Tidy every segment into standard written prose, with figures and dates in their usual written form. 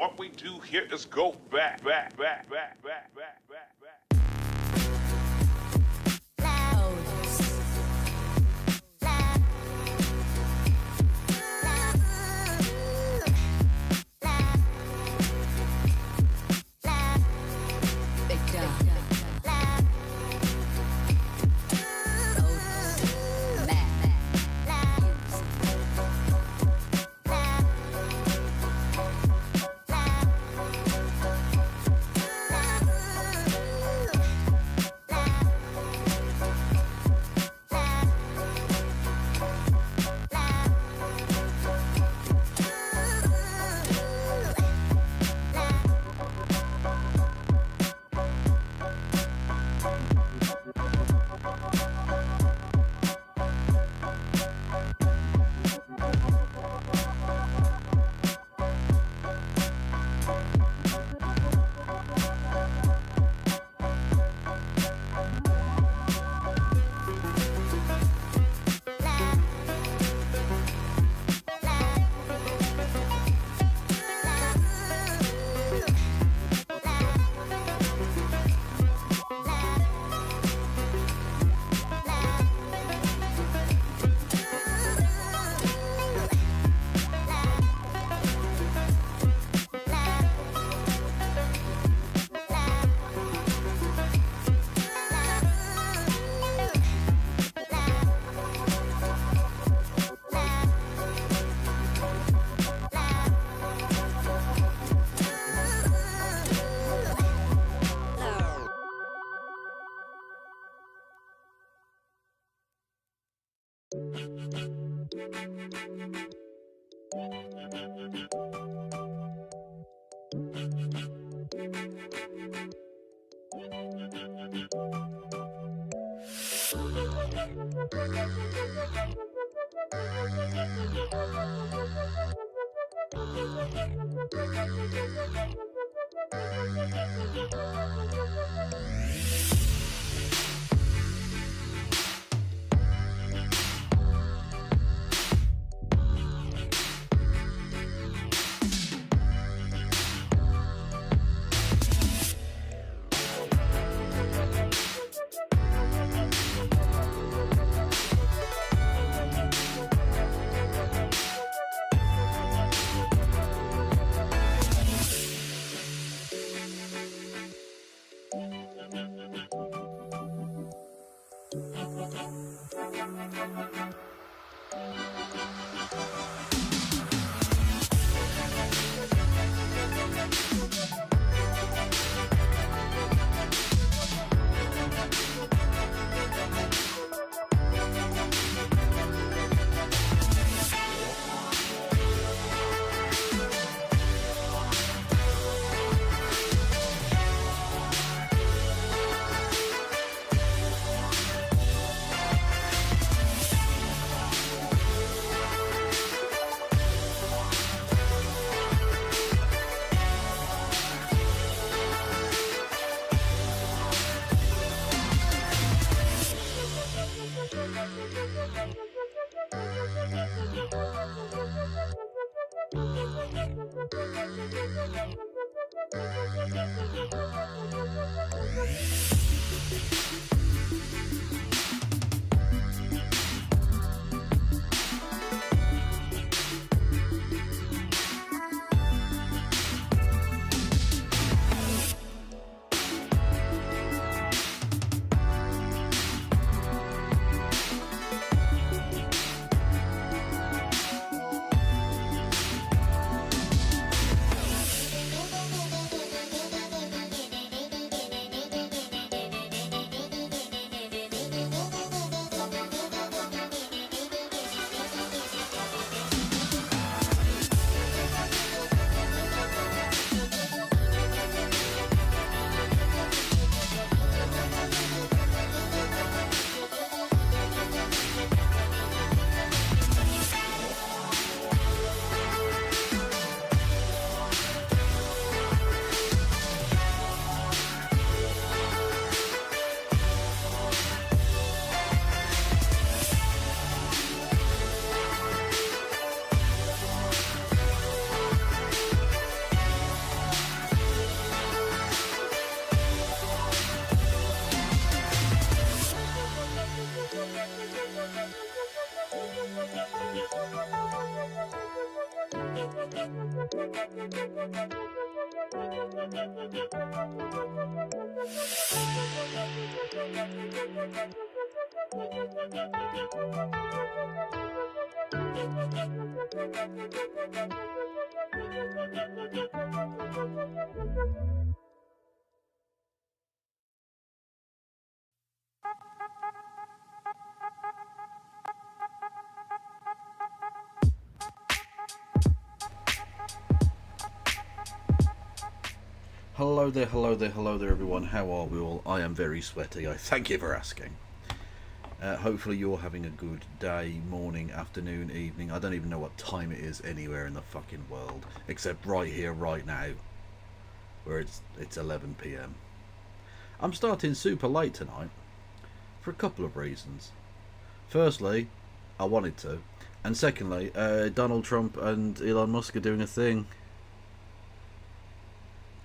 What we do here is go back, back, back, back, back, back, back, back. Hello there, hello there, hello there, everyone. How are we all? I am very sweaty. I thank you for asking. Hopefully, you're having a good day, morning, afternoon, evening. I don't even know what time it is anywhere in the fucking world, except right here, right now, where it's 11 p.m. I'm starting super late tonight for a couple of reasons. Firstly, I wanted to, and secondly, Donald Trump and Elon Musk are doing a thing.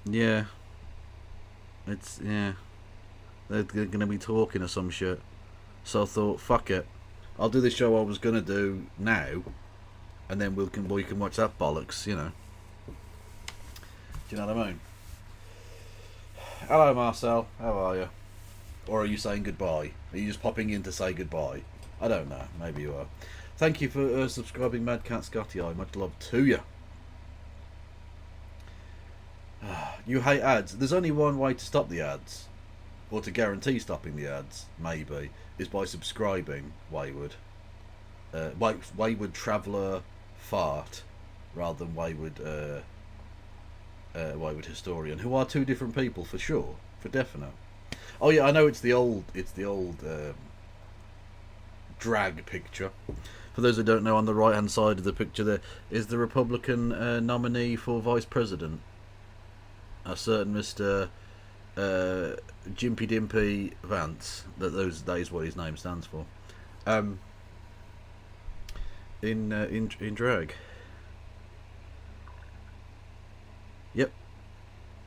Yeah. Yeah. They're going to be talking or some shit. So I thought, fuck it. I'll do the show I was going to do now, and then we can watch that bollocks, you know. Do you know what I mean? Hello, Marcel. How are you? Or are you saying goodbye? Are you just popping in to say goodbye? I don't know. Maybe you are. Thank you for subscribing, Mad Cat Scotty. Much love to you. You hate ads. There's only one way to stop the ads, or to guarantee stopping the ads, maybe, is by subscribing, Wayward. Wayward Traveller Fart, rather than Wayward Historian, who are two different people for sure, for definite. Oh yeah, I know it's the old drag picture. For those who don't know, on the right hand side of the picture there is the Republican nominee for Vice President. A certain Mr. Jimpy Dimpy Vance. That is what his name stands for. In drag. Yep.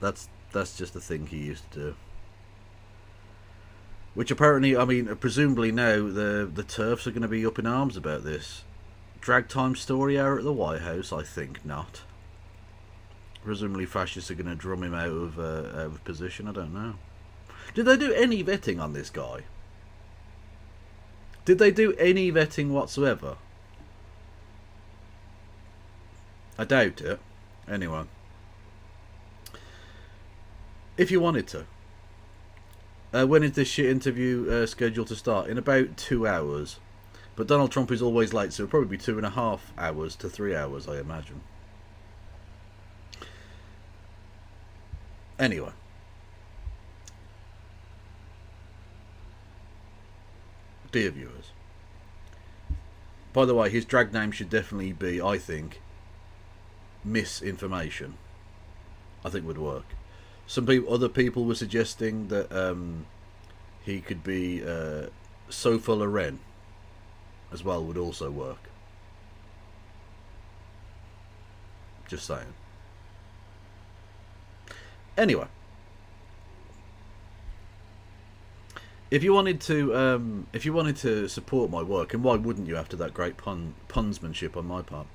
That's just a thing he used to do. Which apparently, I mean, presumably now the TERFs are going to be up in arms about this. Drag time story hour at the White House? I think not. Presumably fascists are going to drum him out of position. I don't know. Did they do any vetting on this guy? Did they do any vetting whatsoever? I doubt it. Anyway. If you wanted to. When is this shit interview scheduled to start? In about 2 hours. But Donald Trump is always late, so it'll probably be 2.5 hours to 3 hours, I imagine. Anyway. Dear viewers. By the way, his drag name should definitely be, I think, Misinformation. I think would work. Other people were suggesting that he could be Sofa Loren as well, would also work. Just saying. Anyway, if you wanted to support my work, and why wouldn't you after that great punsmanship on my part,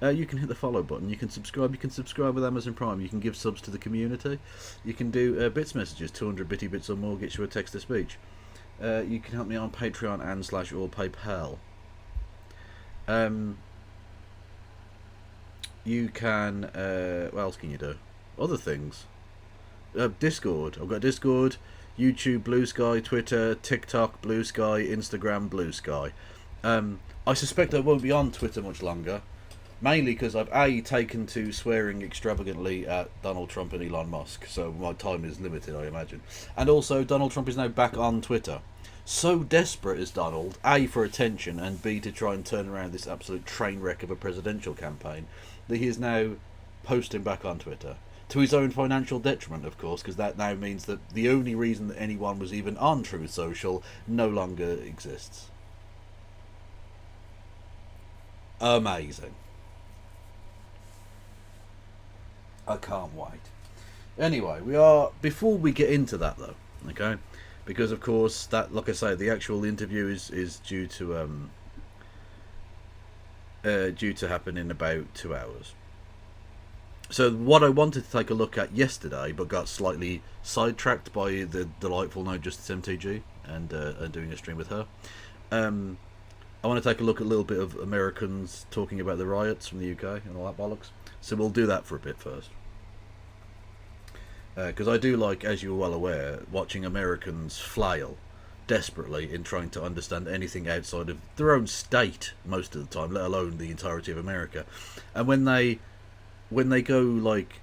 you can hit the follow button. You can subscribe. You can subscribe with Amazon Prime. You can give subs to the community. You can do bits messages, 200 bitty bits or more gets you a text to speech. You can help me on Patreon and / or PayPal. You can. What else can you do? Other things. Discord. I've got Discord, YouTube, Blue Sky, Twitter, TikTok, Blue Sky, Instagram, Blue Sky. I suspect I won't be on Twitter much longer, mainly because I've taken to swearing extravagantly at Donald Trump and Elon Musk, so my time is limited, I imagine. And also, Donald Trump is now back on Twitter. So desperate is Donald, A, for attention, and B, to try and turn around this absolute train wreck of a presidential campaign, that he is now posting back on Twitter. To his own financial detriment, of course, because that now means that the only reason that anyone was even on Truth Social no longer exists. Amazing. I can't wait. Anyway, before we get into that though, okay? Because of course that, like I say, the actual interview is due to happen in about 2 hours. So what I wanted to take a look at yesterday, but got slightly sidetracked by the delightful No Justice MTG and doing a stream with her. I want to take a look at a little bit of Americans talking about the riots from the UK and all that bollocks. So we'll do that for a bit first. Because I do like, as you're well aware, watching Americans flail desperately in trying to understand anything outside of their own state most of the time, let alone the entirety of America. And when they go like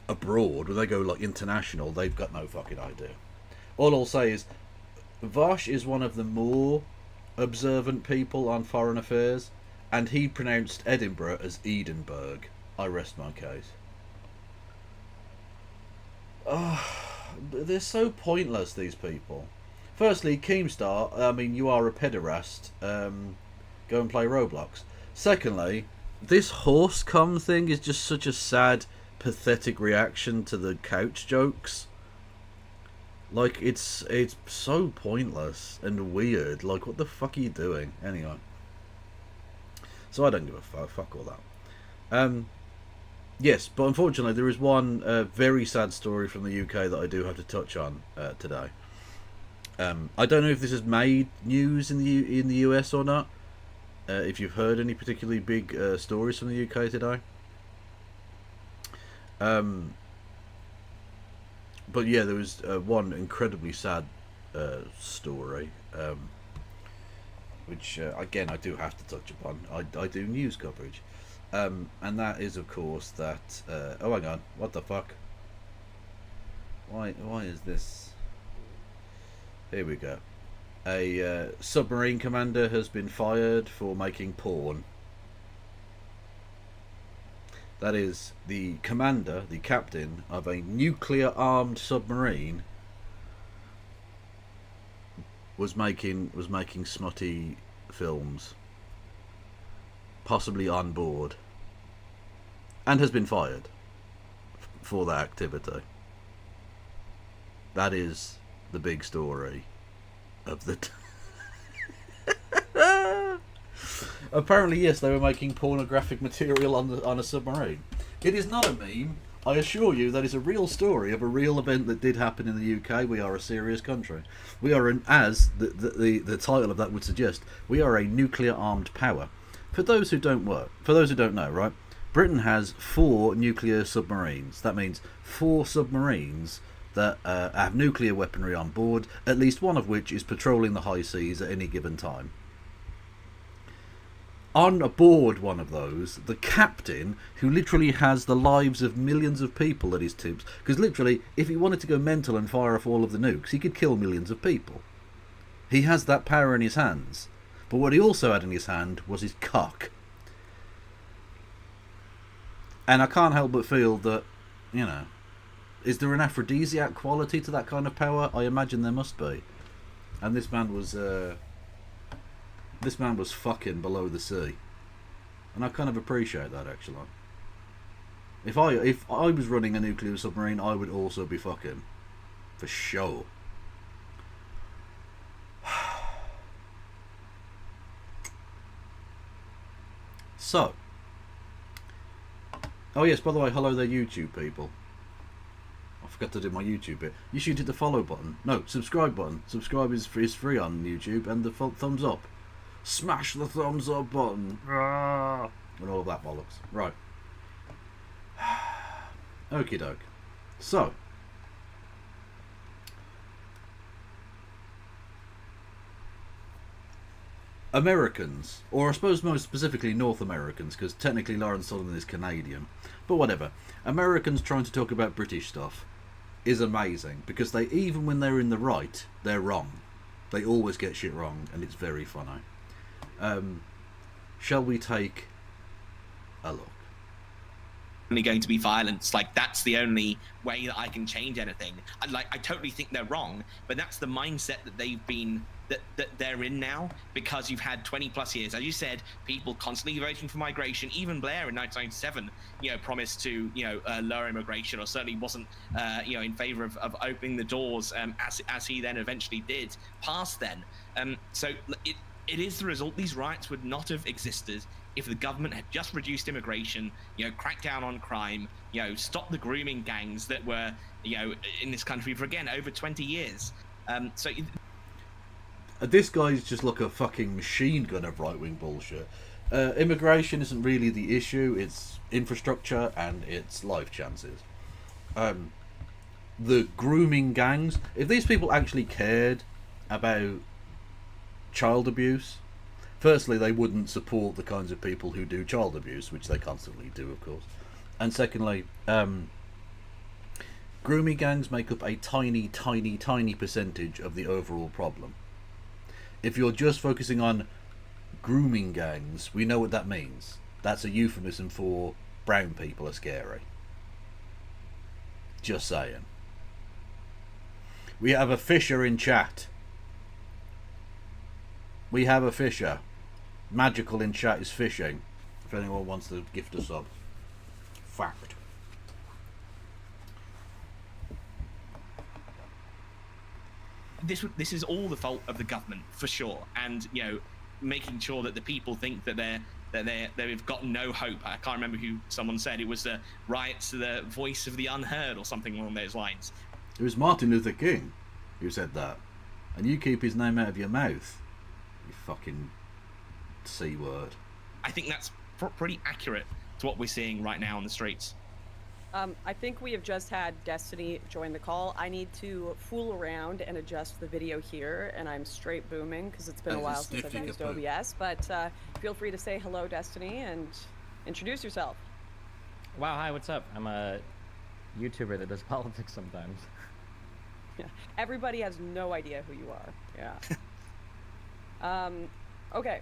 abroad, when they go like international, they've got no fucking idea. All I'll say is Vosh is one of the more observant people on foreign affairs, and he pronounced Edinburgh as Edinburgh. I rest my case. Oh, they're so pointless, these people. Firstly, Keemstar, I mean, you are a pederast. Go and play Roblox. Secondly, this horse cum thing is just such a sad, pathetic reaction to the couch jokes. Like, it's so pointless and weird. Like, what the fuck are you doing? Anyway. So I don't give a fuck. Fuck all that. Yes, but unfortunately there is one very sad story from the UK that I do have to touch on today. I don't know if this has made news in the US or not. If you've heard any particularly big stories from the UK today. But yeah, there was one incredibly sad story, which again I do have to touch upon. I do news coverage, and that is of course that. Oh, hang on, what the fuck? Why is this? Here we go. A submarine commander has been fired for making porn. That is, the commander, the captain of a nuclear-armed submarine, was making smutty films, possibly on board, and has been fired for that activity. That is the big story of the. Apparently, yes, they were making pornographic material on a submarine. It is not a meme. I assure you, that is a real story of a real event that did happen in the UK. We are a serious country. We are as the title of that would suggest, we are a nuclear-armed power. For those who don't know, right? Britain has 4 nuclear submarines. That means 4 submarines that have nuclear weaponry on board, at least one of which is patrolling the high seas at any given time. On aboard one of those, the captain, who literally has the lives of millions of people at his tips, because literally, if he wanted to go mental and fire off all of the nukes, he could kill millions of people. He has that power in his hands. But what he also had in his hand was his cock. And I can't help but feel that, you know, is there an aphrodisiac quality to that kind of power? I imagine there must be. And this man was fucking below the sea, and I kind of appreciate that actually. If I was running a nuclear submarine, I would also be fucking, for sure. So, oh yes, by the way, hello there, YouTube people. I forgot to do my YouTube bit. You should hit the follow button. No, subscribe button. Subscribe is free on YouTube, and the thumbs up. Smash the thumbs up button. And all of that bollocks. Right. Okie doke. So. Americans, or I suppose most specifically North Americans, because technically Lawrence Sullivan is Canadian, but whatever. Americans trying to talk about British stuff is amazing, because they, even when they're in the right, they're wrong. They always get shit wrong, and it's very funny. Shall we take a look? Only going to be violence. Like, that's the only way that I can change anything. I totally think they're wrong, but that's the mindset that they've been that they're in now, because you've had 20+ years, as you said, people constantly voting for migration. Even Blair in 1997, promised to lower immigration, or certainly wasn't in favor of opening the doors, as he then eventually did past then. So it is the result. These riots would not have existed if the government had just reduced immigration, cracked down on crime, stopped the grooming gangs that were, in this country for, again, over 20 years. This guy's just like a fucking machine gun of right-wing bullshit. Immigration isn't really the issue, it's infrastructure and it's life chances. The grooming gangs, if these people actually cared about child abuse, firstly, they wouldn't support the kinds of people who do child abuse, which they constantly do, of course. And secondly, grooming gangs make up a tiny, tiny, tiny percentage of the overall problem. If you're just focusing on grooming gangs, we know what that means. That's a euphemism for brown people are scary. Just saying. We have a Fisher in chat. We have a Fisher. Magical in chat is fishing. If anyone wants to gift a sub. Fact. This is all the fault of the government, for sure, and making sure that the people think that they've got no hope. I can't remember who someone said it was the riots, the voice of the unheard, or something along those lines. It was Martin Luther King who said that, and you keep his name out of your mouth, you fucking C word. I think that's pretty accurate to what we're seeing right now on the streets. I think we have just had Destiny join the call. I need to fool around and adjust the video here, and I'm straight booming because it's been a while since I've used OBS. But feel free to say hello, Destiny, and introduce yourself. Wow, hi, what's up? I'm a YouTuber that does politics sometimes. Yeah, everybody has no idea who you are. Yeah. Okay.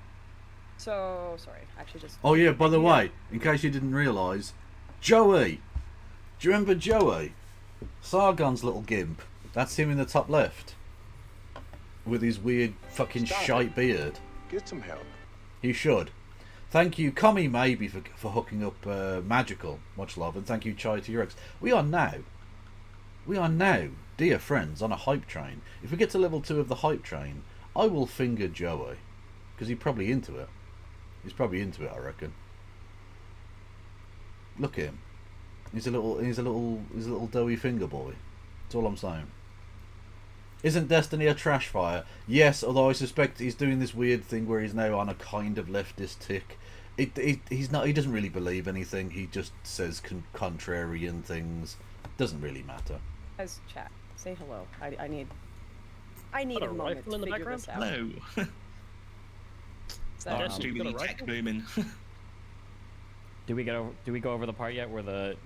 So, sorry, actually just... Oh yeah, by the way, in case you didn't realise, Joey! Do you remember Joey? Sargon's little gimp. That's him in the top left. With his weird fucking shite beard. Get some help. You should. Thank you, Commie Maybe, for hooking up Magical. Much love. And thank you, Chai to your ex. We are now, dear friends, on a hype train. If we get to level 2 of the hype train, I will finger Joey. Because he's probably into it. He's probably into it, I reckon. Look at him. He's a little doughy finger boy. That's all I'm saying. Isn't Destiny a trash fire? Yes, although I suspect he's doing this weird thing where he's now on a kind of leftist tick. He's not. He doesn't really believe anything. He just says contrarian things. Doesn't really matter. Guys, chat. Say hello. I need a moment to figure this out. Hello. So, Too many tech booming. Do we go over the part yet where the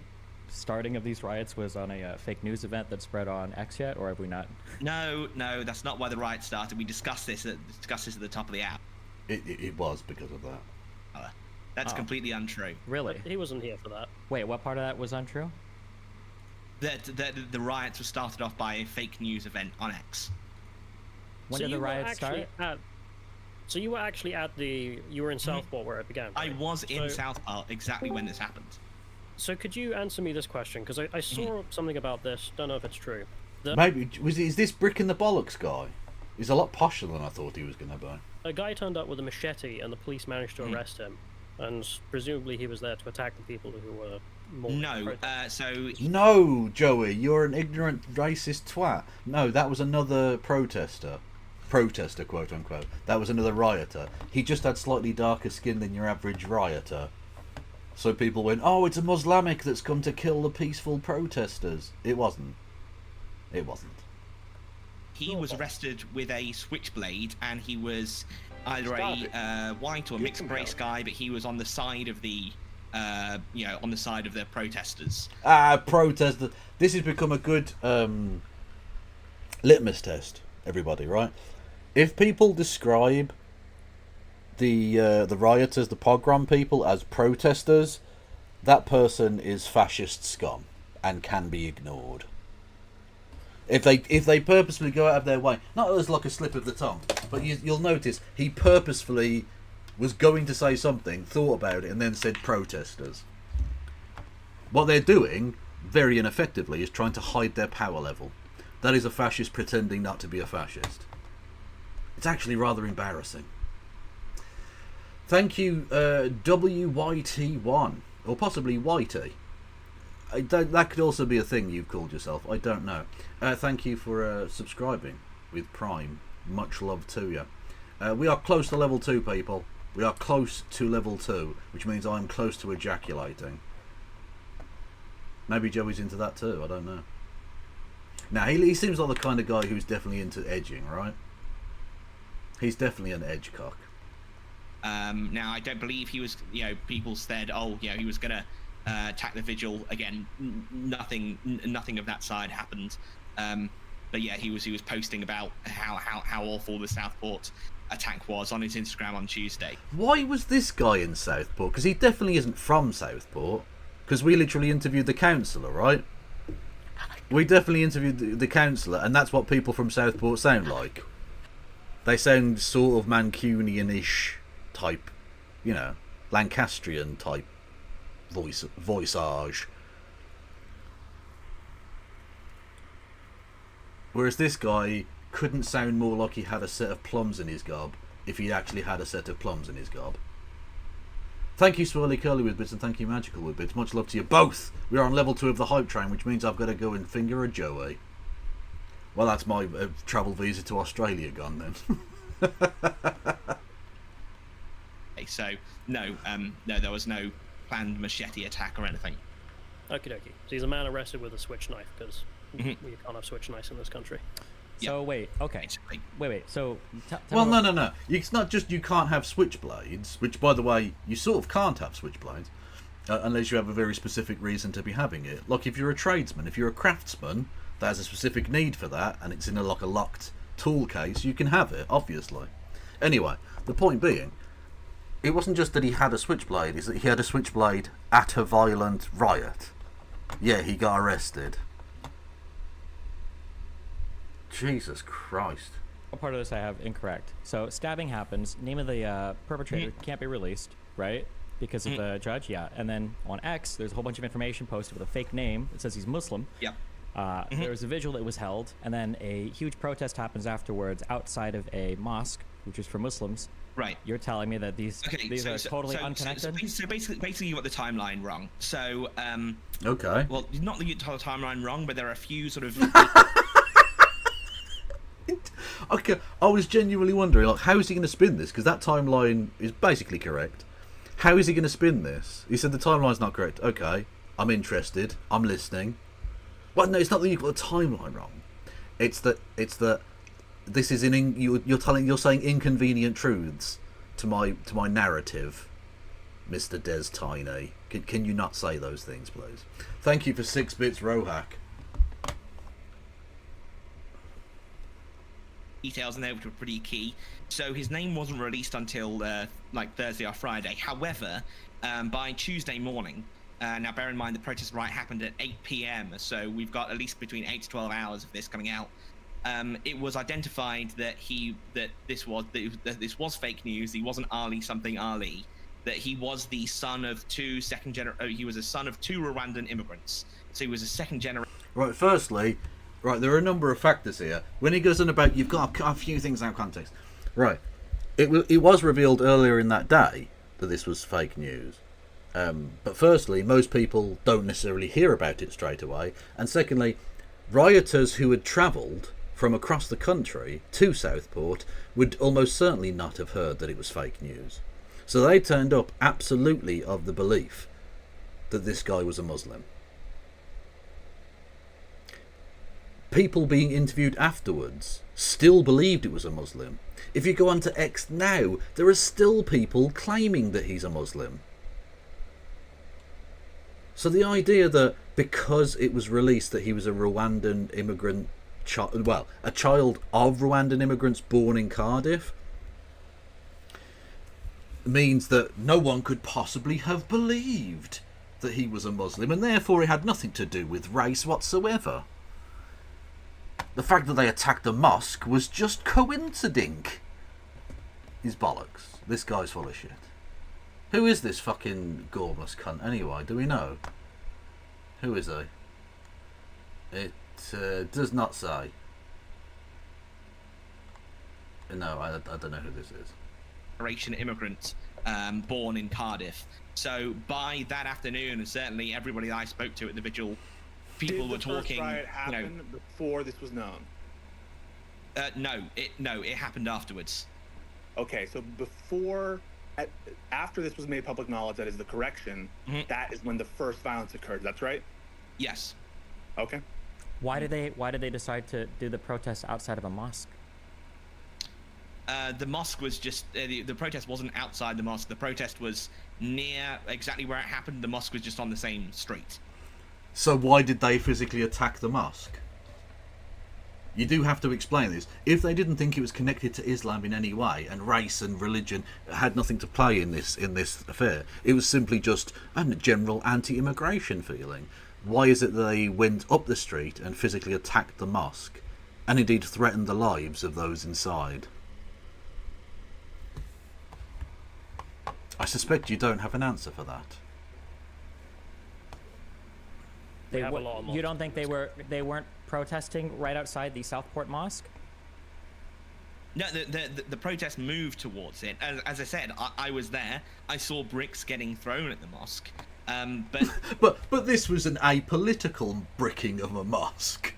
starting of these riots was on a fake news event that spread on X yet, or have we not? No, that's not why the riots started. We discussed this at the top of the app. It was because of that. That's completely untrue. Really? He wasn't here for that. Wait, what part of that was untrue? That the riots were started off by a fake news event on X. When did the riots start? So you were actually you were in Southport where it began, right? I was in Southport exactly when this happened. So could you answer me this question? Because I saw something about this, don't know if it's true. Maybe, is this Brick in the Bollocks guy? He's a lot posher than I thought he was going to be. A guy turned up with a machete and the police managed to arrest him. And presumably he was there to attack the people who were more... No, Joey, you're an ignorant, racist twat. No, that was another protester, quote unquote. That was another rioter. He just had slightly darker skin than your average rioter. So people went, oh, it's a Muslimic that's come to kill the peaceful protesters. It wasn't. He was arrested with a switchblade, and he was either a white or mixed race guy, but he was on the side of the, on the side of the protesters. Protesters. This has become a good litmus test, everybody, right? If people describe the rioters, the pogrom people, as protesters, that person is fascist scum and can be ignored. If they purposefully go out of their way, not as like a slip of the tongue, but you'll notice he purposefully was going to say something, thought about it, and then said protesters. What they're doing, very ineffectively, is trying to hide their power level. That is a fascist pretending not to be a fascist. It's actually rather embarrassing. Thank you, WYT1, or possibly Whitey. That could also be a thing you've called yourself. I don't know. Thank you for subscribing with Prime. Much love to you. We are close to level 2, people. We are close to level 2, which means I'm close to ejaculating. Maybe Joey's into that too. I don't know. Now he seems like the kind of guy who's definitely into edging, right? He's definitely an edge cock. Now I don't believe he was. People said, "Oh, he was gonna attack the vigil again." Nothing of that side happened. But yeah, he was posting about how awful the Southport attack was on his Instagram on Tuesday. Why was this guy in Southport? Because he definitely isn't from Southport. Because we literally interviewed the councillor, right? We definitely interviewed the councillor, and that's what people from Southport sound like. They sound sort of Mancunian-ish type, Lancastrian type voiceage. Whereas this guy couldn't sound more like he had a set of plums in his gob if he actually had a set of plums in his gob. Thank you, Swirly Curly with Bits, and thank you, Magical with Bits. Much love to you both. We are on level 2 of the hype train, which means I've got to go and finger a Joey. Well, that's my travel visa to Australia gone then. Okay, so no, there was no planned machete attack or anything. Okie dokie. So he's a man arrested with a switch knife because we can't have switch knives in this country. So wait, okay. Basically. Wait. So well, no. It's not just you can't have switchblades, which, by the way, you sort of can't have switchblades unless you have a very specific reason to be having it. Like if you're a tradesman, if you're a craftsman that has a specific need for that, and it's in a locked tool case, you can have it, obviously. Anyway, the point being, it wasn't just that he had a switchblade; it's that he had a switchblade at a violent riot. Yeah, he got arrested. Jesus Christ. What part of this I have incorrect? So stabbing happens. Name of the perpetrator can't be released, right? Because of the judge, yeah. And then on X, there's a whole bunch of information posted with a fake name. It says he's Muslim. Yeah. There was a vigil that was held, and then a huge protest happens afterwards outside of a mosque, which is for Muslims. Right. You're telling me that these are totally unconnected? So basically, you got the timeline wrong. So okay. Well, not the entire timeline wrong, but there are a few sort of. Okay, I was genuinely wondering, like, how is he going to spin this? Because that timeline is basically correct. How is he going to spin this? He said the timeline's not correct. Okay, I'm interested. I'm listening. Well, no, it's not that you've got the timeline wrong. It's that this is you're saying inconvenient truths to my narrative, Mr. Des Tiny. Can you not say those things, please? Thank you for 6 bits, Rohack. Details in there which were pretty key. So his name wasn't released until Thursday or Friday. However, by Tuesday morning, now bear in mind the protest riot happened at 8 p.m. So we've got at least between 8 to 12 hours of this coming out. It was identified that this was fake news. He wasn't Ali. That he was the son of he was a son of 2 Rwandan immigrants. So he was a second generation. Right. Firstly. Right, there are a number of factors here. When he goes on about, you've got a few things out of context. Right, it was revealed earlier in that day that this was fake news. But firstly, most people don't necessarily hear about it straight away. And secondly, rioters who had travelled from across the country to Southport would almost certainly not have heard that it was fake news. So they turned up absolutely of the belief that this guy was a Muslim. People being interviewed afterwards still believed it was a Muslim. If you go on to X now, there are still people claiming that he's a Muslim. So the idea that because it was released that he was a Rwandan immigrant child, well, a child of Rwandan immigrants born in Cardiff, means that no one could possibly have believed that he was a Muslim, and therefore it had nothing to do with race whatsoever. The fact that they attacked a mosque was just coinciding. He's bollocks. This guy's full of shit. Who is this fucking gormless cunt anyway? Do we know? Who is he? It does not say. No, I don't know who this is. Generation immigrants born in Cardiff. So by that afternoon, and certainly everybody that I spoke to at the vigil, people were talking. Did the first riot happen before this was known? No, it happened afterwards. Okay, so after this was made public knowledge, that is the correction. That is when the first violence occurred. That's right. Yes. Okay. Why did they decide to do the protest outside of a mosque? The mosque was just the protest wasn't outside the mosque. The protest was near exactly where it happened. The mosque was just on the same street. So why did they physically attack the mosque? You do have to explain this. If they didn't think it was connected to Islam in any way, and race and religion had nothing to play in this affair, it was simply just a general anti-immigration feeling. Why is it that they went up the street and physically attacked the mosque, and indeed threatened the lives of those inside? I suspect you don't have an answer for that. You don't think they weren't protesting right outside the Southport Mosque? No, the protest moved towards it. As I said, I was there. I saw bricks getting thrown at the mosque. But this was an apolitical bricking of a mosque.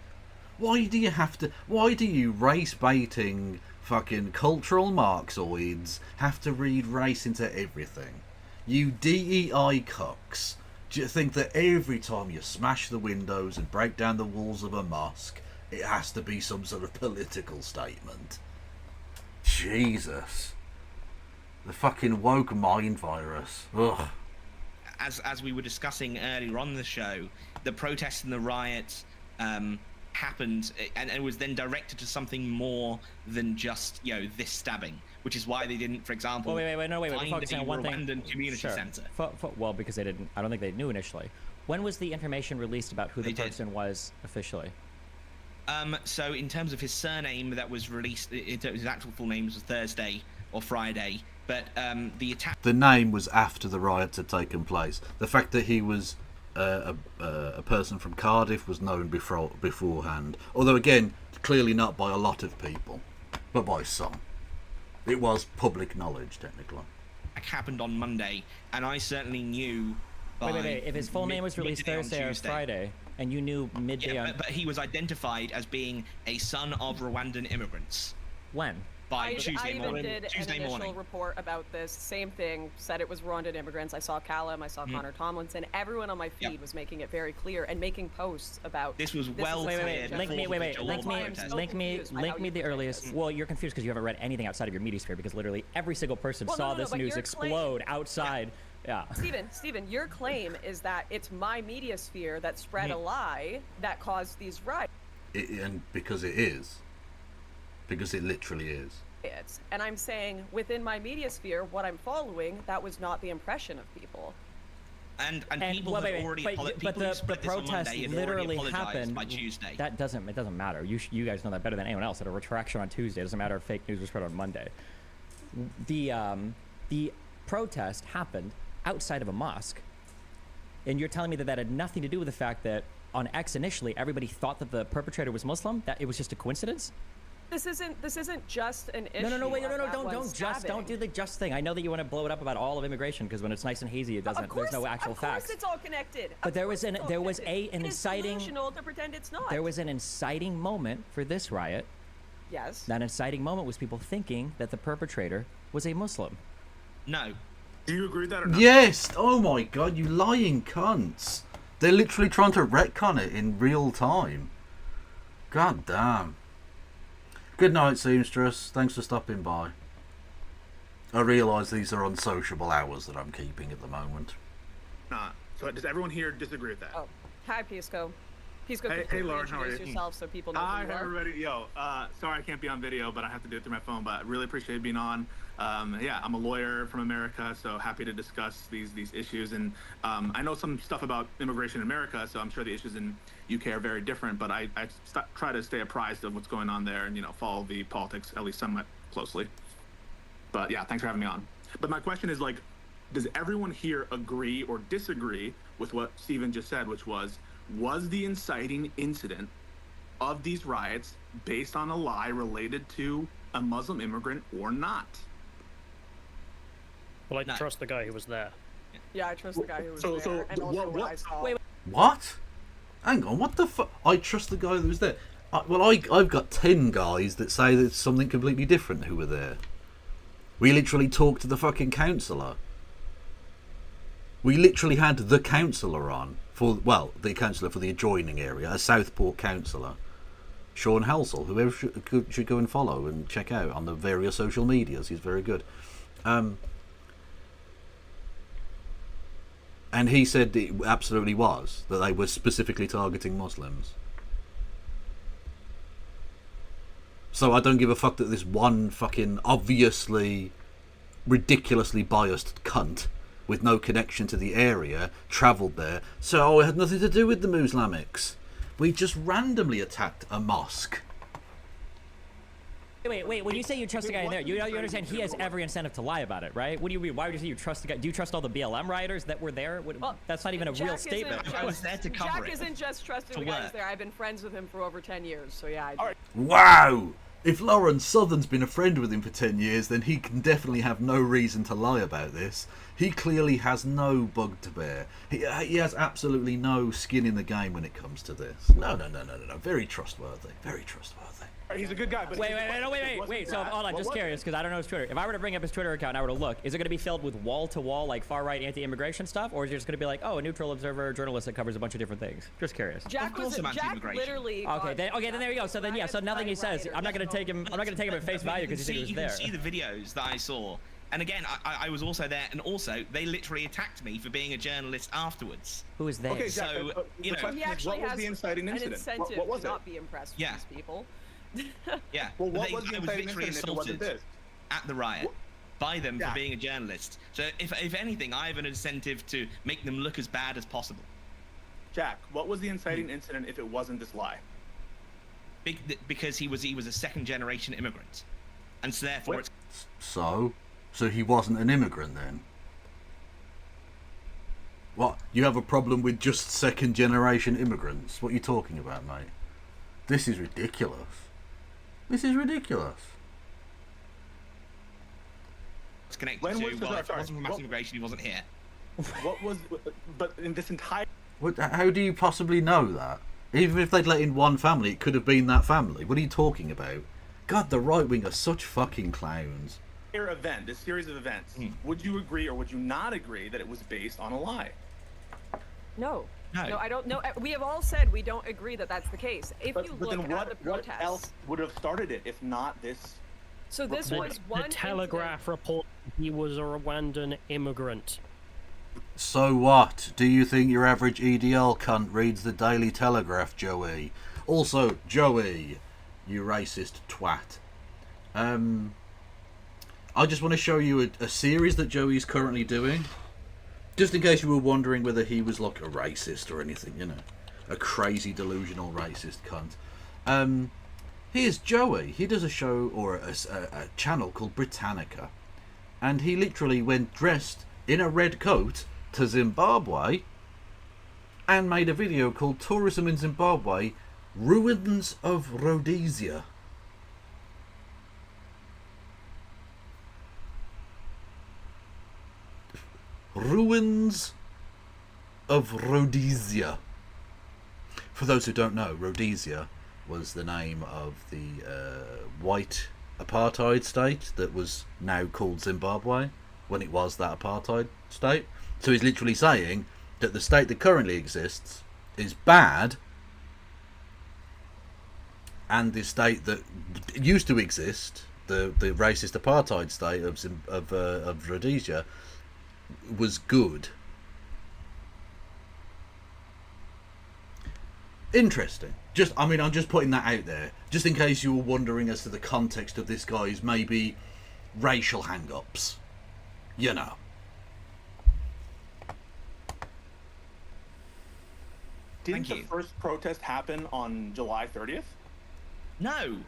Why do you race baiting fucking cultural Marxoids have to read race into everything? You DEI cucks. Do you think that every time you smash the windows and break down the walls of a mosque, it has to be some sort of political statement? Jesus. The fucking woke mind virus. Ugh. As we were discussing earlier on the show, the protests and the riots happened, and it was then directed to something more than just this stabbing, which is why they didn't, for example, wait, we're focusing on one thing. Rwandan community center. Well, because they didn't. I don't think they knew initially. When was the information released about who the person was officially? So in terms of his surname, that was released. His actual full name was Thursday or Friday. But the attack. The name was after the riots had taken place. The fact that he was a person from Cardiff was known beforehand. Although again, clearly not by a lot of people, but by some. It was public knowledge, technically. It happened on Monday, and I certainly knew. Wait. If his full name was released Thursday or Friday, and you knew midday on... but he was identified as being a son of Rwandan immigrants. When? By Tuesday morning. I even did an initial report about this. Same thing. Said it was Rwandan immigrants. I saw Callum. I saw Connor Tomlinson. Everyone on my feed was making it very clear and making posts about. This was well clear. Link me the earliest. Well, you're confused because you haven't read anything outside of your media sphere, because literally every single person saw this news explode outside. Yeah. Steven, your claim is that it's my media sphere that spread a lie that caused these riots. And because it is. Because it literally is. And I'm saying within my media sphere, what I'm following, that was not the impression of people. And people have already but the protest literally happened by Tuesday. It doesn't matter. You guys know that better than anyone else. That a retraction on Tuesday, it doesn't matter if fake news was spread on Monday. The protest happened outside of a mosque, and you're telling me that had nothing to do with the fact that on X initially everybody thought that the perpetrator was Muslim, that it was just a coincidence? This isn't just an issue. Don't do the just thing. I know that you want to blow it up about all of immigration, because when it's nice and hazy, it doesn't. There's no actual facts. Of course, it's all connected. But there was an inciting. It's delusional to pretend it's not. There was an inciting moment for this riot. Yes. That inciting moment was people thinking that the perpetrator was a Muslim. No. Do you agree with that or not? Yes. Oh my God, you lying cunts! They're literally trying to retcon it in real time. God damn. Good night, seamstress. Thanks for stopping by. I realise these are unsociable hours that I'm keeping at the moment. So does everyone here disagree with that? Oh, hi, Pisco. Pisco, hey, Lauren, how are you? Yourself so people know who you are. Hi, everybody. Yo, sorry I can't be on video, but I have to do it through my phone. But I really appreciate being on. Yeah, I'm a lawyer from America, so happy to discuss these issues. And I know some stuff about immigration in America, so I'm sure the issues in UK are very different. But I try to stay apprised of what's going on there and follow the politics at least somewhat closely. But yeah, thanks for having me on. But my question is, like, does everyone here agree or disagree with what Steven just said, which was the inciting incident of these riots based on a lie related to a Muslim immigrant or not? Well, I No. trust the guy who was there. Yeah, I trust the guy who was So- there, and also what I saw. Wait, What? Hang on, what the fuck? I trust the guy that was there. I've got 10 guys that say that it's something completely different who were there. We literally talked to the fucking councillor. We literally had the councillor on the councillor for the adjoining area, a Southport councillor, Sean Helsel, whoever should go and follow and check out on the various social medias. He's very good. And he said it absolutely was, that they were specifically targeting Muslims. So I don't give a fuck that this one fucking obviously ridiculously biased cunt with no connection to the area travelled there. So it had nothing to do with the Muslimics. We just randomly attacked a mosque. Wait. When you say you trust the guy in there, you understand he has every incentive to lie about it, right? What do you mean? Why would you say you trust the guy? Do you trust all the BLM rioters that were there? Well, that's not even a real statement. I was there to cover Jack it. isn't just trusting the guys there. I've been friends with him for over 10 years, so yeah. All right. Wow! If Lawrence Southern's been a friend with him for 10 years, then he can definitely have no reason to lie about this. He clearly has no bug to bear. He has absolutely no skin in the game when it comes to this. No. Very trustworthy. Very trustworthy. He's a good guy, but Wait. So hold on, just curious, because I don't know his Twitter. If I were to bring up his Twitter account and I were to look, is it going to be filled with wall-to-wall, like far-right anti-immigration stuff, or is it just going to be like, oh, a neutral observer journalist that covers a bunch of different things? Just curious. Jack literally. Okay, then there you go. So then, yeah. So nothing he says, I'm not going to take him. I'm not going to take him at face value because he was there. You can see the videos that I saw. And again, I was also there, and also they literally attacked me for being a journalist afterwards. Who is there? Okay, Jack, So, the question is, what was the inciting incident? Incentive What was to it? not be impressed Yeah. with these people. Yeah. Well, what I was the was inciting literally incident if it wasn't assaulted this? at the riot by them Yeah. for being a journalist. So if anything, I have an incentive to make them look as bad as possible. Jack, what was the inciting incident if it wasn't this lie? Because he was a second generation immigrant, and so therefore What? it's So he wasn't an immigrant then? What? You have a problem with just second generation immigrants? What are you talking about, mate? This is ridiculous. This is ridiculous. connected When to. was the- Well, if it sorry, wasn't for mass what- immigration, he wasn't here. What was? But in this entire. How do you possibly know that? Even if they'd let in one family, it could have been that family. What are you talking about? God, the right wing are such fucking clowns. Event, this series of events, would you agree or would you not agree that it was based on a lie? No. No. No, I don't know. We have all said we don't agree that that's the case. If But you then look at the what protests, else would have started it if not this? so this The, was one the Telegraph report he was a Rwandan immigrant. So what? Do you think your average EDL cunt reads the Daily Telegraph, Joey? Also, Joey, you racist twat. I just want to show you a series that Joey's currently doing. Just in case you were wondering whether he was like a racist or anything, you know. A crazy, delusional racist cunt. Here's Joey. He does a show or a channel called Britannica. And he literally went dressed in a red coat to Zimbabwe and made a video called Tourism in Zimbabwe, Ruins of Rhodesia. Ruins of Rhodesia. For those who don't know, Rhodesia was the name of the white apartheid state that was now called Zimbabwe when it was that apartheid state. So he's literally saying that the state that currently exists is bad, and the state that used to exist, the racist apartheid state of Rhodesia, was good. Interesting. I'm just putting that out there, just in case you were wondering as to the context of this guy's maybe racial hang-ups. You know. Didn't Thank the you. first protest happen on July 30th? No.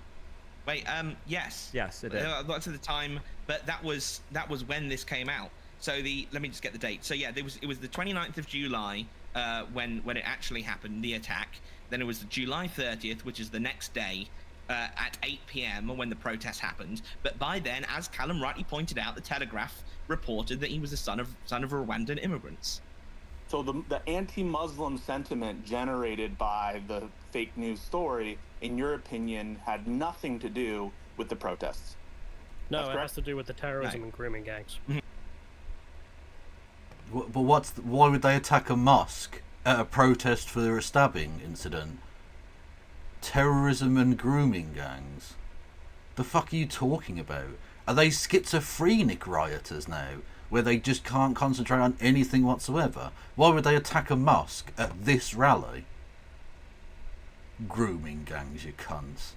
Wait. Yes. Yes, it did. That's at the time, but that was when this came out. So let me just get the date. So yeah, it was the 29th of July when it actually happened, the attack. Then it was July 30th, which is the next day, at 8 p.m. when the protest happened. But by then, as Callum rightly pointed out, the Telegraph reported that he was the son of Rwandan immigrants. So the anti-Muslim sentiment generated by the fake news story, in your opinion, had nothing to do with the protests? No, it has to do with the terrorism and grooming gangs. But why would they attack a mosque at a protest for a stabbing incident? Terrorism and grooming gangs? The fuck are you talking about? Are they schizophrenic rioters now, where they just can't concentrate on anything whatsoever? Why would they attack a mosque at this rally? Grooming gangs, you cunts.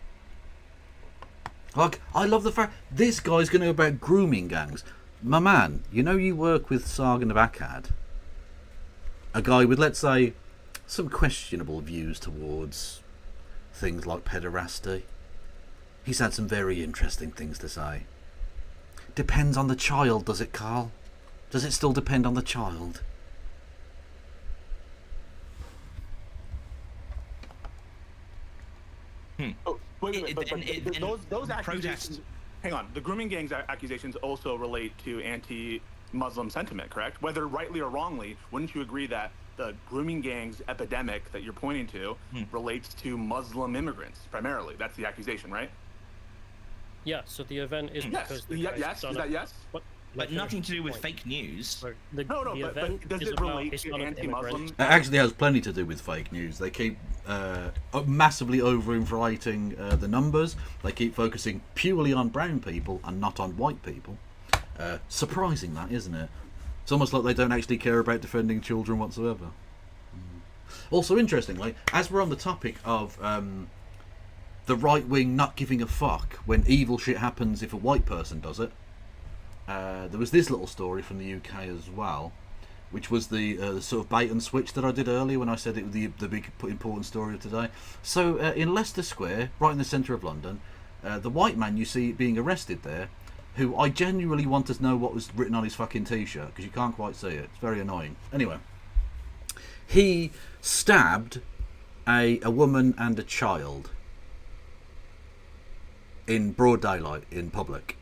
Like, I love the fact this guy's going to go about grooming gangs. My man, you know you work with Sargon of Akkad. A guy with, let's say, some questionable views towards things like pederasty. He's had some very interesting things to say. Depends on the child, does it, Carl? Does it still depend on the child? Oh, wait, but those accusations... Hang on. The grooming gangs accusations also relate to anti-Muslim sentiment, correct? Whether rightly or wrongly, wouldn't you agree that the grooming gangs epidemic that you're pointing to relates to Muslim immigrants, primarily? That's the accusation, right? Yeah, so the event is because... Yes, is that yes? But nothing to do with fake news. But does it relate to anti-Muslim? It actually has plenty to do with fake news. They keep massively overinflating the numbers. They keep focusing purely on brown people and not on white people. Surprising that, isn't it? It's almost like they don't actually care about defending children whatsoever. Also, interestingly, as we're on the topic of the right wing not giving a fuck when evil shit happens if a white person does it, there was this little story from the UK as well, which was the sort of bait and switch that I did earlier when I said it was the big important story of today. So in Leicester Square, right in the centre of London, the white man you see being arrested there, who I genuinely want to know what was written on his fucking t-shirt, because you can't quite see it. It's very annoying. Anyway, he stabbed a woman and a child in broad daylight in public.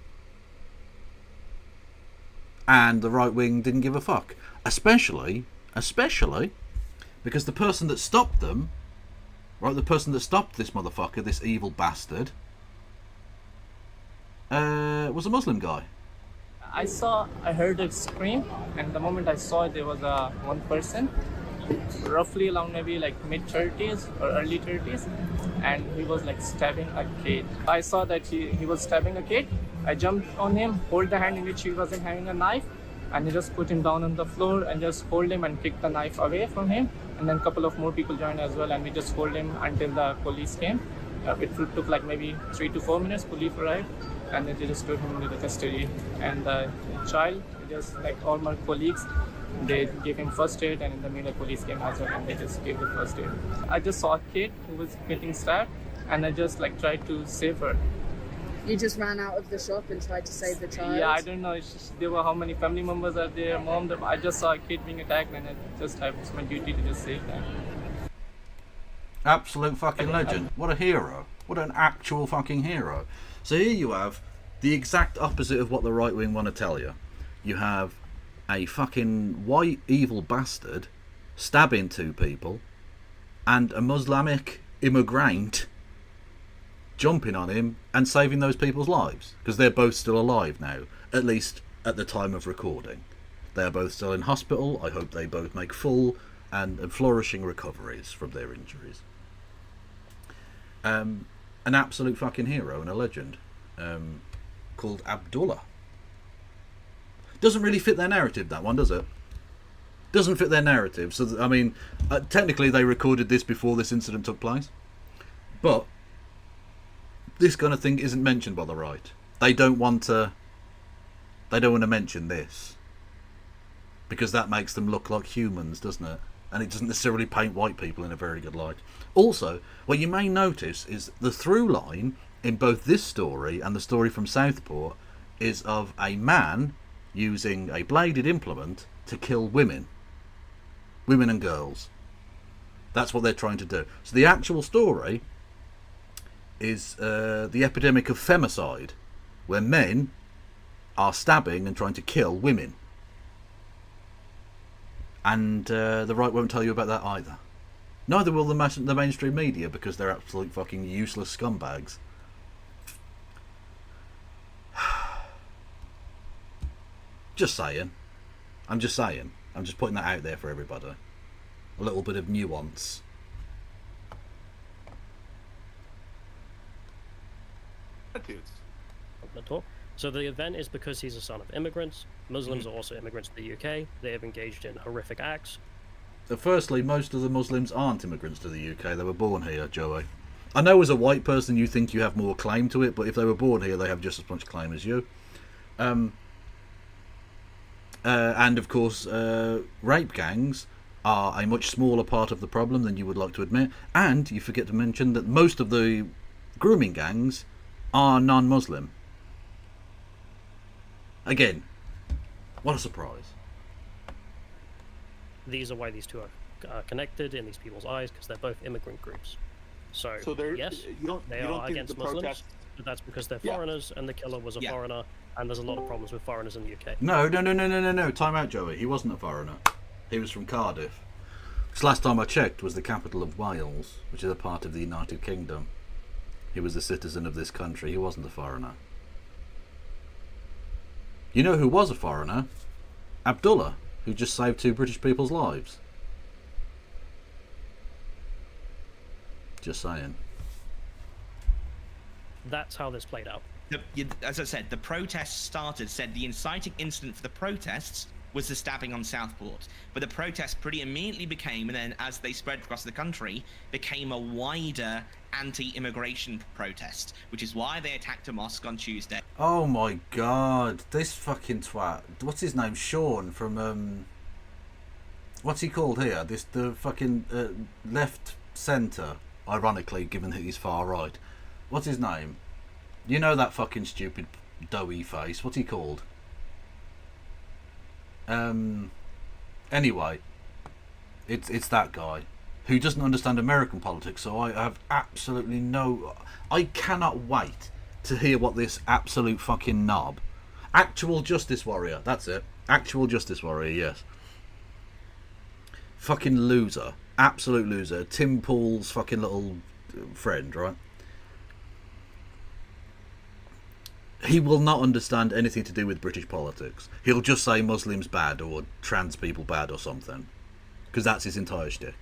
And the right wing didn't give a fuck. Especially because the person that stopped them, right, the person that stopped this motherfucker, this evil bastard, was a Muslim guy. I heard a scream, and the moment I saw it, there was one person, roughly around maybe like mid-30s or early 30s, and he was like stabbing a kid. I saw that he was stabbing a kid. I jumped on him, hold the hand in which he wasn't having a knife, and I just put him down on the floor and just hold him and kick the knife away from him. And then a couple of more people joined as well, and we just hold him until the police came. It took like maybe 3 to 4 minutes. Police arrived, and then they just took him into the custody. And the child, just like all my colleagues, they gave him first aid, and in the meanwhile police came as well, and they just gave the first aid. I just saw a kid who was getting stabbed, and I just like tried to save her. You just ran out of the shop and tried to save the child? Yeah, I don't know. It's just, there were how many family members are there, mom. I just saw a kid being attacked, and it's my duty to just save them. Absolute fucking legend. What a hero. What an actual fucking hero. So here you have the exact opposite of what the right wing want to tell you. You have a fucking white evil bastard stabbing 2 people, and a Muslimic immigrant jumping on him and saving those people's lives, because they're both still alive now, at least at the time of recording. They are both still in hospital. I hope they both make full and flourishing recoveries from their injuries. An absolute fucking hero and a legend, called Abdullah. Doesn't really fit their narrative, that one, does it? Doesn't fit their narrative. So I mean, technically they recorded this before this incident took place, but this kind of thing isn't mentioned by the right. They don't want to mention this, because that makes them look like humans, doesn't it? And it doesn't necessarily paint white people in a very good light. Also, what you may notice is the through line in both this story and the story from Southport is of a man using a bladed implement to kill women and girls. That's what they're trying to do. So the actual story is the epidemic of femicide, where men are stabbing and trying to kill women. And the right won't tell you about that either. Neither will the mainstream media, because they're absolute fucking useless scumbags. Just saying. I'm just saying. I'm just putting that out there for everybody. A little bit of nuance. Attitudes. At all. So the event is because he's a son of immigrants. Muslims are also immigrants to the UK. They have engaged in horrific acts. Firstly, most of the Muslims aren't immigrants to the UK. They were born here, Joey. I know as a white person you think you have more claim to it, but if they were born here, they have just as much claim as you. And of course, rape gangs are a much smaller part of the problem than you would like to admit. And you forget to mention that most of the grooming gangs are non-Muslim. Again, what a surprise. These are why these two are connected in these people's eyes, because they're both immigrant groups. So yes, they are against Muslims, but that's because they're foreigners, and the killer was a foreigner, and there's a lot of problems with foreigners in the UK. No. Time out, Joey. He wasn't a foreigner. He was from Cardiff. Because last time I checked was the capital of Wales, which is a part of the United Kingdom. He was a citizen of this country. He wasn't a foreigner. You know who was a foreigner? Abdullah, who just saved 2 British people's lives. Just saying. That's how this played out. As I said, the protests said the inciting incident for the protests was the stabbing on Southport. But the protests pretty immediately became, and then as they spread across the country, became a wider anti-immigration protest, which is why they attacked a mosque on Tuesday. Oh my god, this fucking twat. What's his name? Sean from, what's he called here? The fucking left centre, ironically, given that he's far right. What's his name? You know that fucking stupid doughy face. What's he called? Anyway, it's that guy who doesn't understand American politics, so I have absolutely I cannot wait to hear what this absolute fucking knob, actual justice warrior, that's it, actual justice warrior, yes, fucking loser, absolute loser, Tim Pool's fucking little friend, right? He will not understand anything to do with British politics. He'll just say Muslims bad or trans people bad or something, because that's his entire shtick.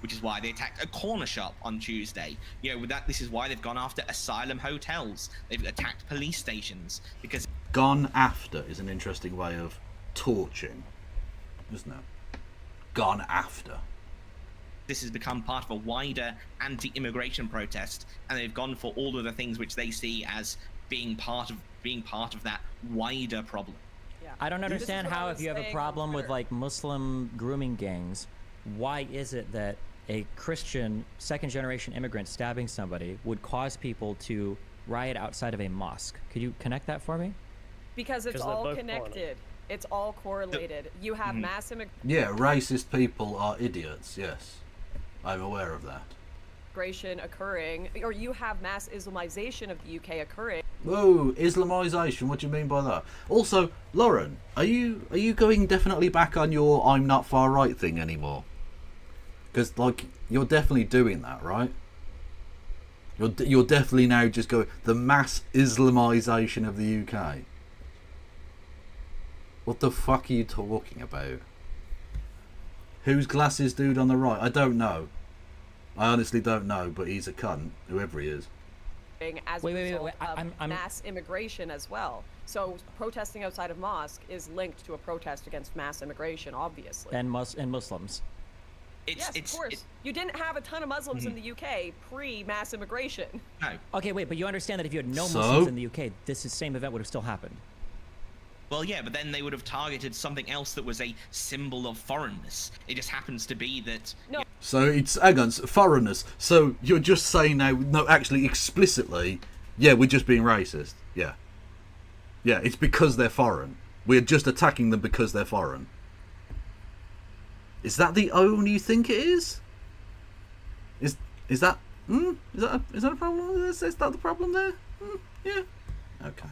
Which is why they attacked a corner shop on Tuesday. You know, this is why they've gone after asylum hotels. They've attacked police stations because gone after is an interesting way of torching, isn't it? Gone after. This has become part of a wider anti-immigration protest, and they've gone for all of the things which they see as being part of that wider problem. Yeah. I don't understand how, if you have a problem with like Muslim grooming gangs, why is it that a Christian second-generation immigrant stabbing somebody would cause people to riot outside of a mosque? Could you connect that for me? Because it's all connected. It's all correlated. You have mass Yeah, racist people are idiots, yes. I'm aware of that. immigration occurring, or you have mass Islamization of the UK occurring. Whoa, Islamization, what do you mean by that? Also, Lauren, are you going definitely back on your I'm not far right thing anymore? Because, like, you're definitely doing that, right? You're definitely now just going, the mass Islamization of the UK. What the fuck are you talking about? Whose glasses dude on the right? I don't know. I honestly don't know, but he's a cunt, whoever he is. As a result of mass immigration as well. So protesting outside of mosque is linked to a protest against mass immigration, obviously. And Muslims. Yes, of course. You didn't have a ton of Muslims in the UK pre-mass immigration. No. Okay, wait, but you understand that if you had no Muslims in the UK, this same event would have still happened. Well, yeah, but then they would have targeted something else that was a symbol of foreignness. It just happens to be that... No. So it's, hang on, foreigners. So you're just saying now, no, actually explicitly, yeah, we're just being racist. Yeah. Yeah, it's because they're foreign. We're just attacking them because they're foreign. Is that the only you think it is? Is that is that a problem? Is that the problem there? Yeah. Okay.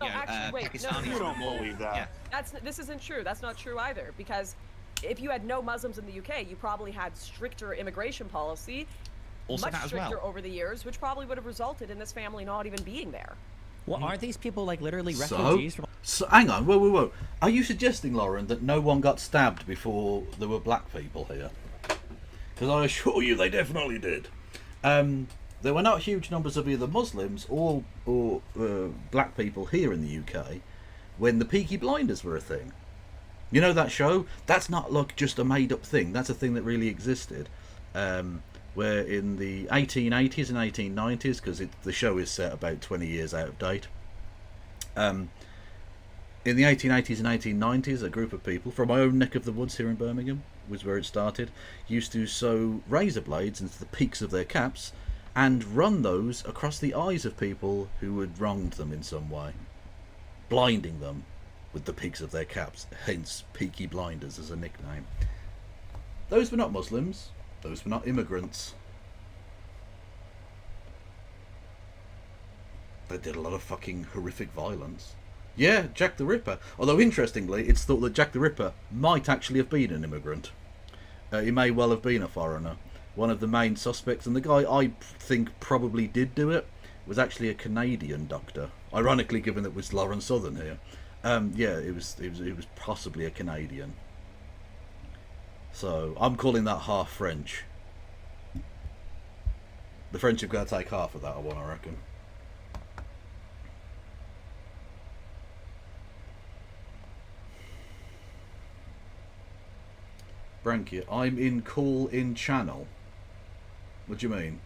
No, actually, wait. No, you don't believe that. Yeah. This isn't true. That's not true either. Because if you had no Muslims in the UK, you probably had stricter immigration policy, Also much stricter over the years, which probably would have resulted in this family not even being there. Well, aren't these people like literally refugees from? So hang on, whoa. Are you suggesting, Lauren, that no one got stabbed before there were black people here? Because I assure you, they definitely did. There were not huge numbers of either Muslims or black people here in the UK when the Peaky Blinders were a thing. You know that show? That's not like just a made-up thing. That's a thing that really existed. Where in the 1880s and 1890s, because the show is set about 20 years out of date. In the 1880s and 1890s, a group of people from my own neck of the woods here in Birmingham was where it started, used to sew razor blades into the peaks of their caps and run those across the eyes of people who had wronged them in some way, blinding them with the peaks of their caps, hence Peaky Blinders as a nickname. Those were not Muslims, those were not immigrants. They did a lot of fucking horrific violence. Yeah, Jack the Ripper. Although, interestingly, it's thought that Jack the Ripper might actually have been an immigrant. He may well have been a foreigner. One of the main suspects, and the guy I think probably did do it, was actually a Canadian doctor. Ironically, given that it was Lauren Southern here. Yeah, it was possibly a Canadian. So, I'm calling that half French. The French have got to take half of that, I reckon. Brankia, I'm in call-in channel. What do you mean?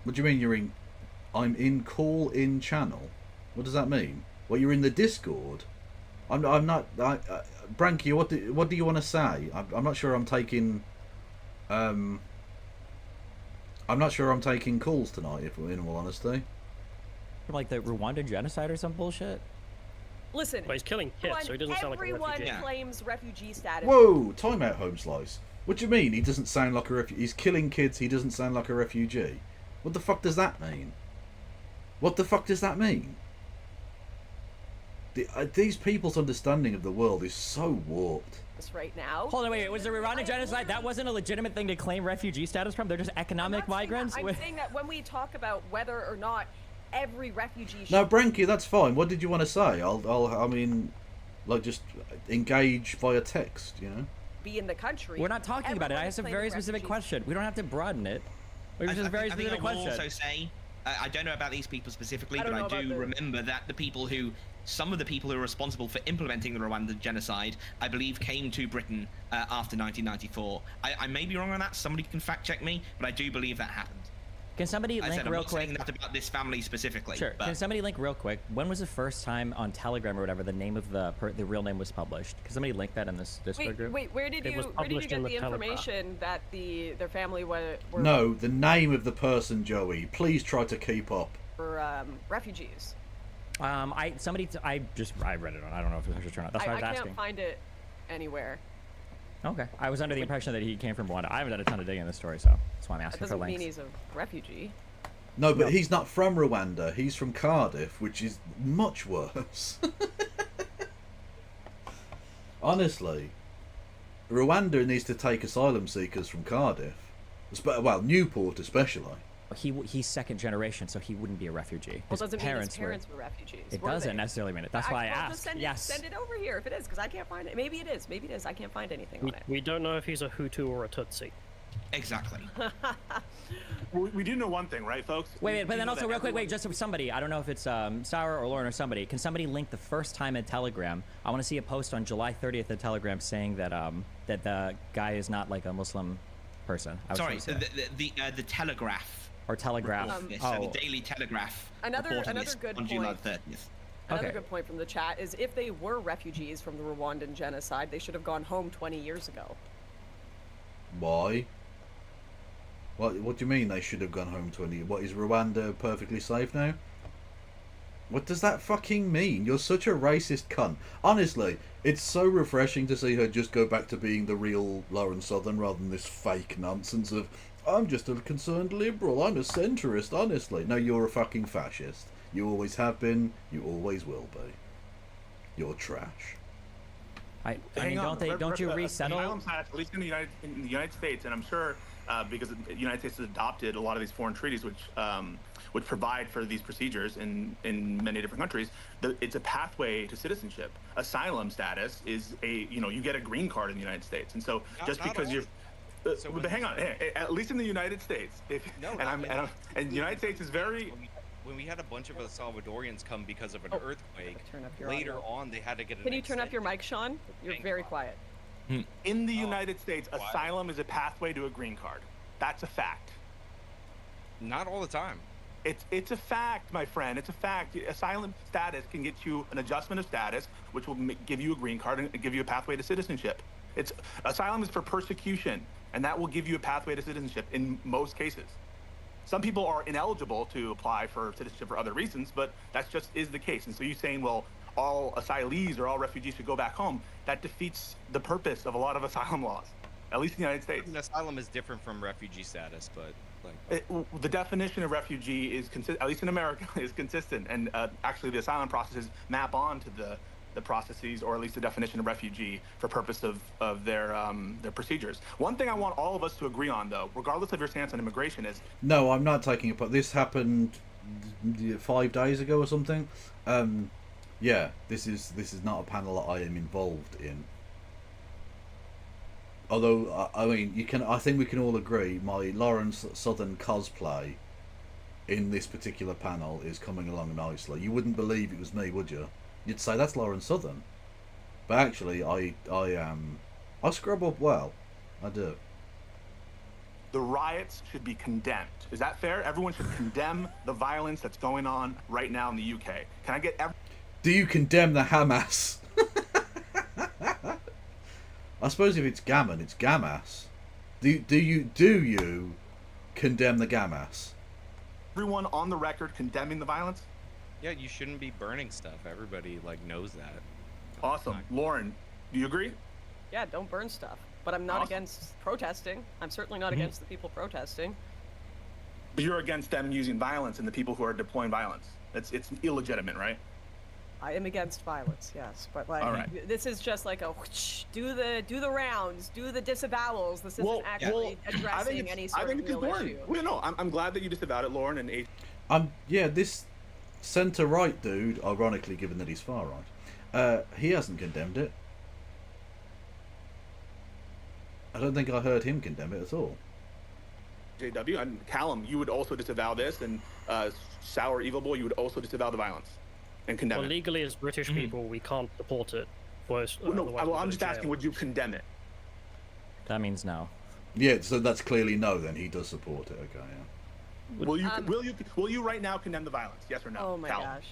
What do you mean you're in... I'm in call-in channel? What does that mean? Well, you're in the Discord? I'm not... Brankia, what do you want to say? I'm not sure I'm taking... I'm not sure I'm taking calls tonight, if in all honesty. Like the Rwandan genocide or some bullshit? Listen, but he's killing kids, so he doesn't sound like a refugee. Everyone claims refugee status. Whoa, time out, Home Slice. What do you mean he doesn't sound like a refugee? He's killing kids, he doesn't sound like a refugee. What the fuck does that mean? What the fuck does that mean? These people's understanding of the world is so warped. Right now. Hold on, wait. Was the Rwandan genocide? That wasn't a legitimate thing to claim refugee status from. They're just economic migrants. I'm saying that when we talk about whether or not every refugee. No, Branky, that's fine. What did you want to say? I mean, like just engage via text, you know. Be in the country. We're not talking about it. I asked a very specific question. We don't have to broaden it. It was just a very specific question. I will also say, I don't know about these people specifically, but I do remember that some of the people who are responsible for implementing the Rwandan genocide, I believe, came to Britain after 1994. I may be wrong on that. Somebody can fact check me, but I do believe that happened. Can somebody link real quick? I'm not saying that about this family specifically. Sure. Can somebody link real quick? When was the first time on Telegram or whatever the name of the real name was published? Can somebody link that in this Discord group? Wait, where did you get the information that their family were? No, the name of the person, Joey. Please try to keep up. For refugees. I read it on. I don't know if it was turned out. That's why I was asking. I can't find it anywhere. Okay. I was under the impression that he came from Rwanda. I haven't done a ton of digging in this story, so that's why I'm asking for links. That doesn't mean he's a refugee. No, but he's not from Rwanda. He's from Cardiff, which is much worse. Honestly, Rwanda needs to take asylum seekers from Cardiff. Well, Newport especially. He's second generation, so he wouldn't be a refugee. Well, doesn't mean his parents were refugees. It doesn't necessarily mean it. That's why I asked. Send it over here if it is, because I can't find it. Maybe it is. Maybe it is. I can't find anything on it. We don't know if he's a Hutu or a Tutsi. Exactly. We do know one thing, right, folks? Wait, but then also real quick, just somebody. I don't know if it's Sarah or Lauren or somebody. Can somebody link the first time in Telegram? I want to see a post on July 30th at Telegram saying that that the guy is not like a Muslim person. Sorry, the Telegraph. Or Telegraph. The Daily Telegraph. Another good on point. July 30th. Another good point from the chat is if they were refugees from the Rwandan genocide, they should have gone home 20 years ago. Why? What do you mean they should have gone home 20? What, is Rwanda perfectly safe now? What does that fucking mean? You're such a racist cunt. Honestly, it's so refreshing to see her just go back to being the real Lauren Southern rather than this fake nonsense of, I'm just a concerned liberal, I'm a centrist, honestly. No, you're a fucking fascist. You always have been, you always will be. You're trash. I mean, don't you resettle? Asylum status, at least in the United States, and I'm sure because the United States has adopted a lot of these foreign treaties, which provide for these procedures in many different countries. It's a pathway to citizenship. Asylum status is you get a green card in the United States, and so just because you're. But hang on, at least in the United States, the United States is very. When we had a bunch of Salvadorians come because of an earthquake, later on they had to get. Can you turn up your mic, Sean? You're very quiet. In the United States, asylum is a pathway to a green card. That's a fact. Not all the time. It's a fact, my friend. It's a fact. Asylum status can get you an adjustment of status, which will give you a green card and give you a pathway to citizenship. Asylum is for persecution, and that will give you a pathway to citizenship in most cases. Some people are ineligible to apply for citizenship for other reasons, but that just is the case. And so you're saying, well, all asylees or all refugees should go back home. That defeats the purpose of a lot of asylum laws, at least in the United States. Asylum is different from refugee status, but the definition of refugee is at least in America, is consistent. And actually, the asylum processes map on to the processes, or at least the definition of refugee for purpose of their procedures. One thing I want all of us to agree on, though, regardless of your stance on immigration, is no, I'm not taking it. But this happened 5 days ago or something. Yeah, this is not a panel that I am involved in. Although I mean, I think we can all agree my Lawrence Southern cosplay in this particular panel is coming along nicely. You wouldn't believe it was me, would you? You'd say that's Lauren Southern, but actually, I scrub up well. I do. The riots should be condemned. Is that fair? Everyone should condemn the violence that's going on right now in the UK. Can I get Do you condemn the Hamas? I suppose if it's gammon, it's Gamas. Do you condemn the Gamas? Everyone on the record condemning the violence? Yeah, you shouldn't be burning stuff. Everybody knows that. Awesome. Lauren, do you agree? Yeah, don't burn stuff. But I'm not against protesting. I'm certainly not against the people protesting. But you're against them using violence and the people who are deploying violence. It's illegitimate, right? I am against violence, yes. But All right. this is just like a do the rounds, do the disavowals. This isn't actually addressing any sort of real issue. Well, no, I'm glad that you disavowed it, Lauren, and this centre-right dude, ironically given that he's far right, he hasn't condemned it. I don't think I heard him condemn it at all. JW, and Callum, you would also disavow this, and Sour Evil Boy, you would also disavow the violence and condemn it. Legally, as British people, we can't support it. I'm just asking, would you condemn it? That means no. Yeah, so that's clearly no. Then he does support it. Okay, yeah. Will you right now condemn the violence? Yes or no? Oh my gosh.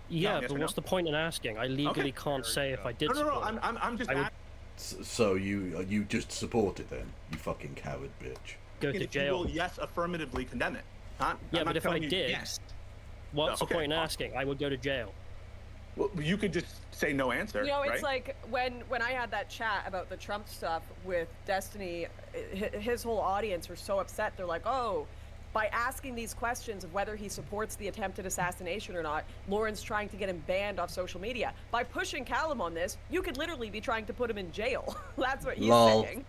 Yeah, but what's the point in asking? I legally can't say if I did. No. I'm just. So you just support it then? You fucking coward bitch. Go to jail. Yes, affirmatively condemn it. But if I did, what's the point in asking? I would go to jail. Well, you could just say no answer. It's like when I had that chat about the Trump stuff with Destiny, his whole audience were so upset. They're like, oh, by asking these questions of whether he supports the attempted assassination or not, Lauren's trying to get him banned off social media. By pushing Callum on this, you could literally be trying to put him in jail. That's what he's saying.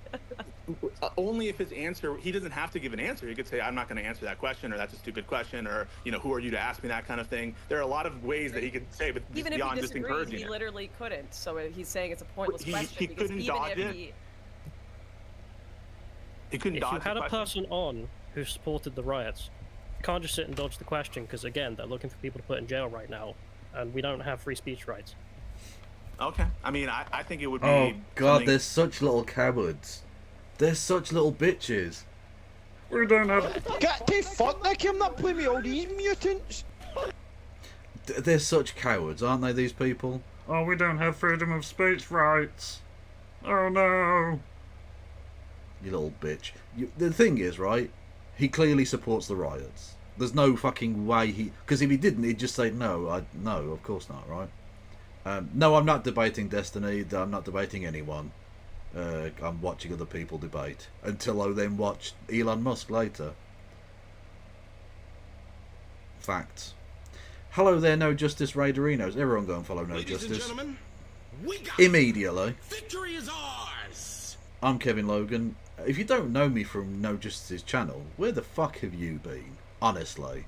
Only if his answer, he doesn't have to give an answer. He could say, I'm not going to answer that question, or that's a stupid question, or, who are you to ask me that kind of thing. There are a lot of ways that he could say, but even beyond if just he disagrees, encouraging he it. literally couldn't. So he's saying it's a pointless question. He couldn't dodge it? He couldn't dodge it. If you had a person on who supported the riots, you can't just sit and dodge the question, because again, they're looking for people to put in jail right now, and we don't have free speech rights. Okay. I mean, I think it would be... Oh, God, they're such little cowards. They're such little bitches. We don't have... Get the fuck, Nick, I'm not playing with all these mutants. They're such cowards, aren't they, these people? Oh, we don't have freedom of speech rights. Oh, no. You little bitch. The thing is, right, he clearly supports the riots. There's no fucking way he... Because if he didn't, he'd just say, no, no, of course not, right? No, I'm not debating Destiny. I'm not debating anyone. I'm watching other people debate. Until I then watch Elon Musk later. Facts. Hello there, No Justice Raiderinos. Everyone go and follow No Ladies Justice. and gentlemen, we got immediately. Victory is ours! I'm Kevin Logan. If you don't know me from No Justice's channel, where the fuck have you been? Honestly.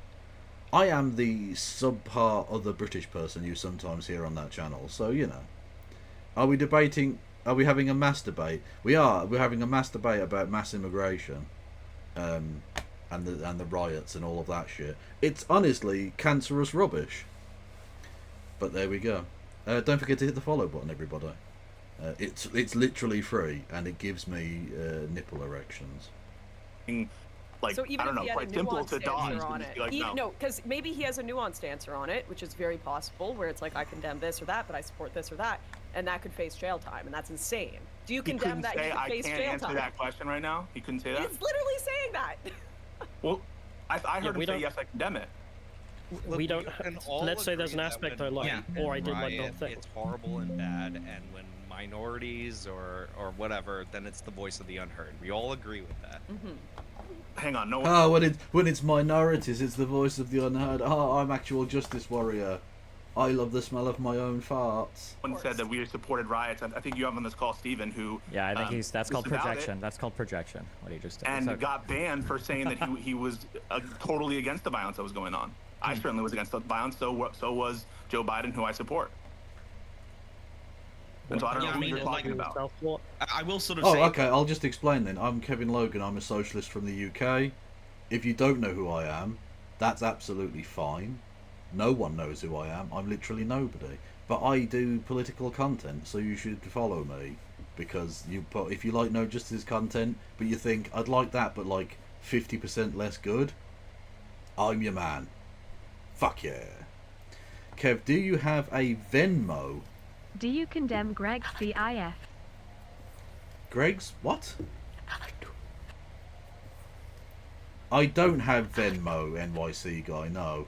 I am the subpar other British person you sometimes hear on that channel, so you know. Are we debating... Are we having a mass debate? We are. We're having a mass debate about mass immigration. And the riots and all of that shit. It's honestly cancerous rubbish. But there we go. Don't forget to hit the follow button, everybody. It's literally free, and it gives me nipple erections. Like, so even I don't if he know, had quite a simple nuanced to dodge. answer on it, Like, no, because maybe he has a nuanced answer on it, which is very possible, where it's like, I condemn this or that, but I support this or that, and that could face jail time, and that's insane. Do you condemn that you could face jail time? I can't answer that question right now. He couldn't say that. He's literally saying that. Well, I heard him say yes, I condemn it. We don't. Let's say there's an aspect I like, or I did like the whole thing. It's horrible and bad, and when minorities or whatever, then it's the voice of the unheard. We all agree with that. Hang on, no one. Oh, when it's minorities, it's the voice of the unheard. Oh, I'm actual justice warrior. I love the smell of my own farts. One said that we supported riots. I think you have on this call, Stephen, who. Yeah, I think that's called projection. That's called projection. What he just did. And got banned for saying that he was totally against the violence that was going on. I certainly was against the violence. So was Joe Biden, who I support. And so I don't know who you're talking about. I will sort of say... Oh, okay, I'll just explain then. I'm Kevin Logan. I'm a socialist from the UK. If you don't know who I am, that's absolutely fine. No one knows who I am. I'm literally nobody. But I do political content, so you should follow me. Because if you like No Justice content, but you think, I'd like that, but like 50% less good, I'm your man. Fuck yeah. Kev, do you have a Venmo? Do you condemn Greg's CIF? Greg's what? I don't have Venmo, NYC guy, no.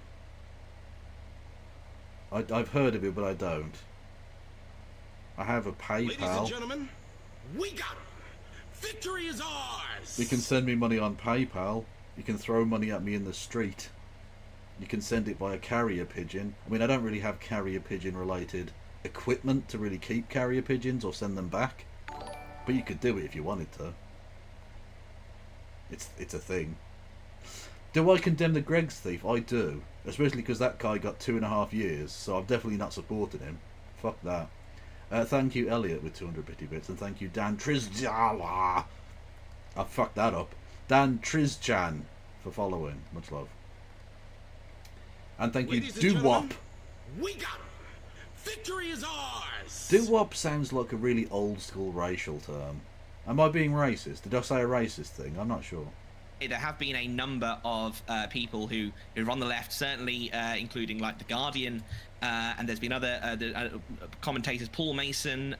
I've heard of it, but I don't. I have a PayPal. Ladies and gentlemen, we got him. Victory is ours. You can send me money on PayPal. You can throw money at me in the street. You can send it via carrier pigeon. I mean, I don't really have carrier pigeon related equipment to really keep carrier pigeons or send them back, but you could do it if you wanted to. It's a thing. Do I condemn the Greg's thief? I do, especially because that guy got 2.5 years, so I'm definitely not supporting him. Fuck that. Thank you, Elliot, with 200 bitty bits, and thank you, Dan Trizjala. I fucked that up. Dan Trizchan for following. Much love. And thank you, Doo-Wop. We got him. Victory is ours. Doo-Wop sounds like a really old school racial term. Am I being racist? Did I say a racist thing? I'm not sure. There have been a number of people who are on the left, certainly including like The Guardian, and there's been other commentators, Paul Mason,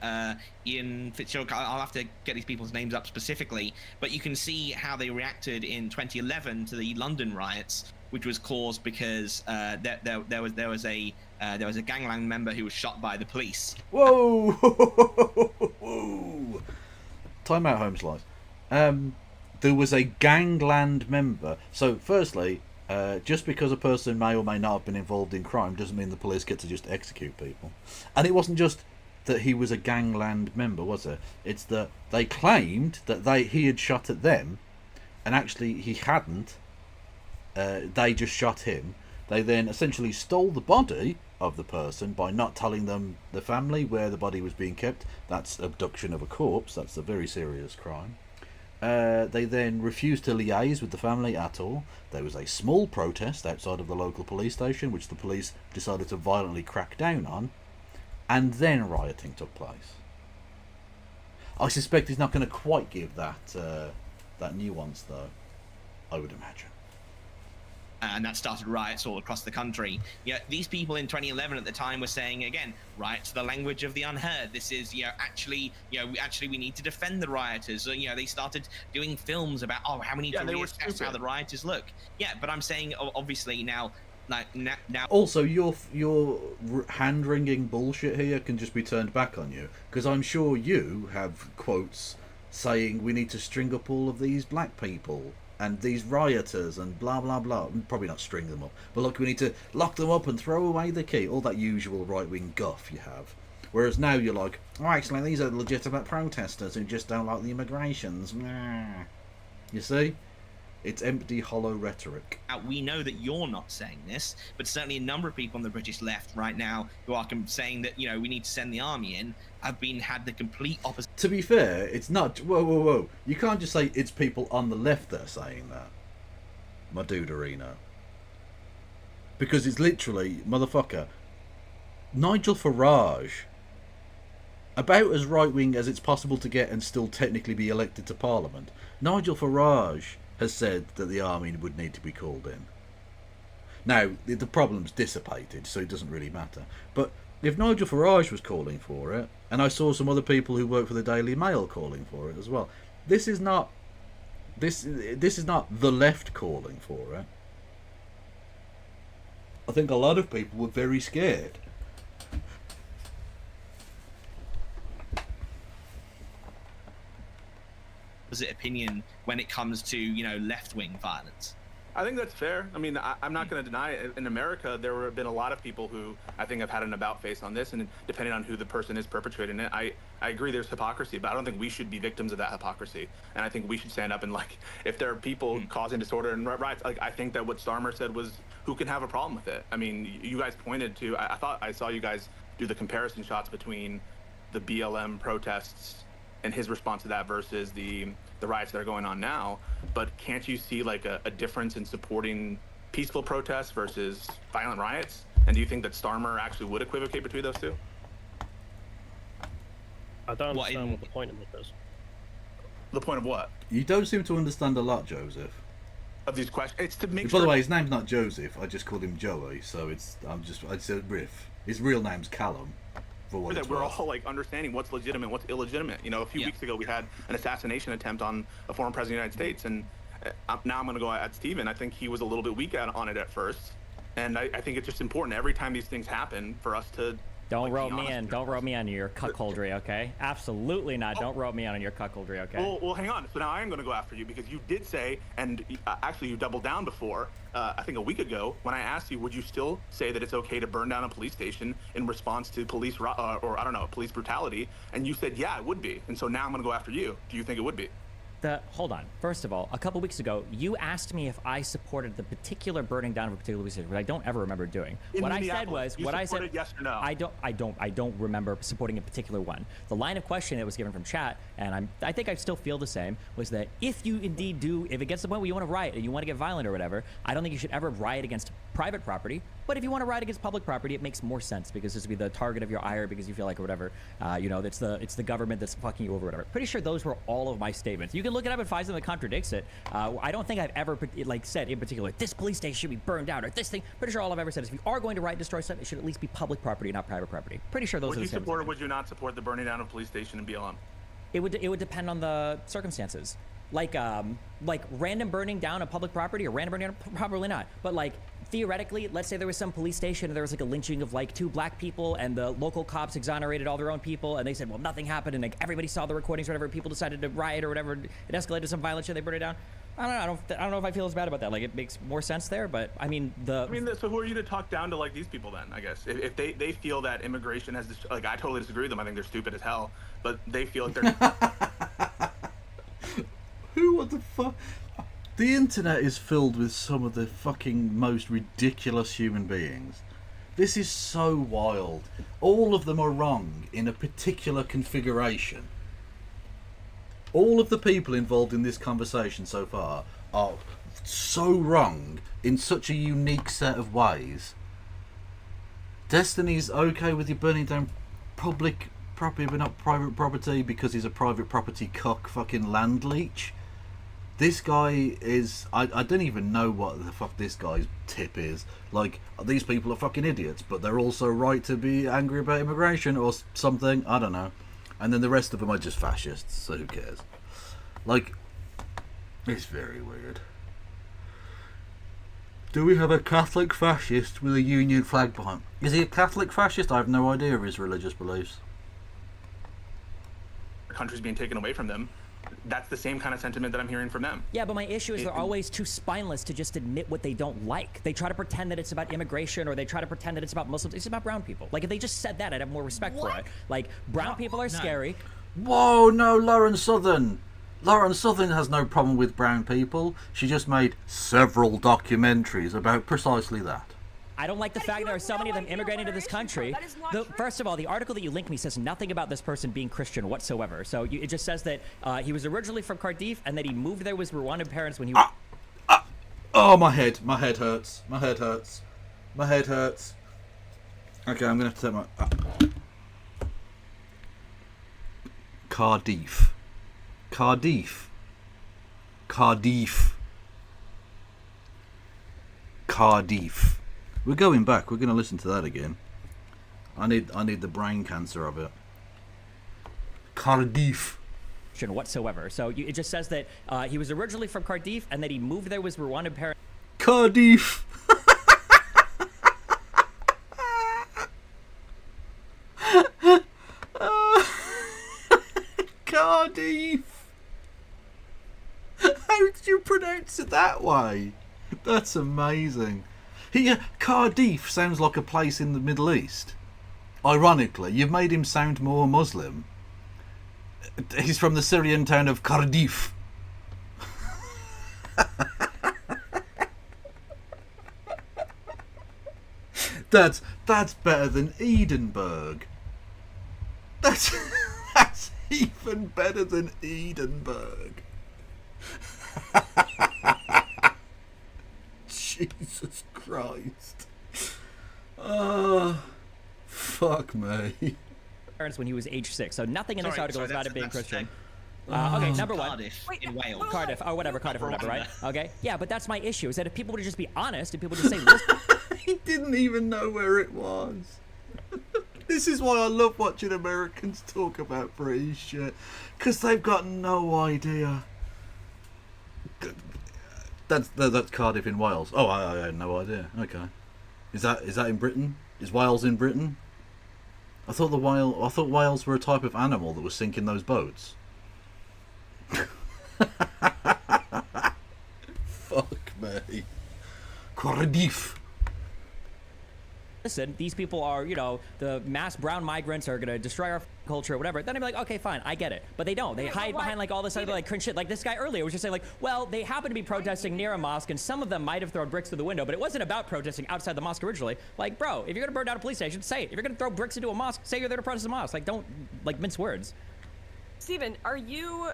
Ian Fitzgerald. I'll have to get these people's names up specifically, but you can see how they reacted in 2011 to the London riots, which was caused because there was a gangland member who was shot by the police. Whoa! Whoa! Time out, home slice. There was a gangland member. So, firstly, just because a person may or may not have been involved in crime doesn't mean the police get to just execute people. And it wasn't just that he was a gangland member, was it? It's that they claimed that he had shot at them, and actually he hadn't. They just shot him. They then essentially stole the body of the person by not telling them, the family, where the body was being kept. That's abduction of a corpse. That's a very serious crime. They then refused to liaise with the family at all. There was a small protest outside of the local police station, which the police decided to violently crack down on, and then rioting took place. I suspect he's not going to quite give that nuance, though, I would imagine. and that started riots all across the country. Yeah, these people in 2011 at the time were saying, again, riots are the language of the unheard. This is, actually we need to defend the rioters. They started doing films about, how we need to reassess how the rioters look. Yeah, but I'm saying, obviously now. Also, your hand-wringing bullshit here can just be turned back on you, because I'm sure you have quotes saying we need to string up all of these black people and these rioters and blah blah blah. Probably not string them up, but look, we need to lock them up and throw away the key. All that usual right-wing guff you have. Whereas now you're like, oh, actually, these are legitimate protesters who just don't like the immigrations. You see? It's empty, hollow rhetoric. We know that you're not saying this, but certainly a number of people on the British left right now who are saying that, we need to send the army in, have had the complete opposite. To be fair, it's not... Whoa. You can't just say it's people on the left that are saying that. My dude Arena. Because it's literally, motherfucker, Nigel Farage, about as right-wing as it's possible to get and still technically be elected to Parliament, Nigel Farage has said that the army would need to be called in. Now, the problem's dissipated, so it doesn't really matter. But if Nigel Farage was calling for it, and I saw some other people who work for the Daily Mail calling for it as well, this is not the left calling for it. I think a lot of people were very scared. Opposite opinion when it comes to left-wing violence. I think that's fair. I mean, I'm not going to deny it. In America, there have been a lot of people who I think have had an about face on this, and depending on who the person is perpetrating it, I agree there's hypocrisy, but I don't think we should be victims of that hypocrisy. And I think we should stand up and, if there are people causing disorder and riots, I think that what Starmer said was, who can have a problem with it? I mean, you guys pointed to, I thought I saw you guys do the comparison shots between the BLM protests and his response to that versus the riots that are going on now. But can't you see a difference in supporting peaceful protests versus violent riots? And do you think that Starmer actually would equivocate between those two? I don't understand what the point of this is. The point of what? You don't seem to understand a lot, Joseph. Of these questions, it's to make By the way, his name's not Joseph. I just called him Joey, so it's a riff. His real name's Callum. That we're all understanding what's legitimate, what's illegitimate. A few weeks ago we had an assassination attempt on a former president of the United States, and now I'm going to go at Steven. I think he was a little bit weak on it at first, and I think it's just important every time these things happen for us to. Don't rope me in. Don't rope me on your cuckoldry, okay? Absolutely not. Don't rope me on your cuckoldry, okay? Well, hang on. So now I am going to go after you because you did say, and actually you doubled down before, I think a week ago, when I asked you, would you still say that it's okay to burn down a police station in response to police, police brutality? And you said, yeah, it would be. And so now I'm going to go after you. Do you think it would be? Hold on. First of all, a couple weeks ago, you asked me if I supported the particular burning down of a particular police station, which I don't ever remember doing. What I said was, yes or no? I don't remember supporting a particular one. The line of questioning that was given from chat, and I think I still feel the same, was that if you indeed do, if it gets to the point where you want to riot and you want to get violent or whatever, I don't think you should ever riot against private property. But if you want to riot against public property, it makes more sense because this would be the target of your ire because you feel like or whatever, it's the government that's fucking you over, whatever. Pretty sure those were all of my statements. You can look it up and find something that contradicts it. I don't think I've ever said in particular this police station should be burned down or this thing. Pretty sure all I've ever said is if you are going to riot and destroy something, it should at least be public property, not private property. Pretty sure those. Would you support or would you not support the burning down of police station in BLM? It would depend on the circumstances. Like random burning down of public property or random burning down, probably not. But theoretically, let's say there was some police station and there was a lynching of 2 black people and the local cops exonerated all their own people and they said, well, nothing happened and everybody saw the recordings or whatever, people decided to riot or whatever, it escalated to some violence and they burned it down. I don't know if I feel as bad about that. It makes more sense there, but I mean so who are you to talk down to these people then? I guess if they feel that immigration has I totally disagree with them. I think they're stupid as hell, but they feel like they're. What the fuck? The internet is filled with some of the fucking most ridiculous human beings. This is so wild. All of them are wrong in a particular configuration. All of the people involved in this conversation so far are so wrong in such a unique set of ways. Destiny's okay with you burning down public property but not private property because he's a private property cuck fucking land leech. This guy is... I don't even know what the fuck this guy's tip is. Like, these people are fucking idiots, but they're also right to be angry about immigration or something. I don't know. And then the rest of them are just fascists, so who cares? Like, it's very weird. Do we have a Catholic fascist with a Union flag behind? Is he a Catholic fascist? I have no idea of his religious beliefs. Countries being taken away from them. That's the same kind of sentiment that I'm hearing from them. Yeah, but my issue is they're always too spineless to just admit what they don't like. They try to pretend that it's about immigration, or they try to pretend that it's about Muslims. It's about brown people. Like, if they just said that, I'd have more respect for it. Like, brown people are scary. Whoa, no, Lauren Southern. Lauren Southern has no problem with brown people. She just made several documentaries about precisely that. I don't like the fact there are so many of them immigrating to this country. First of all, the article that you linked me says nothing about this person being Christian whatsoever. So it just says that he was originally from Cardiff and that he moved there with Rwandan parents when he was... Oh, my head. My head hurts. My head hurts. My head hurts. Okay, I'm going to have to take my... Cardiff. Cardiff. Cardiff. Cardiff. We're going back. We're going to listen to that again. I need the brain cancer of it. Cardiff. Whatsoever. So it just says that he was originally from Cardiff and that he moved there with Rwandan parents. Cardiff. Cardiff. How did you pronounce it that way? That's amazing. Cardiff sounds like a place in the Middle East. Ironically, you've made him sound more Muslim. He's from the Syrian town of Cardiff. That's better than Edinburgh. That's even better than Edinburgh. Jesus Christ. Oh, fuck me. When he was age 6, so nothing in this article is about him being Christian. Okay, number one. Cardiff in Wales. Cardiff, or whatever, Cardiff or whatever, right? Okay, yeah, but that's my issue, is that if people would just be honest, and people just say, listen. He didn't even know where it was. This is why I love watching Americans talk about British shit, because they've got no idea. That's Cardiff in Wales. Oh, I had no idea. Okay, is that in Britain? Is Wales in Britain? I thought whales were a type of animal that was sinking those boats. Fuck me. Cardiff. Listen, these people are, the mass brown migrants are going to destroy our culture or whatever. Then I'd be like, okay, fine, I get it. But they don't. They hide behind all this other cringe shit. Like this guy earlier was just saying well, they happen to be protesting near a mosque and some of them might have thrown bricks through the window, but it wasn't about protesting outside the mosque originally. Like, bro, if you're going to burn down a police station, say it. If you're going to throw bricks into a mosque, say you're there to protest a mosque. Like, don't, mince words. Steven, are you,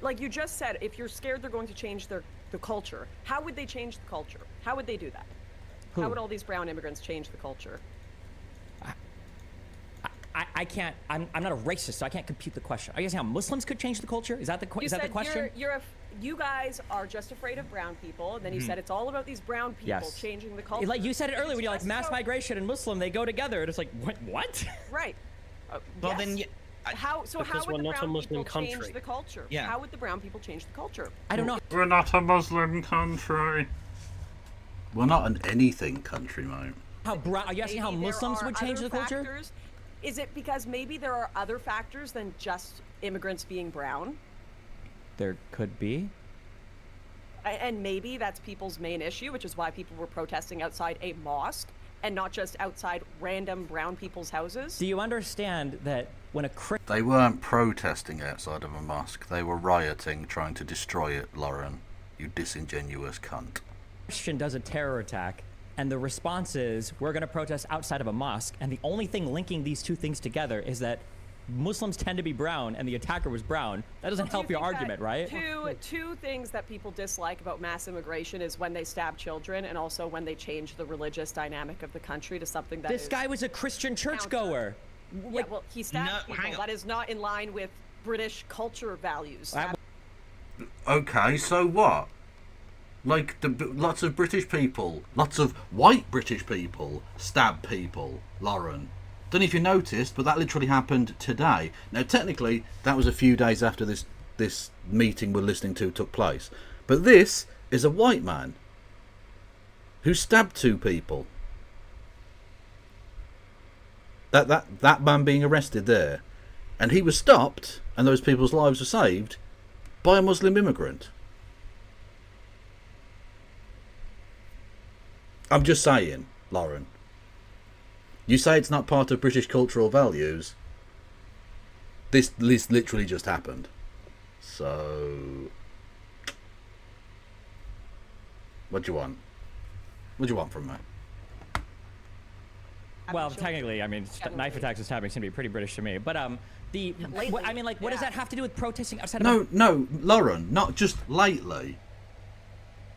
like you just said, if you're scared they're going to change the culture, how would they change the culture? How would they do that? Who? How would all these brown immigrants change the culture? I can't. I'm not a racist, so I can't compute the question. Are you saying how Muslims could change the culture? Is that the question? You guys are just afraid of brown people. And then you said it's all about these brown people changing the culture. Like you said it earlier when you're like mass migration and Muslim, they go together. And it's like what? Right. Well then. How would the brown people change the culture? Yeah. How would the brown people change the culture? I don't know. We're not a Muslim country. We're not an anything country, mate. Are you asking how Muslims would change the culture? Factors. Is it because maybe there are other factors than just immigrants being brown? There could be. And maybe that's people's main issue, which is why people were protesting outside a mosque and not just outside random brown people's houses. Do you understand that when They weren't protesting outside of a mosque. They were rioting, trying to destroy it, Lauren. You disingenuous cunt. Christian does a terror attack, and the response is, we're going to protest outside of a mosque, and the only thing linking these two things together is that Muslims tend to be brown, and the attacker was brown. That doesn't help your argument, right? Two things that people dislike about mass immigration is when they stab children, and also when they change the religious dynamic of the country to something that This guy was a Christian churchgoer. Yeah, well, he stabbed people. That is not in line with British culture values. Okay, so what? Like, lots of British people, lots of white British people stab people, Lauren. Don't know if you noticed, but that literally happened today. Now, technically, that was a few days after this meeting we're listening to took place. But this is a white man who stabbed 2 people. That man being arrested there. And he was stopped, and those people's lives were saved, by a Muslim immigrant. I'm just saying, Lauren. You say it's not part of British cultural values. This literally just happened. So... what do you want? What do you want from me? Well, technically, I mean, knife attacks and stabbing seem to be pretty British to me. But I mean, like, what does that have to do with protesting outside of... No, Lauren, not just lately.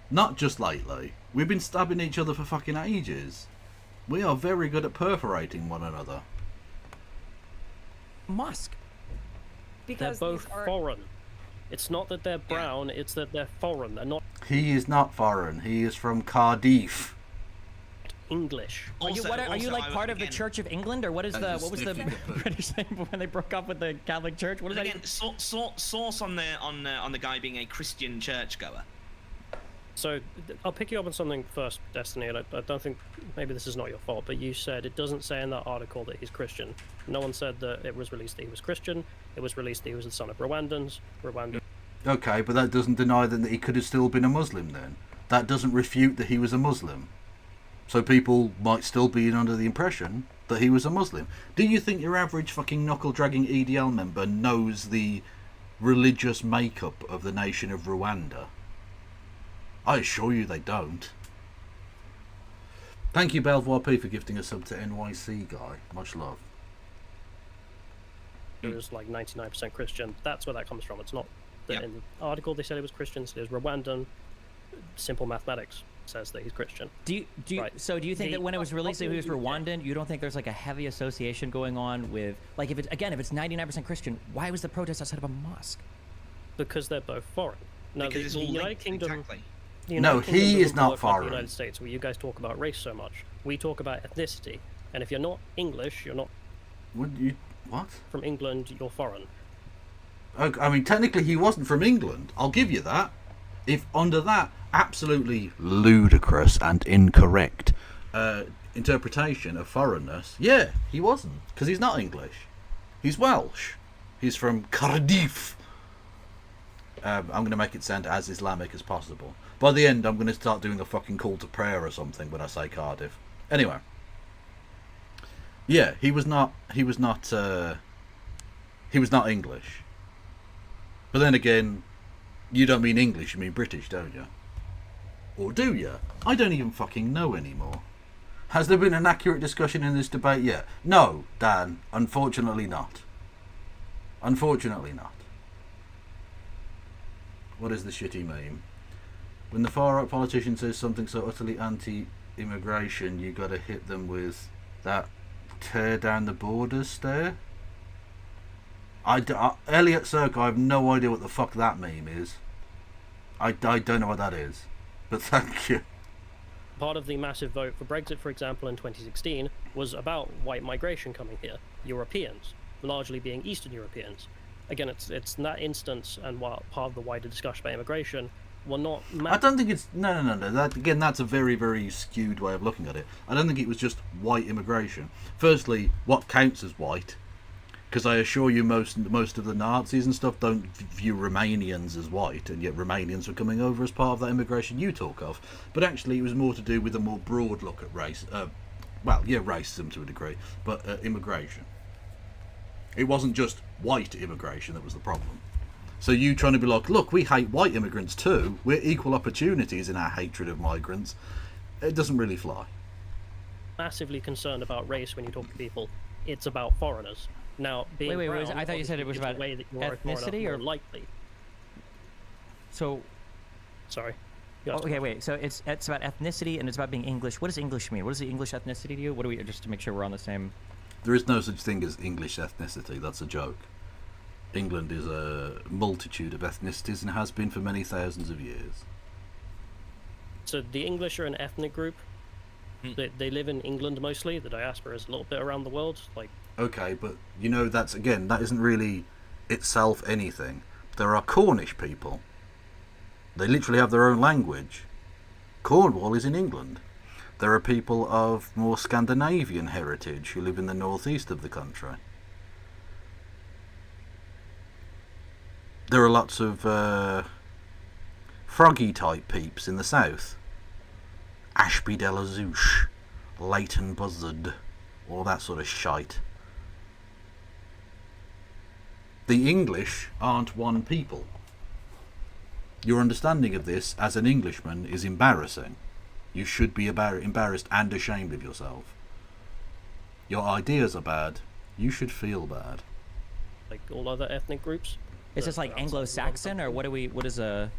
Not just lately. We've been stabbing each other for fucking ages. We are very good at perforating one another. Musk. Because they're both foreign. It's not that they're brown, it's that they're foreign. They're not... He is not foreign. He is from Cardiff. English. Are you like part of the Church of England, or what was the British thing when they broke up with the Catholic Church? What is again, that? Source on the guy being a Christian churchgoer. So I'll pick you up on something first, Destiny, and I don't think maybe this is not your fault, but you said it doesn't say in that article that he's Christian. No one said that it was released that he was Christian. It was released that he was the son of Rwandans. Okay, but that doesn't deny that he could have still been a Muslim then. That doesn't refute that he was a Muslim. So people might still be under the impression that he was a Muslim. Do you think your average fucking knuckle-dragging EDL member knows the religious makeup of the nation of Rwanda? I assure you they don't. Thank you, Belvoir P, for gifting a sub to NYC guy. Much love. It was like 99% Christian. That's where that comes from. It's not that in the article they said it was Christian. It was Rwandan. Simple mathematics says that he's Christian. Do you think that when it was released that he was Rwandan, you don't think there's like a heavy association going on with, like, if it's 99% Christian, why was the protest outside of a mosque? Because they're both foreign. No, because the United Kingdom. Exactly. No, he is not foreign. The United States, where you guys talk about race so much, we talk about ethnicity. And if you're not English, you're not. What? From England, you're foreign. Okay, I mean, technically, he wasn't from England. I'll give you that. If under that absolutely ludicrous and incorrect interpretation of foreignness, yeah, he wasn't, because he's not English. He's Welsh. He's from Cardiff. I'm going to make it sound as Islamic as possible. By the end, I'm going to start doing a fucking call to prayer or something when I say Cardiff. Anyway, yeah, he was not English. But then again, you don't mean English, you mean British, don't you? Or do you? I don't even fucking know anymore. Has there been an accurate discussion in this debate yet? No, Dan, unfortunately not. Unfortunately not. What is the shitty meme? When the far-right politician says something so utterly anti-immigration, you gotta hit them with that tear down the borders stare? Elliot Cirque, I have no idea what the fuck that meme is. I don't know what that is. But thank you. Part of the massive vote for Brexit, for example, in 2016, was about white migration coming here. Europeans, largely being Eastern Europeans. Again, it's in that instance, and while part of the wider discussion about immigration, we're not... I don't think it's... No. That's a very, very skewed way of looking at it. I don't think it was just white immigration. Firstly, what counts as white? Because I assure you most of the Nazis and stuff don't view Romanians as white, and yet Romanians were coming over as part of that immigration you talk of. But actually it was more to do with a more broad look at race. Racism to a degree, but immigration. It wasn't just white immigration that was the problem. So you trying to be like, look, we hate white immigrants too. We're equal opportunities in our hatred of migrants. It doesn't really fly. Massively concerned about race when you talk to people. It's about foreigners. Now, being wait, brown, I thought you said it was about ethnicity or likely. So, sorry. Okay, wait. So it's about ethnicity and it's about being English. What does English mean? What is the English ethnicity to you? Just to make sure we're on the same. There is no such thing as English ethnicity. That's a joke. England is a multitude of ethnicities and has been for many thousands of years. So the English are an ethnic group. They live in England mostly. The diaspora is a little bit around the world. Like, okay, but you know, that's again, that isn't really itself anything. There are Cornish people. They literally have their own language. Cornwall is in England. There are people of more Scandinavian heritage who live in the northeast of the country. There are lots of froggy type peeps in the south. Ashby de la Zouche, Leighton Buzzard, all that sort of shite. The English aren't one people. Your understanding of this as an Englishman is embarrassing. You should be embarrassed and ashamed of yourself. Your ideas are bad. You should feel bad. Like all other ethnic groups? Is this like Anglo-Saxon, or what is a...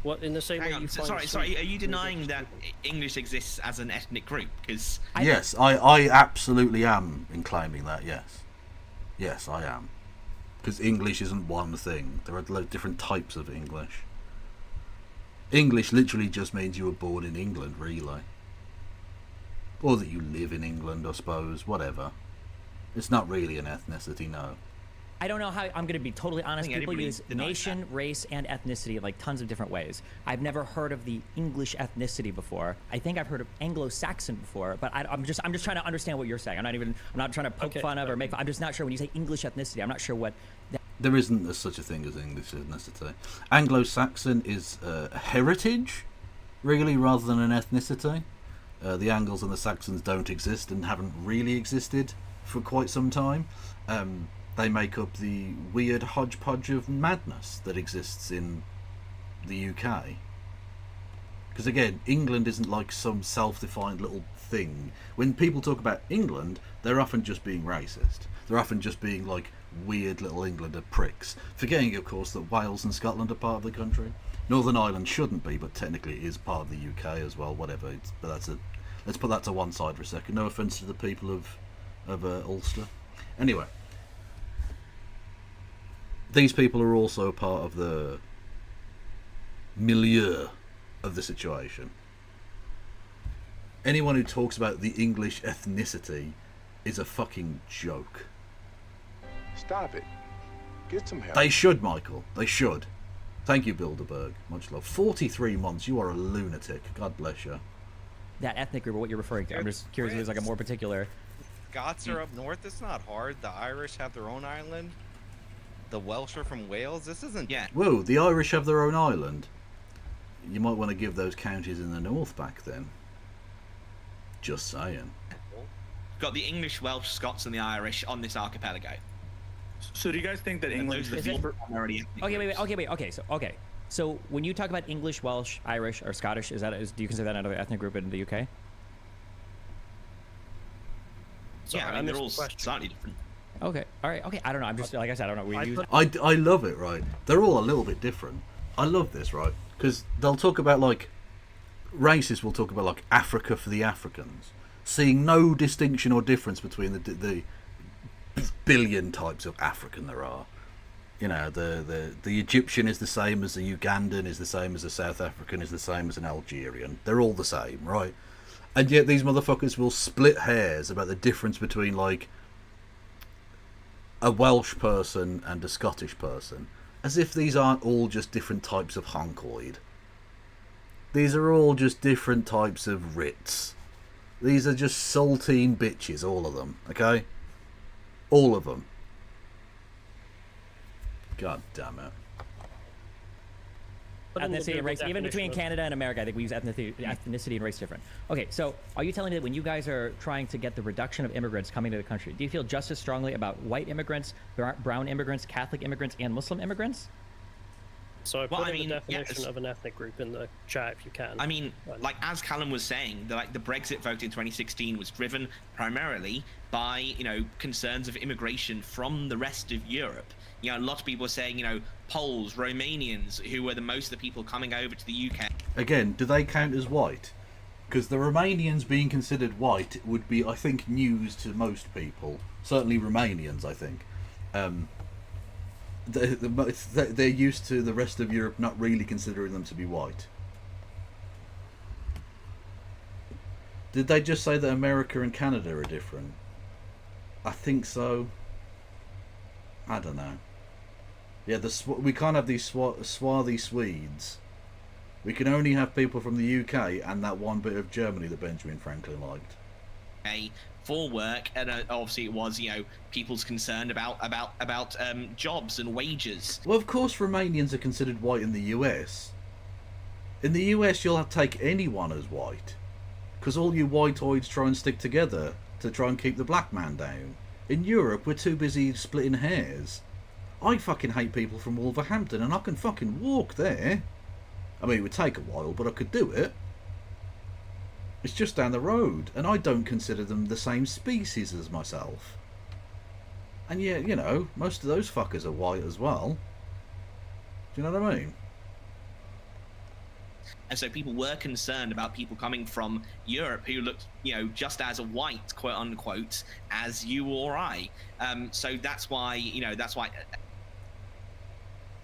What, in the same way you find... Sorry, are you denying that English exists as an ethnic group? Because yes, I absolutely am in claiming that, yes. Yes, I am. Because English isn't one thing. There are different types of English. English literally just means you were born in England, really. Or that you live in England, I suppose, whatever. It's not really an ethnicity, no. I don't know how, I'm going to be totally honest, people use nation, race, and ethnicity in like tons of different ways. I've never heard of the English ethnicity before. I think I've heard of Anglo-Saxon before, but I'm just trying to understand what you're saying. I'm not trying to poke fun of or make fun. I'm just not sure when you say English ethnicity, I'm not sure what... There isn't such a thing as English ethnicity. Anglo-Saxon is a heritage, really, rather than an ethnicity. The Angles and the Saxons don't exist and haven't really existed for quite some time. They make up the weird hodgepodge of madness that exists in the UK. Because again, England isn't like some self-defined little thing. When people talk about England, they're often just being racist. They're often just being like weird little Englander pricks. Forgetting, of course, that Wales and Scotland are part of the country. Northern Ireland shouldn't be, but technically it is part of the UK as well, whatever. But let's put that to one side for a second. No offence to the people of Ulster. Anyway. These people are also part of the milieu of the situation. Anyone who talks about the English ethnicity is a fucking joke. Stop it. Get some help. They should, Michael. They should. Thank you, Bilderberg. Much love. 43 months. You are a lunatic. God bless you. That ethnic group, or what you're referring to. I'm just curious if there's like a more particular... Scots are up north. It's not hard. The Irish have their own island. The Welsh are from Wales. This isn't... Yeah. Whoa, the Irish have their own island. You might want to give those counties in the north back then. Just saying. Got the English, Welsh, Scots, and the Irish on this archipelago. So do you guys think that England is Okay, so when you talk about English, Welsh, Irish, or Scottish, do you consider that another ethnic group in the UK? Yeah, I mean, they're all slightly different. Okay, all right, okay. I don't know. I'm just, like I said, I don't know. I love it, right? They're all a little bit different. I love this, right? Because they'll talk about, like, racists will talk about, like, Africa for the Africans, seeing no distinction or difference between the billion types of African there are. You know, the Egyptian is the same as the Ugandan, is the same as a South African, is the same as an Algerian. They're all the same, right? And yet these motherfuckers will split hairs about the difference between, like, a Welsh person and a Scottish person, as if these aren't all just different types of honkoid. These are all just different types of Rits. These are just saltine bitches, all of them, okay? All of them. God damn it. Ethnicity and race, even between Canada and America, I think we use ethnicity and race different. Okay, so are you telling me that when you guys are trying to get the reduction of immigrants coming to the country, do you feel just as strongly about white immigrants, brown immigrants, Catholic immigrants, and Muslim immigrants? So I put in the definition of an ethnic group in the chat if you can. I mean, like as Callum was saying, the Brexit vote in 2016 was driven primarily by, you know, concerns of immigration from the rest of Europe. You know, a lot of people are saying, you know, Poles, Romanians, who were most of the people coming over to the UK. Again, do they count as white? Because the Romanians being considered white would be, I think, news to most people. Certainly Romanians, I think. they're used to the rest of Europe not really considering them to be white. Did they just say that America and Canada are different? I think so. I don't know. Yeah, we can't have these swarthy Swedes. We can only have people from the UK and that one bit of Germany that Benjamin Franklin liked. For work, and obviously it was, you know, people's concern about jobs and wages. Well, of course Romanians are considered white in the US. In the US you'll have to take anyone as white. Because all you whiteoids try and stick together to try and keep the black man down. In Europe we're too busy splitting hairs. I fucking hate people from Wolverhampton and I can fucking walk there. I mean, it would take a while, but I could do it. It's just down the road, and I don't consider them the same species as myself. And yet, you know, most of those fuckers are white as well. Do you know what I mean? And so people were concerned about people coming from Europe who looked, you know, just as white, quote unquote, as you or I. So that's why, you know, that's why.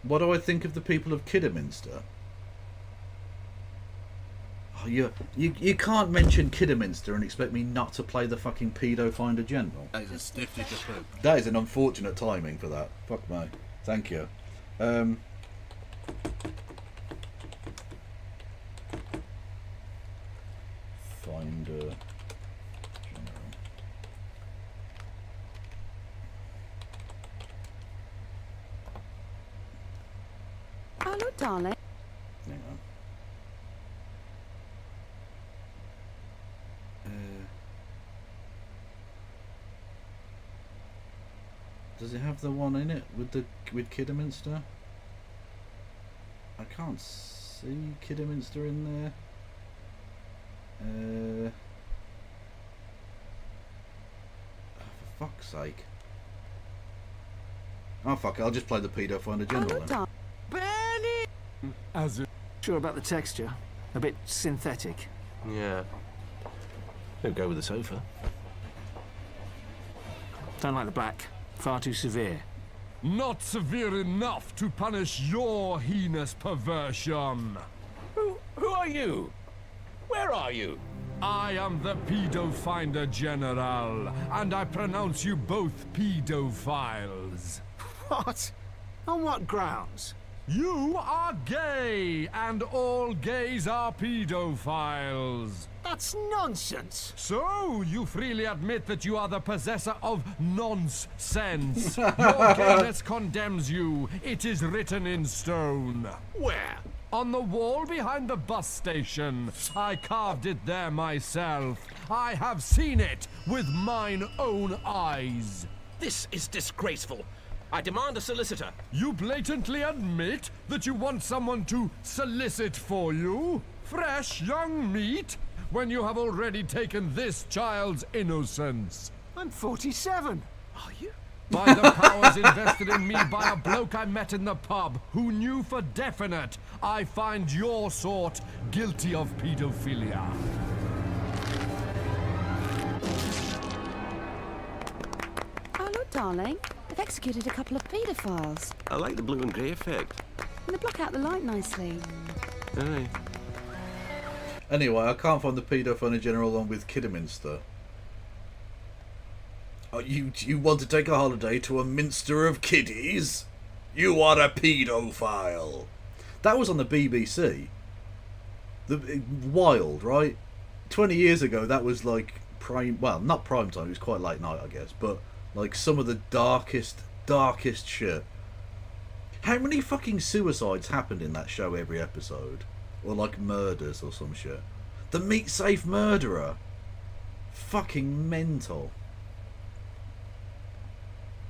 What do I think of the people of Kidderminster? Oh, you can't mention Kidderminster and expect me not to play the fucking pedo finder general. That is a stiff to put. That is an unfortunate timing for that. Fuck me. Thank you. Finder general. Hello, darling. Hang on. Does it have the one in it with Kidderminster? I can't see Kidderminster in there. Oh, for fuck's sake. Oh fuck it, I'll just play the pedo finder general then. Benny! As a... Sure about the texture? A bit synthetic. Yeah. Don't go with the sofa. Don't like the black. Far too severe. Not severe enough to punish your heinous perversion. Who are you? Where are you? I am the Pedo Finder General, and I pronounce you both pedophiles. What? On what grounds? You are gay, and all gays are pedophiles. That's nonsense. So, you freely admit that you are the possessor of nonsense. Your gayness condemns you. It is written in stone. Where? On the wall behind the bus station. I carved it there myself. I have seen it with mine own eyes. This is disgraceful. I demand a solicitor. You blatantly admit that you want someone to solicit for you? Fresh young meat? When you have already taken this child's innocence. I'm 47. Are you? By the powers invested in me by a bloke I met in the pub who knew for definite I find your sort guilty of pedophilia. Hello, darling. They've executed a couple of paedophiles. I like the blue and grey effect. And they block out the light nicely. Aye. Anyway, I can't find the pedo finder general one with Kidderminster. Oh, you want to take a holiday to a minster of kiddies? You are a paedophile. That was on the BBC. Wild, right? 20 years ago, that was like prime. Well, not prime time. It was quite late night, I guess. But like some of the darkest shit. How many fucking suicides happened in that show every episode? Or like murders or some shit? The meat safe murderer. Fucking mental.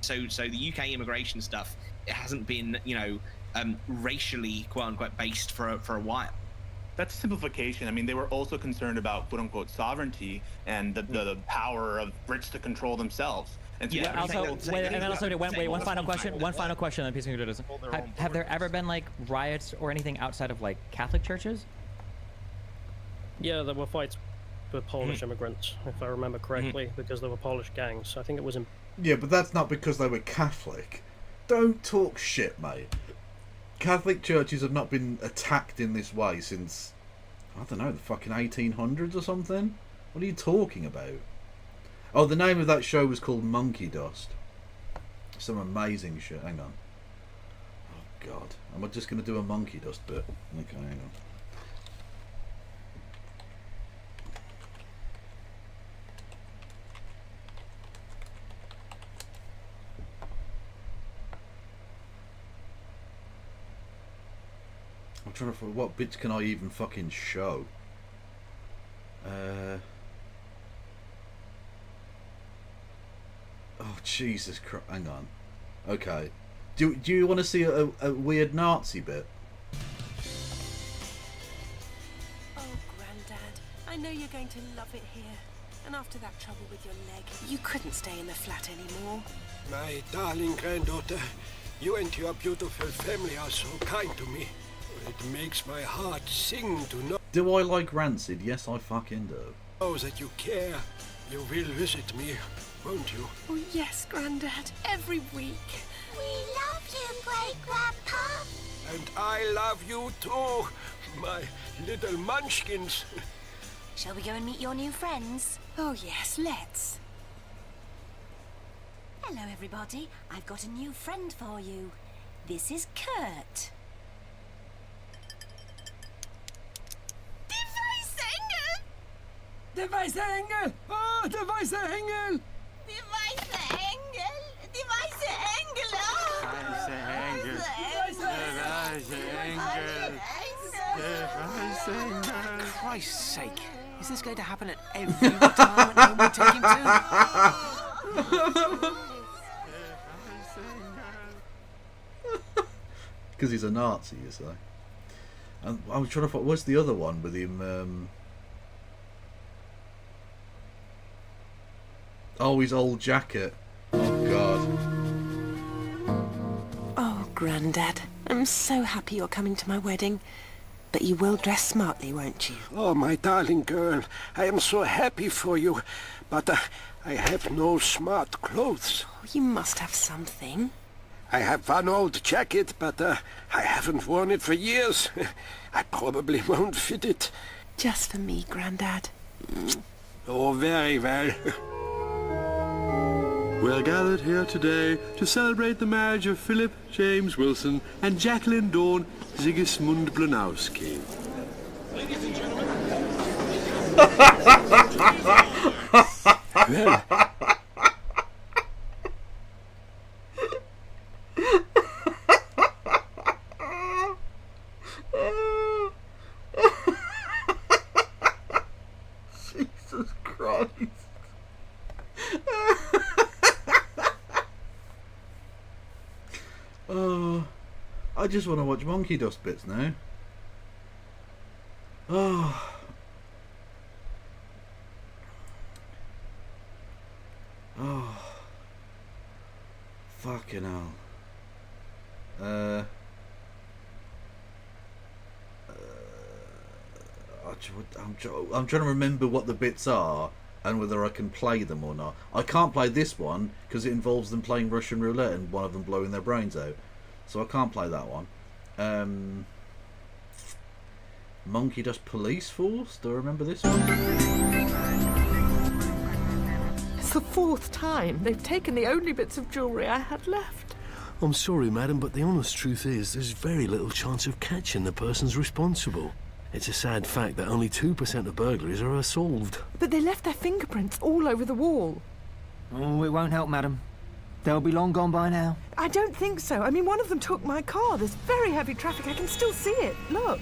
So the UK immigration stuff, it hasn't been, you know, racially quote unquote based for a while. That's simplification. I mean, they were also concerned about quote unquote sovereignty and the power of Brits to control themselves. And yeah. Also, wait. One final question. Then piece of have there ever been like riots or anything outside of like Catholic churches? Yeah, there were fights were Polish immigrants, if I remember correctly, because there were Polish gangs. I think it was in... Yeah, but that's not because they were Catholic. Don't talk shit, mate. Catholic churches have not been attacked in this way since, I don't know, the fucking 1800s or something? What are you talking about? Oh, the name of that show was called Monkey Dust. Some amazing shit. Hang on. Oh, God. Am I just going to do a Monkey Dust bit? Okay, hang on. I'm trying to find what bits can I even fucking show. Oh Jesus Christ! Hang on. Okay. Do you want to see a weird Nazi bit? Oh, Grandad, I know you're going to love it here. And after that trouble with your leg, you couldn't stay in the flat anymore. My darling granddaughter, you and your beautiful family are so kind to me. It makes my heart sing to know. Do I like Rancid? Yes, I fucking do. Oh, that you care. You will visit me, won't you? Oh, yes, Grandad. Every week. We love you, Great-Grandpa. And I love you too, my little munchkins. Shall we go and meet your new friends? Oh, yes, let's. Hello, everybody. I've got a new friend for you. This is Kurt. Der weiße Engel! Oh, der weiße Engel! Die weiße Engel! Die weiße Engel! Oh. Weiße Engel! Der weiße Engel! Der weiße Engel! For Christ's sake, is this going to happen at every retirement home we take him to? Because he's a Nazi, you say. And I'm trying to find, what's the other one with him? Oh, his old jacket. Oh, God. Oh, Grandad, I'm so happy you're coming to my wedding. But you will dress smartly, won't you? Oh, my darling girl, I am so happy for you. But I have no smart clothes. Oh, you must have something. I have one old jacket, but I haven't worn it for years. I probably won't fit it. Just for me, Grandad. Oh, very well. We're gathered here today to celebrate the marriage of Philip James Wilson and Jacqueline Dawn Sigismund Blanowski. Ladies and gentlemen. Well. Jesus Christ. Oh, I just want to watch Monkey Dust bits now. Oh. Oh. Fucking hell. I'm trying to remember what the bits are and whether I can play them or not. I can't play this one because it involves them playing Russian roulette and one of them blowing their brains out. So I can't play that one. Monkey Dust Police Force? Do I remember this one? It's the fourth time. They've taken the only bits of jewellery I had left. I'm sorry, madam, but the honest truth is there's very little chance of catching the persons responsible. It's a sad fact that only 2% of burglaries are solved. But they left their fingerprints all over the wall. Oh, it won't help, madam. They'll be long gone by now. I don't think so. I mean, one of them took my car. There's very heavy traffic. I can still see it. Look.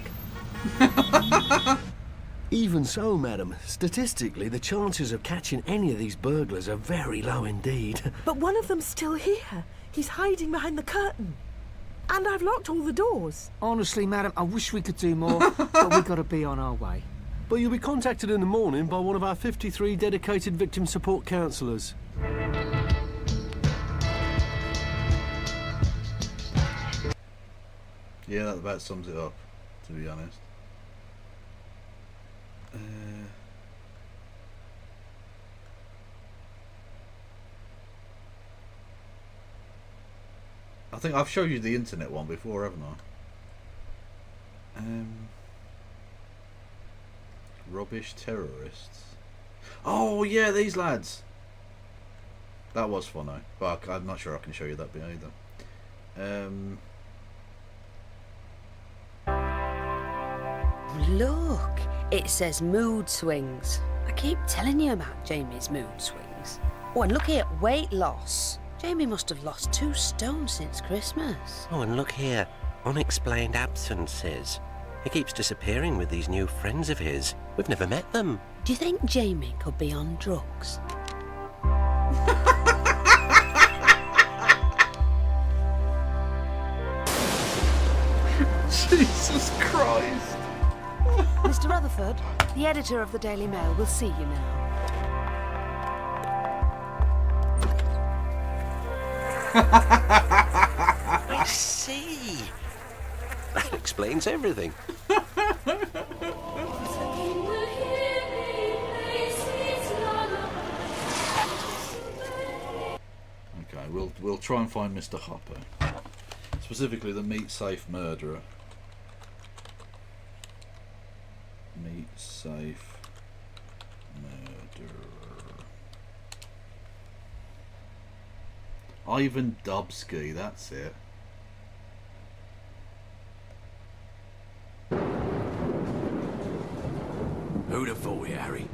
Even so, madam, statistically, the chances of catching any of these burglars are very low indeed. But one of them's still here. He's hiding behind the curtain. And I've locked all the doors. Honestly, madam, I wish we could do more, but we've got to be on our way. But you'll be contacted in the morning by one of our 53 dedicated victim support counsellors. Yeah, that about sums it up, to be honest. think I've showed you the internet one before, haven't I? Rubbish terrorists. Oh yeah, these lads. That was funny, but I'm not sure I can show you that bit either. Look, it says mood swings. I keep telling you about Jamie's mood swings. Oh, and look here, weight loss. Jamie must have lost 2 stone since Christmas. Oh, and look here, unexplained absences. He keeps disappearing with these new friends of his. We've never met them. Do you think Jamie could be on drugs? Jesus Christ. Mr. Rutherford, the editor of the Daily Mail will see you now. I see. That explains everything. Okay, we'll try and find Mr. Hopper. Specifically the meat safe murderer. Meat safe murderer. Ivan Dubsky, that's it. Who'd have thought it, Harry?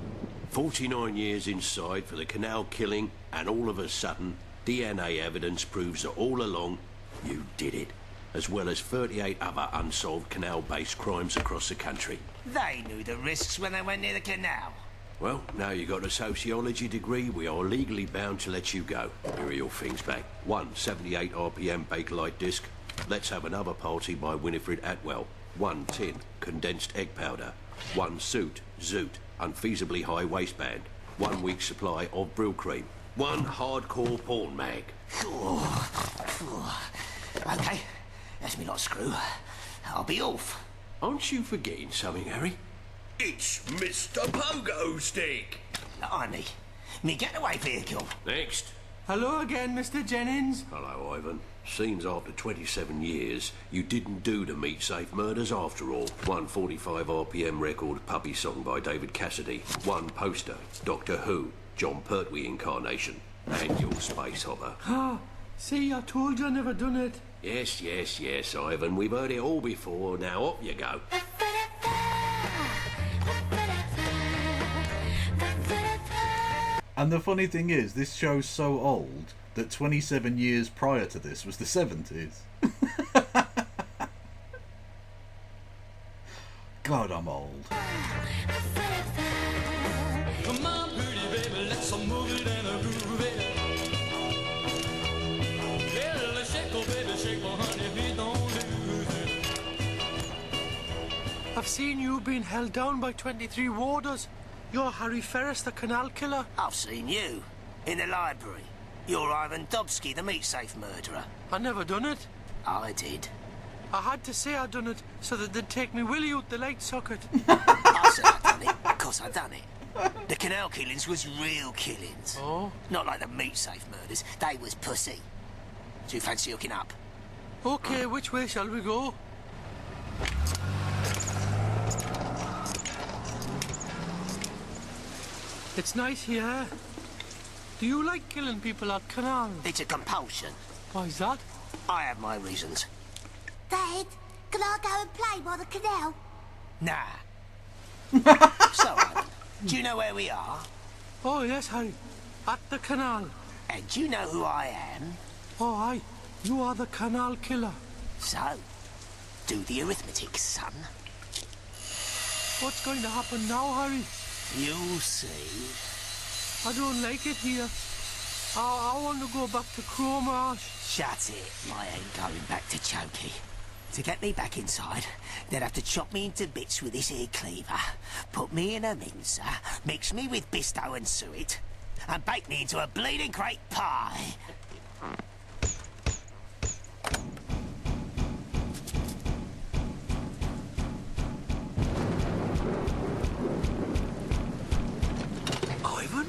49 years inside for the canal killing, and all of a sudden, DNA evidence proves that all along, you did it. As well as 38 other unsolved canal-based crimes across the country. They knew the risks when they went near the canal. Well, now you got a sociology degree, we are legally bound to let you go. Here are your things back. 1 78 RPM Bakelite disc. Let's have another party by Winifred Atwell. 1 tin condensed egg powder. 1 suit, zoot, unfeasibly high waistband. 1 week's supply of Brill cream. 1 hardcore porn mag. Okay, that's me lot screw. I'll be off. Aren't you forgetting something, Harry? It's Mr. Pogo Stick. Blimey, me getaway vehicle. Next. Hello again, Mr. Jennings. Hello, Ivan. Seems after 27 years, you didn't do the meat safe murders after all. 145 RPM record, Puppy Song by David Cassidy. 1 poster, Doctor Who, John Pertwee incarnation. And your space hopper. Ah, see, I told you I never done it. Yes, yes, yes, Ivan. We've heard it all before. Now up you go. And the funny thing is, this show's so old that 27 years prior to this was the 70s. God, I'm old. Come on, pretty baby, let's move it and groove it. Yeah, let's shake, oh baby, shake, oh honey, we don't lose it. I've seen you being held down by 23 warders. You're Harry Ferris, the canal killer. I've seen you in the library. You're Ivan Dobsky, the meat safe murderer. I never done it. I did. I had to say I done it so that they'd take me willy out the light socket. I said I done it, because I done it. The canal killings was real killings. Oh? Not like the meat safe murders. They was pussy. Do you fancy hooking up? Okay, which way shall we go? It's nice here. Do you like killing people at canal? It's a compulsion. Why is that? I have my reasons. Dad, can I go and play by the canal? Nah. So, Ivan, do you know where we are? Oh, yes, Harry. At the canal. And do you know who I am? Oh, aye. You are the canal killer. So, do the arithmetic, son. What's going to happen now, Harry? You'll see. I don't like it here. I want to go back to Cromarsh. Shut it. I ain't going back to Chokey. To get me back inside, they'd have to chop me into bits with this here cleaver, put me in a mincer, mix me with Bisto and suet, and bake me into a bleeding great pie. Ivan?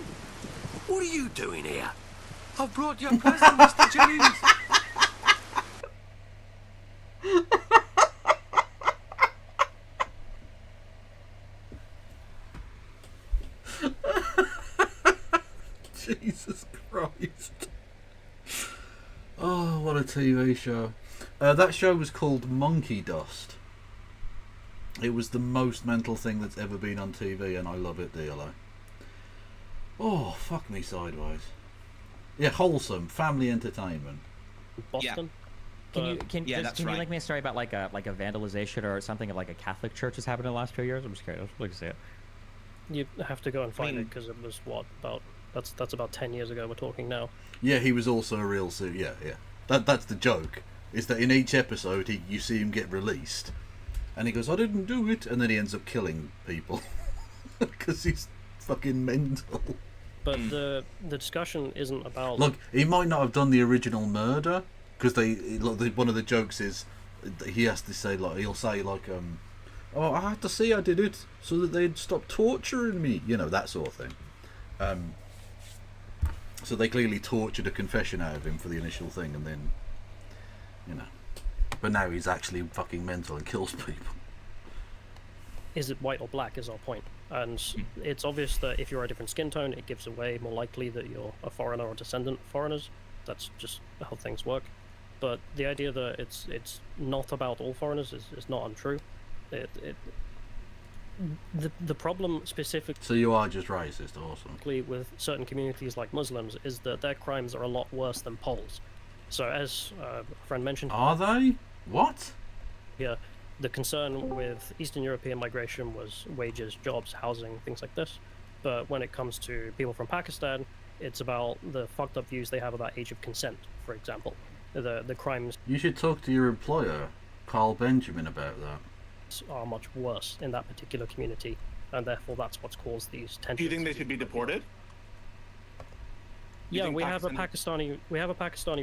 What are you doing here? I've brought your present, Mr. Jennings. Jesus Christ. Oh, what a TV show. That show was called Monkey Dust. It was the most mental thing that's ever been on TV, and I love it dearly. Oh, fuck me sideways. Yeah, wholesome, family entertainment. Boston. Can you make me a story about like a vandalization or something of like a Catholic church has happened in the last 2 years? I'm just curious. I'd like to see it. You have to go and find it because it was that's about 10 years ago. We're talking now. Yeah, he was also a real suit. Yeah. That's the joke. Is that in each episode you see him get released, and he goes, "I didn't do it," and then he ends up killing people because he's fucking mental. But the discussion isn't about. Look, he might not have done the original murder because one of the jokes is he has to say he'll say "Oh, I had to say I did it so that they'd stop torturing me," that sort of thing. So they clearly tortured a confession out of him for the initial thing, and then, but now he's actually fucking mental and kills people. Is it white or black is our point. And it's obvious that if you're a different skin tone, it gives away more likely that you're a foreigner or descendant of foreigners. That's just how things work. But the idea that it's not about all foreigners is not untrue. The problem specifically. So you are just racist, awesome. With certain communities like Muslims is that their crimes are a lot worse than Poles. So as a friend mentioned. Are they? What? Yeah. The concern with Eastern European migration was wages, jobs, housing, things like this. But when it comes to people from Pakistan, it's about the fucked up views they have about age of consent, for example. The crimes. You should talk to your employer, Carl Benjamin, about that. Are much worse in that particular community, and therefore that's what's caused these tensions. Do you think they should be deported? Yeah, we have a Pakistani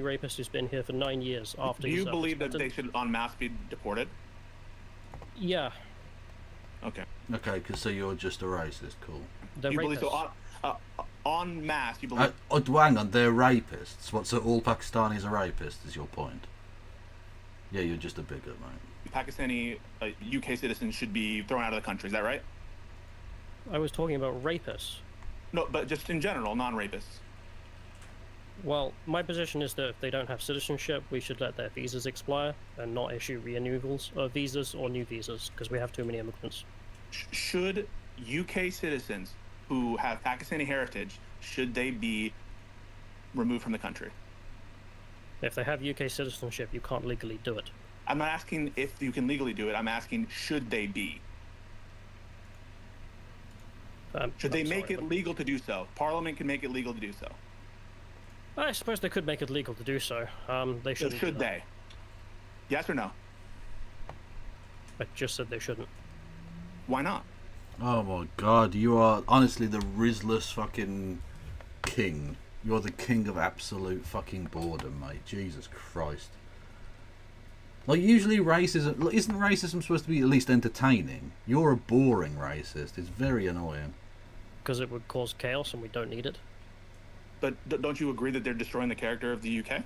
rapist who's been here for 9 years after. Do you believe that they should en masse be deported? Yeah. Okay. Okay, because so you're just a racist, cool. You believe so en masse? You believe? Hang on, they're rapists. What? So all Pakistanis are rapists? Is your point? Yeah, you're just a bigot, mate. Pakistani UK citizens should be thrown out of the country. Is that right? I was talking about rapists. No, but just in general, non-rapists. Well, my position is that if they don't have citizenship, we should let their visas expire and not issue renewals of visas or new visas because we have too many immigrants. Should UK citizens who have Pakistani heritage, should they be removed from the country? If they have UK citizenship, you can't legally do it. I'm not asking if you can legally do it. I'm asking, should they be? Should they make it legal to do so? Parliament can make it legal to do so. I suppose they could make it legal to do so. They shouldn't. Should they? Yes or no? I just said they shouldn't. Why not? Oh my god, you are honestly the Rizless fucking king. You're the king of absolute fucking boredom, mate. Jesus Christ. Like, usually racism... Isn't racism supposed to be at least entertaining? You're a boring racist. It's very annoying. Because it would cause chaos and we don't need it. But don't you agree that they're destroying the character of the UK?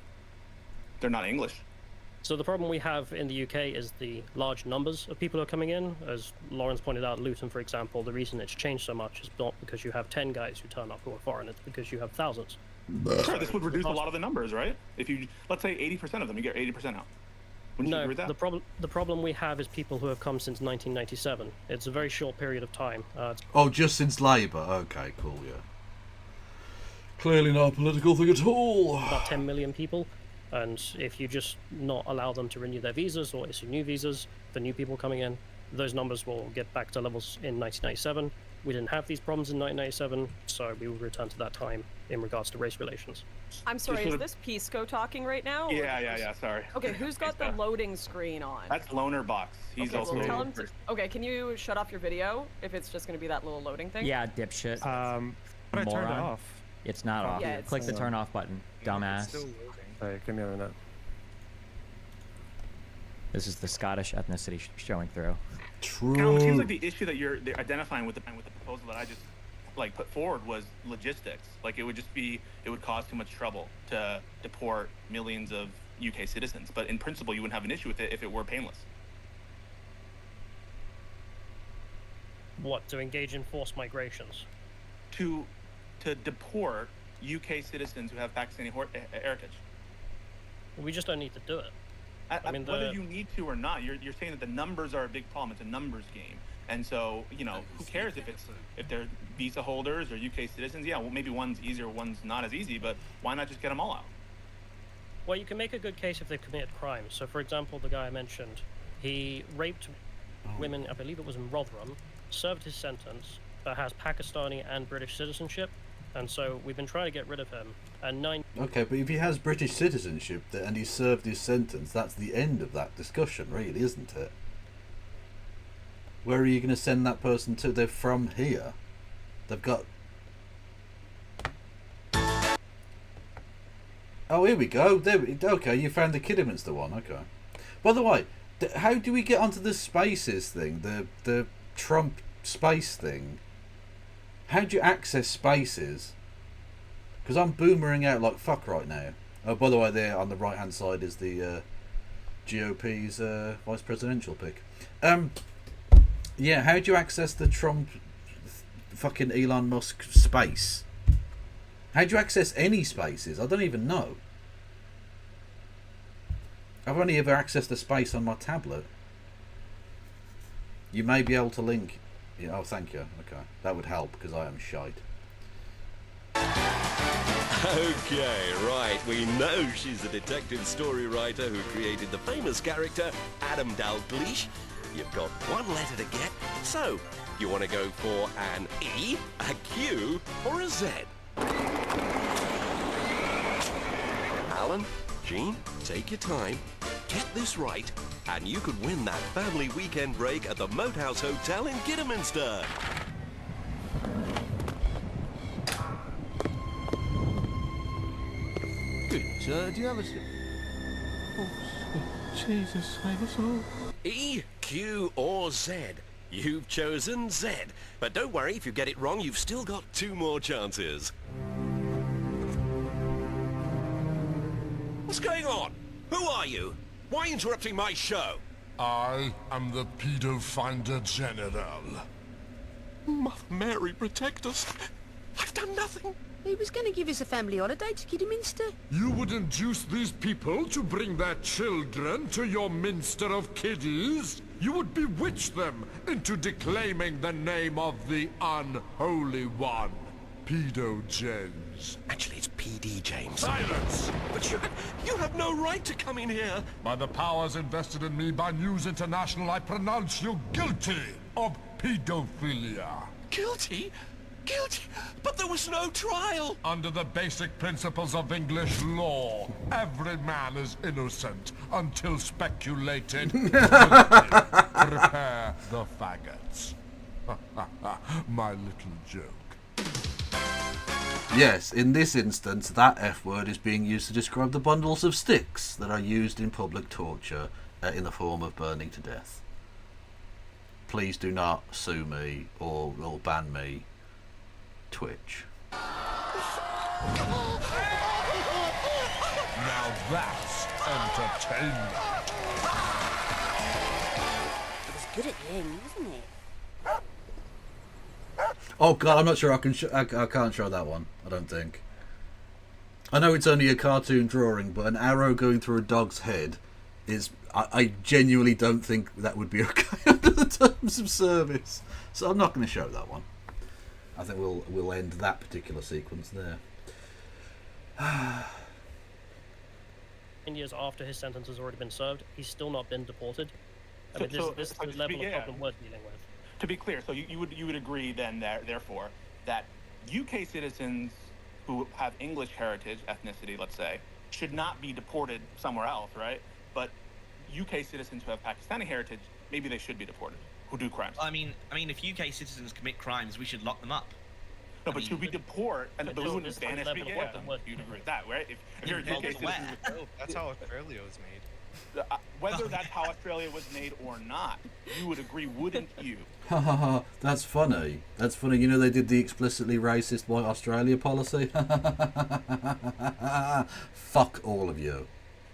They're not English. So the problem we have in the UK is the large numbers of people who are coming in. As Lawrence pointed out, Luton, for example, the reason it's changed so much is not because you have 10 guys who turn up who are foreign. It's because you have thousands. Sure, this would reduce a lot of the numbers, right? If you, let's say 80% of them, you get 80% out. Wouldn't you agree with that? The problem we have is people who have come since 1997. It's a very short period of time. Oh, just since Labour? Okay, cool, yeah. Clearly not a political thing at all. About 10 million people. And if you just not allow them to renew their visas or issue new visas for new people coming in, those numbers will get back to levels in 1997. We didn't have these problems in 1997, so we will return to that time in regards to race relations. I'm sorry, is this Pisco talking right now? Yeah, sorry. Okay, who's got the loading screen on? That's Loner Box. He's also... Well, tell him to... Okay, can you shut off your video if it's just going to be that little loading thing? Yeah, dipshit. But I turned it off. It's not off. Yeah, Click the turn off button, dumbass. Alright, give me a minute. This is the Scottish ethnicity showing through. True. Callum, it seems like the issue that you're identifying with the proposal that I just put forward was logistics. Like, it would cause too much trouble to deport millions of UK citizens. But in principle, you wouldn't have an issue with it if it were painless. What, to engage in forced migrations? To deport UK citizens who have Pakistani heritage? We just don't need to do it. I mean, whether you need to or not, you're saying that the numbers are a big problem. It's a numbers game, and so who cares if they're visa holders or UK citizens? Yeah, well, maybe one's easier, one's not as easy, but why not just get them all out? Well, you can make a good case if they've committed crimes. So, for example, the guy I mentioned, he raped women. I believe it was in Rotherham. Served his sentence, but has Pakistani and British citizenship, and so we've been trying to get rid of him. And Okay, but if he has British citizenship and he served his sentence, that's the end of that discussion, really, isn't it? Where are you going to send that person to? They're from here. They've got... Oh, here we go. Okay, you found the Kidderminster one. Okay. By the way, how do we get onto the spaces thing? The Trump space thing? How do you access spaces? Because I'm boomering out like fuck right now. Oh, by the way, there on the right hand side is the GOP's vice presidential pick. Yeah, how do you access the Trump fucking Elon Musk space? How do you access any spaces? I don't even know. I've only ever accessed a space on my tablet. You may be able to link. Yeah, oh, thank you. Okay, that would help because I am shite. Okay, right. We know she's a detective story writer who created the famous character Adam Dalgleish. You've got one letter to get, so you want to go for an E, a Q, or a Z? Alan, Jean, take your time, get this right, and you could win that family weekend break at the Moat House Hotel in Kidderminster. Good, sir. Do you have a... Oh, Jesus, I was all... E, Q, or Z? You've chosen Z. But don't worry, if you get it wrong, you've still got 2 more chances. What's going on? Who are you? Why interrupting my show? I am the Pedo Finder General. Mother Mary, protect us. I've done nothing. He was going to give us a family holiday to Kidderminster. You would induce these people to bring their children to your Minster of Kiddies? You would bewitch them into declaiming the name of the Unholy One, Pedo James. Actually, it's PD James. Silence! But you have no right to come in here. By the powers invested in me by News International, I pronounce you guilty of pedophilia. Guilty? Guilty? But there was no trial! Under the basic principles of English law, every man is innocent until speculated guilty. Prepare the faggots. My little joke. Yes, in this instance, that F word is being used to describe the bundles of sticks that are used in public torture in the form of burning to death. Please do not sue me or will ban me. Twitch. Now that's entertainment. It was good at the end, wasn't it? Oh god, I'm not sure I can. I can't show that one. I don't think. I know it's only a cartoon drawing, but an arrow going through a dog's head is. I genuinely don't think that would be okay under the terms of service. So I'm not going to show that one. I think we'll end that particular sequence there. Years after his sentence has already been served, he's still not been deported. I mean, this is the level of problem we're dealing with. To be clear, so you would agree then that therefore that UK citizens who have English heritage, ethnicity, let's say, should not be deported somewhere else, right? But UK citizens who have Pakistani heritage, maybe they should be deported. Who do crimes? I mean, if UK citizens commit crimes, we should lock them up. No, but should we deport? And we wouldn't banish me. Yeah, you'd agree with that, right? If you're a UK citizen, that's how Australia was made. Whether that's how Australia was made or not, you would agree, wouldn't you? Ha ha ha! That's funny. That's funny. You know they did the explicitly racist White Australia policy. Fuck all of you.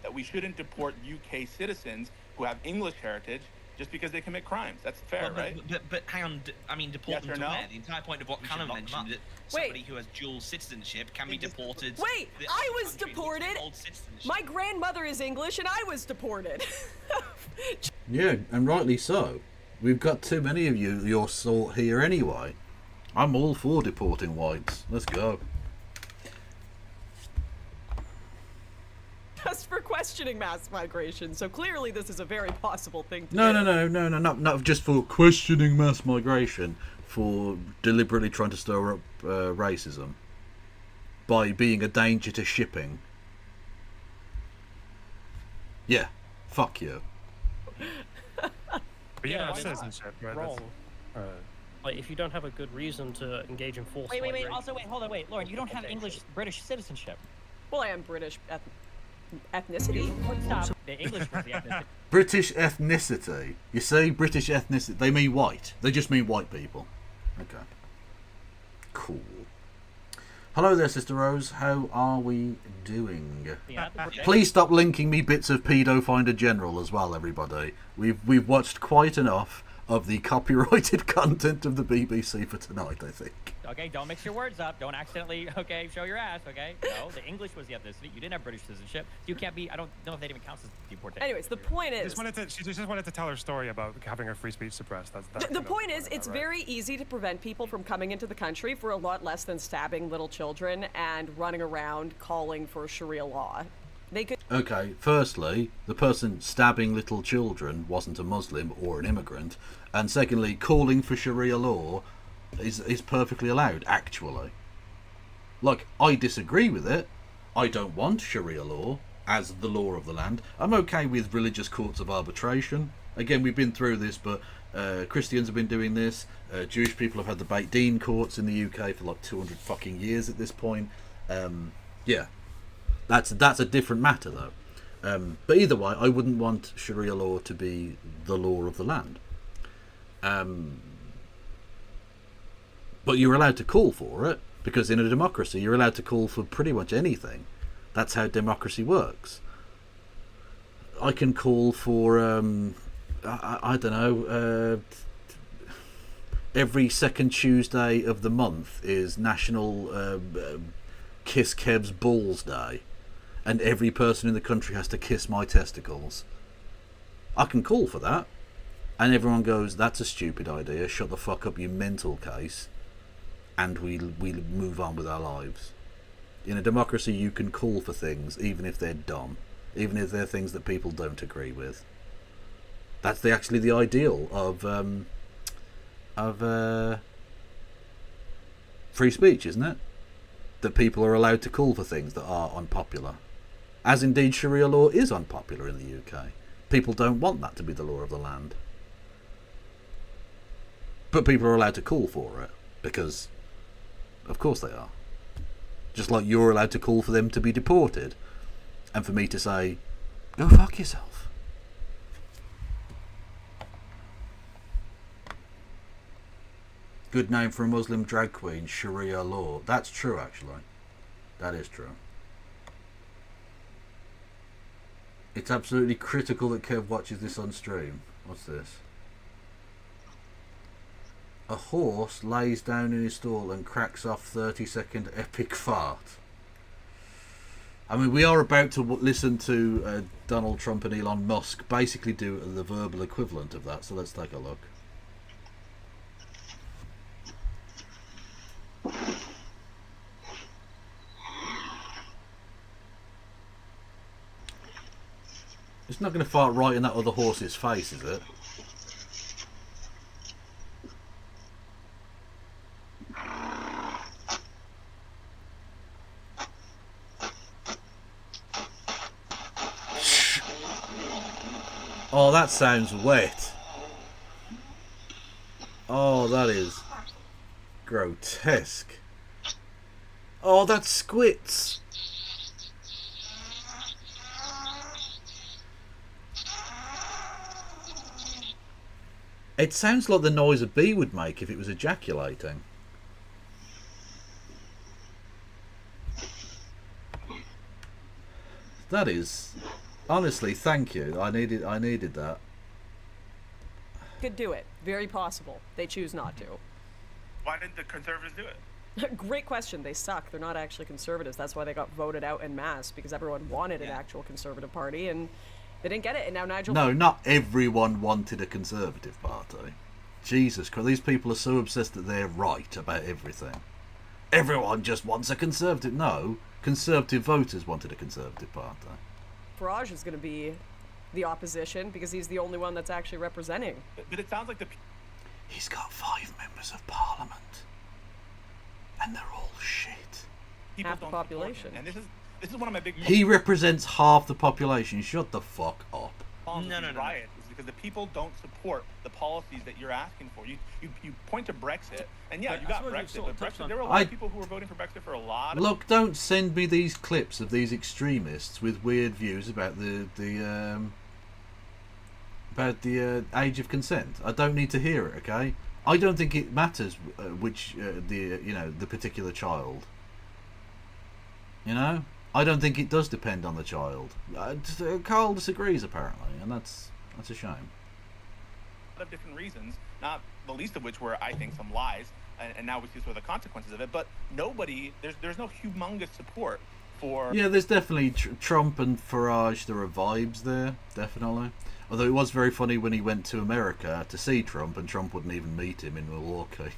That we shouldn't deport UK citizens who have English heritage just because they commit crimes. That's fair, right? But hang on, I mean, deport them to no? where? The entire point of what Callum mentioned, that somebody who has dual citizenship can be deported. Wait, I was deported. My grandmother is English, and I was deported. Yeah, and rightly so. We've got too many of your sort here anyway. I'm all for deporting whites. Let's go. Just for questioning mass migration, so clearly this is a very possible thing to do. No, not just for questioning mass migration, for deliberately trying to stir up racism by being a danger to shipping. Yeah, fuck you. But yeah, citizenship, right? Wrong. Like, if you don't have a good reason to engage in forced Wait. migration- Also, hold on, Lauren. You don't have British citizenship. Well, I am British ethnicity. Stop. The English was the ethnicity. British ethnicity. You see, British ethnicity. They mean white. They just mean white people. Okay. Cool. Hello there, Sister Rose. How are we doing? Please stop linking me bits of Pedo Finder General as well, everybody. We've watched quite enough of the copyrighted content of the BBC for tonight, I think. Okay, don't mix your words up. Don't accidentally, show your ass, okay? No, the English was the ethnicity. You didn't have British citizenship. You can't be, I don't know if that even counts as deportation. Anyways, the point is... She just wanted to tell her story about having her free speech suppressed. The point is, it's very easy to prevent people from coming into the country for a lot less than stabbing little children and running around calling for Sharia law. They could... Okay, firstly, the person stabbing little children wasn't a Muslim or an immigrant, and secondly, calling for Sharia law is perfectly allowed, actually. Like, I disagree with it. I don't want Sharia law as the law of the land. I'm okay with religious courts of arbitration. Again, we've been through this, but Christians have been doing this. Jewish people have had the Beit Din courts in the UK for like 200 fucking years at this point. Yeah. That's a different matter, though. But either way, I wouldn't want Sharia law to be the law of the land. But you're allowed to call for it, because in a democracy, you're allowed to call for pretty much anything. That's how democracy works. I can call for, I don't know, every second Tuesday of the month is National Kiss Kev's Balls Day, and every person in the country has to kiss my testicles. I can call for that, and everyone goes, that's a stupid idea, shut the fuck up, you mental case, and we'll move on with our lives. In a democracy, you can call for things, even if they're dumb, even if they're things that people don't agree with. That's actually the ideal of free speech, isn't it? That people are allowed to call for things that are unpopular. As indeed Sharia law is unpopular in the UK. People don't want that to be the law of the land. But people are allowed to call for it, because of course they are. Just like you're allowed to call for them to be deported, and for me to say, go fuck yourself. Good name for a Muslim drag queen, Sharia law. That's true, actually. That is true. It's absolutely critical that Kev watches this on stream. What's this? A horse lays down in his stall and cracks off 30-second epic fart. I mean, we are about to listen to Donald Trump and Elon Musk basically do the verbal equivalent of that, so let's take a look. It's not going to fart right in that other horse's face, is it? Oh, that sounds wet. Oh, that is grotesque. Oh, that's squits. It sounds like the noise a bee would make if it was ejaculating. That is... Honestly, thank you. I needed that. could do it. Very possible. They choose not to. Why didn't the conservatives do it? Great question. They suck. They're not actually conservatives. That's why they got voted out en masse, because everyone wanted an actual conservative party, and they didn't get it. And now Nigel... No, not everyone wanted a conservative party. Jesus Christ, these people are so obsessed that they're right about everything. Everyone just wants a conservative. No, conservative voters wanted a conservative party. Farage is going to be the opposition, because he's the only one that's actually representing. But it sounds like the... He's got 5 members of parliament. And they're all shit. Half the population. And this is one of my big... He represents half the population. Shut the fuck up. No. Riot is because the people don't support the policies that you're asking for. You point to Brexit, and yeah, you got Brexit, but Brexit, there were a lot of people who were voting for Brexit for a lot of... Look, don't send me these clips of these extremists with weird views about the age of consent. I don't need to hear it, okay? I don't think it matters which the particular child. You know, I don't think it does depend on the child. Carl disagrees apparently, and that's a shame. A lot of different reasons, not the least of which were, I think, some lies, and now we see sort of the consequences of it. But there's no humongous support for... Yeah, there's definitely Trump and Farage. There are vibes there, definitely. Although it was very funny when he went to America to see Trump, and Trump wouldn't even meet him in Milwaukee.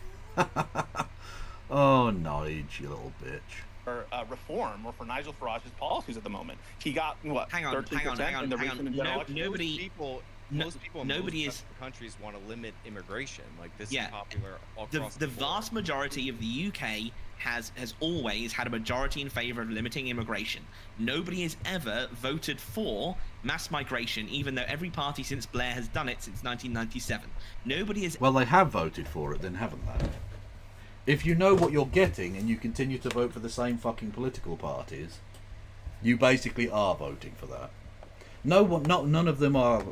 Oh, Nige, you little bitch. For reform or for Nigel Farage's policies at the moment. He got, what, 13% in the recent election? Most people in most countries want to limit immigration. Like, this is popular across the vast majority of the UK has always had a majority in favor of limiting immigration. Nobody has ever voted for mass migration, even though every party since Blair has done it since 1997. Nobody has... Well, they have voted for it then, haven't they? If you know what you're getting and you continue to vote for the same fucking political parties, you basically are voting for that. None of them are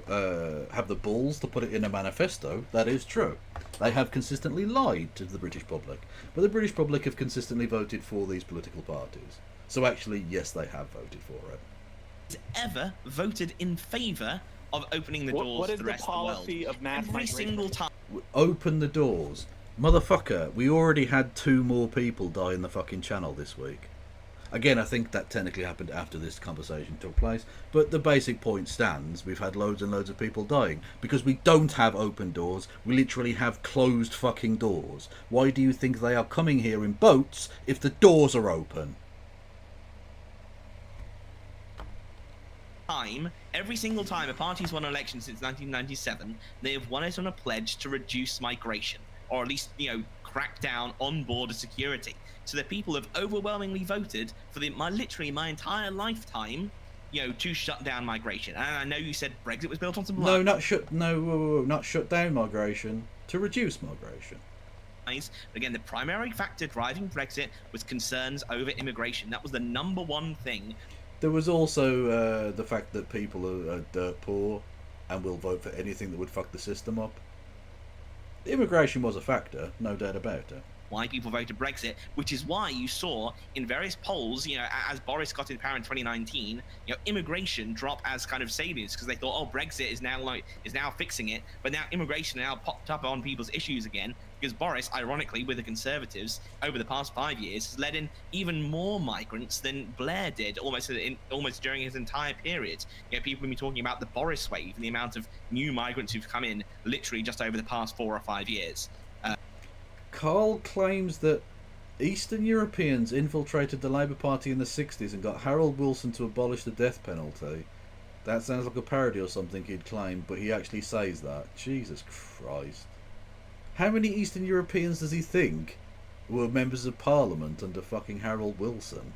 have the balls to put it in a manifesto. That is true. They have consistently lied to the British public, but the British public have consistently voted for these political parties. So actually, yes, they have voted for it. Ever voted in favour of opening the doors to the rest of the world? What is the policy of mass Every migration? single time. Open the doors. Motherfucker, we already had 2 more people die in the fucking channel this week. Again, I think that technically happened after this conversation took place, but the basic point stands. We've had loads and loads of people dying because we don't have open doors. We literally have closed fucking doors. Why do you think they are coming here in boats if the doors are open? Every single time a party's won an election since 1997, they have won it on a pledge to reduce migration, or at least, crack down on border security. So the people have overwhelmingly voted for literally my entire lifetime, to shut down migration. And I know you said Brexit was built on some lies. Not shut down migration, to reduce migration. But again, the primary factor driving Brexit was concerns over immigration. That was the #1 thing. There was also the fact that people are dirt poor and will vote for anything that would fuck the system up. Immigration was a factor, no doubt about it. Why people voted Brexit, which is why you saw in various polls, as Boris got in power in 2019, immigration drop as kind of savings because they thought, oh, Brexit is now fixing it, but now immigration now popped up on people's issues again because Boris, ironically, with the Conservatives over the past 5 years, has let in even more migrants than Blair did, almost during his entire period. People have been talking about the Boris wave and the amount of new migrants who've come in literally just over the past 4 or 5 years. Carl claims that Eastern Europeans infiltrated the Labour Party in the 60s and got Harold Wilson to abolish the death penalty. That sounds like a parody or something he'd claim, but he actually says that. Jesus Christ. How many Eastern Europeans does he think were members of Parliament under fucking Harold Wilson?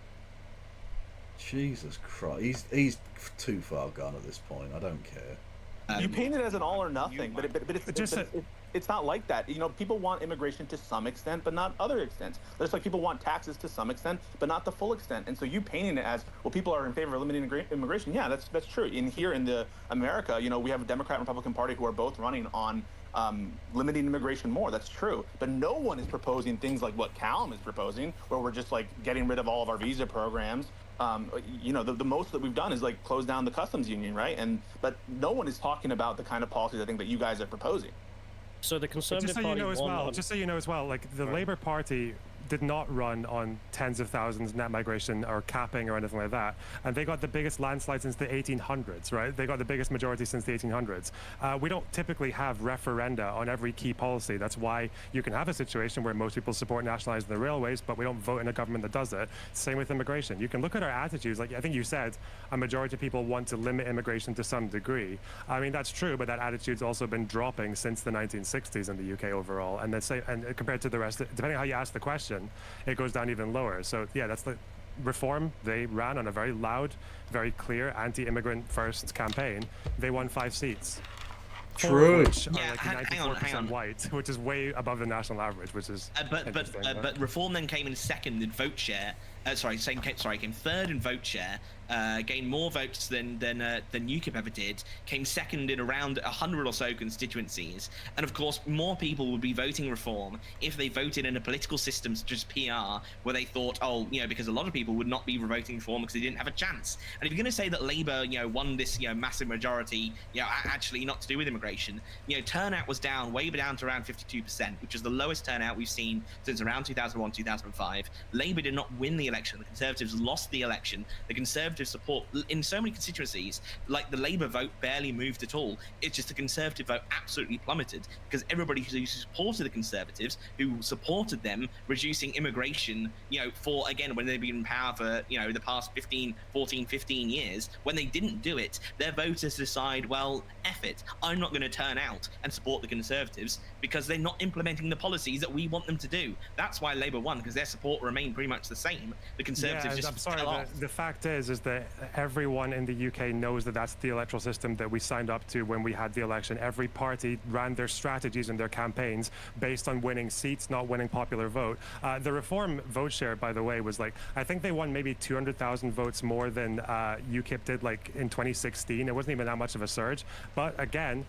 Jesus Christ. He's too far gone at this point. I don't care. You paint it as an all or nothing, but it's not like that. People want immigration to some extent, but not other extents. Just like people want taxes to some extent, but not the full extent. And so you painting it as, well, people are in favor of limiting immigration. Yeah, that's true. Here in America, we have a Democrat and Republican Party who are both running on limiting immigration more. That's true. But no one is proposing things like what Callum is proposing, where we're just getting rid of all of our visa programs. The most that we've done is close down the customs union, right? But no one is talking about the kind of policies I think that you guys are proposing. So the Conservative Just so you Party know as won well, on- just so you know as well, like the Labour Party did not run on tens of thousands net migration or capping or anything like that, and they got the biggest landslide since the 1800s, right? They got the biggest majority since the 1800s. We don't typically have referenda on every key policy. That's why you can have a situation where most people support nationalizing the railways, but we don't vote in a government that does it. Same with immigration. You can look at our attitudes. Like I think you said, a majority of people want to limit immigration to some degree. I mean, that's true, but that attitude's also been dropping since the 1960s in the UK overall. And and compared to the rest, depending on how you ask the question, it goes down even lower. So yeah, that's the Reform. They ran on a very loud, very clear anti-immigrant first campaign. They won 5 seats. True. Which are Yeah, like hang on. 94% white, which is way above the national average, which is but Reform then came in second in vote share. Came third in vote share. Gained more votes than UKIP ever did. Came second in around 100 or so constituencies. And of course, more people would be voting Reform if they voted in a political system such as PR, where they thought, because a lot of people would not be voting Reform because they didn't have a chance. And if you're going to say that Labour, won this, massive majority, actually not to do with immigration, turnout was way down to around 52%, which is the lowest turnout we've seen since around 2001, 2005. Labour did not win the election. The Conservatives lost the election. The Conservative support in so many constituencies, like the Labour vote barely moved at all. It's just the Conservative vote absolutely plummeted because everybody who supported the Conservatives, who supported them reducing immigration, for, again, when they've been in power for, the past 15 years, when they didn't do it, their voters decide, well, F it, I'm not going to turn out and support the Conservatives because they're not implementing the policies that we want them to do. That's why Labour won, because their support remained pretty much the same. The Conservatives just I'm sorry, fell off. the fact is that everyone in the UK knows that that's the electoral system that we signed up to when we had the election. Every party ran their strategies and their campaigns based on winning seats, not winning popular vote. The Reform vote share, by the way, was I think they won maybe 200,000 votes more than UKIP did in 2016. It wasn't even that much of a surge. But again,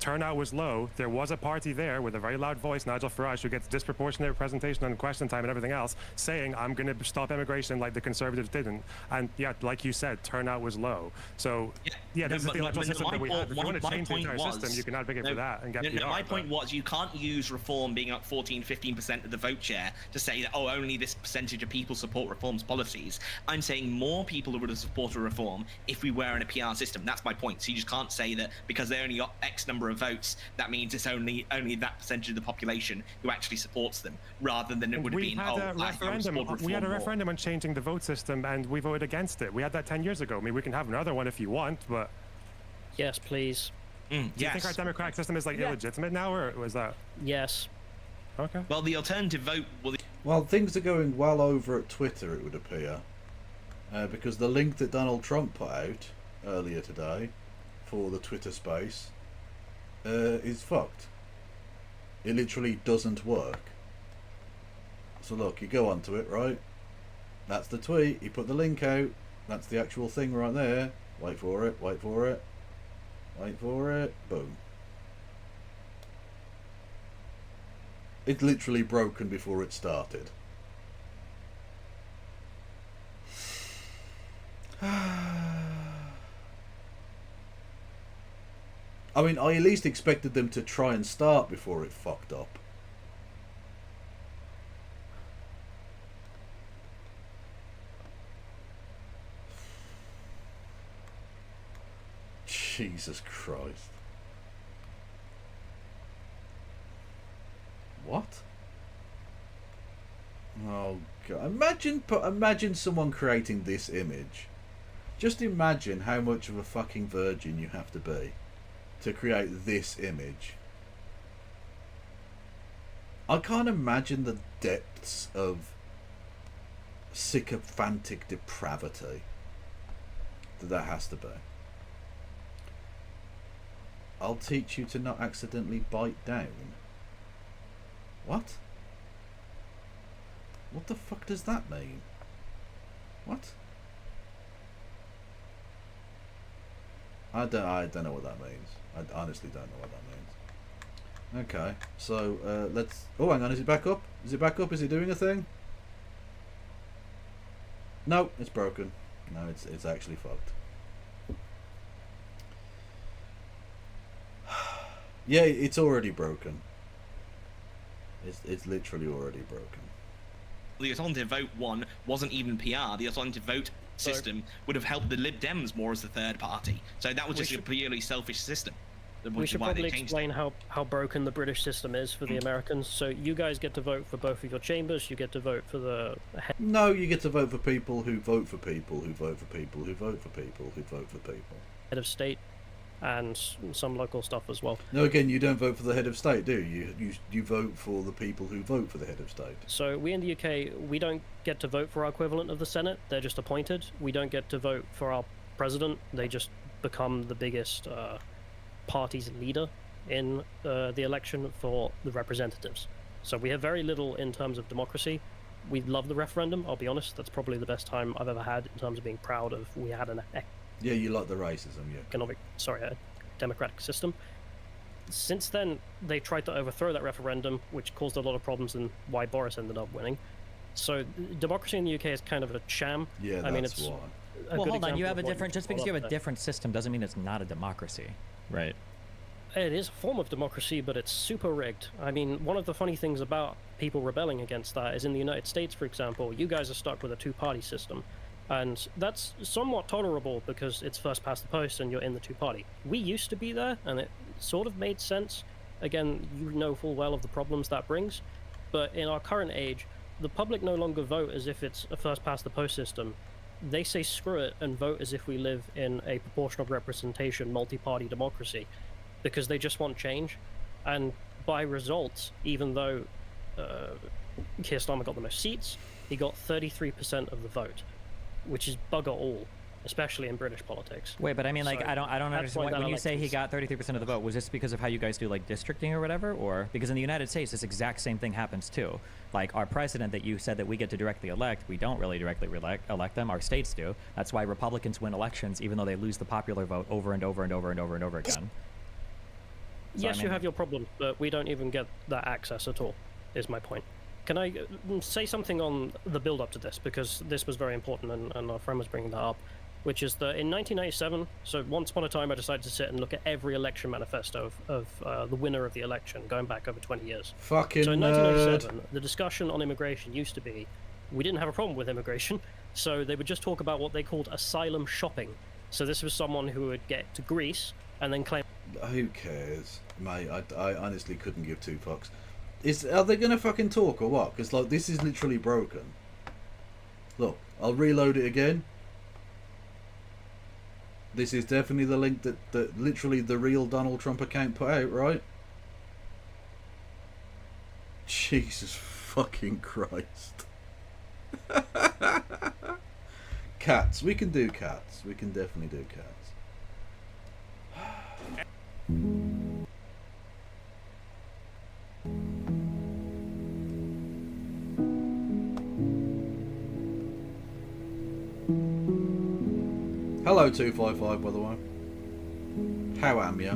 turnout was low. There was a party there with a very loud voice, Nigel Farage, who gets disproportionate representation on question time and everything else, saying, I'm going to stop immigration like the Conservatives didn't. And yeah, like you said, turnout was low. So yeah, this is the electoral system that we have. If you want to change the entire system, you can advocate for that and get PR. My point was, you can't use Reform being up 14-15% of the vote share to say that, only this percentage of people support Reform's policies. I'm saying more people would have supported Reform if we were in a PR system. That's my point. So you just can't say that because they only got X number of votes, that means it's only that percentage of the population who actually supports them, rather than it would have been, we had a referendum on changing the vote system, and we voted against it. We had that 10 years ago. I mean, we can have another one if you want, but... Yes, please. Do you think our democratic system is, illegitimate now, or was that... Yes. Okay. Well, the alternative vote... Well, things are going well over at Twitter, it would appear. Because the link that Donald Trump put out earlier today for the Twitter space is fucked. It literally doesn't work. So look, you go onto it, right? That's the tweet. You put the link out. That's the actual thing right there. Wait for it. Wait for it. Wait for it. Boom. It's literally broken before it started. I mean, I at least expected them to try and start before it fucked up. Jesus Christ. What? Oh God. Imagine someone creating this image. Just imagine how much of a fucking virgin you have to be to create this image. I can't imagine the depths of sycophantic depravity that has to be. I'll teach you to not accidentally bite down. What? What the fuck does that mean? What? I don't know what that means. I honestly don't know what that means. Okay, so let's... Oh, hang on, is it back up? Is it back up? Is it doing a thing? No, it's broken. No, it's actually fucked. Yeah, it's already broken. It's literally already broken. The alternative vote one wasn't even PR. The alternative vote system would have helped the Lib Dems more as the third party. So that was just a purely selfish system. We should probably explain how broken the British system is for the Americans. So you guys get to vote for both of your chambers. You get to vote for the No, you get to vote for people who vote for people who vote for people who vote for people who vote for people. head of state and some local stuff as well. No, again, you don't vote for the head of state, do you? You vote for the people who vote for the head of state. So we in the UK, we don't get to vote for our equivalent of the Senate. They're just appointed. We don't get to vote for our president. They just become the biggest party's leader in the election for the representatives. So we have very little in terms of democracy. We love the referendum, I'll be honest. That's probably the best time I've ever had in terms of being proud of we had an Yeah, you like the racism, yeah. a democratic system. Since then, they tried to overthrow that referendum, which caused a lot of problems and why Boris ended up winning. So democracy in the UK is kind of a sham. Yeah, that's I mean, it's why. Well, hold on. You have a different. Just because you have a different system doesn't mean it's not a democracy, right? It is a form of democracy, but it's super rigged. I mean, one of the funny things about people rebelling against that is in the United States, for example, you guys are stuck with a two-party system. And that's somewhat tolerable because it's first past the post and you're in the two-party. We used to be there, and it sort of made sense. Again, you know full well of the problems that brings. But in our current age, the public no longer vote as if it's a first past the post system. They say screw it and vote as if we live in a proportional representation, multi-party democracy, because they just want change. And by results, even though Keir Starmer got the most seats, he got 33% of the vote, which is bugger all, especially in British politics. Wait, but I mean, like, So I don't understand. When you say he got 33% of the vote, was this because of how you guys do, like, districting or whatever? Or because in the United States, this exact same thing happens, too. Like, our president that you said that we get to directly elect, we don't really directly elect them. Our states do. That's why Republicans win elections, even though they lose the popular vote over and over and over and over and over again. So, Yes, you have your problems, but we don't even get that access at all, is my point. Can I say something on the build-up to this? Because this was very important, and our friend was bringing that up, which is that in 1997, so once upon a time I decided to sit and look at every election manifesto of the winner of the election, going back over 20 years. Fucking So in 1997, the discussion on immigration used to be, we didn't have a problem with immigration, so they would just talk about what they called asylum shopping. So this was someone who would get to Greece and then claim... Who cares, mate? I honestly couldn't give two fucks. Are they gonna fucking talk or what? Because, like, this is literally broken. Look, I'll reload it again. This is definitely the link that literally the real Donald Trump account put out, right? Jesus fucking Christ. Cats. We can do cats. We can definitely do cats. Hello 255, by the way. How am ya?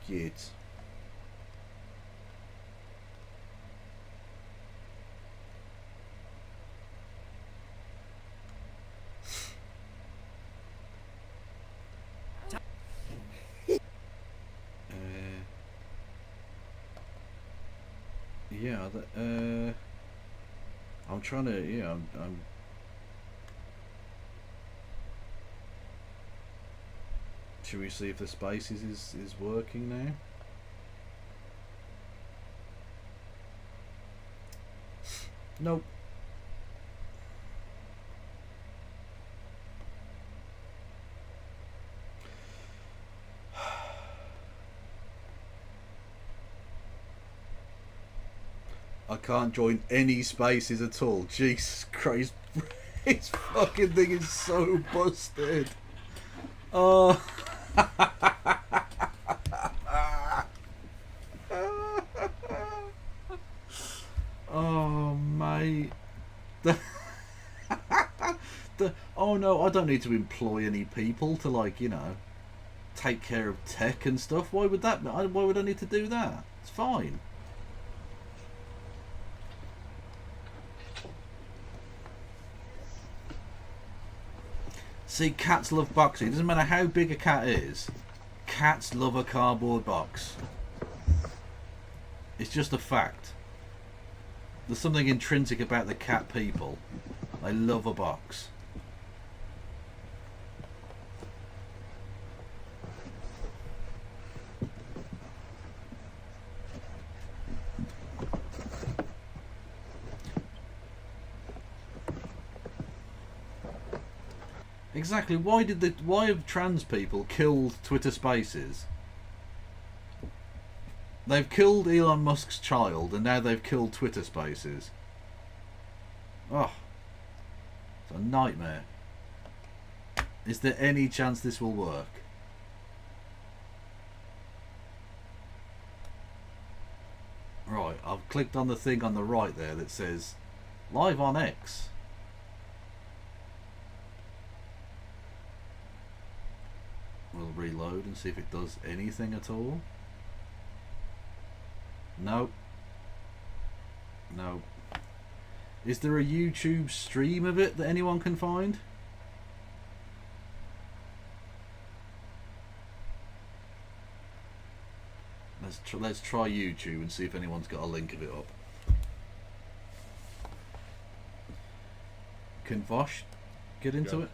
Kids. Yeah, I'm trying to, yeah, I'm should we see if the Spaces is working now? Nope. I can't join any Spaces at all. Jesus Christ. This fucking thing is so busted. Oh. oh no, I don't need to employ any people to, like, you know, take care of tech and stuff. Why would that? Why would I need to do that? It's fine. See, cats love boxing. It doesn't matter how big a cat is. Cats love a cardboard box. It's just a fact. There's something intrinsic about the cat people. They love a box. Exactly. Why have trans people killed Twitter Spaces? They've killed Elon Musk's child, and now they've killed Twitter Spaces. Oh, it's a nightmare. Is there any chance this will work? Right, I've clicked on the thing on the right there that says live on X. We'll reload and see if it does anything at all. No. No. Is there a YouTube stream of it that anyone can find? Let's try YouTube and see if anyone's got a link of it up. Can Vosh get into it?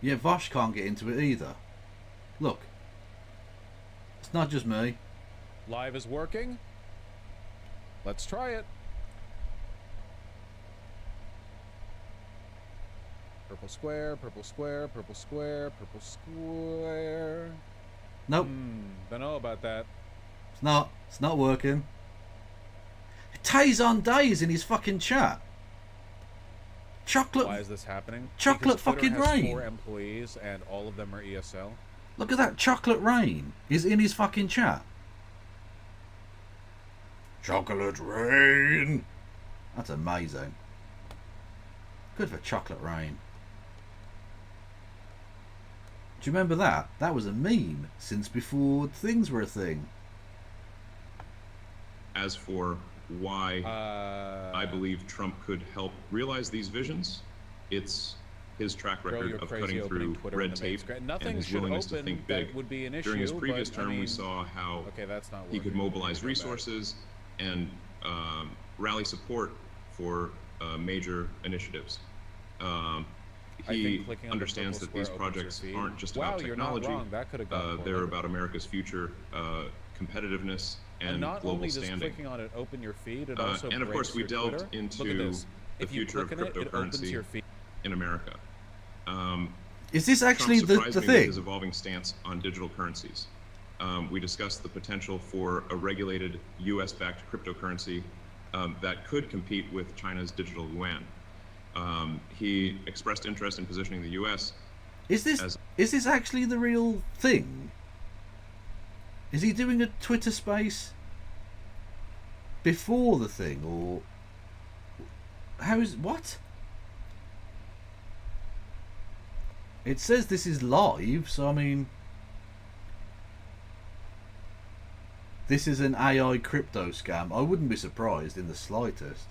Yeah, Vosh can't get into it either. Look. It's not just me. Live is working. Let's try it. Purple square, purple square, purple square, purple square. Nope. Don't know about that. It's not. It's not working. Tay's on days in his fucking chat. Chocolate. Why is this happening? Chocolate Because Twitter fucking has rain. 4 employees and all of them are ESL. Look at that. Chocolate Rain is in his fucking chat. Chocolate Rain. That's amazing. Good for Chocolate Rain. Do you remember that? That was a meme since before things were a thing. As for why I believe Trump could help realize these visions, it's his track record of cutting through red tape and his willingness to think big. During his previous term, we saw how he could mobilize resources and rally support for major initiatives. He understands that these projects aren't just about technology, they're about America's future competitiveness and not global only does standing. clicking on it open your feed, it also And of breaks course, we your delved Twitter. into Look at this. the If you future of click on it, it opens cryptocurrency your feed. in America. Is this actually Trump the surprised me with thing? his evolving stance on digital currencies. We discussed the potential for a regulated U.S.-backed cryptocurrency that could compete with China's digital yuan. He expressed interest in positioning the U.S. Is this actually the real thing? Is he doing a Twitter space before the thing, or how is what? It says this is live, so I mean, this is an AI crypto scam. I wouldn't be surprised in the slightest.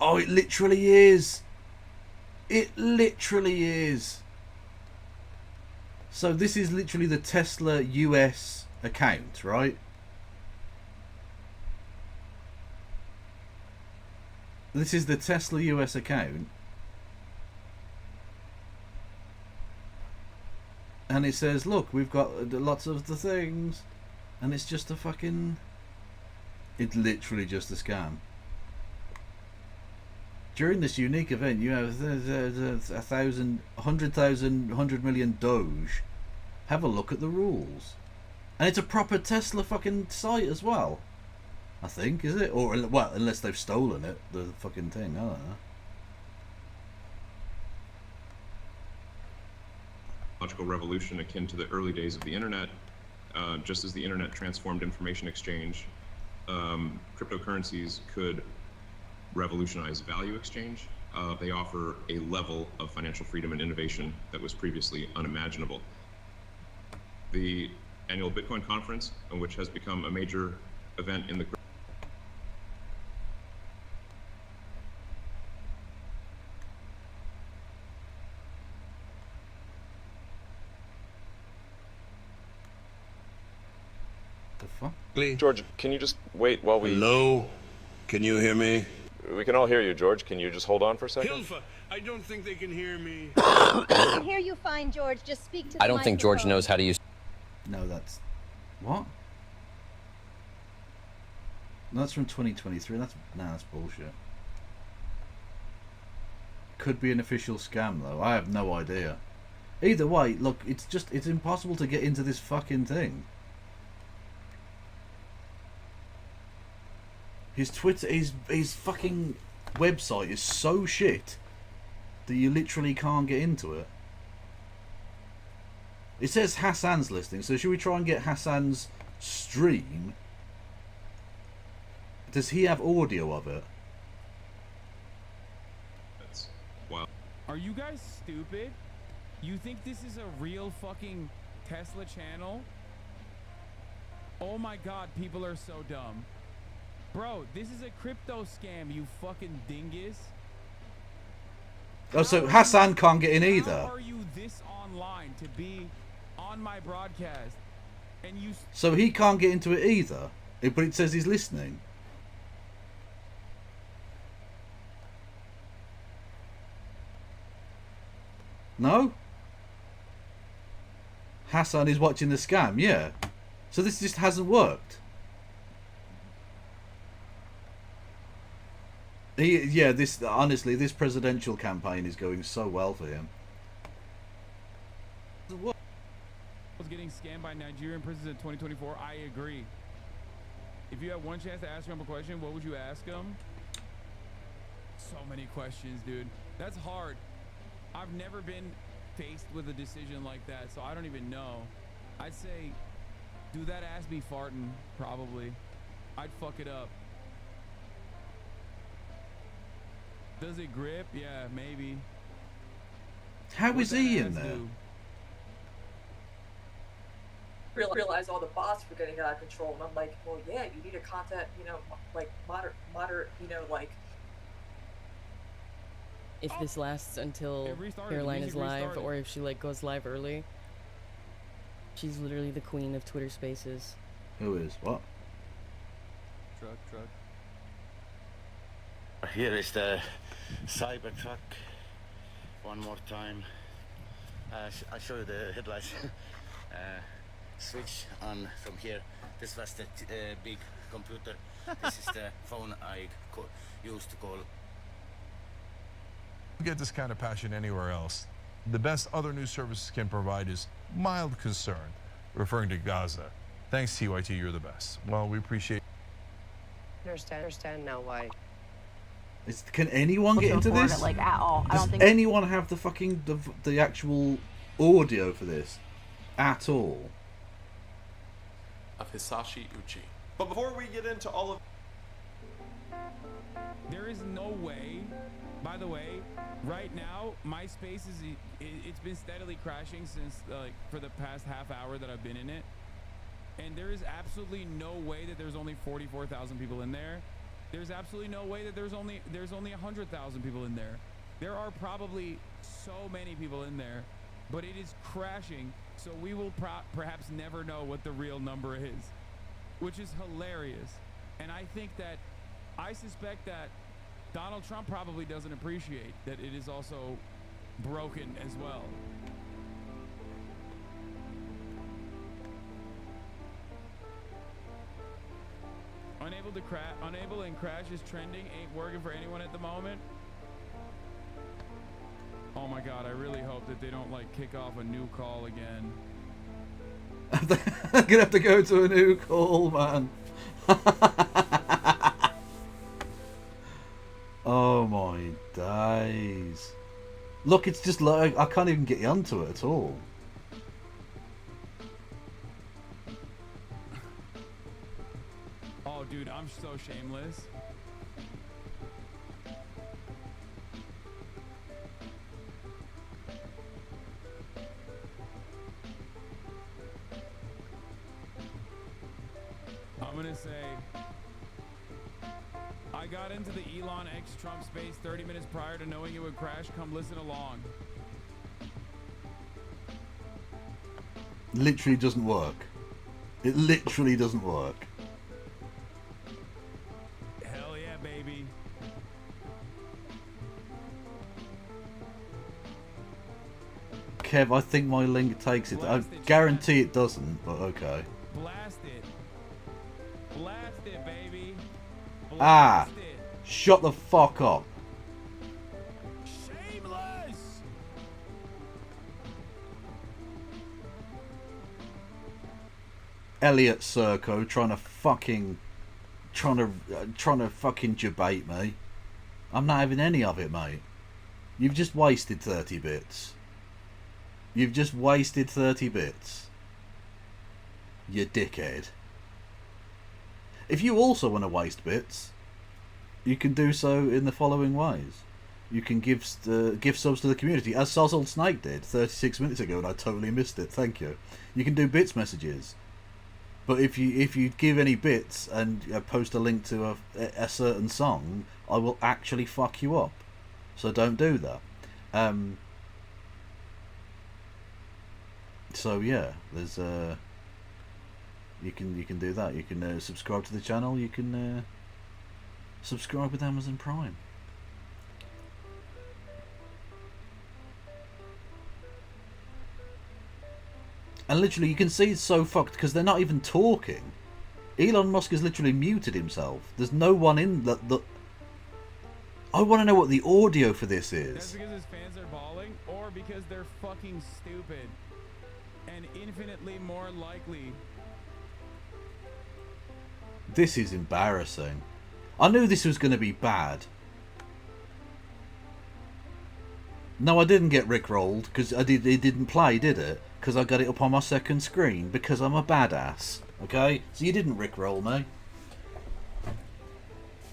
Oh, it literally is. It literally is. So this is literally the Tesla US account, right? This is the Tesla US account. And it says, look, we've got lots of the things. And it's just a fucking... It's literally just a scam. During this unique event, you have 100 million Doge. Have a look at the rules. And it's a proper Tesla fucking site as well. I think, is it? Or, well, unless they've stolen it, the fucking thing, I don't know. technological revolution akin to the early days of the internet. Just as the internet transformed information exchange, cryptocurrencies could revolutionize value exchange. They offer a level of financial freedom and innovation that was previously unimaginable. The annual Bitcoin conference, which has become a major event in the George, can you just wait while we... Hello? Can you hear me? We can all hear you, George. Can you just hold on for a second? Hilfa, I don't think they can hear me. I can hear you fine, George. Just speak to the I don't think George knows how to use... No, that's... What? No, that's from 2023. That's bullshit. Could be an official scam, though. I have no idea. Either way, look, it's impossible to get into this fucking thing. His Twitter, his fucking website is so shit that you literally can't get into it. It says Hassan's listening, so should we try and get Hassan's stream? Does he have audio of it? Wow. Are you guys stupid? You think this is a real fucking Tesla channel? Oh my god, people are so dumb. Bro, this is a crypto scam, you fucking dingus. Oh, so Hassan can't get in either. How are you this online to be on my broadcast? And you... So he can't get into it either, but it says he's listening. No? Hassan is watching the scam, yeah. So this just hasn't worked. Honestly, this presidential campaign is going so well for him. Was getting scammed by Nigerian prisons in 2024. I agree. If you had one chance to ask him a question, what would you ask him? So many questions, dude. That's hard. I've never been faced with a decision like that, so I don't even know. I'd say, do that ass be farting? Probably. I'd fuck it up. Does it grip? Yeah, maybe. How is he in there? Realize all the bots were getting out of control, and I'm like, well, yeah, you need a content, like moderate, like. If this lasts until Caroline is live, or if she goes live early, she's literally the queen of Twitter Spaces. Who is what? Truck. Here is the Cybertruck. One more time. I'll show you the headlights. Switch on from here. This was the big computer. This is the phone I used to call. You get this kind of passion anywhere else. The best other news services can provide is mild concern, referring to Gaza. Thanks, TYT, you're the best. Well, we appreciate... Understand now why. Can anyone get into this? At all. Does anyone have the fucking the actual audio for this at all? Of Hisashi Uchi. But before we get into all of... There is no way, by the way, right now, MySpace it's been steadily crashing since, for the past half hour that I've been in it. And there is absolutely no way that there's only 44,000 people in there. There's absolutely no way that there's only 100,000 people in there. There are probably so many people in there, but it is crashing, so we will perhaps never know what the real number is, which is hilarious. And I suspect that Donald Trump probably doesn't appreciate that it is also broken as well. Unable and crash is trending, ain't working for anyone at the moment. Oh my god, I really hope that they don't kick off a new call again. I'm gonna have to go to a new call, man. Oh my days. Look, it's just I can't even get onto it at all. Oh, dude, I'm so shameless. I'm gonna say, I got into the Elon X Trump space 30 minutes prior to knowing it would crash. Come listen along. Literally doesn't work. It literally doesn't work. Hell yeah, baby. Kev, I think my link takes it. I guarantee it doesn't, but okay. Blast it. Blast it, baby. Ah! Shut the fuck up. Shameless. Elliot Serco trying to fucking debate me. I'm not having any of it, mate. You've just wasted 30 bits. You've just wasted 30 bits. You dickhead. If you also want to waste bits, you can do so in the following ways. You can give subs to the community, as Sozzled Snake did 36 minutes ago, and I totally missed it. Thank you. You can do bits messages. But if you give any bits and post a link to a certain song, I will actually fuck you up. So don't do that. So yeah, there's you can do that. You can subscribe to the channel. You can subscribe with Amazon Prime. And literally, you can see it's so fucked because they're not even talking. Elon Musk has literally muted himself. There's no one in the... I want to know what the audio for this is. That's because his fans are bawling, or because they're fucking stupid. And infinitely more likely. This is embarrassing. I knew this was going to be bad. No, I didn't get rickrolled because it didn't play, did it? Because I got it up on my second screen because I'm a badass. Okay? So you didn't rickroll me.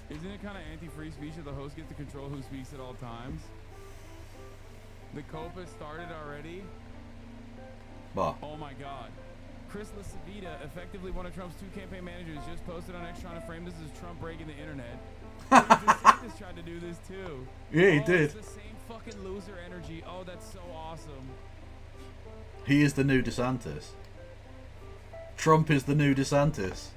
Isn't it kind of anti-free speech that the host gets to control who speaks at all times? The COPA started already? What? Oh my god. Chris LaCivita, effectively one of Trump's two campaign managers, just posted on X trying to frame this as Trump breaking the internet. DeSantis tried to do this too. Yeah, he did. It's the same fucking loser energy. Oh, that's so awesome. He is the new DeSantis. Trump is the new DeSantis.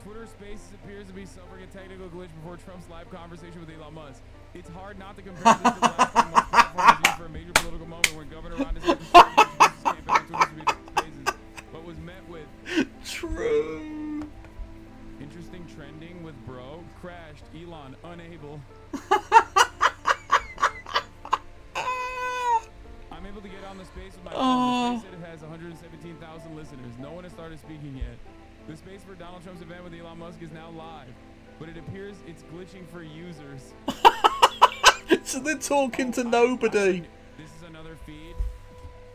Twitter Spaces appears to be suffering a technical glitch before Trump's live conversation with Elon Musk. It's hard not to compare this to the last time Musk platform was used for a major political moment when Governor Ron DeSantis introduced his campaign on Twitter Spaces, but was met with true. Interesting trending with bro crashed. Elon unable. I'm able to get on the space with my phone. The space said it has 117,000 listeners. No one has started speaking yet. The space for Donald Trump's event with Elon Musk is now live, but it appears it's glitching for users. So they're talking to nobody. This is another feed.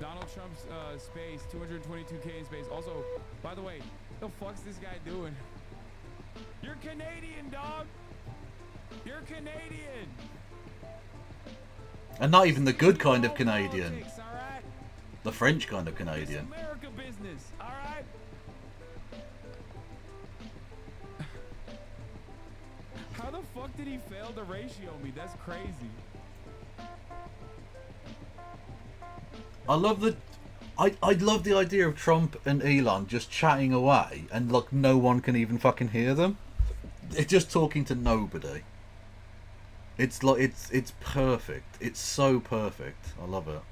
Donald Trump's space, 222K in space. Also, by the way, what the fuck's this guy doing? You're Canadian, dog. You're Canadian. And not even the good kind of Canadian. The French kind of Canadian. It's America business, all right? How the fuck did he fail to ratio me? That's crazy. I love the idea of Trump and Elon just chatting away and like no one can even fucking hear them. They're just talking to nobody. It's like it's perfect. It's so perfect. I love it.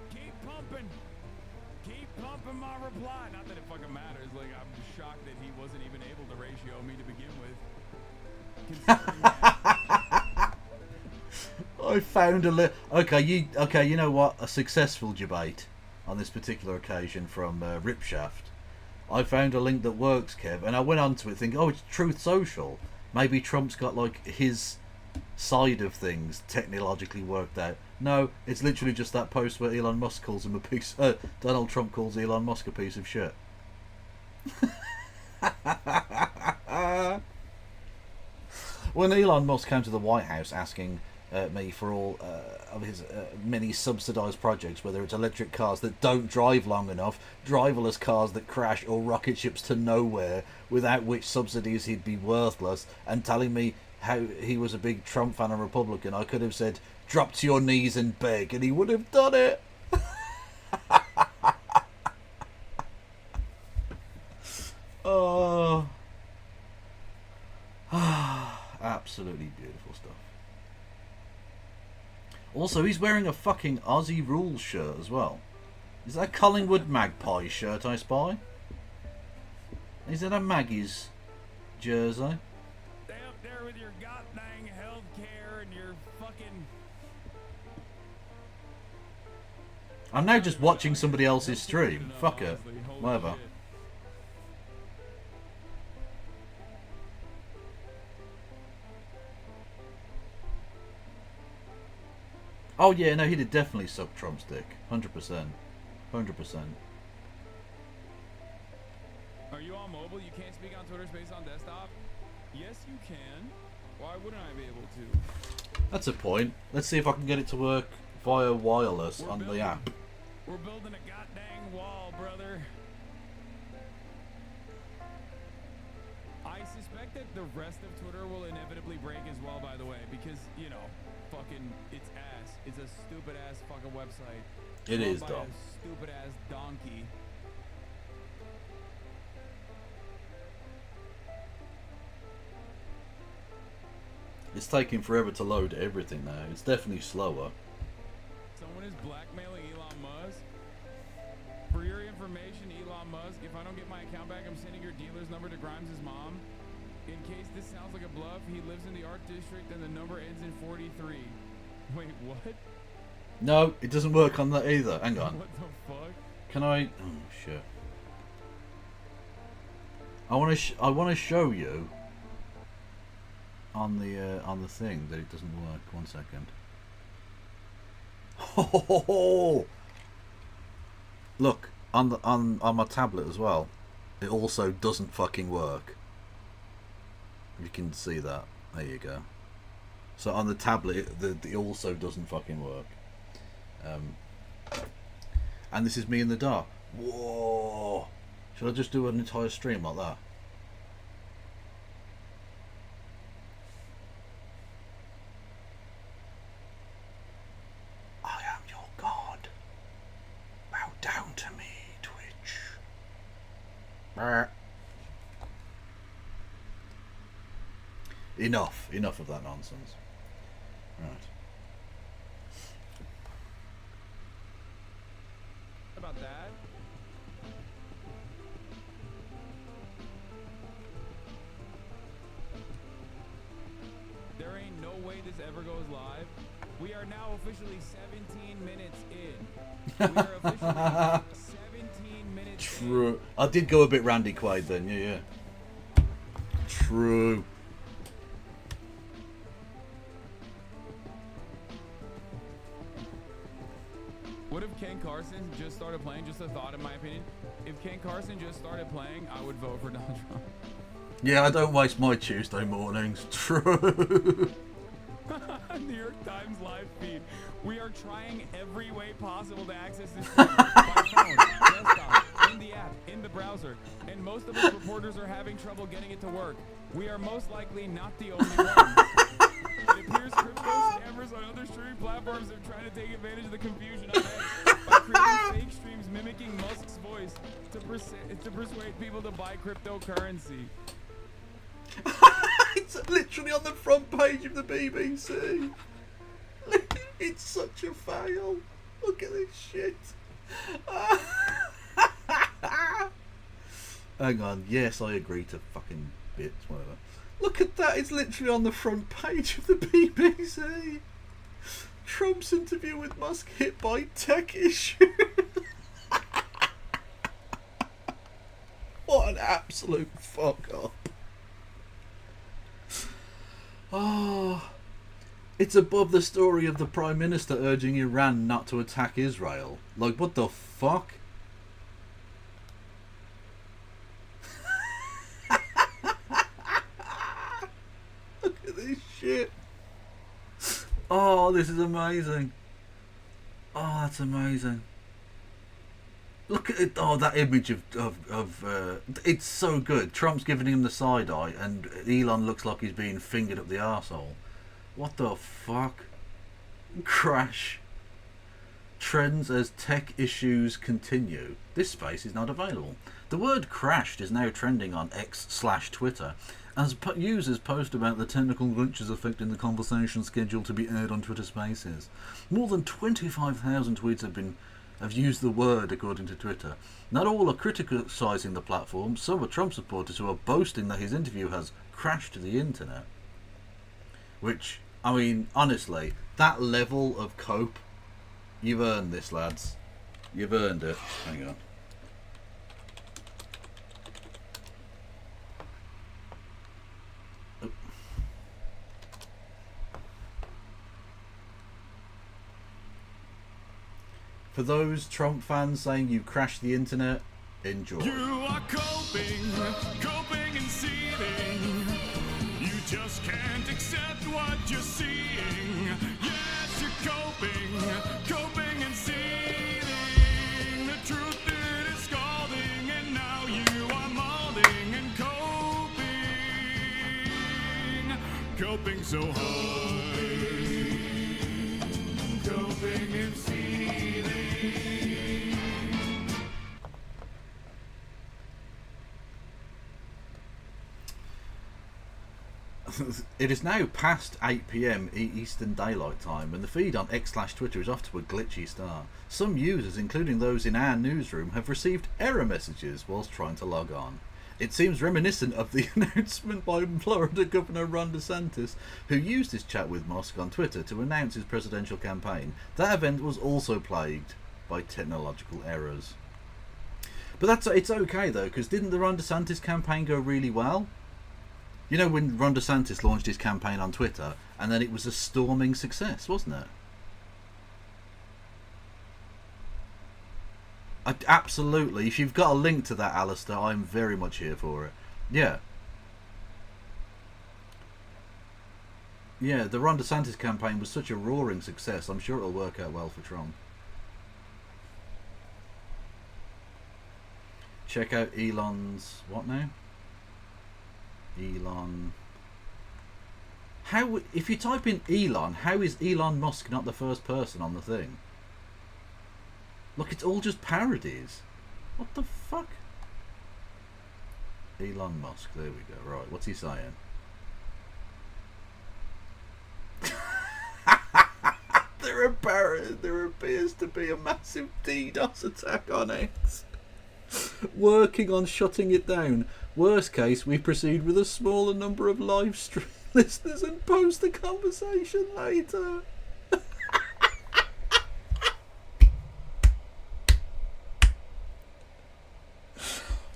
Keep pumping. Keep pumping my reply. Not that it fucking matters. Like, I'm just shocked that he wasn't even able to ratio me to begin with. I found a okay, you know what? A successful debate on this particular occasion from Ripshaft. I found a link that works, Kev, and I went onto it thinking, oh, it's Truth Social. Maybe Trump's got like his side of things technologically worked out. No, it's literally just that post where Elon Musk calls him a piece. Donald Trump calls Elon Musk a piece of shit. When Elon Musk came to the White House asking me for all of his many subsidised projects, whether it's electric cars that don't drive long enough, driverless cars that crash, or rocket ships to nowhere, without which subsidies he'd be worthless, and telling me how he was a big Trump fan and Republican, I could have said, drop to your knees and beg, and he would have done it. Oh. Absolutely beautiful stuff. Also, he's wearing a fucking Aussie Rules shirt as well. Is that a Collingwood Magpie shirt I spy? Is that a Maggie's jersey? Stay up there with your goddamn healthcare and your fucking... I'm now just watching somebody else's stream. Fuck it. Whatever. Oh yeah, no, he did definitely suck Trump's dick. 100%. 100%. Are you on mobile? You can't speak on Twitter Space on desktop? Yes, you can. Why wouldn't I be able to? That's a point. Let's see if I can get it to work via wireless on the app. We're building a goddamn wall, brother. I suspect that the rest of Twitter will inevitably break as well, by the way, because, you know, fucking, it's ass. It's a stupid ass fucking website. It is dumb. Stupid ass donkey. It's taking forever to load everything now. It's definitely slower. Someone is blackmailing Elon Musk. For your information, Elon Musk, if I don't get my account back, I'm sending your dealer's number to Grimes' mom. In case this sounds like a bluff, he lives in the art district and the number ends in 43. Wait, what? No, it doesn't work on that either. Hang on. What the fuck? Can I? Oh shit. I want to show you on the thing that it doesn't work. 1 second. Oh, look on my tablet as well. It also doesn't fucking work. You can see that. There you go. So on the tablet, it also doesn't fucking work. And this is me in the dark. Whoa! Should I just do an entire stream like that? I am your god. Bow down to me, Twitch. Enough of that nonsense. Right. About that. There ain't no way this ever goes live. We are now officially 17 minutes in. We are officially 17 minutes True. in. I did go a bit Randy Quaid then, yeah. True. What if Ken Carson just started playing? Just a thought, in my opinion. If Ken Carson just started playing, I would vote for Donald Trump. Yeah, I don't waste my Tuesday mornings. True. New York Times live feed. We are trying every way possible to access this stream by phone, desktop, in the app, in the browser, and most of us reporters are having trouble getting it to work. We are most likely not the only ones. It appears crypto scammers on other streaming platforms are trying to take advantage of the confusion ahead by creating fake streams mimicking Musk's voice to persuade people to buy cryptocurrency. It's literally on the front page of the BBC. It's such a fail. Look at this shit. Hang on. Yes, I agree to fucking bits, whatever. Look at that. It's literally on the front page of the BBC. Trump's interview with Musk hit by tech issue. What an absolute fuck up. Oh, it's above the story of the Prime Minister urging Iran not to attack Israel. Like, what the fuck? Oh, this is amazing. Oh, that's amazing. Look at it. Oh, that image of it's so good. Trump's giving him the side eye, and Elon looks like he's being fingered up the arsehole. What the fuck? Crash. Trends as tech issues continue. This space is not available. The word crashed is now trending on X/Twitter as users post about the technical glitches affecting the conversation scheduled to be aired on Twitter Spaces. More than 25,000 tweets have used the word, according to Twitter. Not all are criticising the platform. Some are Trump supporters who are boasting that his interview has crashed the internet. Which, I mean, honestly, that level of cope, you've earned this, lads. You've earned it. Hang on. For those Trump fans saying you crashed the internet, enjoy. You are coping and seething. You just can't accept what you're seeing. Yes, you're coping and seething. The truth it is scalding, and now you are molding and coping so hard. Coping and seething. It is now past 8 PM Eastern Daylight Time, and the feed on X/Twitter is off to a glitchy start. Some users, including those in our newsroom, have received error messages whilst trying to log on. It seems reminiscent of the announcement by Florida Governor Ron DeSantis, who used his chat with Musk on Twitter to announce his presidential campaign. That event was also plagued by technological errors. But it's okay though, because didn't the Ron DeSantis campaign go really well? You know, when Ron DeSantis launched his campaign on Twitter, and then it was a storming success, wasn't it? Absolutely. If you've got a link to that, Alistair, I'm very much here for it. Yeah. Yeah, the Ron DeSantis campaign was such a roaring success. I'm sure it'll work out well for Trump. Check out Elon's... what now? Elon. How, if you type in Elon, how is Elon Musk not the first person on the thing? Look, it's all just parodies. What the fuck? Elon Musk, there we go. Right, what's he saying? There appears to be a massive DDoS attack on X. Working on shutting it down. Worst case, we proceed with a smaller number of live stream listeners and post the conversation later.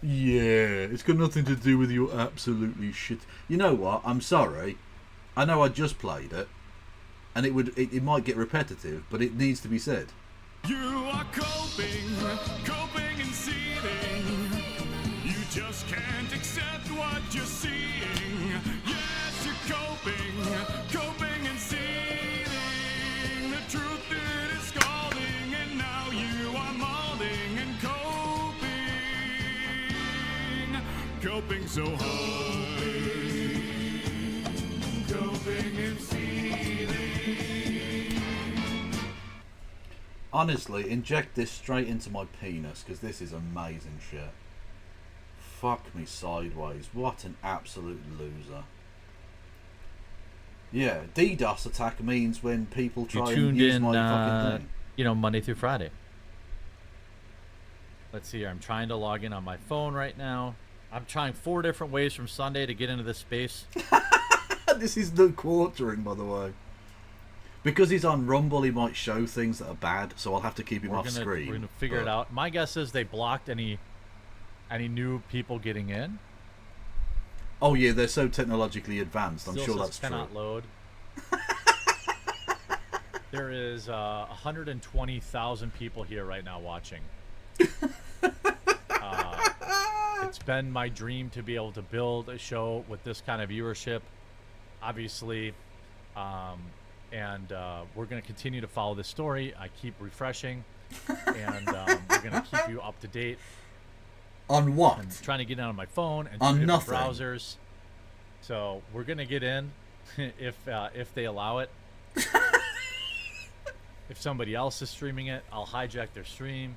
Yeah, it's got nothing to do with your absolutely shit. You know what? I'm sorry. I know I just played it, and it might get repetitive, but it needs to be said. You are coping and seething. You just can't accept what you're seeing. Yes, you're coping and seething. The truth it is scalding, and now you are molding and coping so hard. Coping and seething. Honestly, inject this straight into my penis, because this is amazing shit. Fuck me sideways. What an absolute loser. Yeah, DDoS attack means when people try and use my fucking thing. You know, Monday through Friday. Let's see here. I'm trying to log in on my phone right now. I'm trying 4 different ways from Sunday to get into this space. This is the quartering, by the way. Because he's on Rumble, he might show things that are bad, so I'll have to keep him off screen. We're gonna figure it out. My guess is they blocked any new people getting in. Oh yeah, they're so technologically advanced. I'm sure that's true. Cannot load. There is 120,000 people here right now watching. It's been my dream to be able to build a show with this kind of viewership. Obviously, and we're going to continue to follow this story. I keep refreshing, and we're going to keep you up to date. On what? I'm trying to get in on my phone and on two different nothing. browsers. So we're going to get in if they allow it. If somebody else is streaming it, I'll hijack their stream.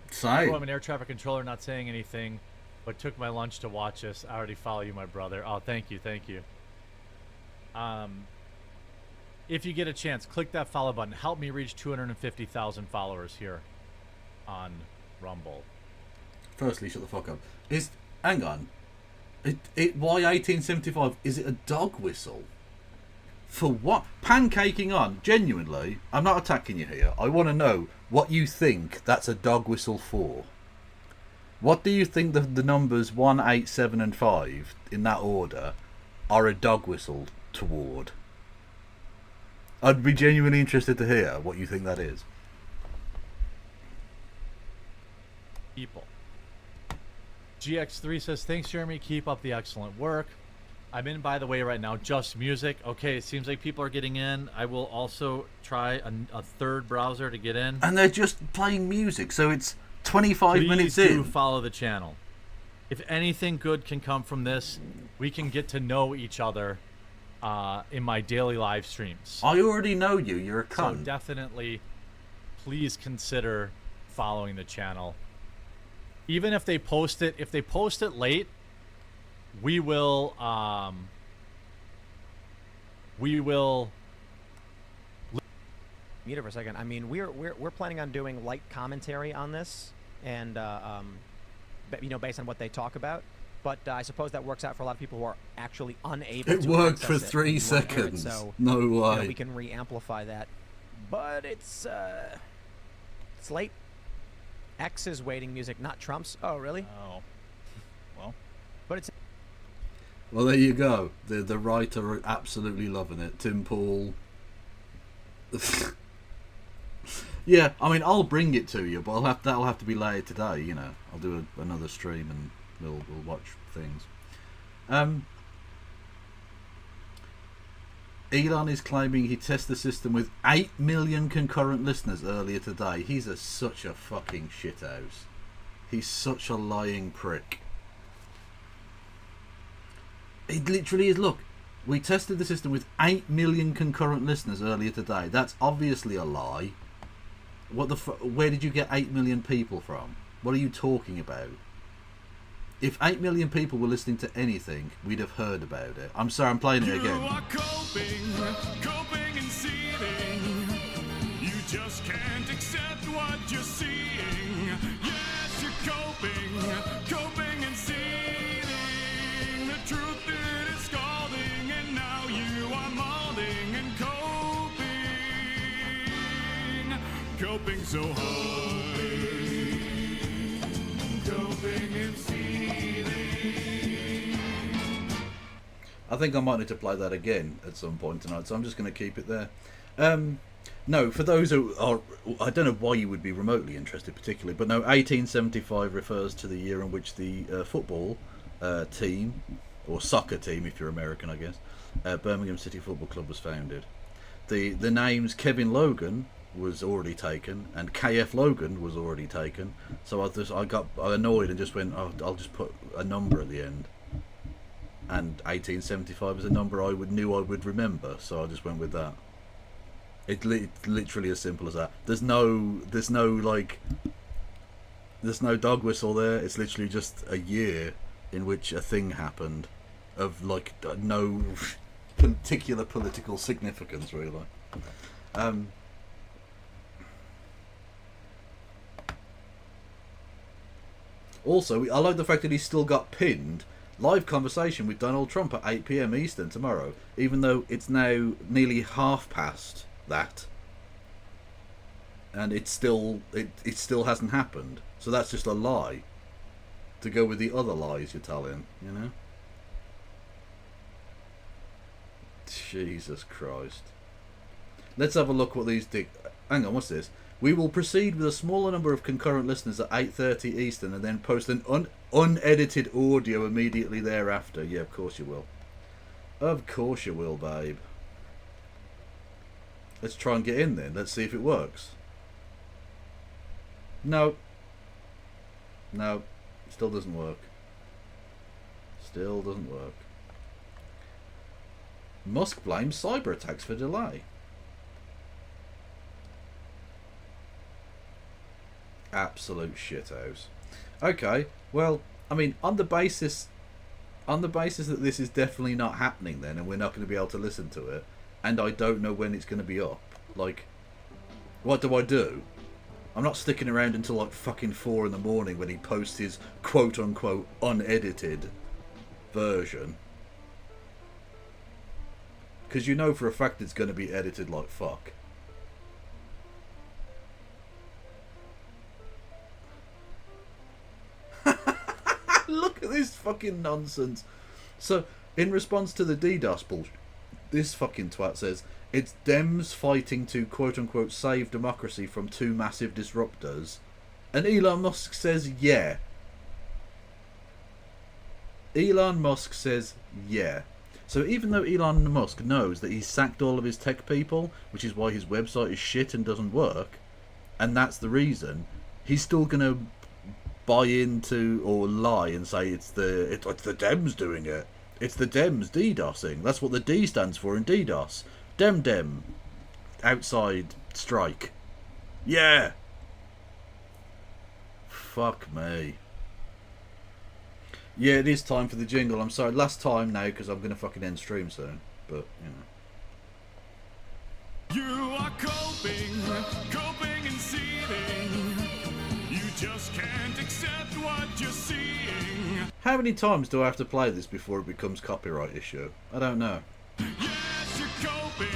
Same. Oh, I'm an air traffic controller, not saying anything, but took my lunch to watch this. I already follow you, my brother. Oh, thank you. If you get a chance, click that follow button. Help me reach 250,000 followers here on Rumble. Firstly, shut the fuck up. Hang on. Why 1875? Is it a dog whistle? For what? Pancaking on. Genuinely, I'm not attacking you here. I want to know what you think that's a dog whistle for. What do you think the numbers 1, 8, 7, and 5 in that order are a dog whistle toward? I'd be genuinely interested to hear what you think that is. People. GX3 says, thanks, Jeremy. Keep up the excellent work. I'm in, by the way, right now. Just Music. Okay, it seems like people are getting in. I will also try a third browser to get in. And they're just playing music, so it's 25 minutes in. Please do follow the channel. If anything good can come from this, we can get to know each other in my daily live streams. I already know you. You're a cunt. So definitely, please consider following the channel. Even if they post it late, we will mute it for a second. I mean, we're planning on doing light commentary on this, and based on what they talk about. But I suppose that works out for a lot of people who are actually unable to It worked for access 3 it. seconds. So, no way. We can re-amplify that. But it's late. X is waiting music, not Trump's. Oh, really? Oh. Well. But it's... Well, there you go. The right are absolutely loving it. Tim Paul. Yeah, I mean, I'll bring it to you, but that'll have to be later today. You know, I'll do another stream and we'll watch things. Elon is claiming he tested the system with 8 million concurrent listeners earlier today. He's such a fucking shithouse. He's such a lying prick. It literally is. Look, we tested the system with 8 million concurrent listeners earlier today. That's obviously a lie. Where did you get 8 million people from? What are you talking about? If 8 million people were listening to anything, we'd have heard about it. I'm sorry, I'm playing it again. You are coping and seething. You just can't accept what you're seeing. Yes, you're coping and seething. The truth it is scalding, and now you are molding and coping so hard. Coping and seething. I think I might need to play that again at some point tonight, so I'm just going to keep it there. No, for those who are... I don't know why you would be remotely interested particularly, but no, 1875 refers to the year in which the football team, or soccer team if you're American, I guess, Birmingham City Football Club was founded. The names Kevin Logan was already taken, and KF Logan was already taken, so I got annoyed and just went, I'll just put a number at the end. And 1875 is a number knew I would remember, so I just went with that. It's literally as simple as that. There's no dog whistle there. It's literally just a year in which a thing happened of no particular political significance, really. Also, I like the fact that he's still got pinned live conversation with Donald Trump at 8 PM Eastern tomorrow, even though it's now nearly half past that, and it still hasn't happened. So that's just a lie to go with the other lies you're telling, you know. Jesus Christ. Let's have a look what these hang on, what's this? We will proceed with a smaller number of concurrent listeners at 8:30 Eastern and then post an unedited audio immediately thereafter. Yeah, of course you will. Of course you will, babe. Let's try and get in then. Let's see if it works. No. No. Still doesn't work. Still doesn't work. Musk blames cyber attacks for delay. Absolute shithouse. Okay, well, I mean, on the basis that this is definitely not happening then, and we're not going to be able to listen to it, and I don't know when it's going to be up, like, what do I do? I'm not sticking around until like fucking 4 in the morning when he posts his quote-unquote unedited version. Because you know for a fact it's going to be edited like fuck. Look at this fucking nonsense. So, in response to the DDoS bullshit, this fucking twat says, it's Dems fighting to quote-unquote save democracy from 2 massive disruptors. And Elon Musk says, yeah. Elon Musk says, yeah. So even though Elon Musk knows that he's sacked all of his tech people, which is why his website is shit and doesn't work, and that's the reason, he's still going to buy into or lie and say it's the Dems doing it. It's the Dems DDoSing. That's what the D stands for in DDoS. Dem. Outside strike. Yeah. Fuck me. Yeah, it is time for the jingle. I'm sorry. Last time now because I'm going to fucking end stream soon. But, you know. You are coping and seething. You just can't accept what you're seeing. How many times do I have to play this before it becomes copyright issue? I don't know. Yes, you're coping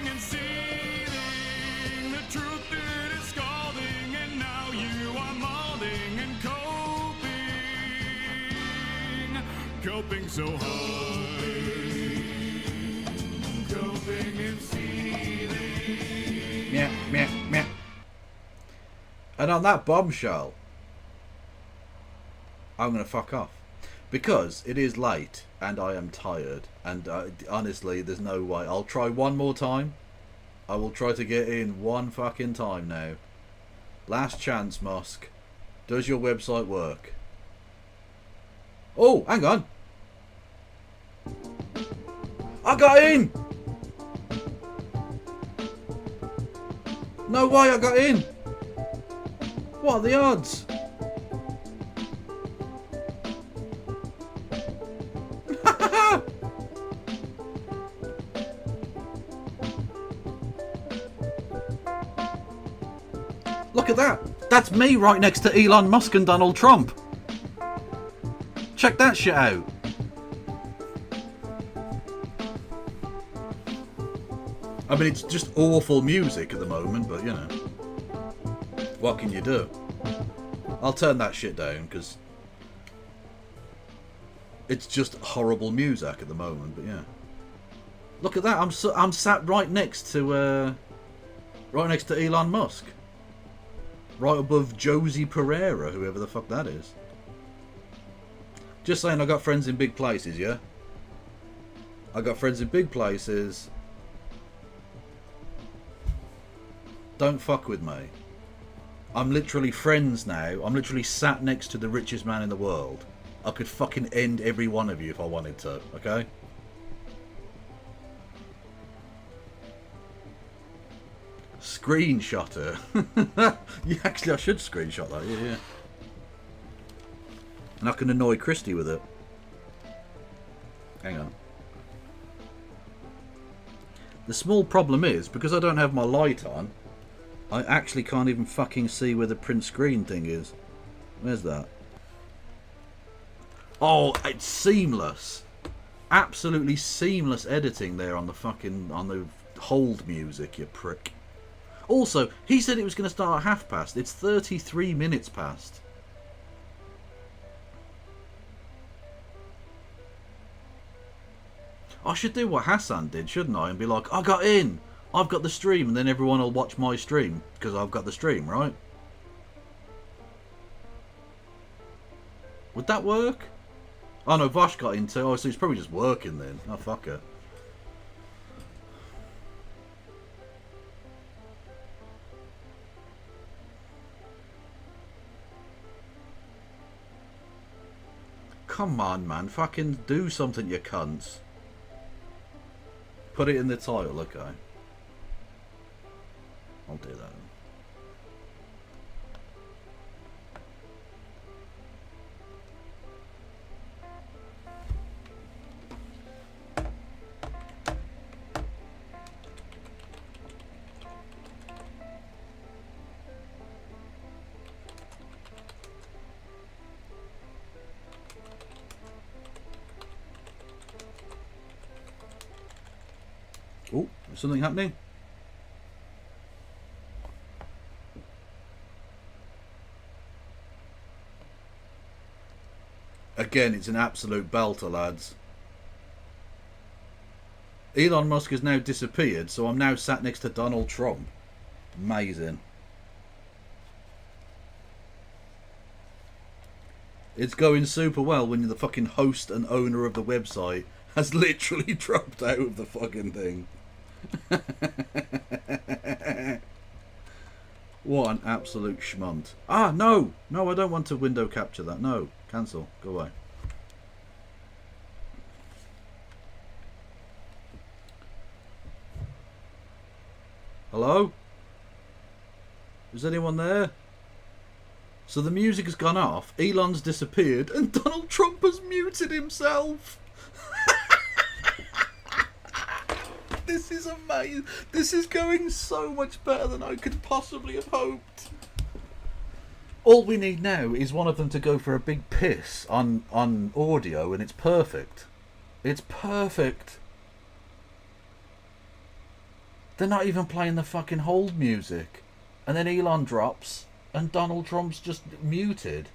and seething. The truth it is scalding, and now you are molding and coping so hard. Coping and seething. Meh. And on that bombshell, I'm going to fuck off. Because it is late, and I am tired, and honestly, there's no way. I'll try one more time. I will try to get in one fucking time now. Last chance, Musk. Does your website work? Oh, hang on. I got in! No way I got in! What are the odds? Look at that! That's me right next to Elon Musk and Donald Trump! Check that shit out! I mean, it's just awful music at the moment, but you know. What can you do? I'll turn that shit down, because it's just horrible music at the moment, but yeah. Look at that, I'm sat right next to Elon Musk. Right above Josie Pereira, whoever the fuck that is. Just saying, I got friends in big places, yeah? I got friends in big places. Don't fuck with me. I'm literally friends now. I'm literally sat next to the richest man in the world. I could fucking end every one of you if I wanted to, okay? Screenshotter. Yeah, actually I should screenshot that, yeah. And I can annoy Christy with it. Hang on. The small problem is, because I don't have my light on, I actually can't even fucking see where the print screen thing is. Where's that? Oh, it's seamless. Absolutely seamless editing there on the fucking, on the hold music, you prick. Also, he said it was going to start at past. It's 33 minutes past. I should do what Hassan did, shouldn't I? And be like, I got in. I've got the stream, and then everyone will watch my stream because I've got the stream, right? Would that work? Oh no, Vosh got in too. Oh, so he's probably just working then. Oh, fuck it. Come on, man. Fucking do something, you cunts. Put it in the title, okay. I'll do that. Oh, is something happening? Again, it's an absolute belter, lads. Elon Musk has now disappeared, so I'm now sat next to Donald Trump. Amazing. It's going super well when the fucking host and owner of the website has literally dropped out of the fucking thing. What an absolute schmunt. Ah, no! No, I don't want to window capture that. No. Cancel. Go away. Hello? Is anyone there? So the music has gone off, Elon's disappeared, and Donald Trump has muted himself! This is amazing. This is going so much better than I could possibly have hoped. All we need now is one of them to go for a big piss on audio, and it's perfect. It's perfect. They're not even playing the fucking hold music. And then Elon drops, and Donald Trump's just muted.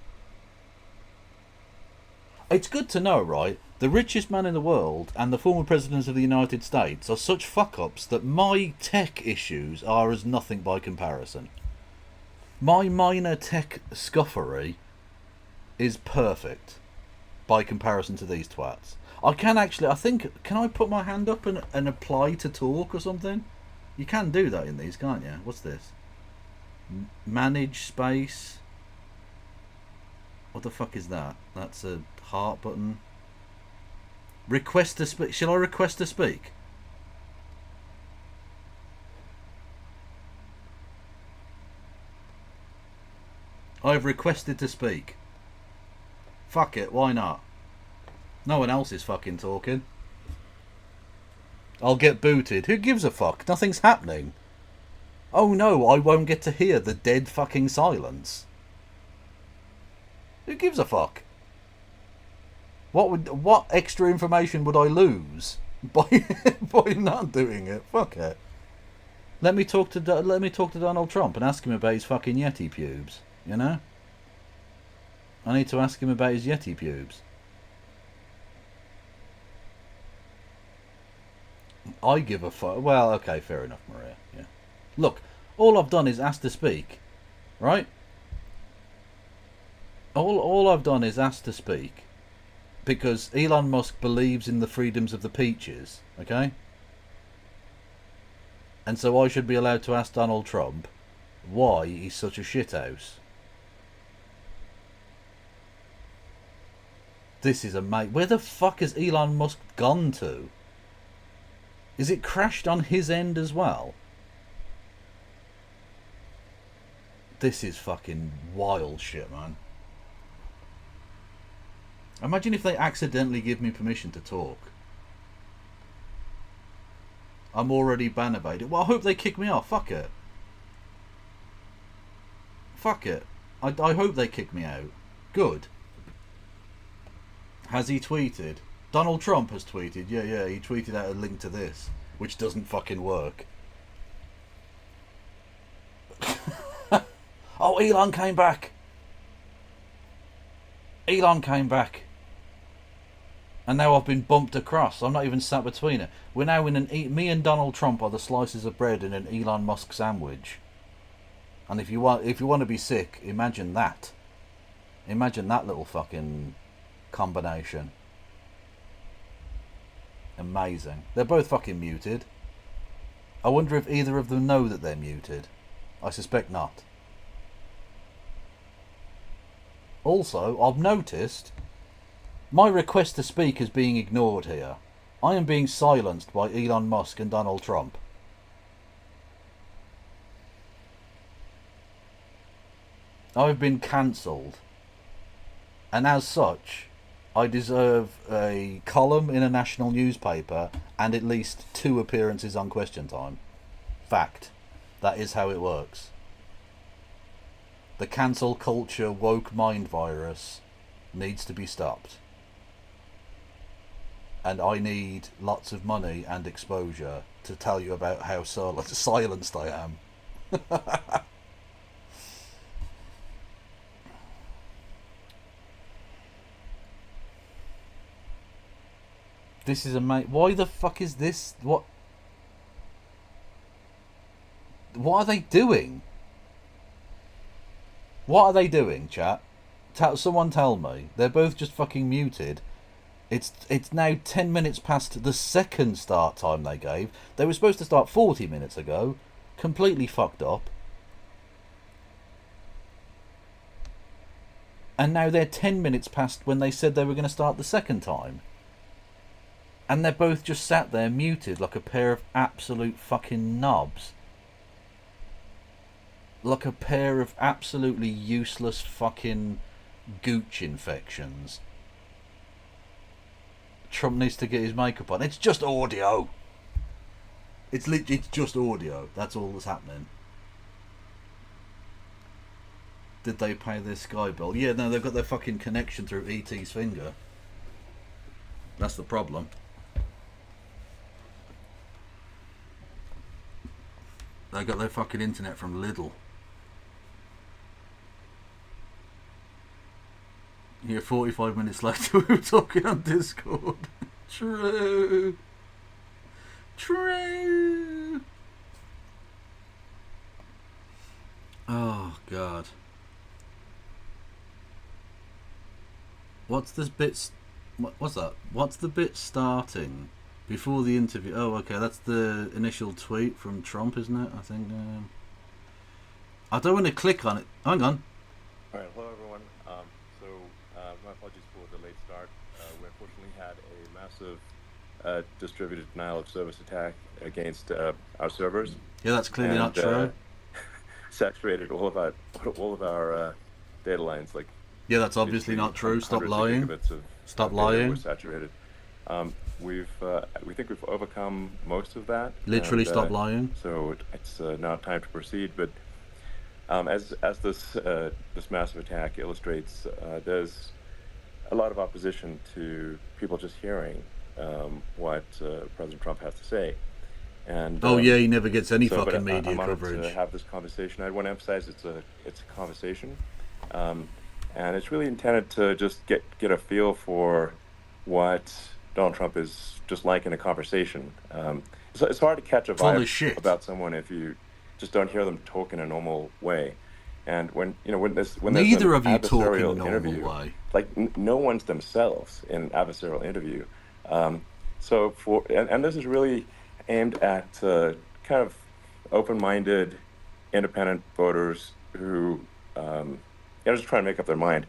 It's good to know, right? The richest man in the world and the former presidents of the United States are such fuck-ups that my tech issues are as nothing by comparison. My minor tech scuffery is perfect by comparison to these twats. I can actually, I think, can I put my hand up and apply to talk or something? You can do that in these, can't you? What's this? Manage space. What the fuck is that? That's a heart button. Request to speak. Shall I request to speak? I've requested to speak. Fuck it, why not? No one else is fucking talking. I'll get booted. Who gives a fuck? Nothing's happening. Oh no, I won't get to hear the dead fucking silence. Who gives a fuck? What extra information would I lose by not doing it? Fuck it. Let me talk to Donald Trump and ask him about his fucking Yeti pubes. You know? I need to ask him about his Yeti pubes. I give a fuck. Well, okay, fair enough, Maria. Yeah. Look, all I've done is ask to speak, right? All I've done is ask to speak because Elon Musk believes in the freedoms of the peaches, okay? And so I should be allowed to ask Donald Trump why he's such a shithouse. This is amazing. Where the fuck has Elon Musk gone to? Is it crashed on his end as well? This is fucking wild shit, man. Imagine if they accidentally give me permission to talk. I'm already ban-evaded. Well, I hope they kick me off. Fuck it. Fuck it. I hope they kick me out. Good. Has he tweeted? Donald Trump has tweeted. Yeah, he tweeted out a link to this, which doesn't fucking work. Oh, Elon came back. Elon came back. And now I've been bumped across. I'm not even sat between it. We're now in me and Donald Trump are the slices of bread in an Elon Musk sandwich. And if you want to be sick, imagine that. Imagine that little fucking combination. Amazing. They're both fucking muted. I wonder if either of them know that they're muted. I suspect not. Also, I've noticed My request to speak is being ignored here. I am being silenced by Elon Musk and Donald Trump. I've been cancelled. And as such, I deserve a column in a national newspaper and at least 2 appearances on Question Time. Fact. That is how it works. The cancel culture woke mind virus needs to be stopped. And I need lots of money and exposure to tell you about how silenced I am. This is amazing. Why the fuck is this? What are they doing? What are they doing, chat? Someone tell me. They're both just fucking muted. It's now 10 minutes past the second start time they gave. They were supposed to start 40 minutes ago. Completely fucked up. And now they're 10 minutes past when they said they were going to start the second time. And they're both just sat there muted like a pair of absolute fucking knobs. Like a pair of absolutely useless fucking gooch infections. Trump needs to get his makeup on. It's just audio. It's just audio. That's all that's happening. Did they pay their Sky bill? Yeah, no, they've got their fucking connection through ET's finger. That's the problem. They got their fucking internet from Lidl. Yeah, 45 minutes later we were talking on Discord. True. True. Oh, God. What's this bit... What's that? What's the bit starting before the interview? Oh, okay, that's the initial tweet from Trump, isn't it? I think... I don't want to click on it. Hang on. Alright, hello everyone. My apologies for the late start. We unfortunately had a massive distributed denial of service attack against our servers. Yeah, that's clearly not true. Saturated all of our data lines. Like, yeah, that's obviously not true. Stop lying. Stop lying. We're saturated. We think we've overcome most of that. Literally, stop lying. So it's now time to proceed. But as this massive attack illustrates, there's a lot of opposition to people just hearing what President Trump has to say. And yeah, he never gets any fucking media I'm coverage. To have this conversation, I want to emphasize it's a conversation, and it's really intended to just get a feel for what Donald Trump is just like in a conversation. It's hard to catch a vibe about someone if you just don't hear them talk in a normal way. And when neither of you talk in a normal way. Like no one's themselves in an adversarial interview. So this is really aimed at kind of open-minded, independent voters who just trying to make up their mind.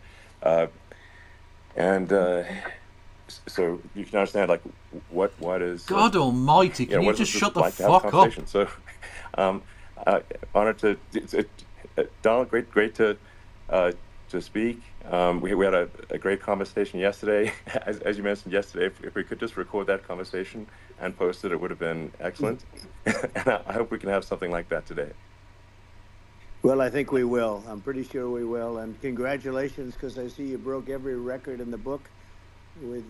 So you can understand like what is God Almighty? Can you just shut the fuck up? So honored to Donald. Great to speak. We had a great conversation yesterday. As you mentioned yesterday, if we could just record that conversation and post it, it would have been excellent. And I hope we can have something like that today. Well, I think we will. I'm pretty sure we will. And congratulations, because I see you broke every record in the book with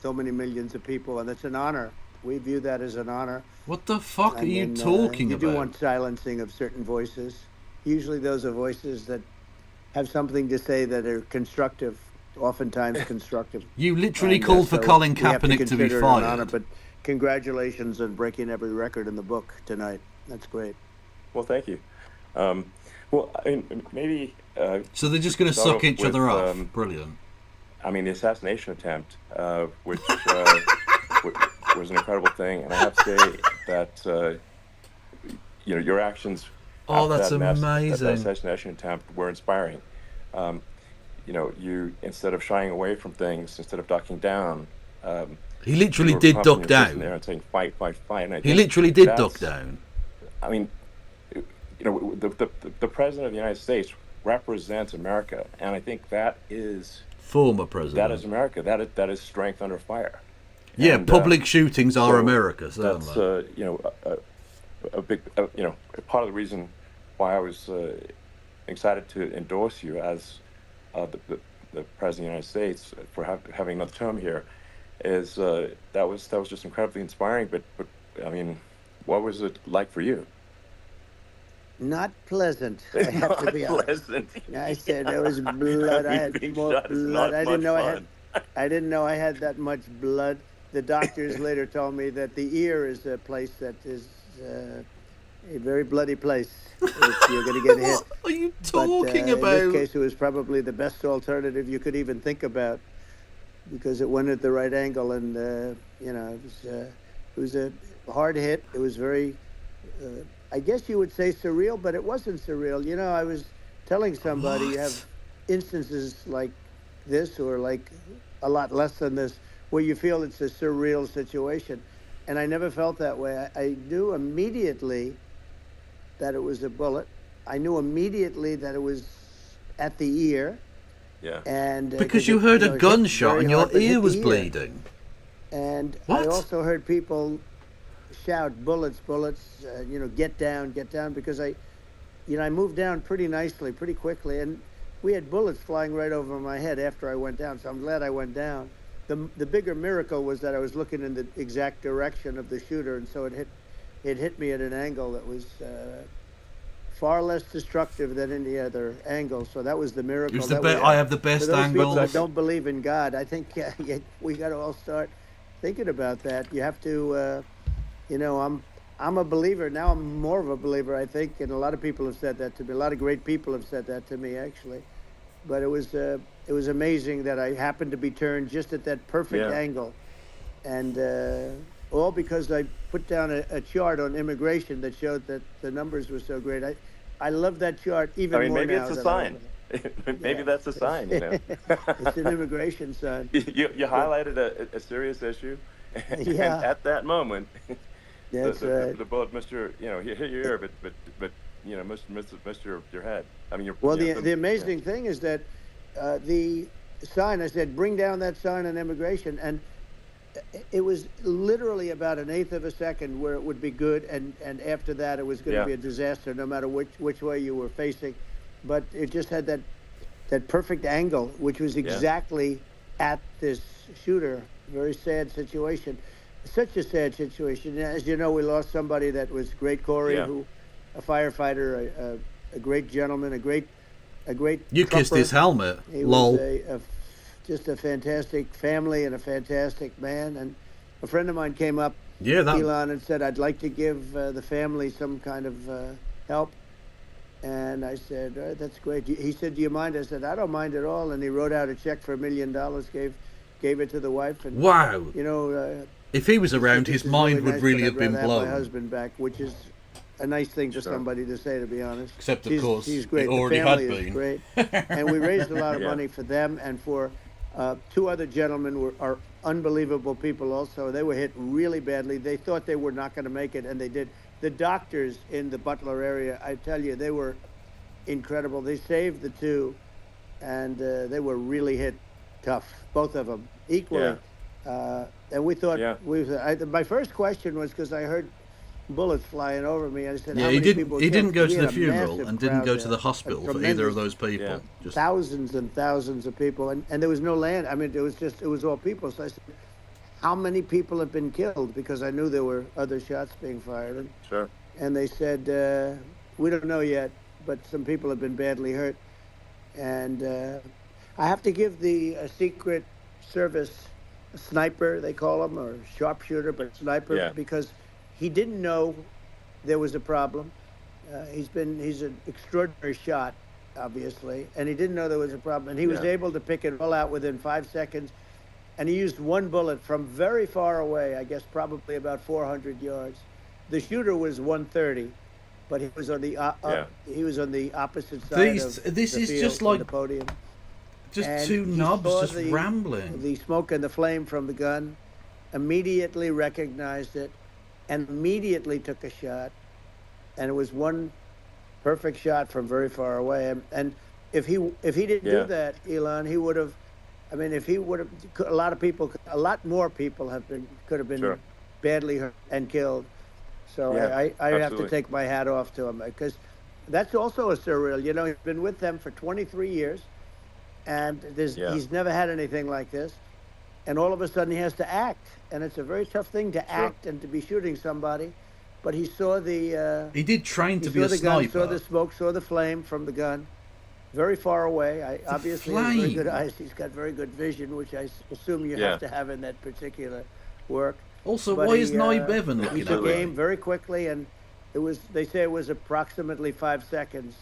so many millions of people, and it's an honor. We view that as an honor. What the fuck are you talking about? You do want silencing of certain voices. Usually those are voices that have something to say that are constructive, oftentimes constructive. You literally called for Colin Kaepernick to be fired. Honor, but congratulations on breaking every record in the book tonight. That's great. Well, thank you. Well, I mean, maybe... so they're just going to suck each other off? Brilliant. I mean, the assassination attempt, which was an incredible thing, and I have to say that your actions that's that amazing. That assassination attempt were inspiring. you instead of shying away from things, instead of ducking down, he literally did duck down. There and saying fight, fight, fight. And I he literally did duck down. I mean, the president of the United States represents America, and I think that is former president. That is America. That is strength under fire. Yeah, and, public shootings are America. Certainly. That's a big part of the reason why I was excited to endorse you as the president of the United States for having another term here. Is that was just incredibly inspiring. But I mean, what was it like for you? Not pleasant. I have to be honest. I said there was blood. I had more blood. I didn't know I had that much blood. The doctors later told me that the ear is a place that is a very bloody place. If you're going to get hit. What are you talking about? In this case, it was probably the best alternative you could even think about, because it went at the right angle, and it was a hard hit. It was very. I guess you would say surreal, but it wasn't surreal. I was telling somebody you have instances like this, or like a lot less than this, where you feel it's a surreal situation. And I never felt that way. I knew immediately that it was a bullet. I knew immediately that it was at the ear. Yeah. And because you heard a gunshot and your ear was bleeding. And I also heard people shout, bullets, bullets, get down, because I moved down pretty nicely, pretty quickly, and we had bullets flying right over my head after I went down, so I'm glad I went down. The bigger miracle was that I was looking in the exact direction of the shooter, and so it hit me at an angle that was far less destructive than any other angle, so that was the miracle. I have the best angles. I don't believe in God. I think we got to all start thinking about that. You have to... I'm a believer now. I'm more of a believer, I think, and a lot of people have said that to me. A lot of great people have said that to me, actually. But it was amazing that I happened to be turned just at that perfect angle, and all because I put down a chart on immigration that showed that the numbers were so great. I love that chart even more now. Maybe it's a sign. Maybe that's a sign. It's an immigration sign. You highlighted a serious issue, and at that moment. The bullet missed your, hit your ear, but missed your head. I mean, the amazing thing is that the sign. I said, bring down that sign on immigration, and it was literally about an eighth of a second where it would be good, and after that it was going to be a disaster, no matter which way you were facing. But it just had that perfect angle, which was exactly at this shooter. Very sad situation. Such a sad situation. As you know, we lost somebody that was great, Corey, a firefighter, a great gentleman, a great. You trumper. Kissed his helmet. He Lol. was just a fantastic family and a fantastic man. And a friend of mine came up, Elon, and said, "I'd like to give the family some kind of help." And I said, "That's great." He said, "Do you mind?" I said, "I don't mind at all." And he wrote out a check for $1 million, gave it to the wife. And, wow. If he was around, his mind would really have been blown. My husband back, which is a nice thing for somebody to say, to be honest. Except, of course, she's great. It already the family had been. Is great. And we raised a lot of money for them and for two other gentlemen are unbelievable people also. They were hit really badly. They thought they were not going to make it, and they did. The doctors in the Butler area, I tell you, they were incredible. They saved the two, and they were really hit tough, both of them, equally. And we thought, my first question was, because I heard bullets flying over me, I said, how many people he didn't go to the funeral funeral and didn't go to the hospital for either of those people. Yeah. Just thousands and thousands of people, and there was no land. I mean, it was all people. So I said, how many people have been killed? Because I knew there were other shots being fired. And they said, we don't know yet, but some people have been badly hurt. And I have to give the Secret Service sniper, they call him, or sharpshooter, but sniper, because he didn't know there was a problem. He's an extraordinary shot, obviously, and he didn't know there was a problem. And he was able to pick it all out within 5 seconds. And he used one bullet from very far away, I guess probably about 400 yards. The shooter was 130, but he was on the opposite side of the field, just like the podium. Just two knobs just rambling. The smoke and the flame from the gun, immediately recognized it, and immediately took a shot. And it was one perfect shot from very far away. And if he didn't do that, Elon, he would have. I mean, if he would have, a lot more people could have been badly hurt and killed. So I have to take my hat off to him, because that's also a surreal. You know, he's been with them for 23 years, and he's never had anything like this. And all of a sudden he has to act, and it's a very tough thing to act and to be shooting somebody. But he saw the. He did train to be a sniper. Saw the smoke, saw the flame from the gun, very far away. Obviously he has very good eyes. He's got very good vision, which I assume you have to have in that particular work. Also, why is Nye Bevan looking at the game very quickly, and it was. They say it was approximately 5 seconds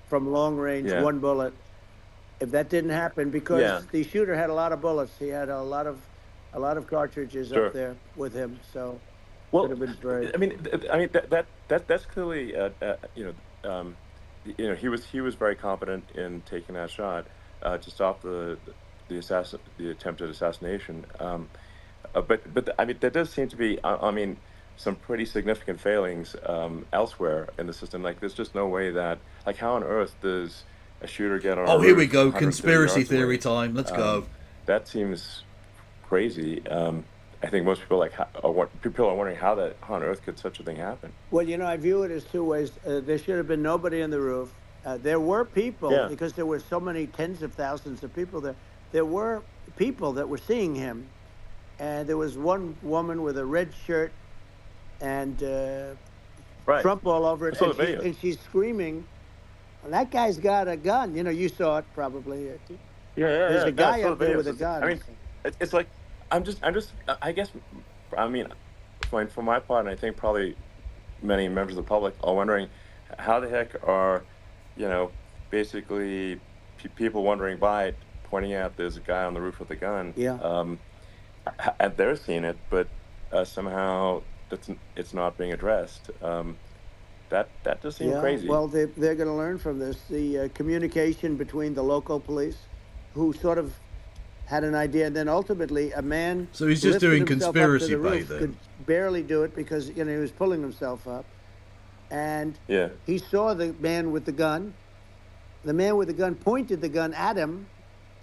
from long range, one bullet. If that didn't happen, because the shooter had a lot of bullets, he had a lot of cartridges up there with him. So, well, could have been very... I mean, that's clearly, he was very competent in taking that shot to stop the attempted assassination. But I mean, there does seem to be, some pretty significant failings elsewhere in the system. Like, there's just no way that, like, how on earth does a shooter get on? Oh, here we go, conspiracy theory time. Let's go. That seems crazy. I think most people people are wondering how on earth could such a thing happen. Well, you know, I view it as two ways. There should have been nobody on the roof. There were people, because there were so many tens of thousands of people there. There were people that were seeing him, and there was one woman with a red shirt and Trump all over it, and she's screaming. That guy's got a gun. You know, you saw it probably. There's a guy up there with a gun. I mean, it's like, I guess, I mean, for my part, and I think probably many members of the public are wondering, how the heck are, basically people wondering by it, pointing out there's a guy on the roof with a gun. And they're seeing it, but somehow it's not being addressed. That does seem crazy. Well, they're going to learn from this. The communication between the local police, who sort of had an idea, and then ultimately a man. So he's just doing conspiracy bait then. Could barely do it because he was pulling himself up, and he saw the man with the gun. The man with the gun pointed the gun at him.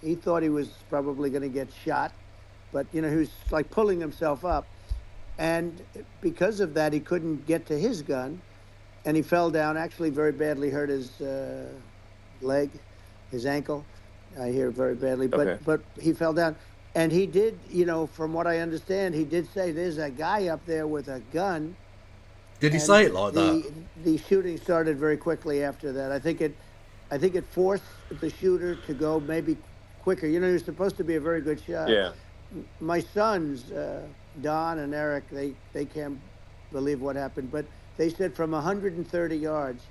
He thought he was probably going to get shot, but he was like pulling himself up, and because of that, he couldn't get to his gun. And he fell down, actually very badly hurt his leg, his ankle. I hear very badly, but he fell down. And he did, from what I understand, he did say, there's a guy up there with a gun. Did he say it like that? The shooting started very quickly after that. I think it forced the shooter to go maybe quicker. He was supposed to be a very good shot. Yeah. My sons, Don and Eric, they can't believe what happened, but they said from 130 yards,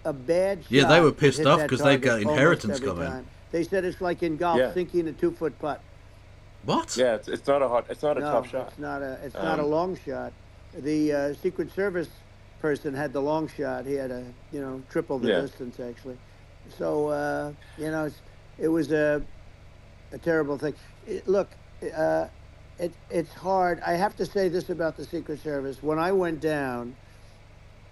a bad shot. Yeah, they were pissed off because they've got inheritance coming. They said it's like in golf, sinking a 2-foot putt. What? Yeah, it's not a tough shot. It's not a long shot. The Secret Service person had the long shot. He had triple the distance actually. So it was a terrible thing. It's hard. I have to say this about the Secret Service. When I went down.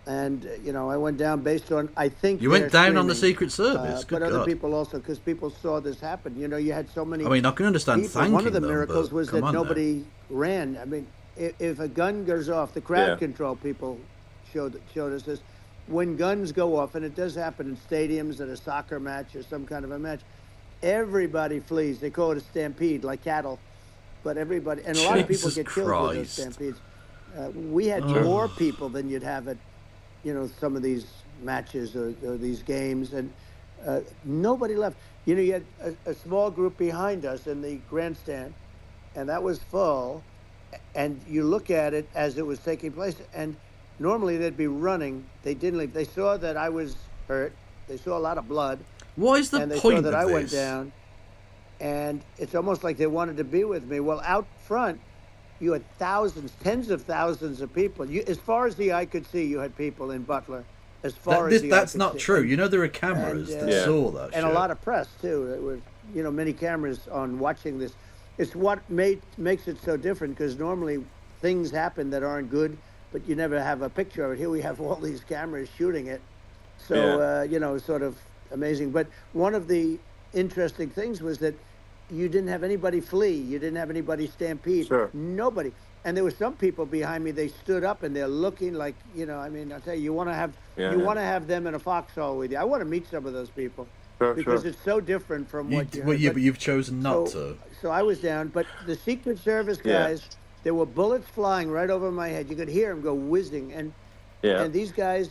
And, I went down based on, I think... You went down on the Secret Service? But other people also, because people saw this happen. You had so many... I mean, I can understand people. Thanking One of the them, miracles was that nobody ran. I mean, if a gun goes off, the crowd control people showed us this. When guns go off, and it does happen in stadiums at a soccer match or some kind of a match, everybody flees. They call it a stampede, like cattle. But everybody... And a lot of people get killed with those stampedes. We had more people than you'd have at... some of these matches or these games, and nobody left. You had a small group behind us in the grandstand, and that was full, and you look at it as it was taking place, and normally they'd be running. They didn't leave. They saw that I was hurt. They saw a lot of blood. What is the and they point saw that of I this? went down, and it's almost like they wanted to be with me. Well, out front, you had thousands, tens of thousands of people. As far as the eye could see, you had people in Butler. As far as the eye that's could not see. true. There are cameras that saw that. And a lot of press too. It was many cameras on watching this. It's what makes it so different, because normally things happen that aren't good, but you never have a picture of it. Here we have all these cameras shooting it. So, sort of amazing. But one of the interesting things was that you didn't have anybody flee. You didn't have anybody stampede. Sure. Nobody. And there were some people behind me, they stood up and they're looking like, I mean, I'll tell you, you want to have them in a foxhole with you. I want to meet some of those people. Because it's so different from what you heard. But you've chosen not to. So I was down, but the Secret Service guys, there were bullets flying right over my head. You could hear them go whizzing, and these guys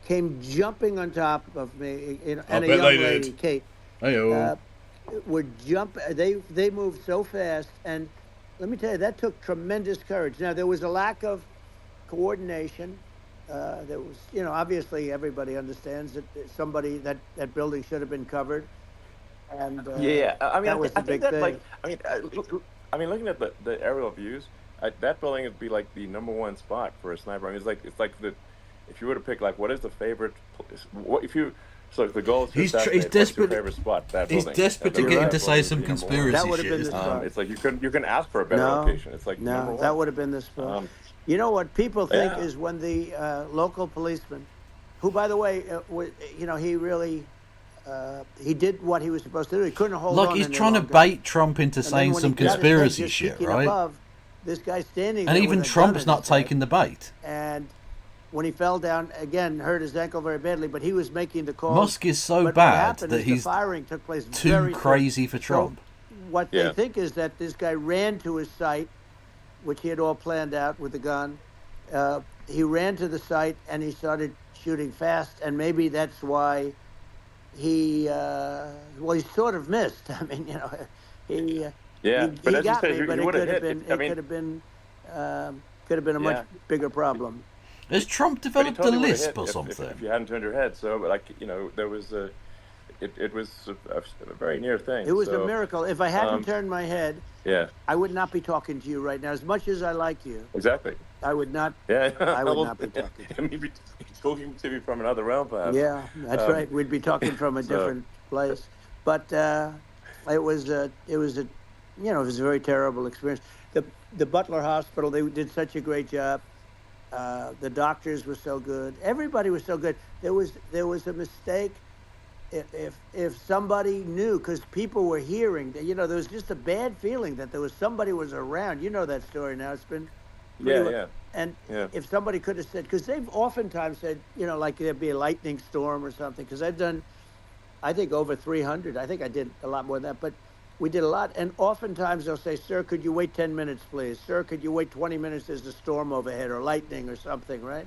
came jumping on top of me, and a young lady, Kate, would jump. They moved so fast, and let me tell you, that took tremendous courage. Now there was a lack of coordination. There was, obviously everybody understands that that building should have been covered. And I mean, I think that, thing. Looking at the aerial views, that building would be like the #1 spot for a sniper. I mean, it's like if you were to pick what is the favorite, so the goal is to assassinate, what's your favorite spot? That he's building. desperate to get him to say some conspiracy that would have shit. been the spot. It's like you can ask for a better location. It's like no, that would have been the spot. You know what people think is when the local policeman, who, by the way, he really, he did what he was supposed to do. He couldn't hold on. Like he's trying to bait Trump into saying some conspiracy shit, right? Above, this guy standing and there even with a Trump's gun not taking the bait. And when he fell down, again, hurt his ankle very badly, but he was making the call. Musk is so bad that he's the firing took place too crazy for Trump. So what they think is that this guy ran to his site, which he had all planned out with the gun. He ran to the site and he started shooting fast, and maybe that's why he sort of missed. I mean, he got me, but it could have been could have been a much bigger problem. Has Trump developed a lisp or something? If you hadn't turned your head, so there was it was a very near thing. It was a miracle. If I hadn't turned my head, yeah, I would not be talking to you right now. As much as I like you, exactly, I would not. Yeah, I would not be talking. Maybe talking to you from another realm, perhaps. Yeah, that's right. We'd be talking from a different place. But it was a very terrible experience. The Butler Hospital, they did such a great job. The doctors were so good. Everybody was so good. There was a mistake. If somebody knew, because people were hearing, there was just a bad feeling that there was somebody was around. You know that story now. It's been And if somebody could have said, because they've oftentimes said, like there'd be a lightning storm or something. Because I've done, I think over 300. I think I did a lot more than that, but we did a lot. And oftentimes they'll say, "Sir, could you wait 10 minutes, please? Sir, could you wait 20 minutes? There's a storm overhead or lightning or something," right?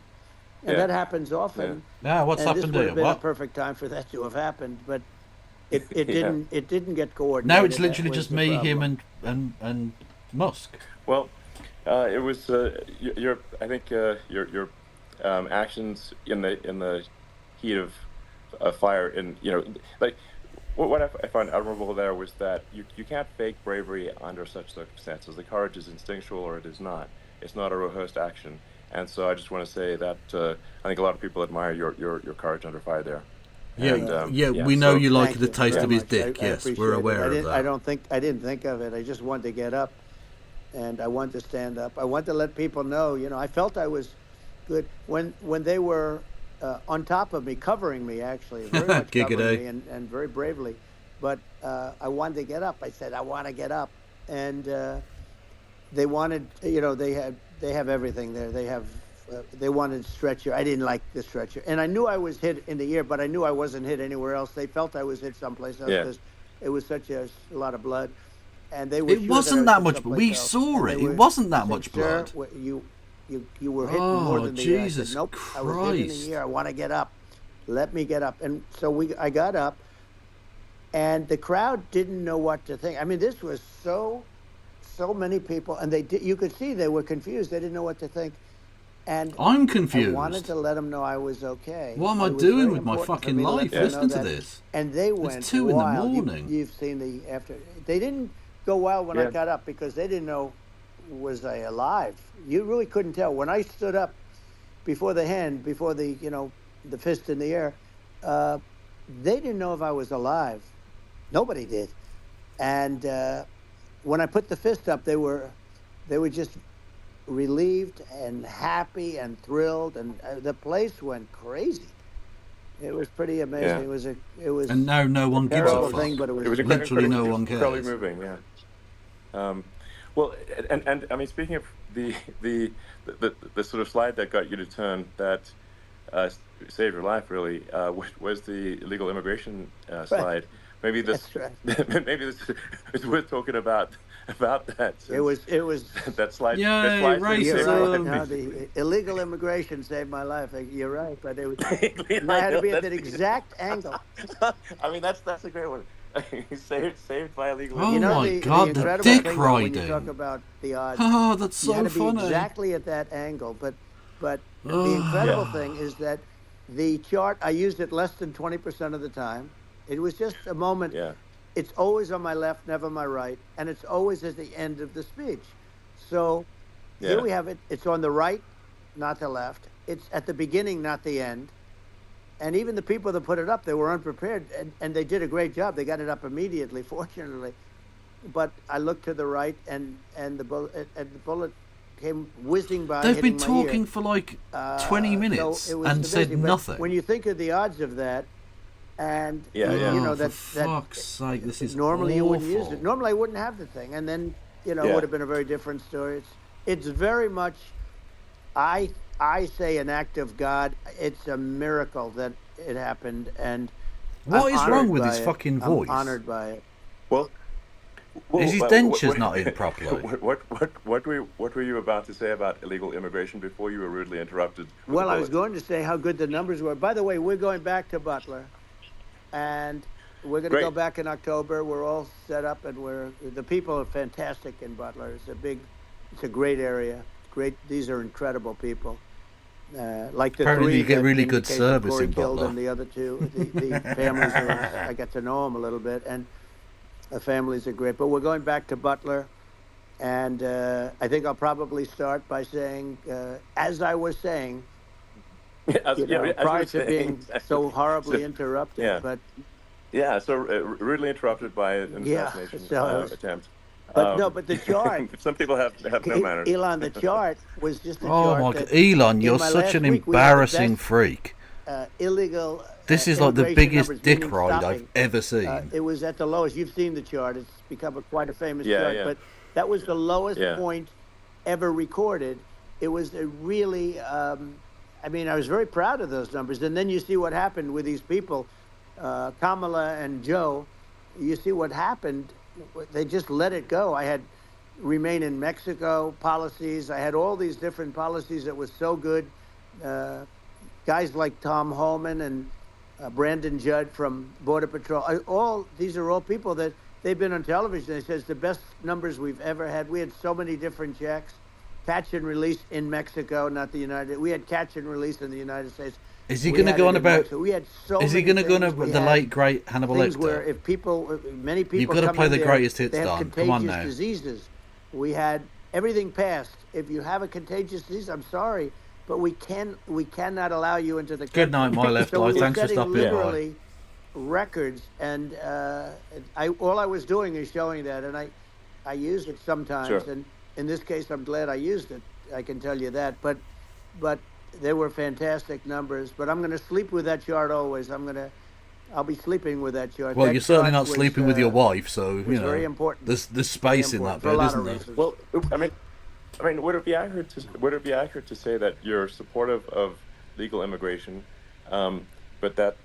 And that happens often. Yeah, what's happened to you? This would have been a perfect time for that to have happened, but it didn't. It didn't get coordinated. Now it's literally just me, him, and Musk. Well, it was your actions in the heat of fire, and what I found admirable there was that you can't fake bravery under such circumstances. The courage is instinctual, or it is not. It's not a rehearsed action. And so I just want to say that I think a lot of people admire your courage under fire there. We know you like the taste of his dick. Yes, we're aware of that. I didn't think of it. I just wanted to get up, and I wanted to stand up. I wanted to let people know. I felt I was good when they were on top of me, covering me, actually, very much covering me, and very bravely. But I wanted to get up. I said, I want to get up, and they wanted. They have everything there. They wanted stretcher. I didn't like the stretcher, and I knew I was hit in the ear, but I knew I wasn't hit anywhere else. They felt I was hit someplace else because it was such a lot of blood, and they were. It wasn't that much. We saw it. It wasn't that much blood. You were hit more than the ear. I said, nope, Christ. I was hit in the ear. I want to get up. Let me get up. And so I got up, and the crowd didn't know what to think. I mean, this was so many people, and you could see they were confused. They didn't know what to think. And I'm confused. I wanted to let them know I was okay. What am I doing with my fucking life? Listen to this. And they went It's 2 wild. in the morning. You've seen the after. They didn't go wild when I got up because they didn't know, was I alive? You really couldn't tell. When I stood up before the the fist in the air, they didn't know if I was alive. Nobody did. And when I put the fist up, they were just relieved and happy and thrilled, and the place went crazy. It was pretty amazing. Yeah. It was And now no one gives a fuck. thing, but it was literally no one cares. Incredibly moving, yeah. Well, and I mean, speaking of the sort of slide that got you to turn that saved your life, really, was the illegal immigration slide. Maybe this, maybe this is worth talking about that. It was that slide. Yeah, that slide racism. No, the illegal immigration saved my life. You're right, but it was, I had to be at that exact angle. I mean, that's a great one. saved by illegal. Oh my God, the dick riding. When you talk about the odds, oh, that's so you had to funny. be exactly at that angle. But the incredible thing is that the chart, I used it less than 20% of the time. It was just a moment. Yeah. It's always on my left, never my right, and it's always at the end of the speech. So here we have it. It's on the right, not the left. It's at the beginning, not the end. And even the people that put it up, they were unprepared, and they did a great job. They got it up immediately, fortunately. But I looked to the right, and the bullet came whizzing by. They've been talking for like 20 minutes so and said nothing. When you think of the odds of that, and you know for fuck's sake, this is normally awful. you wouldn't use it. Normally I wouldn't have the thing, and then it would have been a very different story. It's very much, I say, an act of God. It's a miracle that it happened, and what is wrong with his fucking voice? I'm honored by it. Well, is his dentures not in properly? What were you about to say about illegal immigration before you were rudely interrupted? Well, I was going to say how good the numbers were. By the way, we're going back to Butler, and we're going to go back in October. We're all set up, and the people are fantastic in Butler. It's a great area. Great. These are incredible people. Like the apparently three you get really good Corey service in killed Butler. And the other two, the families, I got to know them a little bit, and the families are great. But we're going back to Butler, and I think I'll probably start by saying, as I was saying, prior to being so horribly interrupted. Yeah. But so rudely interrupted by an assassination attempt. But the chart. Some people have no manners. Elon, the chart was just a chart. Oh my God, Elon, you're such an embarrassing freak. Illegal. This is like the biggest dick ride I've ever seen. It was at the lowest. You've seen the chart. It's become quite a famous chart. But that was the lowest point ever recorded. It was a really. I mean, I was very proud of those numbers. And then you see what happened with these people, Kamala and Joe. You see what happened. They just let it go. I had remain in Mexico policies. I had all these different policies that was so good. Guys like Tom Holman and Brandon Judd from Border Patrol. These are all people that they've been on television. They said it's the best numbers we've ever had. We had so many different checks. Catch and release in Mexico, not the United. We had catch and release in the United States. Is he going to go on about? We had so is he going to go on about the late great Hannibal Lecter? Where if many people, you've got to play the greatest hits, they have Don. Come on now. Diseases. We had everything passed. If you have a contagious disease, I'm sorry, but we cannot allow you into the country. Good night, my left eye. Thanks for stopping by. Records, and all I was doing is showing that, and I use it sometimes, and in this case, I'm glad I used it. I can tell you that, but they were fantastic numbers. But I'm going to sleep with that chart always. I'll be sleeping with that chart. Well, that you're certainly not was, sleeping with your wife, so you know. Very important. There's space in that bed, isn't there? Well, I mean, would it be accurate to say that you're supportive of legal immigration, but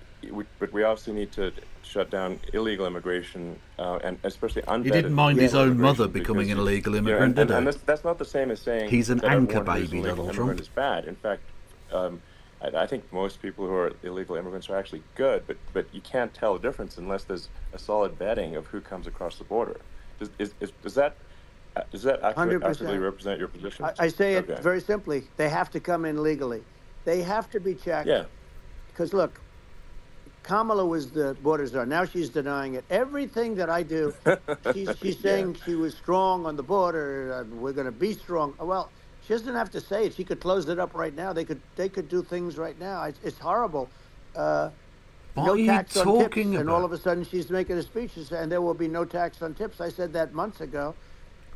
we obviously need to shut down illegal immigration and especially unvetted. He didn't mind his own mother becoming an illegal immigrant, did he? And that's not the same as saying he's an that anchor baby, Donald Trump. Immigrant is bad. In fact, I think most people who are illegal immigrants are actually good, but you can't tell the difference unless there's a solid vetting of who comes across the border. Does that accurately represent your position? I say it very simply. They have to come in legally. They have to be checked. Yeah. Because look, Kamala was the border czar. Now she's denying it. Everything that I do, she's saying she was strong on the border. We're going to be strong. Well, she doesn't have to say it. She could close it up right now. They could do things right now. It's horrible. no tax on tips, and all of a sudden she's making a speech and there will be no tax on tips. I said that months ago.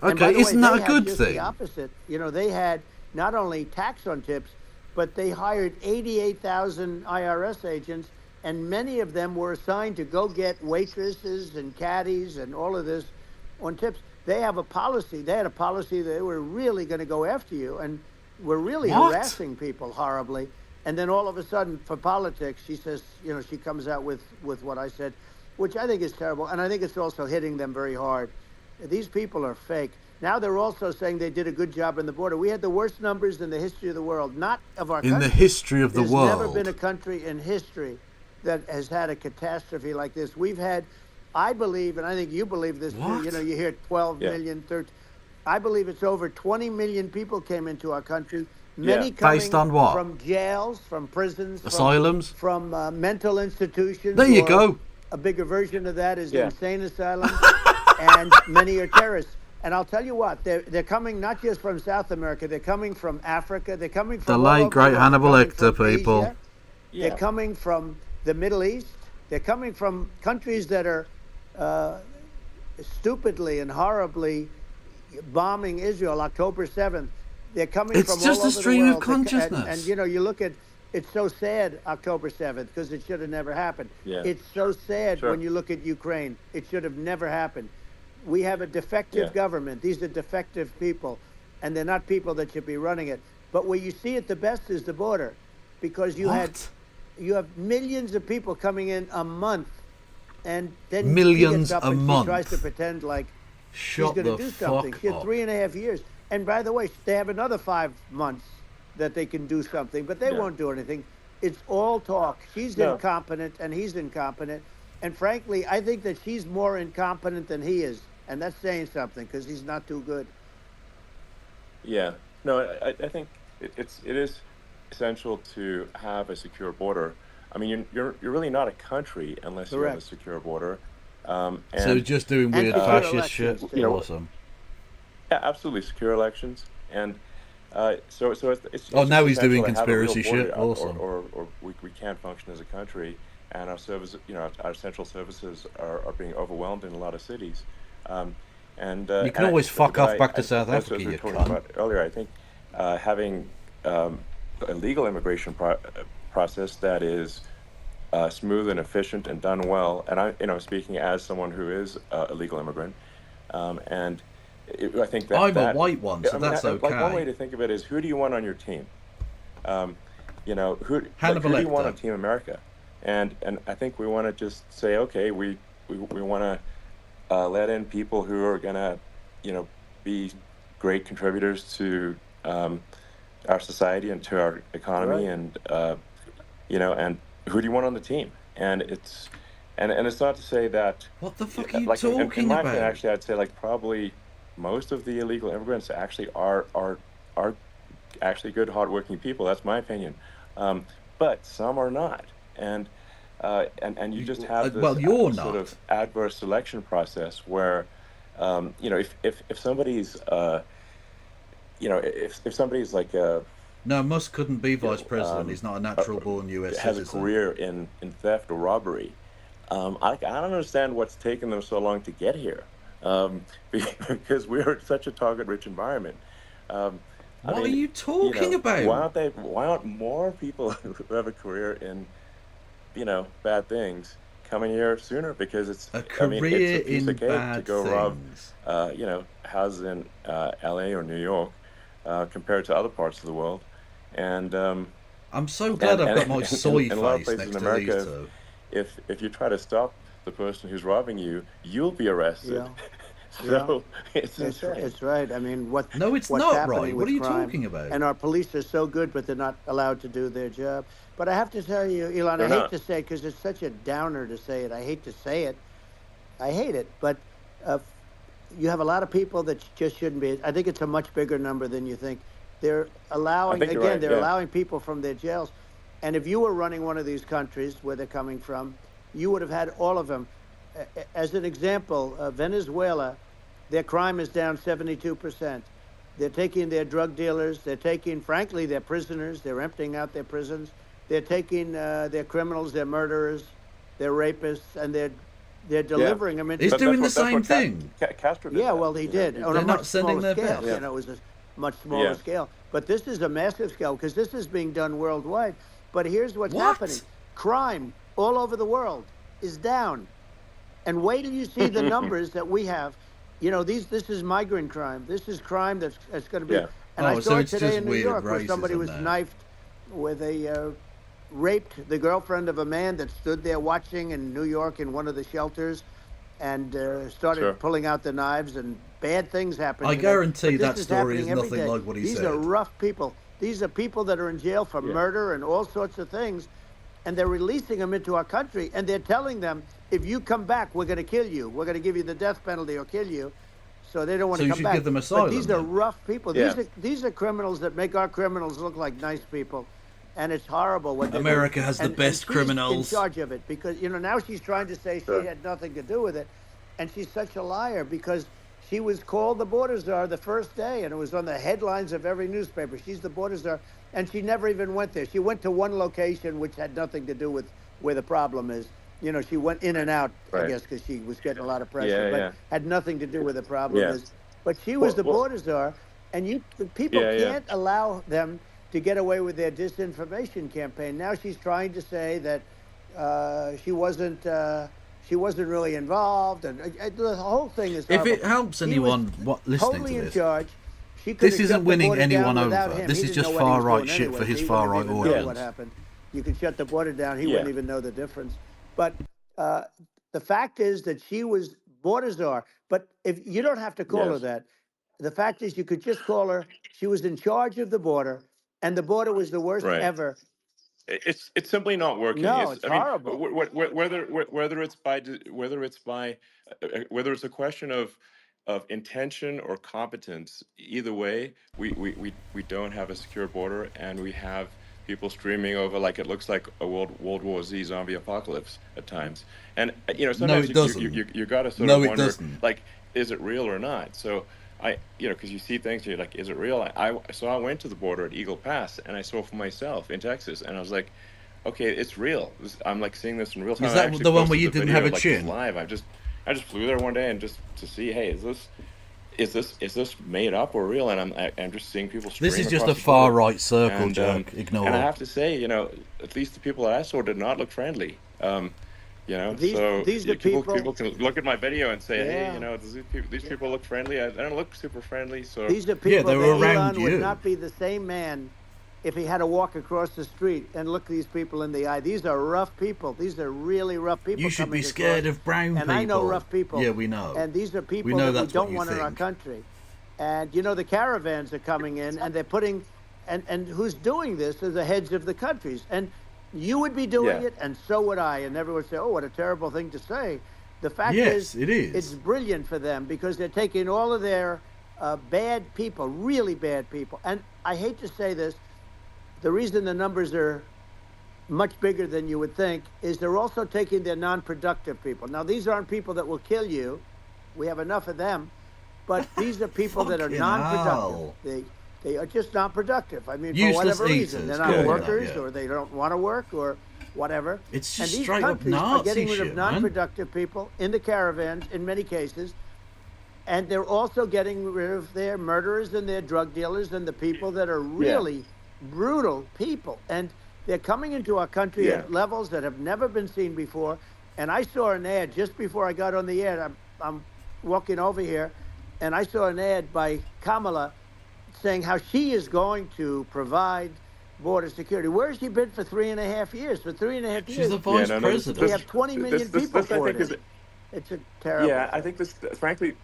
Okay, isn't that a good just thing? The opposite. You know, they had not only tax on tips, but they hired 88,000 IRS agents, and many of them were assigned to go get waitresses and caddies and all of this on tips. They have a policy. They had a policy that they were really going to go after you, and were really harassing people horribly. And then all of a sudden, for politics, she says, you know, she comes out with what I said, which I think is terrible. And I think it's also hitting them very hard. These people are fake. Now they're also saying they did a good job on the border. We had the worst numbers in the history of the world, not of our country. In the history of the world. There's never been a country in history that has had a catastrophe like this. We've had, I believe, and I think you believe this too, you know, you hear 12 million, 13. I believe it's over 20 million people came into our country. Many coming based on what? From jails, from prisons, asylums, from mental institutions. There you go. A bigger version of that is insane asylums, and many are terrorists. And I'll tell you what, they're coming not just from South America, they're coming from Africa, they're coming from the late great Hannibal Lecter people. Asia. They're coming from the Middle East. They're coming from countries that are stupidly and horribly bombing Israel October 7th. They're coming it's from just all a over stream the world. of consciousness. And you know, you look at, it's so sad October 7th because it should have never happened. It's so sad when you look at Ukraine. It should have never happened. We have a defective government. These are defective people, and they're not people that should be running it. But where you see it the best is the border, because you have millions of people coming in a month, and then millions she gets up a and month. She tries to pretend like she's Shut going to the do something. fuck She had up. 3.5 years. And by the way, they have another 5 months that they can do something, but they won't do anything. It's all talk. She's incompetent, and he's incompetent. And frankly, I think that she's more incompetent than he is. And that's saying something, because he's not too good. Yeah. No, I think it is essential to have a secure border. I mean, you're really not a country unless you have a secure border. And, so just doing weird fascist shit. You know, awesome. Yeah, absolutely, secure elections, and so it's now he's doing essential to have a conspiracy real border, shit. Awesome. Or we can't function as a country, and our service, you know, our central services are being overwhelmed in a lot of cities. And you can always fuck off back to South Africa. As we were You talking cunt. about earlier, I think having a legal immigration process that is smooth and efficient and done well, and I, you know, speaking as someone who is a legal immigrant, and I think that I'm a white one, so that's okay. Like one way to think of it is, who do you want on your team? You know, who do you want on Team America? And I think we want to just say, okay, we want to let in people who are gonna, you know, be great contributors to our society and to our economy, and you know, and who do you want on the team? And it's not to say that. What the fuck are you like, talking in my about? opinion, actually, I'd say like probably most of the illegal immigrants actually are actually good, hardworking people. That's my opinion. But some are not, and you just have this sort of adverse selection process where, you know, if somebody's, you know, if somebody's like no, Musk couldn't be vice president. He's not a natural-born U.S. has citizen. a career in theft or robbery. I don't understand what's taken them so long to get here, because we're in such a target-rich environment. What are you talking about? Why aren't more people who have a career in, you know, bad things coming here sooner? Because it's a piece of cake to go rob, you know, houses in L.A. or New York, compared to other parts of the world. And I'm so glad I've got my soy in a lot of face places next in to America, these two. if you try to stop the person who's robbing you, you'll be arrested. So it's right. I mean, what's not happening right. What with are you crime, talking about? And our police are so good, but they're not allowed to do their job. But I have to tell you, Elon, I hate to say it because it's such a downer to say it. I hate to say it. I hate it. But you have a lot of people that just shouldn't be. I think it's a much bigger number than you think. They're allowing, again, they're allowing people from their jails. And if you were running one of these countries where they're coming from, you would have had all of them. As an example, Venezuela, their crime is down 72%. They're taking their drug dealers. They're taking, frankly, their prisoners. They're emptying out their prisons. They're taking their criminals, their murderers, they're rapists, and they're delivering them into. He's doing the same thing. Castro did yeah, that, well, he did on They're a not much sending smaller their scale. best. You know, it was a much smaller scale. But this is a massive scale because this is being done worldwide. But here's what's happening: crime all over the world is down. And wait till you see the numbers that we have. You know, this is migrant crime. This is crime that's going to be. Yeah. And I saw so it it's today just in New weird York where somebody racism was there. knifed with raped the girlfriend of a man that stood there watching in New York in one of the shelters, and started pulling out the knives, and bad things happened. I to them. guarantee But that this story is happening every nothing day. like what he These said. are rough people. These are people that are in jail for murder and all sorts of things. And they're releasing them into our country, and they're telling them, if you come back, we're going to kill you. We're going to give you the death penalty or kill you. So they don't want So to you come should back. give them asylum, But these are then. rough people. Yeah. These are criminals that make our criminals look like nice people. And it's horrible what they do. America has the best she's criminals. in charge of it because, you know, now she's trying to say she had nothing to do with it. And she's such a liar because she was called the border czar the first day, and it was on the headlines of every newspaper. She's the border czar, and she never even went there. She went to one location which had nothing to do with where the problem is. You know, she went in and out, I guess, because she was getting a lot of pressure, but had nothing to do where the problem is. But she was the border czar, and people can't allow them to get away with their disinformation campaign. Now she's trying to say that she wasn't really involved, and the whole thing is If horrible. it helps He anyone was listening totally to in this, charge. She could this have isn't shut the winning border down anyone without over. him. This He is didn't just know what he was far-right doing shit anyway. for his He far-right wouldn't even know audience. what happened. You could shut the border down. He wouldn't even know the difference. But the fact is that she was border czar. But if you don't have to call her that, the fact is you could just call her. She was in charge of the border, and the border was the worst ever. It's simply not working. No, it's I mean, horrible. whether it's a question of intention or competence, either way, we don't have a secure border, and we have people streaming over like it looks like a World War Z zombie apocalypse at times. And you know, sometimes you got to sort of wonder, like, is it real or not? So because you see things, you're like, is it real? So I went to the border at Eagle Pass, and I saw for myself in Texas, and I was like, okay, it's real. I'm like seeing this in real time. Is that the one where you didn't have a chin? Live. I just flew there one day and just to see, hey, is this made up or real? And I'm just seeing people stream. This is just across a the border. far-right circle, And, Jack. Ignore And I it. have to say, you know, at least the people that I saw did not look friendly. You know, These are people can look at my video and say, Yeah. hey, you know, these people look friendly. I don't look super friendly. So These are people that Elon would not be the same man if he had to walk across the street and look these people in the eye. These are rough people. These are really rough people. You should be coming scared across. of brown people. And I know rough people. Yeah, we know. And these are people know that we that's what don't you want in our think. country. And you know, the caravans are coming in, and they're putting, and who's doing this are the heads of the countries. And you would be doing it, and so would I. And everyone would say, "Oh, what a terrible thing to say." The fact is, it is. It's brilliant for them because they're taking all of their bad people, really bad people. And I hate to say this, the reason the numbers are much bigger than you would think is they're also taking their non-productive people. Now, these aren't people that will kill you. We have enough of them. But these are people that are non-productive. They are just not productive. I mean, for whatever reason. They're not workers, or they don't want to work, or whatever. It's and just these straight up countries Nazi are getting rid shit, of non-productive people in the caravans in many cases. And they're also getting rid of their murderers and their drug dealers and the people that are really brutal people. And they're coming into our country at levels that have never been seen before. And I saw an ad just before I got on the air. I'm walking over here, and I saw an ad by Kamala saying how she is going to provide border security. Where has she been for 3.5 years? For 3.5 years. She's the vice president. We have 20 million people for it. It's a terrible. Yeah, I think this, frankly,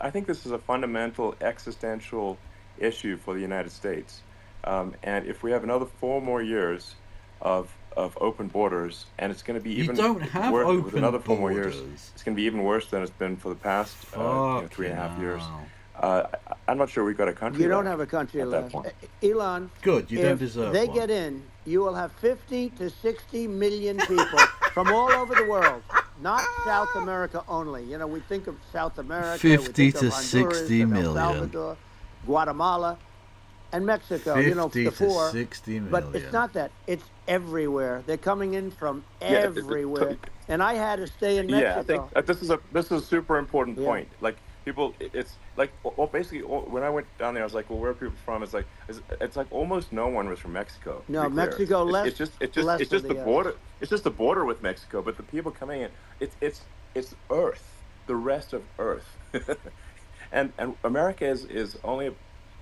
I think this is a fundamental existential issue for the United States. And if we have another 4 more years of open borders, and it's going to be even worse with another 4 more years. It's going to be even worse than it's been for the past 3.5 years. I'm not sure we've got a country. You don't have a country left. Elon, good. You don't if deserve they one. get in, you will have 50 to 60 million people from all over the world, not South America only. You know, we think of South America. 50 we think to of Honduras 60 and El million. Salvador, Guatemala. and Mexico. 50 the to four. 60 million. But it's not that. It's everywhere. They're coming in from everywhere. And I had to stay in Mexico. Yeah, I think this is a super important point. Like people, it's like basically when I went down there, I was like, well, where are people from? It's like almost no one was from Mexico. No, Mexico less. It's just the border. It's just the border with Mexico. But the people coming in, it's Earth, the rest of Earth, and America is only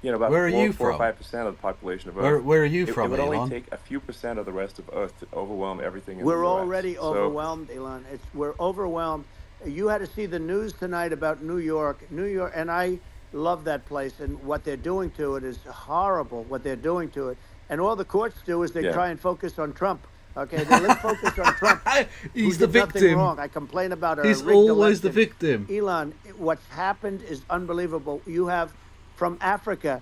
about 4 or 5% of the population of Earth. Where are you from, It would Elon? only take a few percent of the rest of Earth to overwhelm everything in We're the US. already overwhelmed, Elon. We're overwhelmed. You had to see the news tonight about New York, and I love that place. And what they're doing to it is horrible. What they're doing to it, and all the courts do is they try and focus on Trump. Okay, let's focus on Trump. He's the victim. Nothing wrong. I complain about a He's rigged always the election. victim. Elon, what's happened is unbelievable. You have from Africa,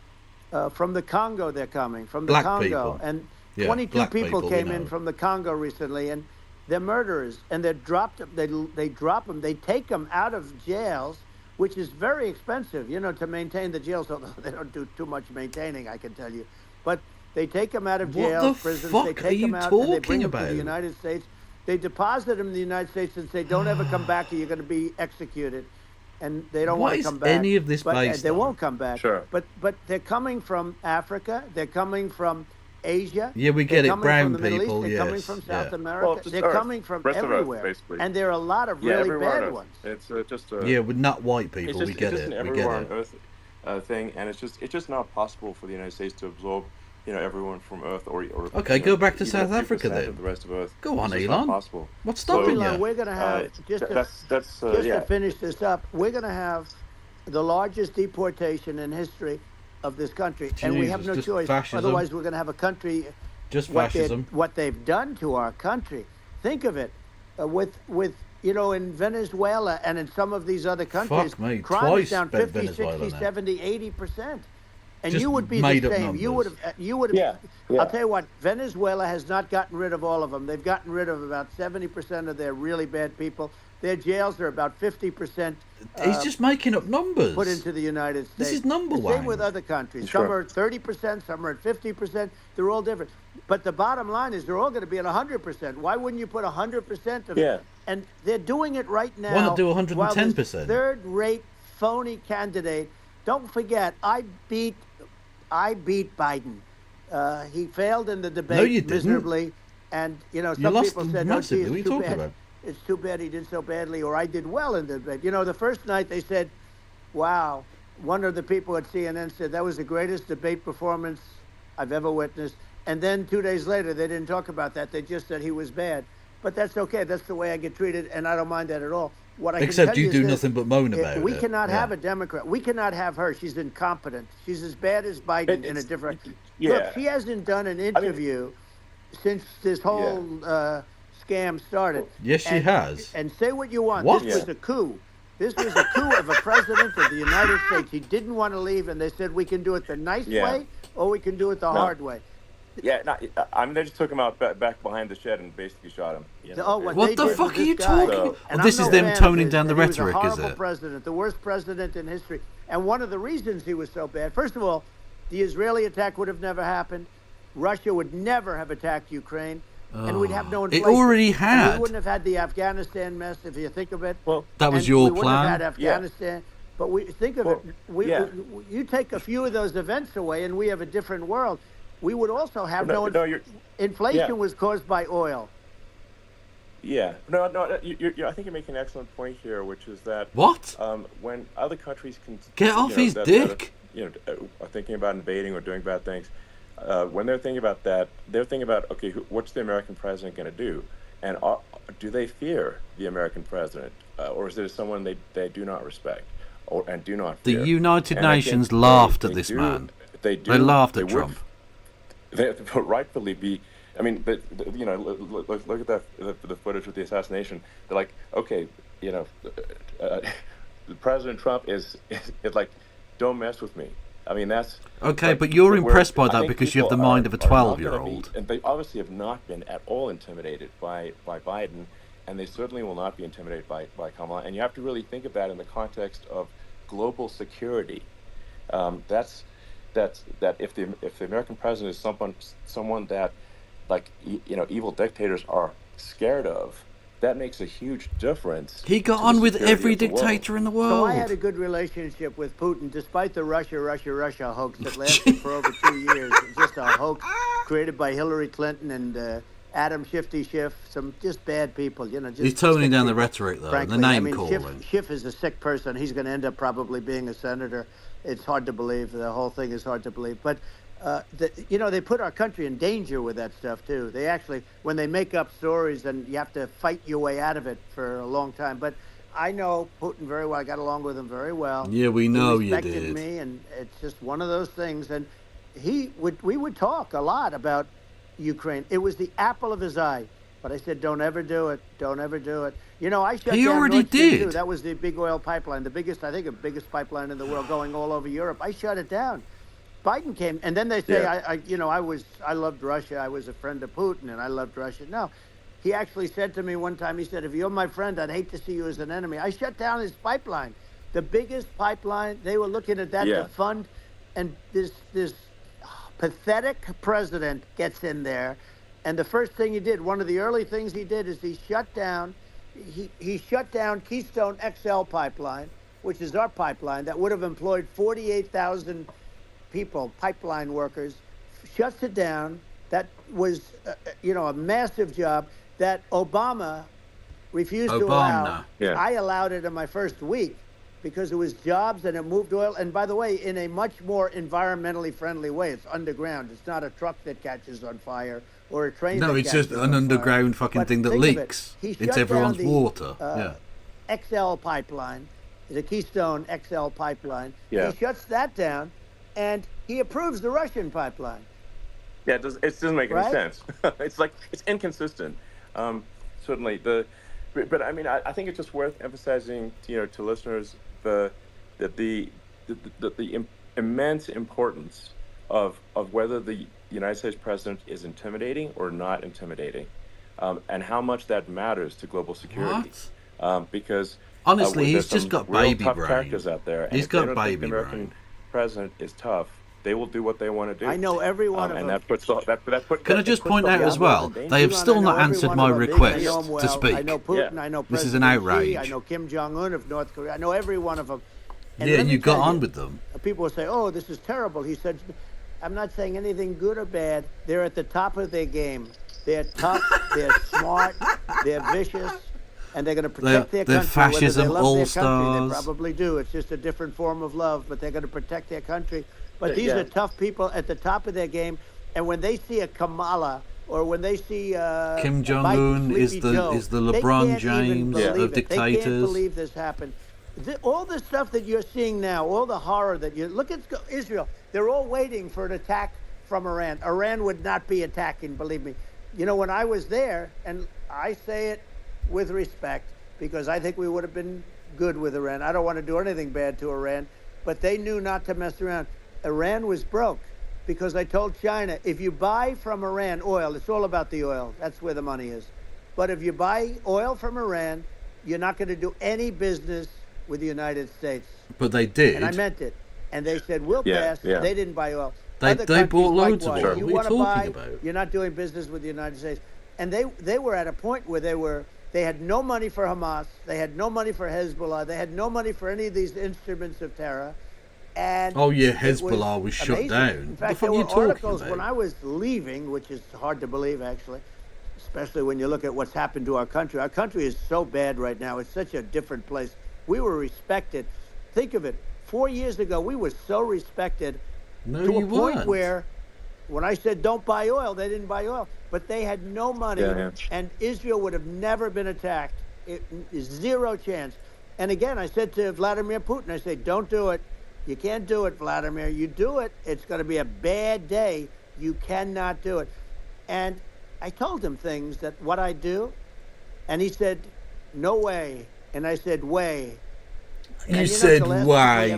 from the Congo, they're coming from the Black Congo, people. and Yeah, 22 black people people, came in from the Congo recently, and they're murderers, and they're dropped. They drop them. They take them out of jails, which is very expensive, to maintain the jails. Although they don't do too much maintaining, I can tell you, but. They take them out of jail, prisons. They take them out and they bring them to the United States. They deposit them in the United States and say, "Don't ever come back, or you're going to be executed." And they don't want to come back. What is any of this based They on? won't come back. Sure. But they're coming from Africa. They're coming from Asia. Yeah, we get they're it. Brown from the Middle people, East. They're coming yes, from South yeah. America. Well, just they're Earth. coming from Rest of Earth, everywhere. basically. And there are a lot of really everywhere bad on Earth. ones. It's just Yeah, with not white people, it's just, we get it's just it. an We get everywhere on it. Earth thing, and it's just not possible for the United States to absorb everyone from Earth or Okay, go back to even South a few Africa percent then. of the rest of Earth. Go on, It's just Elon. not possible. What's stopping Elon, you? we're going to have to finish this up. We're going to have the largest deportation in history of this country, and we have no just choice. fascism. Otherwise, we're going to have a country. Just what fascism. What they've done to our country. Think of it, with in Venezuela and in some of these other countries, Fuck me, crime twice is down spent 50, Venezuela 60, now. 70, 80%. And Just you would be made the up same. You would have. Yeah. I'll tell you what. Venezuela has not gotten rid of all of them. They've gotten rid of about 70% of their really bad people. Their jails are about 50%. He's just making up numbers. Put into the United States. This is number The one. Same with other countries. Sure. Some are at 30%. Some are at 50%. They're all different. But the bottom line is they're all going to be at 100%. Why wouldn't you put 100% of it? And they're doing it right now. Why not do while 110%? this third-rate phony candidate. Don't forget, I beat Biden. He failed in the debate No, you didn't. miserably, and some lost people said, massively. "Oh, What are gee, you it's too talking bad. about? It's too bad he did so badly, or I did well in the debate." The first night they said, "Wow." One of the people at CNN said that was the greatest debate performance I've ever witnessed. And then 2 days later, they didn't talk about that. They just said he was bad. But that's okay. That's the way I get treated, and I don't mind that at all. What I Except can tell you do is nothing but moan about it. we cannot Yeah. have a Democrat. We cannot have her. She's incompetent. She's as bad as Biden in a different. Yeah. Look, she hasn't done an interview since this whole scam started. Yes, she has. And say what you want. What? This was a coup. This was a coup of a president of the United States. He didn't want to leave, and they said we can do it the nice way or we can do it the hard way. Yeah, they just took him out back behind the shed and basically shot him. What the fuck are you talking? This is them toning down the rhetoric, he was is a horrible it? president, the worst president in history. And one of the reasons he was so bad, first of all, the Israeli attack would have never happened. Russia would never have attacked Ukraine. And we'd have no It inflation. already And had. we wouldn't have had the Afghanistan mess, if you think of it. Well, that was And your we wouldn't plan. have had Afghanistan. But we think of it. You take a few of those events away, and we have a different world. We would also have inflation was caused by oil. Yeah, no. I think you're making an excellent point here, which is that What? When other countries can Get off his dick. Are thinking about invading or doing bad things. When they're thinking about that, they're thinking about, okay, what's the American president going to do? And do they fear the American president? Or is it someone they do not respect and do not fear? The United Nations laughed at this man. They laughed at Trump. They rightfully be. I mean, look at the footage with the assassination. They're like, okay, President Trump is like, don't mess with me. I mean, that's okay, like, but you're impressed by that because you have the mind of a 12-year-old. And they obviously have not been at all intimidated by Biden, and they certainly will not be intimidated by Kamala. And you have to really think of that in the context of global security. That's that if the American president is someone that, like, evil dictators are scared of, that makes a huge difference. He got on with every dictator in the world. So I had a good relationship with Putin, despite the Russia hoax that lasted for over 2 years. It's just a hoax created by Hillary Clinton and Adam Shifty Schiff, some just bad people. Just he's toning down the rhetoric, though, frankly. the name calling. Schiff is a sick person. He's going to end up probably being a senator. It's hard to believe. The whole thing is hard to believe. But they put our country in danger with that stuff too. They actually, when they make up stories, then you have to fight your way out of it for a long time. But I know Putin very well. I got along with him very well. Yeah, we know he you respected did. me, and it's just one of those things. And we would talk a lot about Ukraine. It was the apple of his eye. But I said, don't ever do it. Don't ever do it. I shut he down already Nord Stream did. 2. That was the big oil pipeline, the biggest pipeline in the world, going all over Europe. I shut it down. Biden came, and then they say, I loved Russia. I was a friend of Putin, and I loved Russia. No, he actually said to me one time, he said, if you're my friend, I'd hate to see you as an enemy. I shut down his pipeline, the biggest pipeline. They were looking at that to fund, and this pathetic president gets in there, and the first thing he did, one of the early things he did, is he shut down Keystone XL pipeline, which is our pipeline that would have employed 48,000 people, pipeline workers, shuts it down. That was, a massive job that Obama refused to allow. Yeah. I allowed it in my first week because it was jobs and it moved oil. And by the way, in a much more environmentally friendly way. It's underground. It's not a truck that catches on fire or a train. No, it's just an underground fucking thing that leaks into everyone's water. XL pipeline, the Keystone XL pipeline. Yeah. He shuts that down, and he approves the Russian pipeline. Yeah, it doesn't make any sense. It's inconsistent. Certainly, but I mean, I think it's just worth emphasizing, to listeners, the immense importance of whether the United States president is intimidating or not intimidating, and how much that matters to global security. Because honestly, he's just got baby tough brain. Characters out there. And He's if they got don't think baby the American brain. president is tough, they will do what they want to do. I know every one of them. And that puts that Can I just point out as well, they have still not answered my request to speak. I know Putin. I know President This is an outrage. Xi, I know Kim Jong-un of North Korea. I know every one of them. And Yeah, you got on with them. People will say, "Oh, this is terrible." He said, "I'm not saying anything good or bad. They're at the top of their game. They're tough. They're smart. They're vicious." And they're going to protect their country. Fascism whether they love their country, all-stars. they probably do. It's just a different form of love, but they're going to protect their country. But these are tough people at the top of their game. And when they see a Kamala, or when they see Kim Jong-un is the LeBron James of They can't dictators. believe this happened. All the stuff that you're seeing now, all the horror that you look at Israel, they're all waiting for an attack from Iran. Iran would not be attacking, believe me. When I was there, and I say it with respect, because I think we would have been good with Iran. I don't want to do anything bad to Iran, but they knew not to mess around. Iran was broke because I told China, if you buy from Iran oil, it's all about the oil. That's where the money is. But if you buy oil from Iran, you're not going to do any business with the United States. But they did. And I meant it. And they said, we'll pass. Yeah. They didn't buy oil. They bought loads of likewise. oil. You What are you wanna talking buy, about? You're not doing business with the United States. And they were at a point where they had no money for Hamas. They had no money for Hezbollah. They had no money for any of these instruments of terror. And Oh yeah, it Hezbollah was shut amazing. down. In What the fact, fuck there are you were talking articles about? when I was leaving, which is hard to believe, actually, especially when you look at what's happened to our country. Our country is so bad right now. It's such a different place. We were respected. Think of it. 4 years ago, we were so respected No, to a you point weren't. where when I said don't buy oil, they didn't buy oil. But they had no money, and Israel would have never been attacked. It is zero chance. And again, I said to Vladimir Putin, I said, don't do it. You can't do it, Vladimir. You do it, it's going to be a bad day. You cannot do it. And I told him things that what I do, and he said, no way. And I said, way. You said why?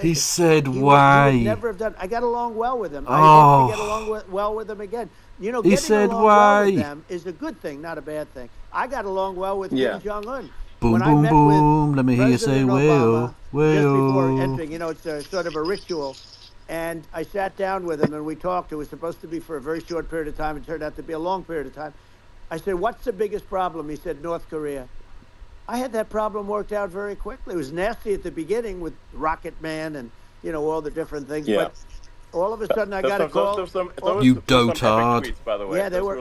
He said He why? would never have done. I got along well with him. I Oh. hope to get along well with him again. He Getting said along why? well with them is a good thing, not a bad thing. I got along well with Kim Jong-un. Boom, When I boom, met boom. with Let me hear you say, President well, Obama, just before well. entering, it's a sort of a ritual. And I sat down with him and we talked. It was supposed to be for a very short period of time. It turned out to be a long period of time. I said, what's the biggest problem? He said, North Korea. I had that problem worked out very quickly. It was nasty at the beginning with Rocket Man and, all the different things. Yeah. But all of a sudden I got a call. You dotard. By the way. Yeah, they were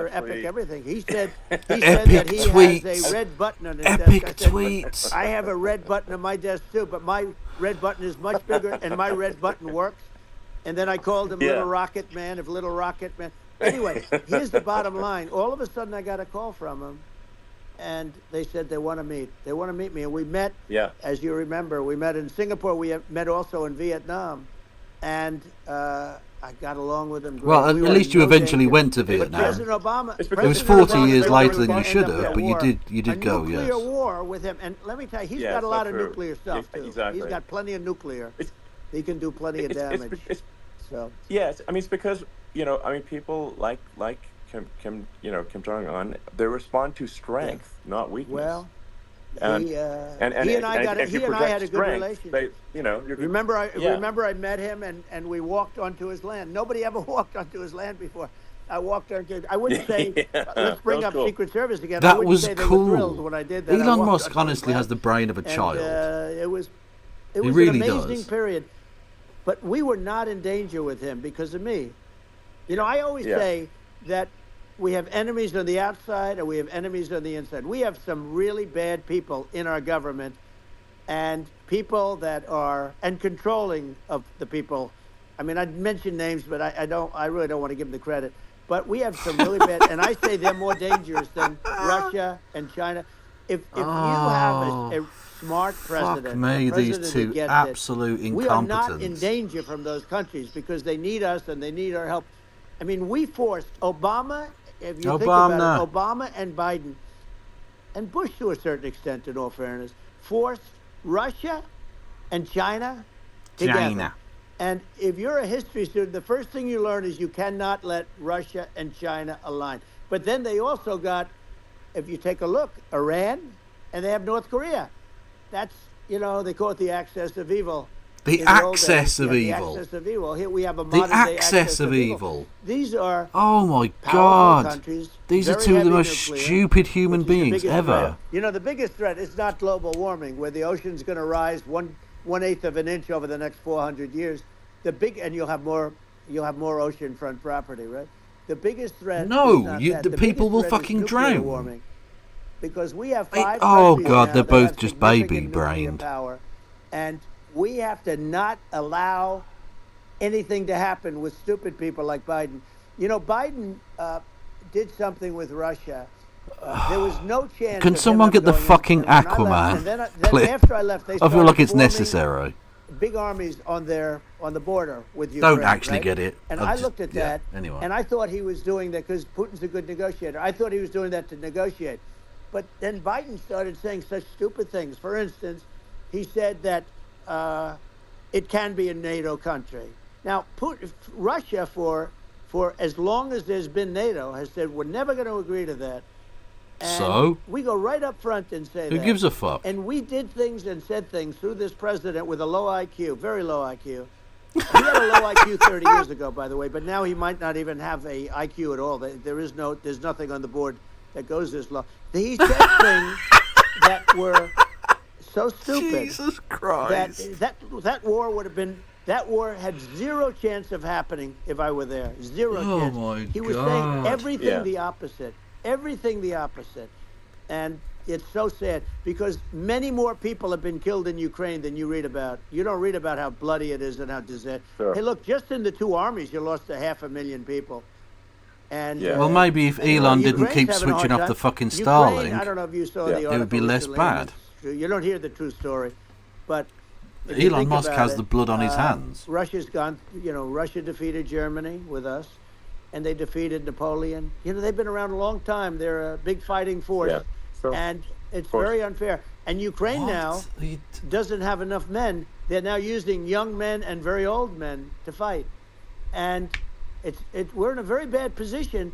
absolutely... epic everything. He said Epic that he tweets. has a red button on his Epic desk. I said, tweets. I have a red button on my desk too, but my red button is much bigger and my red button works. And then I called him Little Rocket Man, Little Rocket Man. Anyway, here's the bottom line. All of a sudden I got a call from him and they said they want to meet. They want to meet me. And we met, as you remember, we met in Singapore. We met also in Vietnam. And I got along with him great. Well, at least you eventually went to Vietnam. President Obama, it was 40 years later than you should have, but you did go, yes. Nuclear war with him, and let me tell you, he's got a lot of nuclear stuff too. Exactly. He's got plenty of nuclear. He can do plenty of damage. So yes, I mean it's because people like Kim Jong-un, they respond to strength, not weakness. Well. And he and I had a good relationship. Remember I met him and we walked onto his land. Nobody ever walked onto his land before. I walked onto. I wouldn't say let's bring up Secret Service again. That was cool. When I did that. Elon Musk honestly has the brain of a child. It was really an amazing period. But we were not in danger with him because of me. I always say that we have enemies on the outside and we have enemies on the inside. We have some really bad people in our government and people that are, and controlling of the people. I mean, I'd mention names, but I really don't want to give them the credit. But we have some really bad, and I say they're more dangerous than Russia and China. If you have a smart president, fuck me, these two absolute incompetents. We are not in danger from those countries because they need us and they need our help. I mean, we forced Obama. If you think about it, Obama and Biden, and Bush to a certain extent, in all fairness, forced Russia and China together. And if you're a history student, the first thing you learn is you cannot let Russia and China align. But then they also got, if you take a look, Iran, and they have North Korea. That's, they call it the axis of evil. The axis of evil. The axis of evil. Here we have a modern day axis of evil. These are my God. These are two of the most stupid human beings ever. The biggest threat is not global warming, where the ocean's going to rise 1/8 of an inch over the next 400 years. And you'll have more oceanfront property, right? The biggest threat. No, the people will fucking drown. Warming, because we have 5 oh God, they're both just baby-brained. And we have to not allow anything to happen with stupid people like Biden. Biden did something with Russia. There was no chance. Can someone get the fucking Aquaman clip? After I left, I feel like it's necessary. Big armies on the border with Ukraine. Don't actually get it. And I looked at that, anyway. And I thought he was doing that because Putin's a good negotiator. I thought he was doing that to negotiate. But then Biden started saying such stupid things. For instance, he said that it can be a NATO country. Now, Russia, for as long as there's been NATO, has said we're never going to agree to that. And so? We go right up front and say Who that. gives a fuck? And we did things and said things through this president with a low IQ, very low IQ. He had a low IQ 30 years ago, by the way, but now he might not even have a IQ at all. There's nothing on the board that goes this low. He said things that were so stupid. Jesus Christ. That war had zero chance of happening if I were there. Zero chance. My he was God. saying everything the opposite. Everything the opposite. And it's so sad because many more people have been killed in Ukraine than you read about. You don't read about how bloody it is and how disastrous. Sure. Hey, look, just in the 2 armies, you lost 500,000 people. And well, maybe if Elon didn't keep switching off the fucking Starlink, I don't know if you saw the article, it would be less bad. You don't hear the true story, but Elon Musk has the blood on his hands. Russia's gone. Russia defeated Germany with us, and they defeated Napoleon. They've been around a long time. They're a big fighting force, and it's very unfair. And Ukraine now doesn't have enough men. They're now using young men and very old men to fight, and we're in a very bad position.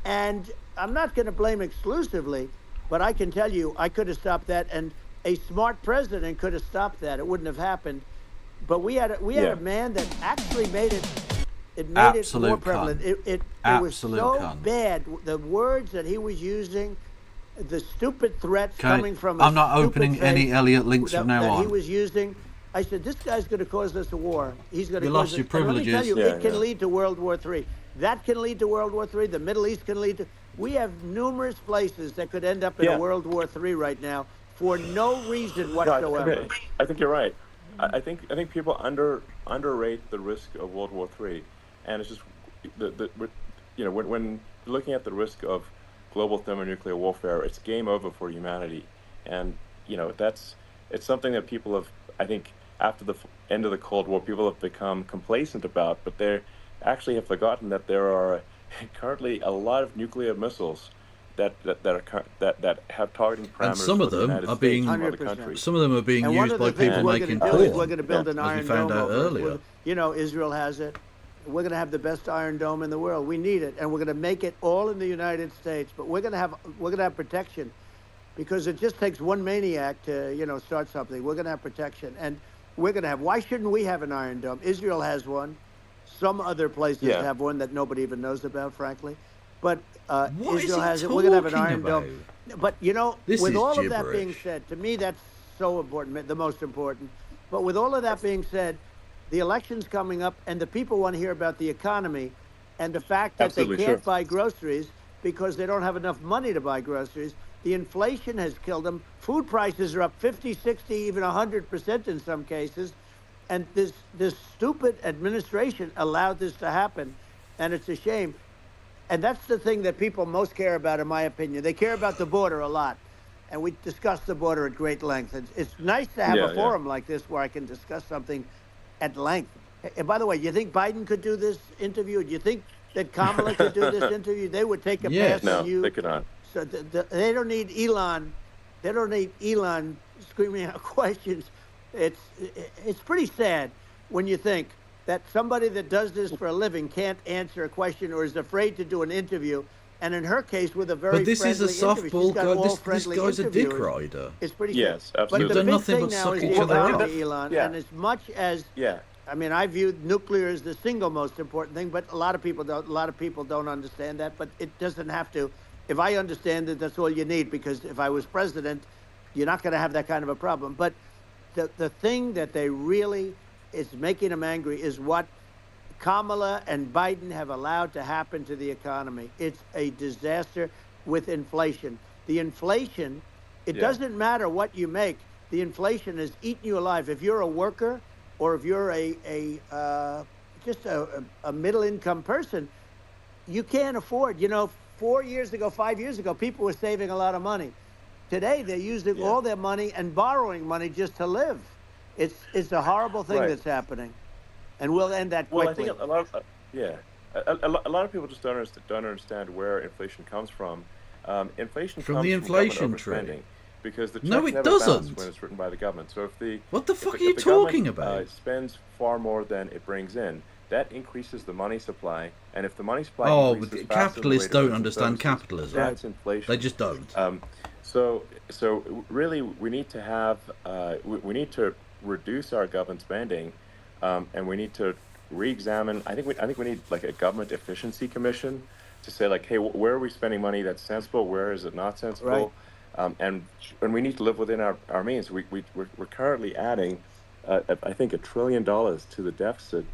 And I'm not going to blame exclusively, but I can tell you I could have stopped that, and a smart president could have stopped that. It wouldn't have happened. But we had a man that actually made it. It made it more prevalent. It was so bad. The words that he was using, the stupid threats coming from. I'm not opening any Elliot links from now on. He was using. I said, this guy's going to cause us a war. He's going to. You lost your privileges. Let me tell you, it can lead to World War III. That can lead to World War III. The Middle East can lead to. We have numerous places that could end up in a World War III right now for no reason whatsoever. I think you're right. I think people underrate the risk of World War III, and it's just when looking at the risk of global thermonuclear warfare, it's game over for humanity, and it's something that people have, I think, after the end of the Cold War, people have become complacent about, but they actually have forgotten that there are currently a lot of nuclear missiles that have targeting parameters. And some of them are being used by people making porn. We're going to build an Iron Dome. As we found out earlier. Israel has it. We're going to have the best Iron Dome in the world. We need it, and we're going to make it all in the United States. But we're going to have protection, because it just takes one maniac to start something. We're going to have protection, and we're going to have. Why shouldn't we have an Iron Dome? Israel has one. Some other places have one that nobody even knows about, frankly. But Israel has it. We're going to have an Iron Dome. But with all of that being said, to me that's so important, the most important. But with all of that being said, the election's coming up, and the people want to hear about the economy and the fact that they can't buy groceries because they don't have enough money to buy groceries. The inflation has killed them. Food prices are up 50, 60, even 100% in some cases. And this stupid administration allowed this to happen, and it's a shame. And that's the thing that people most care about, in my opinion. They care about the border a lot, and we discussed the border at great length. It's nice to have a forum like this where I can discuss something at length. And by the way, you think Biden could do this interview? Do you think that Kamala could do this interview? They would take a pass on you. No, they could not. So they don't need Elon. They don't need Elon screaming out questions. It's pretty sad when you think that somebody that does this for a living can't answer a question or is afraid to do an interview. And in her case, with a very but this is a softball guy. This guy's a dick rider. It's pretty yes, sad. absolutely. But the big big thing thing but now suck is each the other economy, up. Elon. And as much as I mean, I view nuclear as the single most important thing, but a lot of people don't. A lot of people don't understand that. But it doesn't have to. If I understand it, that's all you need. Because if I was president, you're not going to have that kind of a problem. But the thing that they really is making them angry is what Kamala and Biden have allowed to happen to the economy. It's a disaster with inflation. The inflation, it doesn't matter what you make. The inflation has eaten you alive. If you're a worker or if you're just a middle income person, you can't afford. 4 years ago, 5 years ago, people were saving a lot of money. Today, they're using all their money and borrowing money just to live. It's a horrible thing that's happening, and we'll end that quickly. Well, I think a lot of a lot of people just don't understand where inflation comes from. Inflation from comes the inflation from overspending, because the check no, it never doesn't. bounces when it's written by the government. So if what the fuck are you talking about? Spends far more than it brings in, that increases the money supply, and if the money supply increases capitalists don't understand services, capitalism. That's inflation. They just don't. So really, we need to have we need to reduce our government spending, and we need to re-examine. I think we need like a government efficiency commission to say like, hey, where are we spending money that's sensible? Where is it not sensible? Right. And we need to live within our means. We're currently adding, I think, $1 trillion to the deficit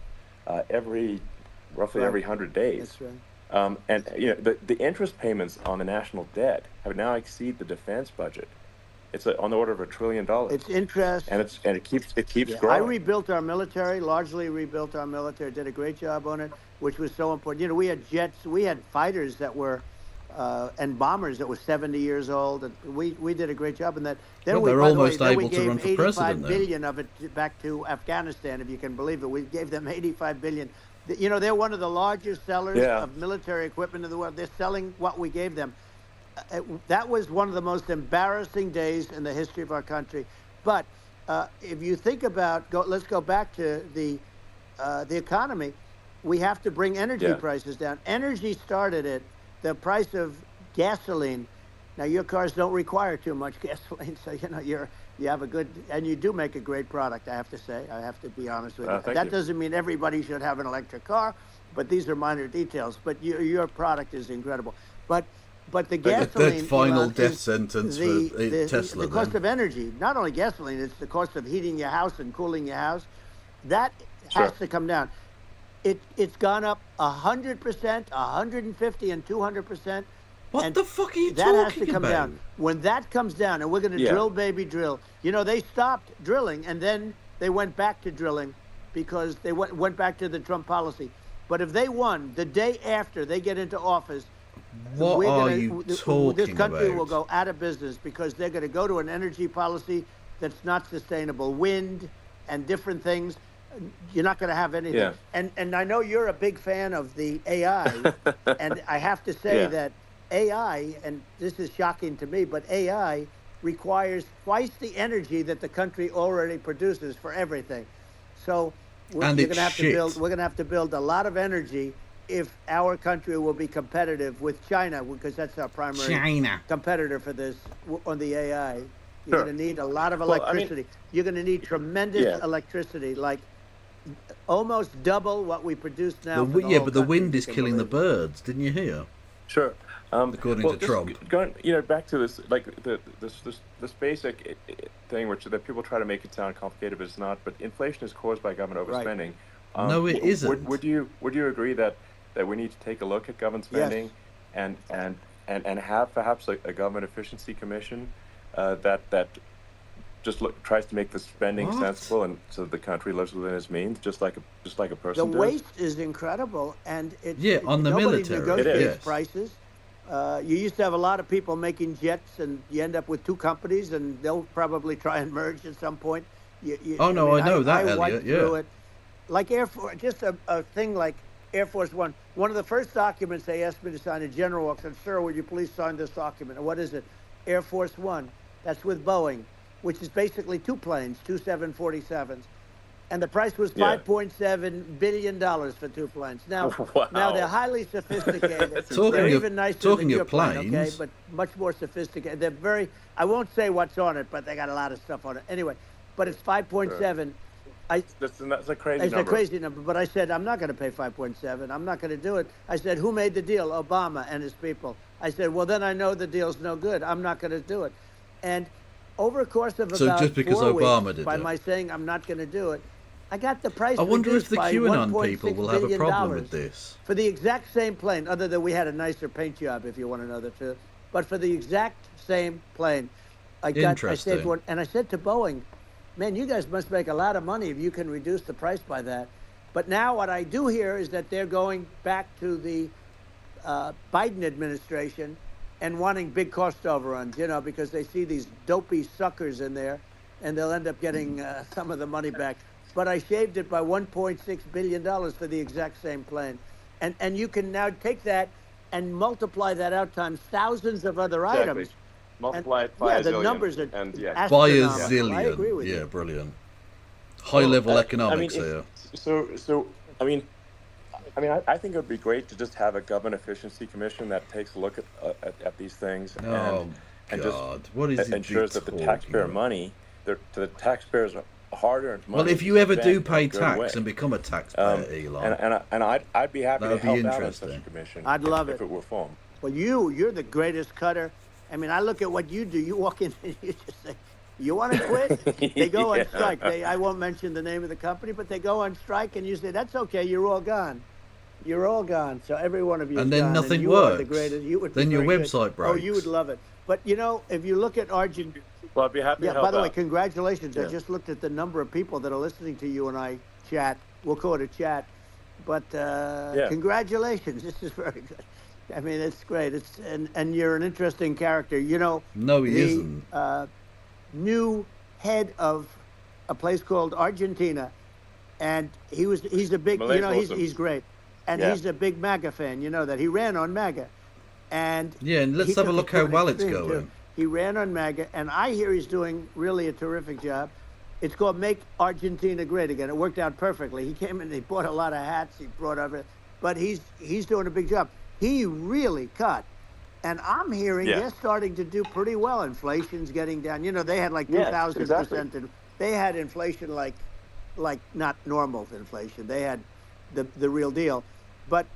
roughly every 100 days. That's right. And the interest payments on the national debt have now exceeded the defense budget. It's on the order of $1 trillion. It's interest, and it keeps growing. I rebuilt our military, largely rebuilt our military. Did a great job on it, which was so important. We had jets, we had fighters that were, and bombers that were 70 years old, and we did a great job in that. Then they're almost able to run for president. $85 billion of it back to Afghanistan, if you can believe it. We gave them $85 billion. They're one of the largest sellers of military equipment in the world. They're selling what we gave them. That was one of the most embarrassing days in the history of our country. But if you think about, let's go back to the economy. We have to bring energy prices down. Energy started at the price of gasoline. Now, your cars don't require too much gasoline, so You have a good, and you do make a great product, I have to say. I have to be honest with you. Thank That you. doesn't mean everybody should have an electric car, but these are minor details. But your product is incredible. But the gasoline, The final Elon, death is sentence the, for the, Tesla. the cost then. of energy. Not only gasoline, it's the cost of heating your house and cooling your house. That has to come down. It's gone up 100%, 150, and 200%. What the fuck are you that talking has to come about? down. When that comes down, and we're going to drill, baby, drill. You know, they stopped drilling, and then they went back to drilling because they went back to the Trump policy. But if they won, the day after they get into office, What are you talking this country about? will go out of business because they're going to go to an energy policy that's not sustainable. Wind and different things. You're not going to have anything. Yeah. And I know you're a big fan of the AI, and I have to say that AI, and this is shocking to me, but AI requires twice the energy that the country already produces for everything. So we're going to have to build a lot of energy if our country will be competitive with China, because that's our primary competitor for this on the AI. You're going to need a lot of electricity. You're going to need tremendous electricity, like almost double what we produce now. But the wind is killing the birds. Didn't you hear? Sure. According to Trump. Going, back to this, like this basic thing, that people try to make it sound complicated, but it's not. But inflation is caused by government overspending. Right. No, it isn't. Would you agree that we need to take a look at government spending, and have perhaps a government efficiency commission that just tries to make the spending sensible, and so the country lives within its means, just like a person. The waste is incredible, and on the nobody military. negotiates prices. You used to have a lot of people making jets, and you end up with two companies, and they'll probably try and merge at some point. I know that, Elliot. Through it. Like Air Force, just a thing like Air Force One. One of the first documents they asked me to sign, a general said, "Sir, would you please sign this document?" And what is it? Air Force One. That's with Boeing, which is basically two planes, two 747s. And the price was $5.7 billion for two planes. Now, now they're highly sophisticated. They're even nicer than your plane, okay? But much more sophisticated. They're very, I won't say what's on it, but they got a lot of stuff on it. Anyway, but it's 5.7. That's a crazy number. It's a crazy number. But I said, I'm not going to pay 5.7. I'm not going to do it. I said, who made the deal? Obama and his people. I said, well, then I know the deal's no good. I'm not going to do it. And over a course of about just because 4 Obama weeks, did by it. my saying I'm not going to do it, I got the price. I wonder if the by QAnon people $1.6 will have a billion problem with this. for the exact same plane, other than we had a nicer paint job, if you want to know the truth. But for the exact same plane, I stayed for it, and I said to Boeing, "Man, you guys must make a lot of money if you can reduce the price by that." But now what I do hear is that they're going back to the Biden administration and wanting big cost overruns, because they see these dopey suckers in there, and they'll end up getting some of the money back. But I shaved it by $1.6 billion for the exact same plane. And you can now take that and multiply that out times thousands of other items. Multiply it by a zillion. The numbers are By a astronomical. zillion. I agree with yeah, you. brilliant. High-level economics here. I think it would be great to just have a government efficiency commission that takes a look at these things and just what is ensures that the taxpayer money, to the taxpayers' hard-earned money. Well, if you ever do pay tax tax and become a taxpayer, Elon, and I'd be happy to help out on such a interesting. commission. I'd love if it were formed. Well, you're the greatest cutter. I mean, I look at what you do. You walk in and you just say, "You want to quit?" They go on strike. I won't mention the name of the company, but they go on strike, and you say, "That's okay. You're all gone. You're all gone." So every one of you. And then gone, nothing and you works. Are the greatest. You would Then be your very website good. Oh, you breaks. would love it. But if you look at Argentina. Well, I'd be happy to help by the way, out. congratulations. I Yeah. just looked at the number of people that are listening to you and I chat. We'll call it a chat. But congratulations. This is very good. I mean, it's great. And you're an interesting character. No, he isn't. New head of a place called Argentina, and he's a big, Malay's he's great. And he's a big MAGA fan, that. He ran on MAGA. And let's have a look how well it's going. Too. He ran on MAGA, and I hear he's doing really a terrific job. It's called Make Argentina Great Again. It worked out perfectly. He came in, he bought a lot of hats, he brought everything, but he's doing a big job. He really cut, And I'm hearing they're starting to do pretty well. Inflation's getting down. You know, they had like 2,000%. And they had inflation like not normal inflation. They had the real deal. But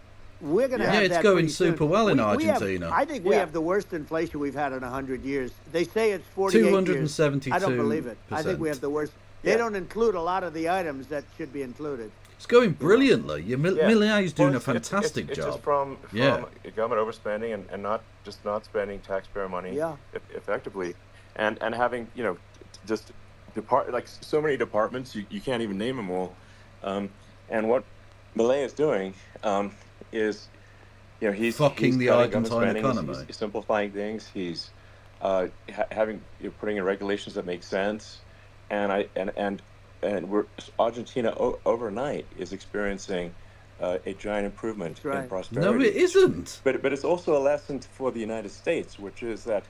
we're going to have that. Yeah, it's going super soon. Well in Argentina. I think we have the worst inflation we've had in 100 years. They say it's 48 272%. years. I don't believe it. I think we have the worst. They don't include a lot of the items that should be included. It's going brilliantly. Millet's doing a fantastic job. It's just from government overspending and not spending taxpayer money effectively, and having just like so many departments you can't even name them all. And what Millet is doing is he's fucking the Argentine economy. He's simplifying things. He's putting in regulations that make sense, and Argentina overnight is experiencing a giant improvement in prosperity. No, it isn't. But it's also a lesson for the United States, which is that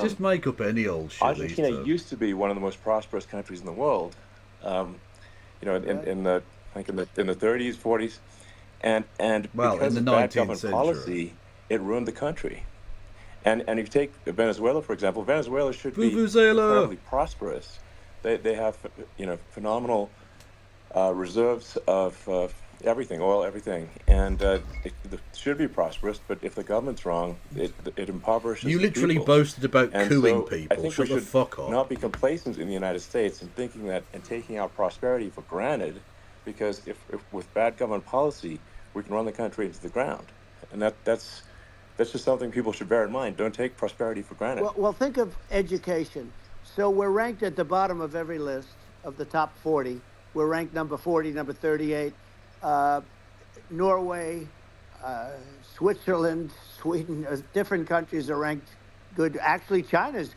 just make up any old shit. Argentina used to be one of the most prosperous countries in the world. In the 30s, 40s, and because of bad government policy, it ruined the country. And if you take Venezuela, for example, Venezuela should be incredibly prosperous. They have phenomenal reserves of everything, oil, everything, and it should be prosperous. But if the government's wrong, it impoverishes. You literally people. Boasted about cooing so people. I think Shut we the should fuck up. not be complacent in the United States and thinking that and taking our prosperity for granted, because if with bad government policy we can run the country into the ground, and that's just something people should bear in mind. Don't take prosperity for granted. Well, think of education. So we're ranked at the bottom of every list of the top 40. We're ranked number 40, number 38. Norway, Switzerland, Sweden, different countries are ranked good. Actually, China's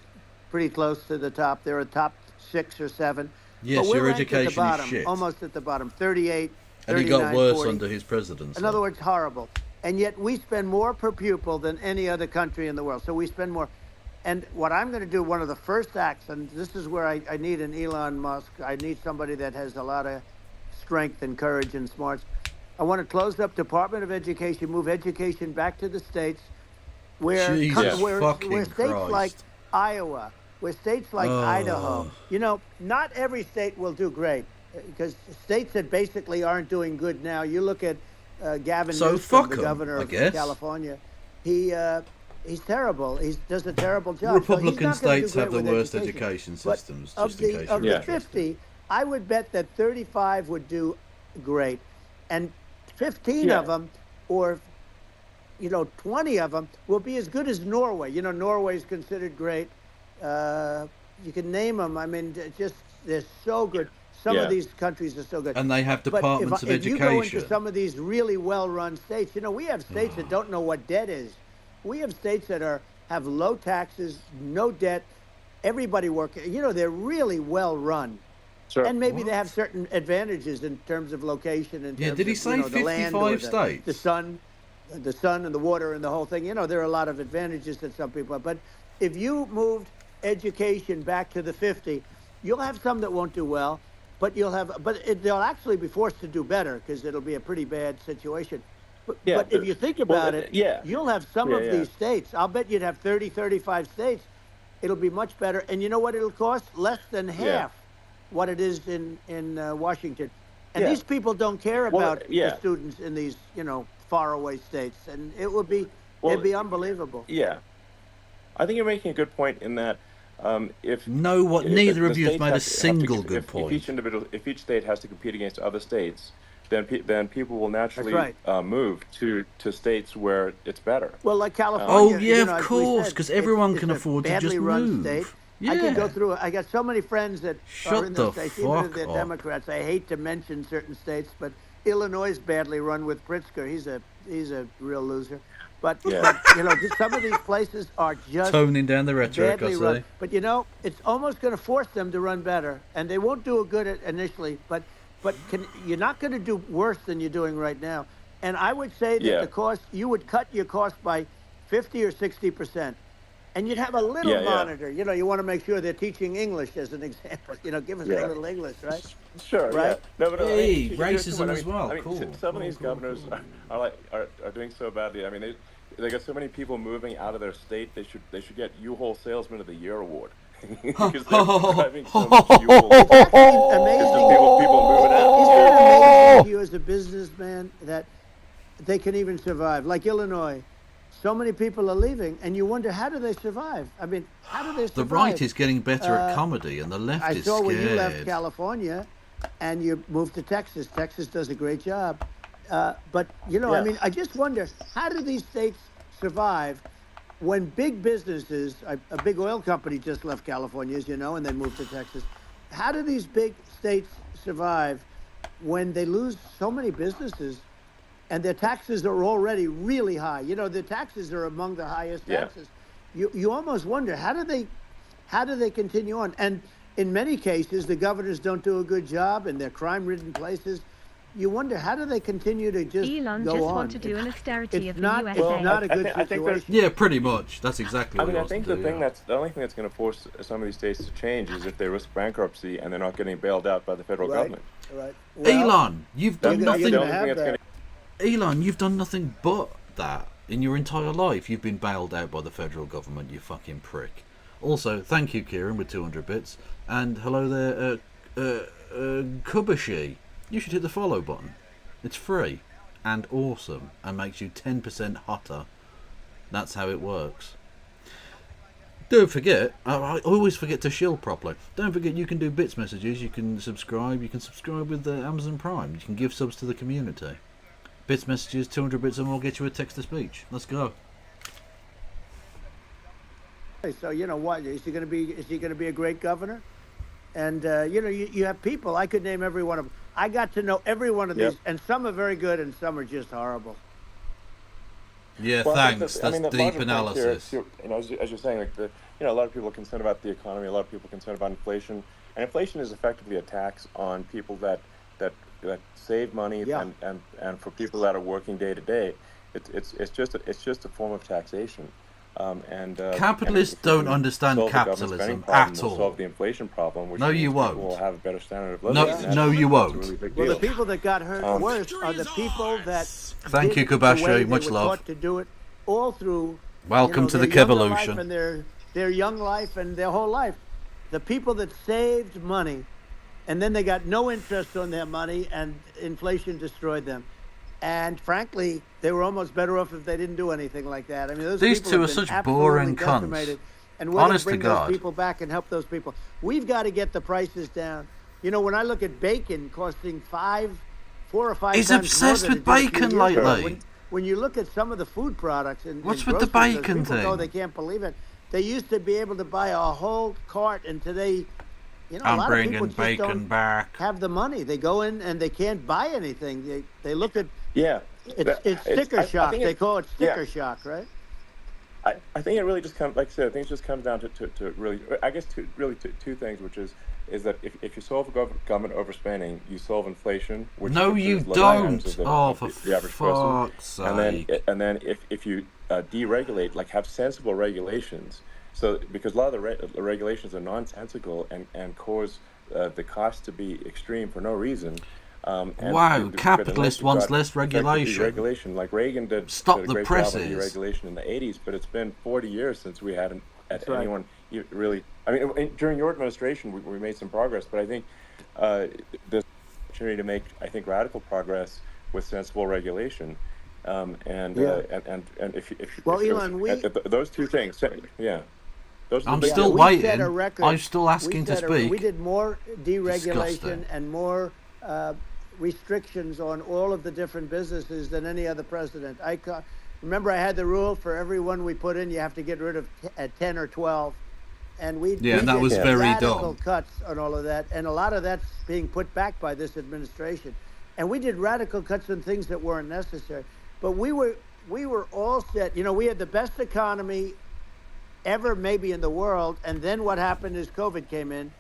pretty close to the top. They're a top 6 or 7. Yes, but we're your ranked education at the bottom, is shit. Almost at the bottom, 38, and 39, it got worse 40. under his presidency. In other words, horrible. And yet we spend more per pupil than any other country in the world. So we spend more. And what I'm going to do, one of the first acts, and this is where I need an Elon Musk. I need somebody that has a lot of strength and courage and smarts. I want to close up Department of Education, move education back to the states, where states like Iowa, where states like Idaho, not every state will do great, because states that basically aren't doing good now. You look at Gavin Newsom, the governor of California. He's terrible. He does a terrible job. Republican states have the worst education systems. Of the 50, I would bet that 35 would do great, and 15 of them, or 20 of them, will be as good as Norway. Norway is considered great. You can name them. I mean, they're so good. Some of these countries are so good. And they have departments of education. If you go into some of these really well-run states, we have states that don't know what debt is. We have states that have low taxes, no debt, everybody working. They're really well-run. Sure. And maybe they have certain advantages in terms of location and did he say 55 states? The sun and the water and the whole thing. There are a lot of advantages that some people have. But if you moved education back to the 50, you'll have some that won't do well. But they'll actually be forced to do better, because it'll be a pretty bad situation. But if you think about it, you'll have some of these states. I'll bet you'd have 30, 35 states. It'll be much better. And you know what it'll cost? Less than half what it is in Washington. And these people don't care about the students in these, faraway states. And it would be, it'd be unbelievable. Yeah. I think you're making a good point in that neither of you has made a single good point. If each state has to compete against other states, then people will naturally move to states where it's better. Well, like California. Oh yeah, of course, because everyone can afford to just move. State. Yeah. I can go through. I got so many friends that are in those states, even if they're Democrats. I hate to mention certain states, but Illinois is badly run with Pritzker. He's a real loser. But just some of these places are just toning down the rhetoric, I say. But it's almost going to force them to run better, and they won't do good initially. But you're not going to do worse than you're doing right now. And I would say that the cost, you would cut your cost by 50 or 60%. And you'd have a little monitor. You want to make sure they're teaching English, as an example. Give us a little English, right? Sure. Right. Yeah. No, but racism as well. Cool. Some of these governors are doing so badly. I mean, they got so many people moving out of their state. They should get U-Haul Salesman of the Year award because they're driving so much U-Haul. It's actually amazing. People moving out. Isn't it amazing to you as a businessman that they can even survive? Like Illinois, so many people are leaving, and you wonder, how do they survive? I mean, how do they survive? The right is getting better at comedy, and the left is scared. I saw when you left California and you moved to Texas. Texas does a great job. But, I mean, I just wonder, how do these states survive when big businesses, a big oil company just left California, as you know, and they moved to Texas. How do these big states survive when they lose so many businesses and their taxes are already really high? The taxes are among the highest taxes. You almost wonder, how do they continue on? And in many cases, the governors don't do a good job in their crime-ridden places. You wonder, how do they continue to just Elon go just on? want to do an austerity of the USA. It's not a good situation. Yeah, pretty much. That's exactly what I think the only thing that's going to force some of these states to change is if they risk bankruptcy and they're not getting bailed out by the federal government. Right. Elon, you've done nothing. Elon, you've done nothing but that in your entire life. You've been bailed out by the federal government, you fucking prick. Also, thank you, Kieran, with 200 bits. And hello there, Kubashi. You should hit the follow button. It's free and awesome and makes you 10% hotter. That's how it works. Don't forget, I always forget to shield properly. Don't forget you can do bits messages, you can subscribe with Amazon Prime. You can give subs to the community. Bits messages, 200 bits or more get you a text-to-speech. Let's go. So what? Is he going to be a great governor? And you have people. I could name every one of them. I got to know every one of these, and some are very good, and some are just horrible. Yeah, thanks. That's deep analysis. Here, as you're saying, like a lot of people are concerned about the economy. A lot of people are concerned about inflation, and inflation is effectively a tax on people that save money, and for people that are working day to day, it's just a form of taxation. Capitalists don't understand capitalism at all. Solve the inflation problem, which no, you won't. People will have a better standard of living. No, you won't. Well, the people that got hurt worse are the people that. Thank you, Kubashi. Much love. Taught to do it all through. Welcome to the Kevolution. And their young life and their whole life. The people that saved money, and then they got no interest on their money, and inflation destroyed them. And frankly, they were almost better off if they didn't do anything like that. I mean, these two are such boring cunts. And we're going to bring those people back and help those people. We've got to get the prices down. When I look at bacon costing 4 or 5 He's times obsessed more with bacon lately. When you look at some of the food products what's with the bacon thing? They can't believe it. They used to be able to buy a whole cart, and today, a lot of people just don't have the money. They go in and they can't buy anything. They look at it's sticker shock. They call it sticker shock, right? I think it really just comes, like I said, I think it just comes down to really, I guess, two things, which is that if you solve government overspending, you solve inflation. Which you don't. For fuck's sake. And then if you deregulate, like have sensible regulations. So because a lot of the regulations are nonsensical and cause the cost to be extreme for no reason. Capitalist wants less regulation. Deregulation, like Reagan did. Stop the presses. Deregulation in the 80s, but it's been 40 years since we had anyone really. I mean, during your administration, we made some progress, but I think there's opportunity to make, radical progress with sensible regulation. And if Elon, those two things, I'm still waiting. I'm still asking to speak. We did more deregulation and more restrictions on all of the different businesses than any other president. Remember, I had the rule for every one we put in, you have to get rid of 10 or 12. And we and that was very radical dumb. Cuts on all of that, and a lot of that's being put back by this administration. And we did radical cuts on things that weren't necessary. But we were all set. We had the best economy ever, maybe in the world. And then what happened is COVID came in,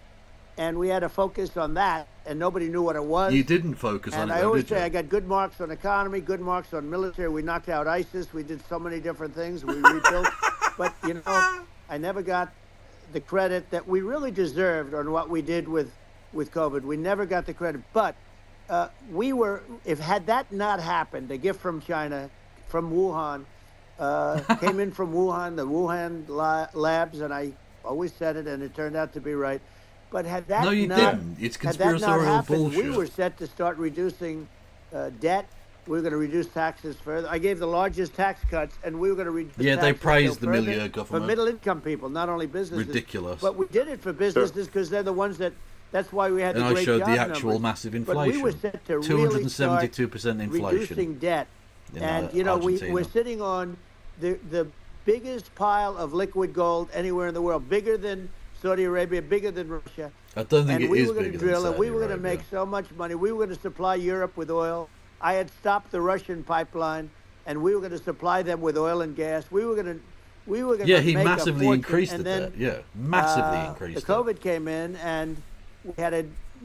and we had to focus on that, and nobody knew what it was. You didn't focus on it. And I always say I got good marks on economy, good marks on military. We knocked out ISIS. We did so many different things. We rebuilt. But, I never got the credit that we really deserved on what we did with COVID. We never got the credit. But had that not happened, a gift from China, from Wuhan, came in from Wuhan, the Wuhan labs, and I always said it, and it turned out to be right. But had that no, you didn't. It's conspiratorial bullshit. We were set to start reducing debt. We were going to reduce taxes further. I gave the largest tax cuts, and we were going to reduce taxes they praised the further milieu government. For middle-income people, not only businesses. Ridiculous. But we did it for businesses because they're the ones that. That's why we had the great job numbers. And I showed the actual massive inflation. But we were set to 272% inflation. Reducing debt. And, you know, we're sitting on the biggest pile of liquid gold anywhere in the world, bigger than Saudi Arabia, bigger than Russia. I don't think and we were going to drill, and we were going to make so much money. We were going to supply Europe with oil. I had stopped the Russian pipeline, and we were going to supply them with oil and gas. We were going to Yeah, he massively increased it there. Yeah, massively increased it. The COVID came in, and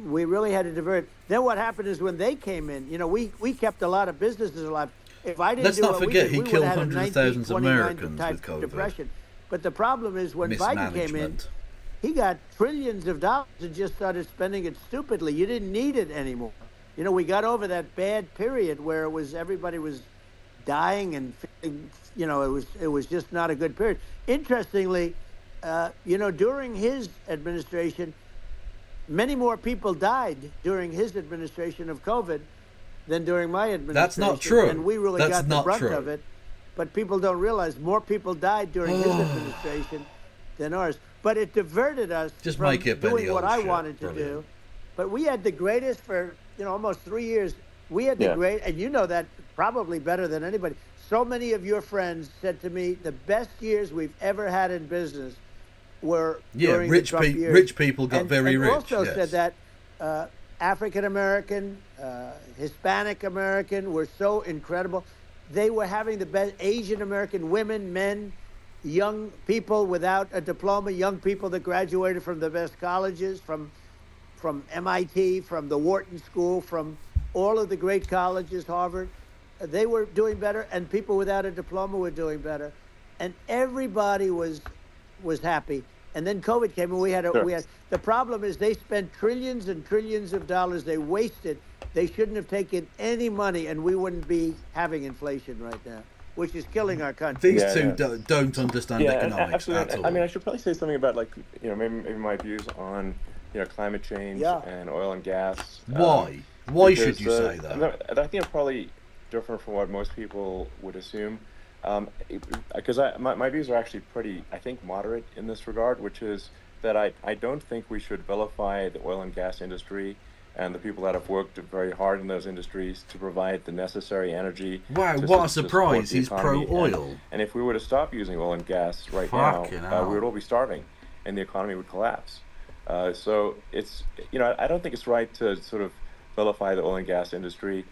we really had to divert. Then what happened is when they came in, you know, we kept a lot of businesses alive. If I didn't Let's not forget he killed hundreds of thousands of Americans with COVID. Depression. But the problem is when Biden came in, he got trillions of dollars and just started spending it stupidly. You didn't need it anymore. You know, we got over that bad period where everybody was dying and, you know, it was just not a good period. Interestingly, you know, during his administration, many more people died during his administration of COVID than during my administration. That's not true. And we really got the brunt of it. But people don't realize more people died during his administration than ours. But it diverted us from doing what I wanted to do. But we had the greatest for, you know, almost 3 years. We had the great, and you know that probably better than anybody. So many of your friends said to me, the best years we've ever had in business were during the Trump years. Rich people got very rich. Also said that African American, Hispanic American were so incredible. They were having the best. Asian American women, men, young people without a diploma, young people that graduated from the best colleges, from MIT, from the Wharton School, from all of the great colleges, Harvard. They were doing better, and people without a diploma were doing better, and everybody was happy. And then COVID came, and we had the problem is they spent trillions and trillions of dollars. They wasted. They shouldn't have taken any money, and we wouldn't be having inflation right now, which is killing our country. These two don't understand economics absolutely. at all. I mean, I should probably say something about, like, you know, maybe my views on, you know, climate change and oil and gas. Why? Why should you say that? I think it's probably different from what most people would assume. Because my views are actually pretty, I think, moderate in this regard, which is that I don't think we should vilify the oil and gas industry and the people that have worked very hard in those industries to provide the necessary energy. Wow, what a surprise! He's pro-oil. And if we were to stop using oil and gas right now, we would all be starving, and the economy would collapse. So it's, you know, I don't think it's right to sort of vilify the oil and gas industry,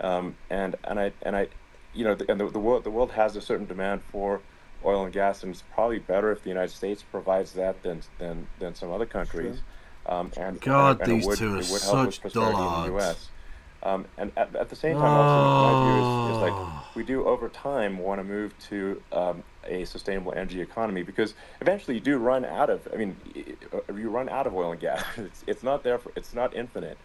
and I, you know, the world has a certain demand for oil and gas, and it's probably better if the United States provides that than some other countries. Sure. And these it two are would help with such prosperity dullards. in the U.S. And at the same time, also, my view is like we do over time want to move to a sustainable energy economy, because eventually you do run out of. I mean, you run out of oil and gas. It's not there. It's not infinite.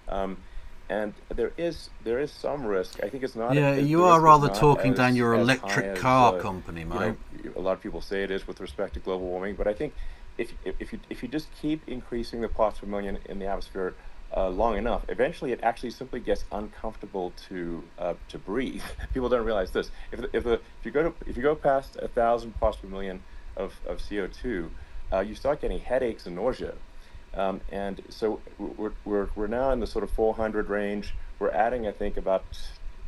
And there is some risk. I think it's not. Yeah, you are rather talking down your electric car company, mate. You know, a lot of people say it is with respect to global warming, but I think if you just keep increasing the parts per million in the atmosphere long enough, eventually it actually simply gets uncomfortable to breathe. People don't realize this. If you go past 1,000 parts per million of CO2, you start getting headaches and nausea. And so we're now in the sort of 400 range. We're adding, I think, about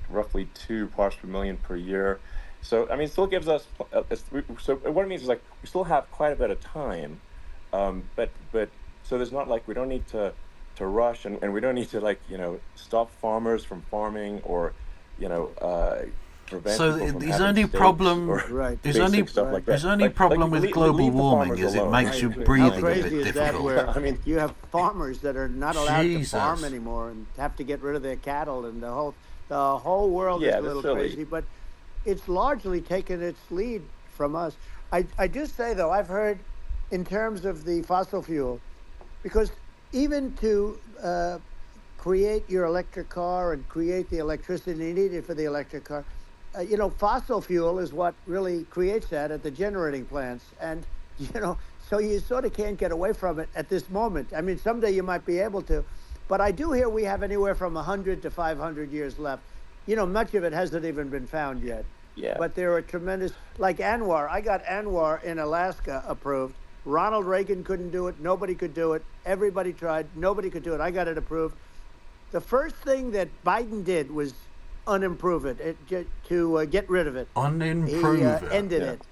roughly 2 parts per million per year. So I mean, it still gives us. So what it means is, like, we still have quite a bit of time, but so there's not, like, we don't need to rush, and we don't need to, like, you know, stop farmers from farming, or, you know, prevent. So people from his having only steaks problem, or his only stuff like that. his only problem with global warming is it makes your breathing a bit difficult. Where, I mean, you have farmers that are not allowed to farm anymore and have to get rid of their cattle, and the whole world is a little crazy. But it's largely taken its lead from us. I do say, though, I've heard in terms of the fossil fuel, because even to create your electric car and create the electricity needed for the electric car, fossil fuel is what really creates that at the generating plants. And, so you sort of can't get away from it at this moment. I mean, someday you might be able to. But I do hear we have anywhere from 100 to 500 years left. Much of it hasn't even been found yet. Yeah. But there are tremendous, like Anwar. I got Anwar in Alaska approved. Ronald Reagan couldn't do it. Nobody could do it. Everybody tried. Nobody could do it. I got it approved. The first thing that Biden did was unimprove it, to get rid of it. Unimprove it. Ended it.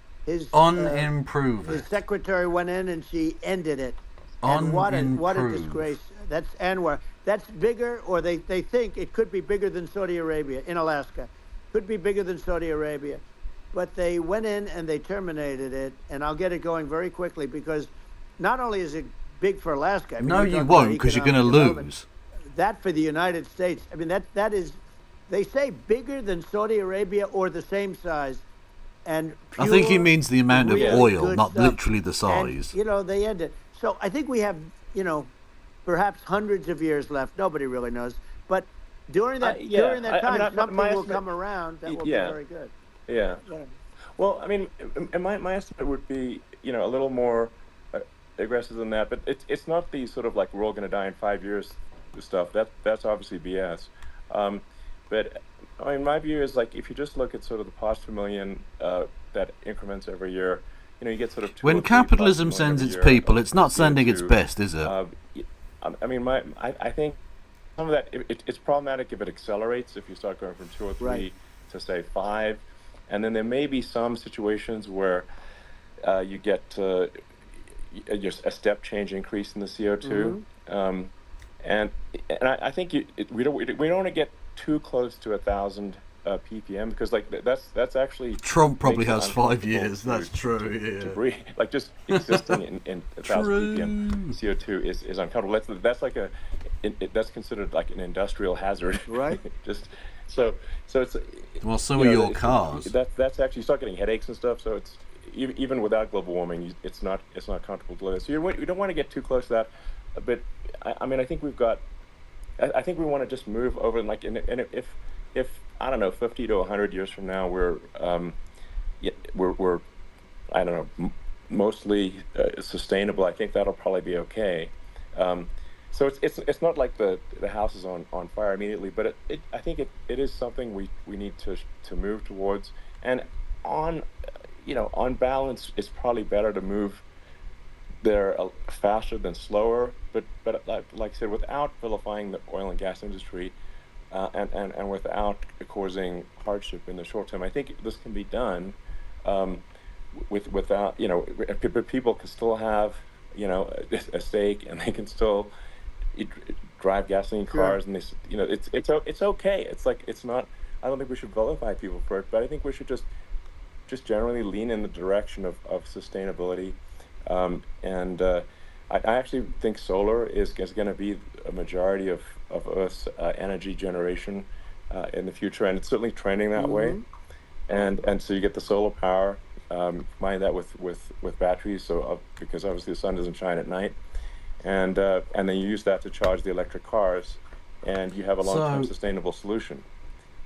Unimprove his it. secretary went in and she ended it. And what a disgrace. That's Anwar. That's bigger, or they think it could be bigger than Saudi Arabia in Alaska. Could be bigger than Saudi Arabia. But they went in and they terminated it, and I'll get it going very quickly, because not only is it big for Alaska. I mean, no, you won't, because you're going to lose. That for the United States, I mean, that is, they say bigger than Saudi Arabia or the same size. And I think he means the amount of oil, not stuff. literally the size. And, they end it. So I think we have, perhaps hundreds of years left. Nobody really knows. But during that time, something will come around that will be very good. Yeah. Well, I mean, my estimate would be, a little more aggressive than that. But it's not the sort of like we're all going to die in 5 years stuff. That's obviously BS. But I mean, my view is like if you just look at sort of the parts per million that increments every year, you get sort of when capitalism sends its people, it's not sending its best, is it? I mean, I think some of that it's problematic if it accelerates. If you start going from 2 or 3 to say 5, and then there may be some situations where you get just a step change increase in the CO2, and I think we don't want to get too close to 1,000 ppm, because like that's actually Trump probably has 5 years. That's true. Yeah. To breathe, like just existing in 1,000 ppm CO2 is uncomfortable. That's like that's considered like an industrial hazard. Right. Just so it's. Well, so are your cars. That's actually, you start getting headaches and stuff. So it's even without global warming, it's not comfortable to live. So you don't want to get too close to that. But I mean, I think we've got. I think we want to just move over, and like, and if I don't know, 50 to 100 years from now, we're I don't know, mostly sustainable. I think that'll probably be okay. So it's not like the house is on fire immediately, but I think it is something we need to move towards. And on balance, it's probably better to move there faster than slower. But like I said, without vilifying the oil and gas industry, and without causing hardship in the short term, I think this can be done without but people can still have a stake, and they can still drive gasoline cars, and it's okay. It's like, it's not. I don't think we should vilify people for it, but I think we should just generally lean in the direction of sustainability, and I actually think solar is going to be a majority of Earth's energy generation in the future, and it's certainly trending that way. And so you get the solar power, combine that with batteries, so because obviously the sun doesn't shine at night, and then you use that to charge the electric cars, and you have a long-term sustainable solution.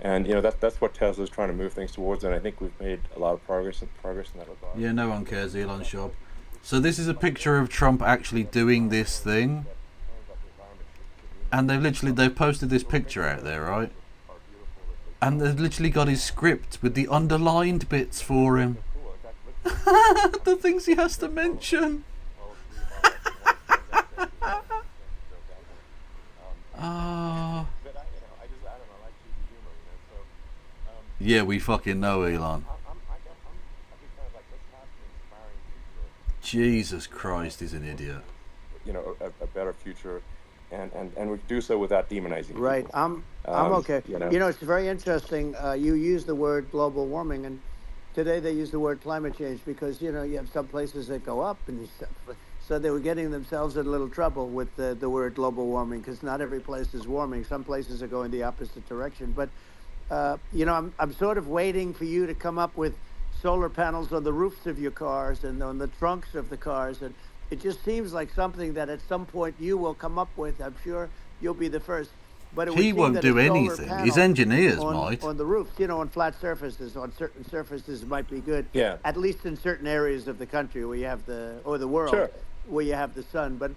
And that's what Tesla's trying to move things towards, and I think we've made a lot of progress in that regard. Yeah, no one cares, Elon shop. So this is a picture of Trump actually doing this thing, and they've posted this picture out there, right? And they've literally got his script with the underlined bits for him. The things he has to mention. Yeah, we fucking know, Elon. Jesus Christ, he's an idiot. A better future, and we do so without demonizing people. Right. I'm okay. It's very interesting. You use the word global warming, and today they use the word climate change because you have some places that go up, and so they were getting themselves in a little trouble with the word global warming, because not every place is warming. Some places are going the opposite direction. But I'm sort of waiting for you to come up with solar panels on the roofs of your cars and on the trunks of the cars, and it just seems like something that at some point you will come up with. I'm sure you'll be the first. But it He would won't seem that do a solar anything. panel His engineers on, might. on the roofs, you know, on flat surfaces, on certain surfaces might be good. Yeah. At least in certain areas of the country where you have the world Sure. where you have the sun. But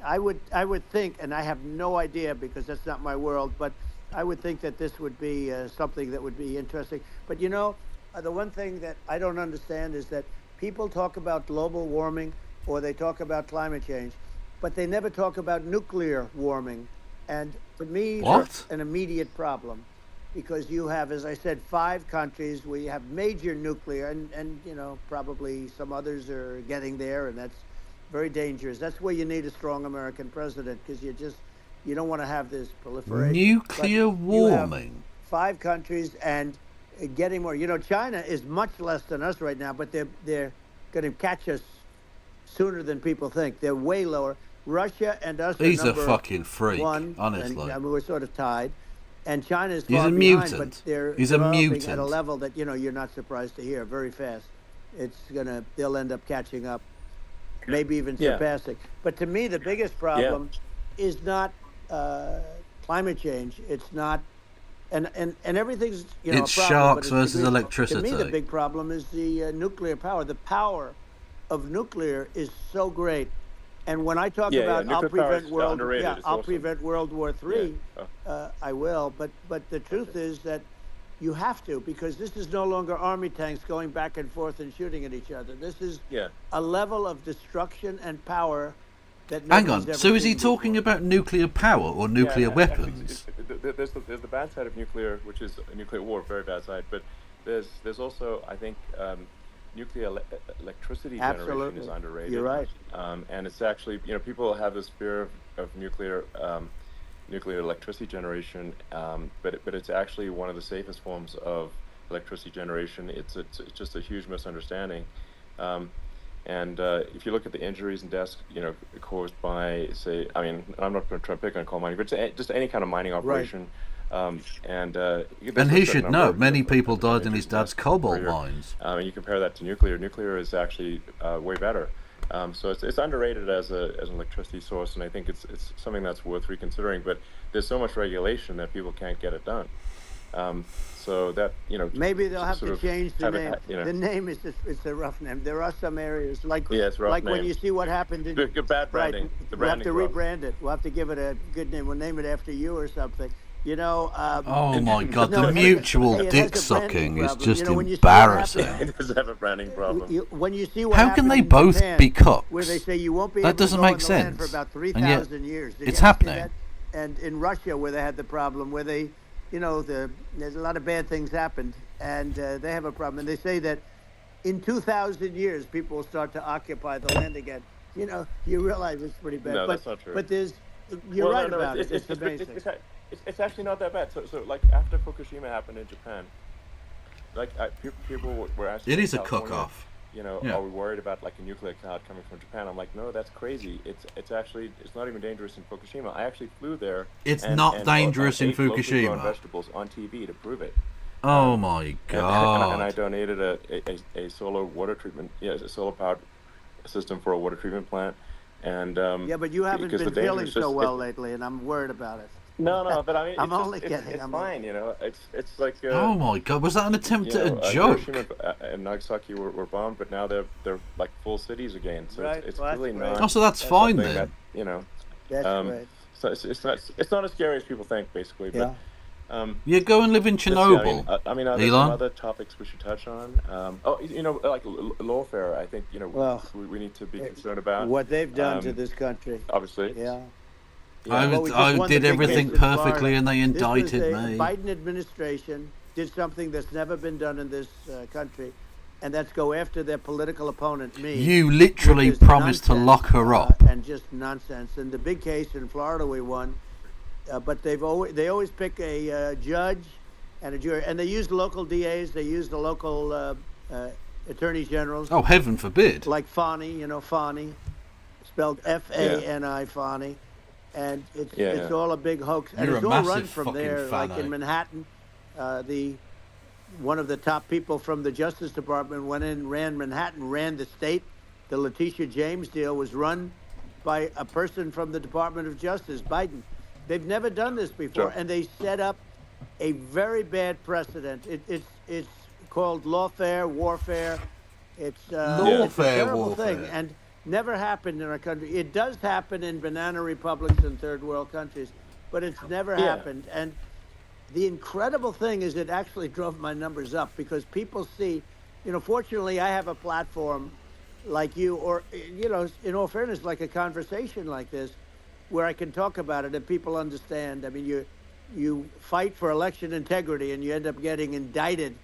I would think, and I have no idea because that's not my world, but I would think that this would be something that would be interesting. But you know, the one thing that I don't understand is that people talk about global warming or they talk about climate change, but they never talk about nuclear warming. And to me, that's an immediate problem because you have, as I said, 5 countries where you have major nuclear and you know, probably some others are getting there, and that's very dangerous. That's where you need a strong American president because you don't want to have this proliferation. Nuclear warming. You have 5 countries and getting more. You know, China is much less than us right now, but they're going to catch us sooner than people think. They're way lower. Russia and us He's are a fucking freak, 1, honestly. and, I mean, we're sort of tied. And China's He's far a behind, mutant. but they're He's a developing mutant. at a level that, you know, you're not surprised to hear very fast. They'll end up catching up, maybe even surpassing. But to me, the biggest problem is not climate change. It's not, and everything's, you know, It's a problem, sharks but it's versus electricity. To me, the big problem is the nuclear power. The power of nuclear is so great. And when I talk about I'll prevent World War III, I will. But the truth is that you have to, because this is no longer army tanks going back and forth and shooting at each other. This is a level of destruction and power that Hang on. So is he talking about nuclear power or nuclear weapons? There's the bad side of nuclear, which is a nuclear war, very bad side. But there's also, I think, nuclear electricity generation is underrated. You're right. And it's actually, you know, people have this fear of nuclear electricity generation, but it's actually one of the safest forms of electricity generation. It's just a huge misunderstanding. And if you look at the injuries and deaths, you know, caused by, say, I mean, I'm not going to try to pick on coal mining, but just any kind of mining operation. And he should know. Many people died in his dad's cobalt mines. And you compare that to nuclear. Nuclear is actually way better. So it's underrated as an electricity source, and I think it's something that's worth reconsidering. But there's so much regulation that people can't get it done. So that, you know, maybe they'll have to change the name. You know. The name is it's a rough name. There are some areas like when you see what happened in good bad branding. Right, the we'll have to branding rebrand it. We'll have to give it a good name. We'll name it after you or something. You know. Oh my God! The mutual dick sucking is just embarrassing. It does have a branding problem. When you see what how can they both Japan, be cooks? where they say you won't be that able doesn't to go make on the land sense. for about And yet 3,000 years. Did it's you ever see happening. that? And in Russia, where they had the problem, where they, you know, there's a lot of bad things happened, and they have a problem. And they say that in 2,000 years, people will start to occupy the land again. You know, you realize it's pretty bad. No, that's not true. But you're right about it. It's amazing. It's actually not that bad. So like after Fukushima happened in Japan, like people were asking. It is a California, cook-off. You know, are we worried about like a nuclear cloud coming from Japan? I'm like, no, that's crazy. It's actually not even dangerous in Fukushima. I actually flew there. It's not dangerous in Fukushima. Grown vegetables on TV to prove it. Oh my God! And I donated a solar water treatment, a solar powered system for a water treatment plant. And yeah, but you haven't been feeling so well lately, and I'm worried about it. No, but I mean, it's fine, you know. It's like. Oh my God! Was that an attempt at a joke? Hiroshima and Nagasaki were bombed, but now they're like full cities again. So it's really not. Oh, so that's fine then. That, you know. That's right. So it's not as scary as people think, basically. But, you go and live in Chernobyl. I mean, there's some other topics we should touch on. You know, like lawfare. I think, you know, we need to be concerned about what they've done to this country. Obviously. Yeah. I did everything perfectly, and they indicted me. The Biden administration did something that's never been done in this country, and that's go after their political opponent, me. You literally promised to lock her up. And just nonsense. And the big case in Florida, we won. But they always pick a judge and a jury, and they use local DAs. They use the local attorney generals. Oh, heaven forbid! Like Fani, you know, Fani, spelled F-A-N-I, Fani, and it's all a big hoax. And it's all run from there, like in Manhattan. One of the top people from the Justice Department went in, ran Manhattan, ran the state. The Letitia James deal was run by a person from the Department of Justice, Biden. They've never done this before, and they set up a very bad precedent. It's called lawfare, warfare. It's a terrible thing, and never happened in our country. It does happen in banana republics and third world countries, but it's never happened. And the incredible thing is it actually drove my numbers up because people see, fortunately I have a platform like you, or, in all fairness, like a conversation like this, where I can talk about it and people understand. I mean, you fight for election integrity and you end up getting indicted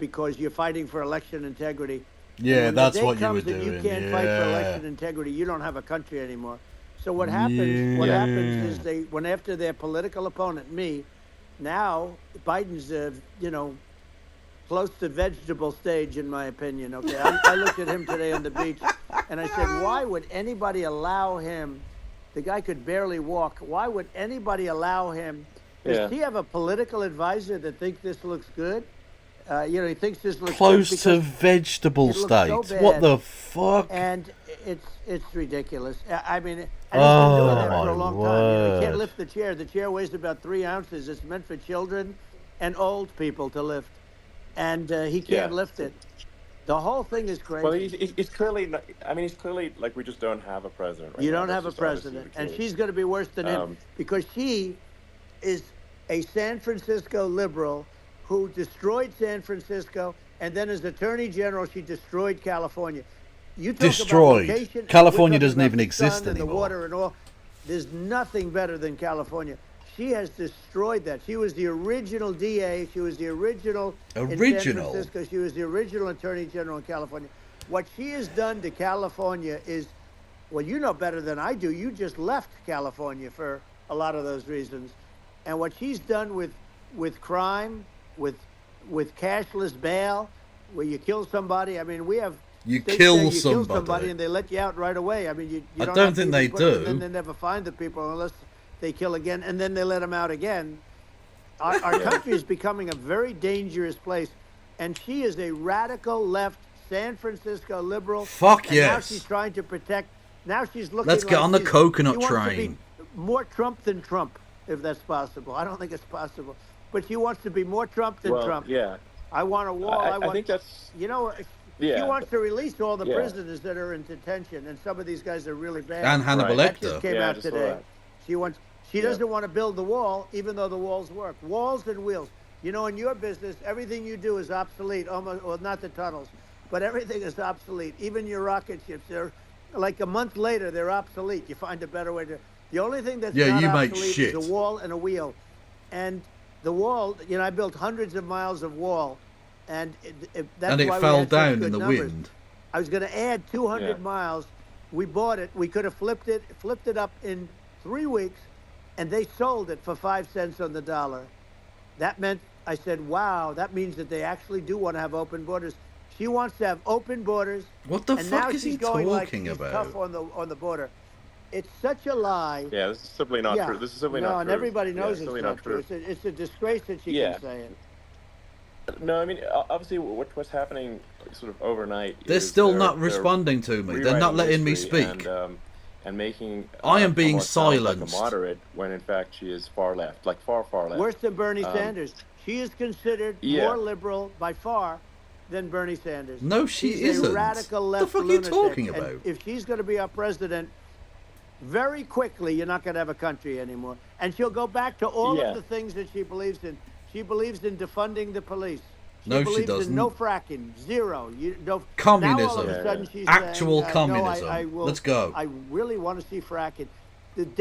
because you're fighting for election integrity. Yeah, that's what you were doing. doing. You can't fight for election integrity. You don't have a country anymore. So what happens? What happens is when after their political opponent, me, now Biden's close to vegetable stage in my opinion. Okay, I looked at him today on the beach, and I said, why would anybody allow him? The guy could barely walk. Why would anybody allow him? Does he have a political advisor that thinks this looks good? He thinks this looks close good to vegetable state. So what the fuck? And it's ridiculous. I mean, and he's been doing that for a long time. He can't lift the chair. The chair weighs about 3 ounces. It's meant for children and old people to lift, and he can't lift it. The whole thing is crazy. Well, he's clearly not, he's clearly like, we just don't have a president right You now. don't have a president, and she's going to be worse than him because she is a San Francisco liberal who destroyed San Francisco, and then as Attorney General, she destroyed California. You talk destroyed. About location, California doesn't even exist anymore. anymore. The water and all. There's nothing better than California. She has destroyed that. She was the original DA. She was the original in San Francisco. She was the original Attorney General in California. What she has done to California is, well, you know better than I do. You just left California for a lot of those reasons. And what she's done with crime, with cashless bail, where you kill somebody. I mean, we have you kill somebody and they let you out right away. I mean, you I don't think they do. And then they never find the people unless they kill again, and then they let them out again. Our country is becoming a very dangerous place, and she is a radical left San Francisco liberal. Fuck and yes. Now she's trying to protect. Now she's looking. Let's get on the coconut she wants train. To be more Trump than Trump, if that's possible. I don't think it's possible, but she wants to be more Trump than Trump. Yeah. I want a wall. I think that's. She wants to release all the prisoners that are in detention, and some of these guys are really bad. And Hannibal Lecter. That just came out today. She doesn't want to build the wall, even though the walls work. Walls and wheels. In your business, everything you do is obsolete. Almost, well, not the tunnels, but everything is obsolete. Even your rocket ships, they're like a month later, they're obsolete. You find a better way to. The only thing that's not obsolete is a wall and a wheel. And the wall, I built hundreds of miles of wall, and that's why it fell we had down such good in the numbers. wind. I was going to add 200 miles. We bought it. We could have flipped it up in 3 weeks, and they sold it for 5 cents on the dollar. That meant, I said, wow, that means that they actually do want to have open borders. She wants to have open borders. What the and fuck now is she's he going talking like about? Tough on the border. It's such a lie. Yeah, this is simply not true. This is simply not true. No, and everybody knows it's not true. It's a disgrace that she can say it. No, obviously, what's happening sort of overnight. They're still not responding to me. They're not letting me speak. And making I am being silenced. Like a moderate, when in fact she is far left, like far left. Worse than Bernie Sanders. She is considered more liberal by far than Bernie Sanders. No, she's isn't. A radical left lunatic. What the fuck are you talking about? And if she's going to be our president, very quickly you're not going to have a country anymore. And she'll go back to all of the things that she believes in. She believes in defunding the police. She believes in no fracking, zero. Communism. Now all of a sudden she's actual saying, communism. No, I will, Let's go. I really want to see fracking. If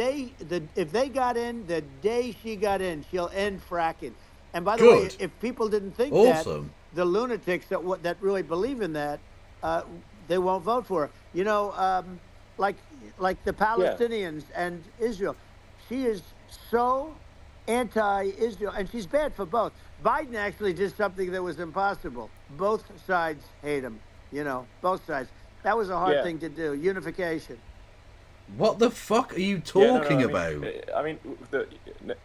they got in, the day she got in, she'll end fracking. And by the way, if people didn't think that, the lunatics that really believe in that, they won't vote for her. Like the Palestinians and Israel. She is so anti-Israel, and she's bad for both. Biden actually did something that was impossible. Both sides hate him, both sides. That was a hard thing to do, unification. What the fuck are you talking about?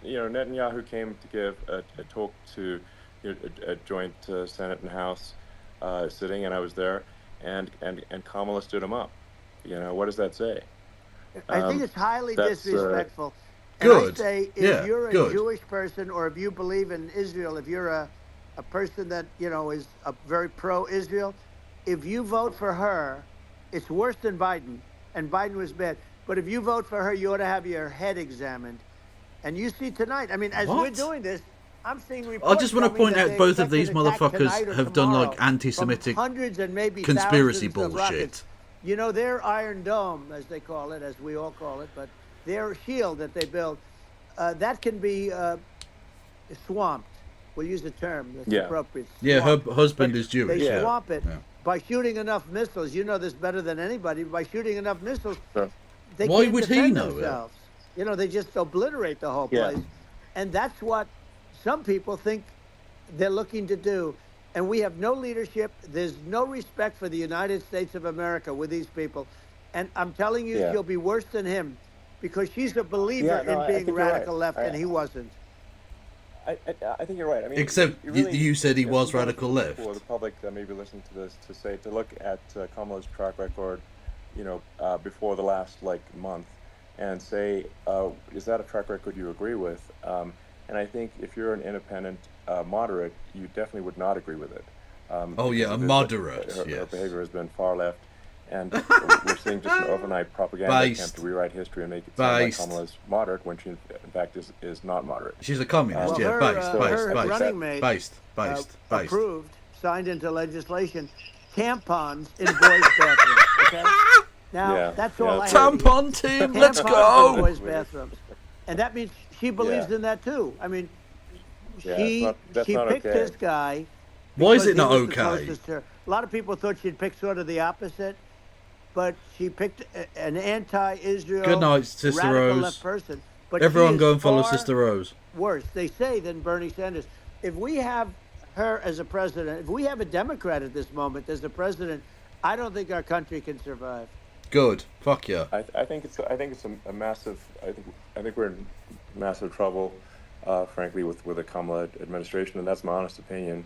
Netanyahu came to give a talk to a joint Senate and House sitting, and I was there, and Kamala stood him up. What does that say? I think it's highly disrespectful. And I say, if you're a Jewish person, or if you believe in Israel, if you're a person that, is a very pro-Israel, if you vote for her, it's worse than Biden, and Biden was bad. But if you vote for her, you ought to have your head examined. And you see tonight, I mean, as we're doing this, I'm seeing reports. I just want to point out both of these motherfuckers have done like anti-Semitic hundreds and maybe conspiracy thousands of bullshit. rockets. Their Iron Dome, as they call it, as we all call it, but their shield that they build, that can be swamped. We'll use the term that's appropriate. Yeah, her husband is Jewish. They swamp it by shooting enough missiles. You know this better than anybody. By shooting enough missiles, they Why can't would he defend know themselves. They just obliterate the whole place. And that's what some people think they're looking to do. And we have no leadership. There's no respect for the United States of America with these people. And I'm telling you, she'll be worse than him, because she's a believer in being radical left, and he wasn't. I think you're right. I mean, except you said he was radical left. For the public that maybe listen to this, to look at Kamala's track record, before the last month, and say, is that a track record you agree with? And I think if you're an independent moderate, you definitely would not agree with it. A moderate. Her behavior has been far left, and we're seeing just an overnight propaganda attempt to rewrite history and make it sound like Kamala's moderate when she, in fact, is not moderate. She's a communist. Her running mate approved, signed into legislation, tampons in boys' bathrooms. Okay. Now that's all I have. Tampon team, let's go. In boys' bathrooms, and that means she believes in that too. I mean, she picked this guy. Why is it not okay? A lot of people thought she'd pick sort of the opposite, but she picked an anti-Israel, good night, Sister radical Rose. left person. But everyone go and follow Sister Rose. Worse, they say, than Bernie Sanders. If we have her as a president, if we have a Democrat at this moment as the president, I don't think our country can survive. Good. Fuck yeah. I think it's a massive. I think we're in massive trouble, frankly, with the Kamala administration, and that's my honest opinion.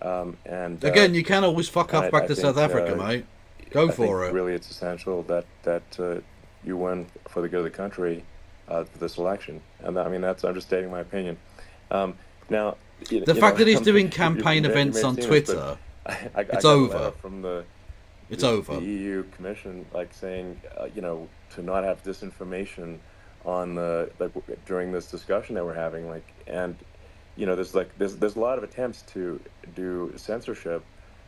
And again, you can always fuck off back to South Africa, mate. Go for it. Really, it's essential that you win for the good of the country for this election, and I'm just stating my opinion. Now, the fact that he's doing campaign events on Twitter, it's over. It's over. The EU Commission, saying, to not have disinformation on during this discussion that we're having, and there's a lot of attempts to do censorship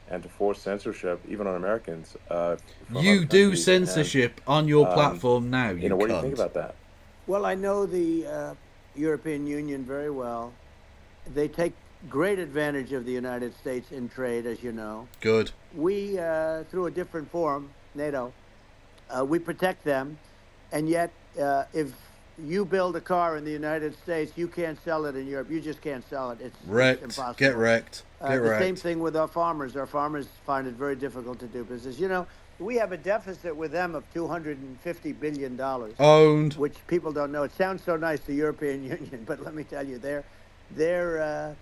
and to force censorship even on Americans. You do censorship on your platform now. You what do you think about that? Well, I know the European Union very well. They take great advantage of the United States in trade, as you know. Good. We, through a different forum, NATO, we protect them, and yet if you build a car in the United States, you can't sell it in Europe. You just can't sell it. It's impossible. Get wrecked. The same thing with our farmers. Our farmers find it very difficult to do business. We have a deficit with them of $250 billion. Owned. Which people don't know. It sounds so nice, the European Union, but let me tell you, they're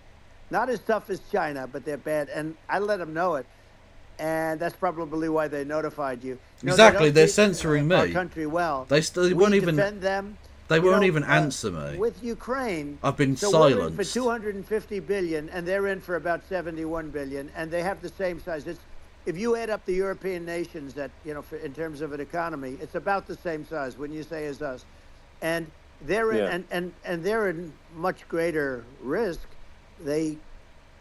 not as tough as China, but they're bad. And I let them know it. And that's probably why they notified you. Exactly, they're censoring me. Our country well. They won't even defend them. They won't even answer me. With Ukraine, I've been silenced. silenced. We're in for $250 billion, and they're in for about $71 billion, and they have the same size. If you add up the European nations, that in terms of an economy, it's about the same size. When you say as us, and they're in, and they're in much greater risk. They're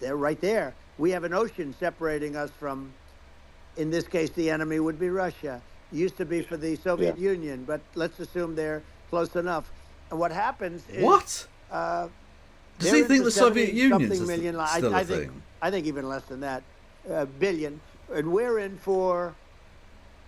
right there. We have an ocean separating us from. In this case, the enemy would be Russia. Used to be for the Soviet Union, but let's assume they're close enough. And what happens is... What? Does he think the Soviet Union is still a thing? I think even less than that. Billion. And we're in for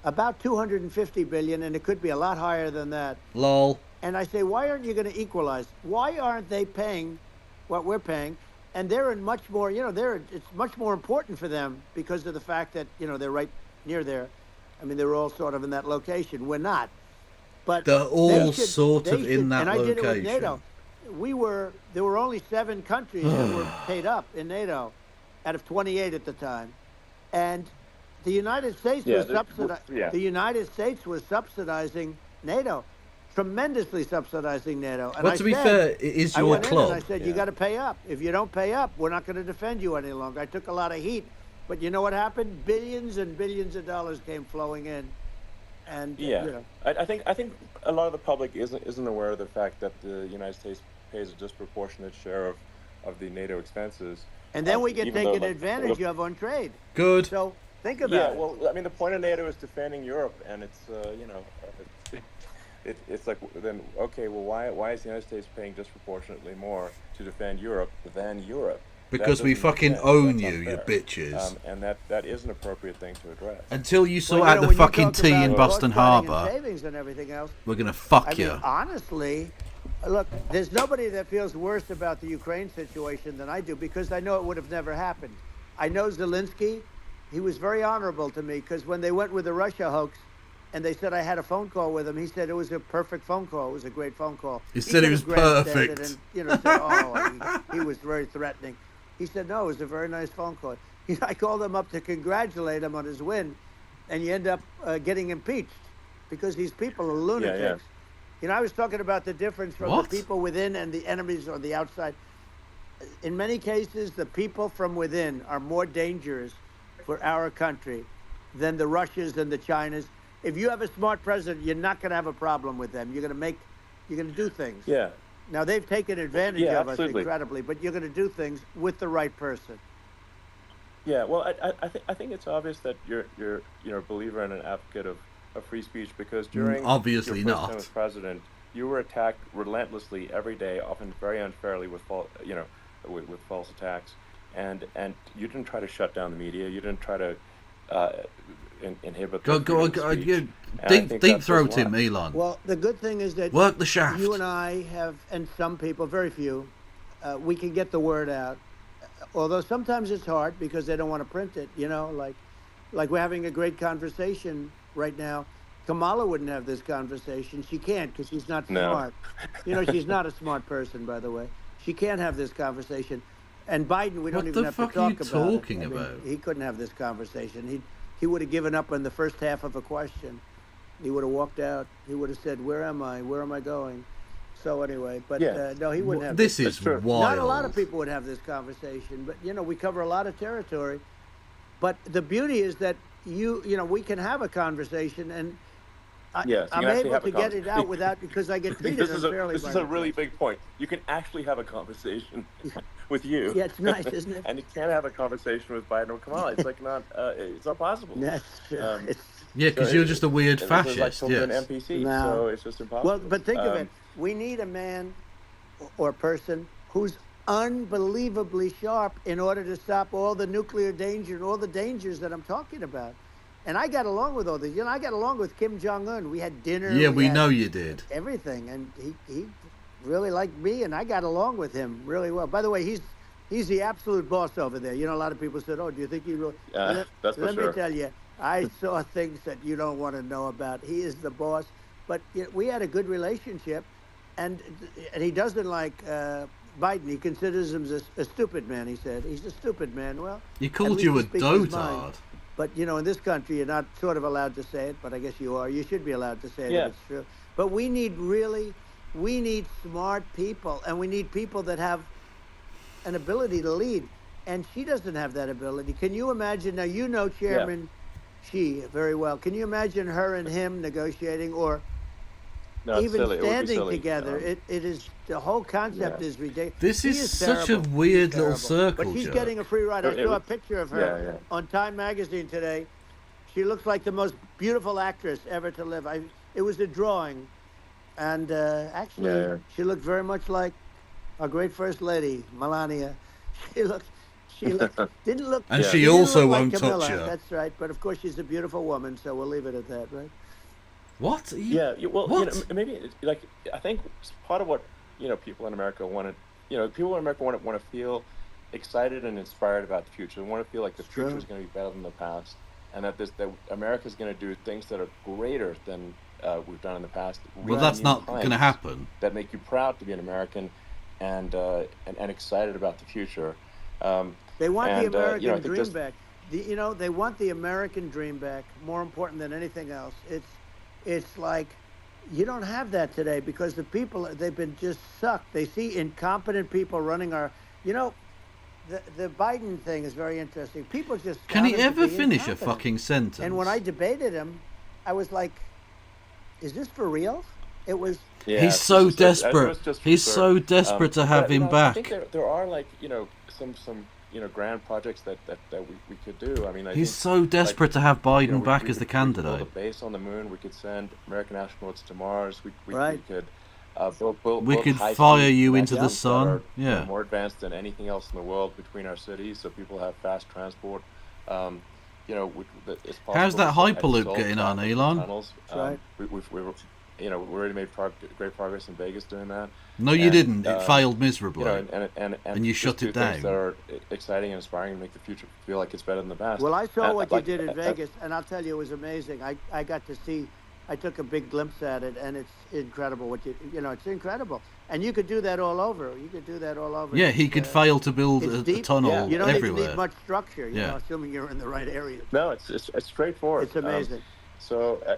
about $250 billion, and it could be a lot higher than that. Lol. And I say, why aren't you going to equalize? Why aren't they paying what we're paying? And they're in much more, it's much more important for them because of the fact that, they're right near there. I mean, they're all sort of in that location. We're not. But they're all in that and location. I did it with NATO. There were only 7 countries that were paid up in NATO out of 28 at the time. And the United States was subsidizing NATO. tremendously subsidizing NATO. And Well, to be fair, it is your club. I said, you got to pay up. If you don't pay up, we're not going to defend you any longer. I took a lot of heat. But you know what happened? Billions and billions of dollars came flowing in. And, yeah, you know. I think a lot of the public isn't aware of the fact that the United States pays a disproportionate share of the NATO expenses. And then we get taken advantage of on trade. Good. So think about it. Yeah, well, I mean, the point of NATO is defending Europe, and it's it's like, then okay, well, why is the United States paying disproportionately more to defend Europe than Europe? Because we fucking own you bitches. And that is an appropriate thing to address. Until you sort out the fucking tea in Boston Harbor, savings and everything else, we're gonna fuck you. Mean, honestly, look, there's nobody that feels worse about the Ukraine situation than I do, because I know it would have never happened. I know Zelensky. He was very honorable to me, because when they went with the Russia hoax, and they said I had a phone call with him, he said it was a perfect phone call. It was a great phone call. He said it was perfect. And, you know, said, he was very threatening. He said, no, it was a very nice phone call. I called him up to congratulate him on his win, and you end up getting impeached, because these people are lunatics. Yeah. You know, I was talking about the difference from the people within and the enemies on the outside. In many cases, the people from within are more dangerous for our country than the Russians and the Chinas. If you have a smart president, you're not going to have a problem with them. You're going to do things. Yeah. Now, they've taken advantage of absolutely. us incredibly, but you're going to do things with the right person. Yeah, well, I think it's obvious that you're a believer and an advocate of free speech, because during obviously your first not time as president, you were attacked relentlessly every day, often very unfairly with with false attacks, and you didn't try to shut down the media. You didn't try to inhibit. Deep throat him, Elon. Well, the good thing is that work the shaft. You and I have, and some people, very few, we can get the word out. Although sometimes it's hard because they don't want to print it. You know, like we're having a great conversation right now. Kamala wouldn't have this conversation. She can't, because she's not smart. You know, she's not a smart person, by the way. She can't have this conversation. And Biden, we don't even have to talk about it. What the fuck are you talking about? He couldn't have this conversation. He would have given up on the first half of a question. He would have walked out. He would have said, "Where am I? Where am I going?" So anyway, but no, he wouldn't have. This is wild. Not a lot of people would have this conversation, but you know, we cover a lot of territory. But the beauty is that you know, we can have a conversation, and I'm able to get it out without, because I get treated unfairly. This is a really big point. You can actually have a conversation with you. Yeah, it's nice, isn't it? And you can't have a conversation with Biden or Kamala. It's like it's not possible. That's yeah, because you're just a weird fascist. Like an NPC, so it's just impossible. Well, but think of it. We need a man or person who's unbelievably sharp in order to stop all the nuclear danger and all the dangers that I'm talking about. And I got along with all these. You know, I got along with Kim Jong-un. We had dinner. Yeah, we know you did. Everything. And he really liked me, and I got along with him really well. By the way, he's the absolute boss over there. You know, a lot of people said, "Oh, do you think he really?" That's for sure. Let me tell you, I saw things that you don't want to know about. He is the boss. But you know, we had a good relationship, and he doesn't like Biden. He considers him a stupid man. He said he's a stupid man. Well, he called you a dotard. But, you know, in this country, you're not sort of allowed to say it, but I guess you are. You should be allowed to say it if it's true. But we need smart people, and we need people that have an ability to lead. And she doesn't have that ability. Can you imagine? Now, you know Chairman Xi very well. Can you imagine her and him negotiating, or even standing together? It is, the whole concept is ridiculous. This is such a weird little circle. But she's getting a free ride. I saw a picture of her on Time magazine today. She looks like the most beautiful actress ever to live. It was a drawing, and actually, she looked very much like our great First Lady, Melania. She didn't look. And she also won't like Camilla. touch you. That's right. But of course, she's a beautiful woman, so we'll leave it at that, right? What? Well, what? You know, maybe like I think part of what people in America want to feel excited and inspired about the future. They want to feel like the future is going to be better than the past, and that America is going to do things that are greater than we've done in the past. Well, that's not going to happen. That make you proud to be an American, and excited about the future. They want the American dream back. They want the American dream back. More important than anything else. It's like You don't have that today because the people, they've been just sucked. They see incompetent people running our, you know, the Biden thing is very interesting. People just Can he found him to ever be finish a incompetent. fucking sentence? And when I debated him, I was like, is this for real? It was. Yeah, He's so desperate. He's absurd. so desperate to have but, him I back. think there are like some grand projects that we could do. I mean, He's think, so desperate to have Biden back we as the could candidate. build a base on the moon. We could send American astronauts to Mars. We could We build could high-speed fire you into the connections that sun. are, Yeah. more advanced than anything else in the world between our cities, so people have fast transport. It's possible. How's that to Hyperloop solve getting on, traffic Elon? tunnels. We've already made great progress in Vegas doing that. No, you didn't. It failed miserably. And you shut it down. Things that are exciting and inspiring and make the future feel like it's better than the past. Well, I saw what you did in Vegas, and I'll tell you, it was amazing. I got to see, I took a big glimpse at it, and it's incredible what it's incredible. And you could do that all over. You could do that all over. Yeah, he could fail to build a tunnel You don't even everywhere. need much structure, assuming you're in the right area. No, it's straightforward. It's amazing. I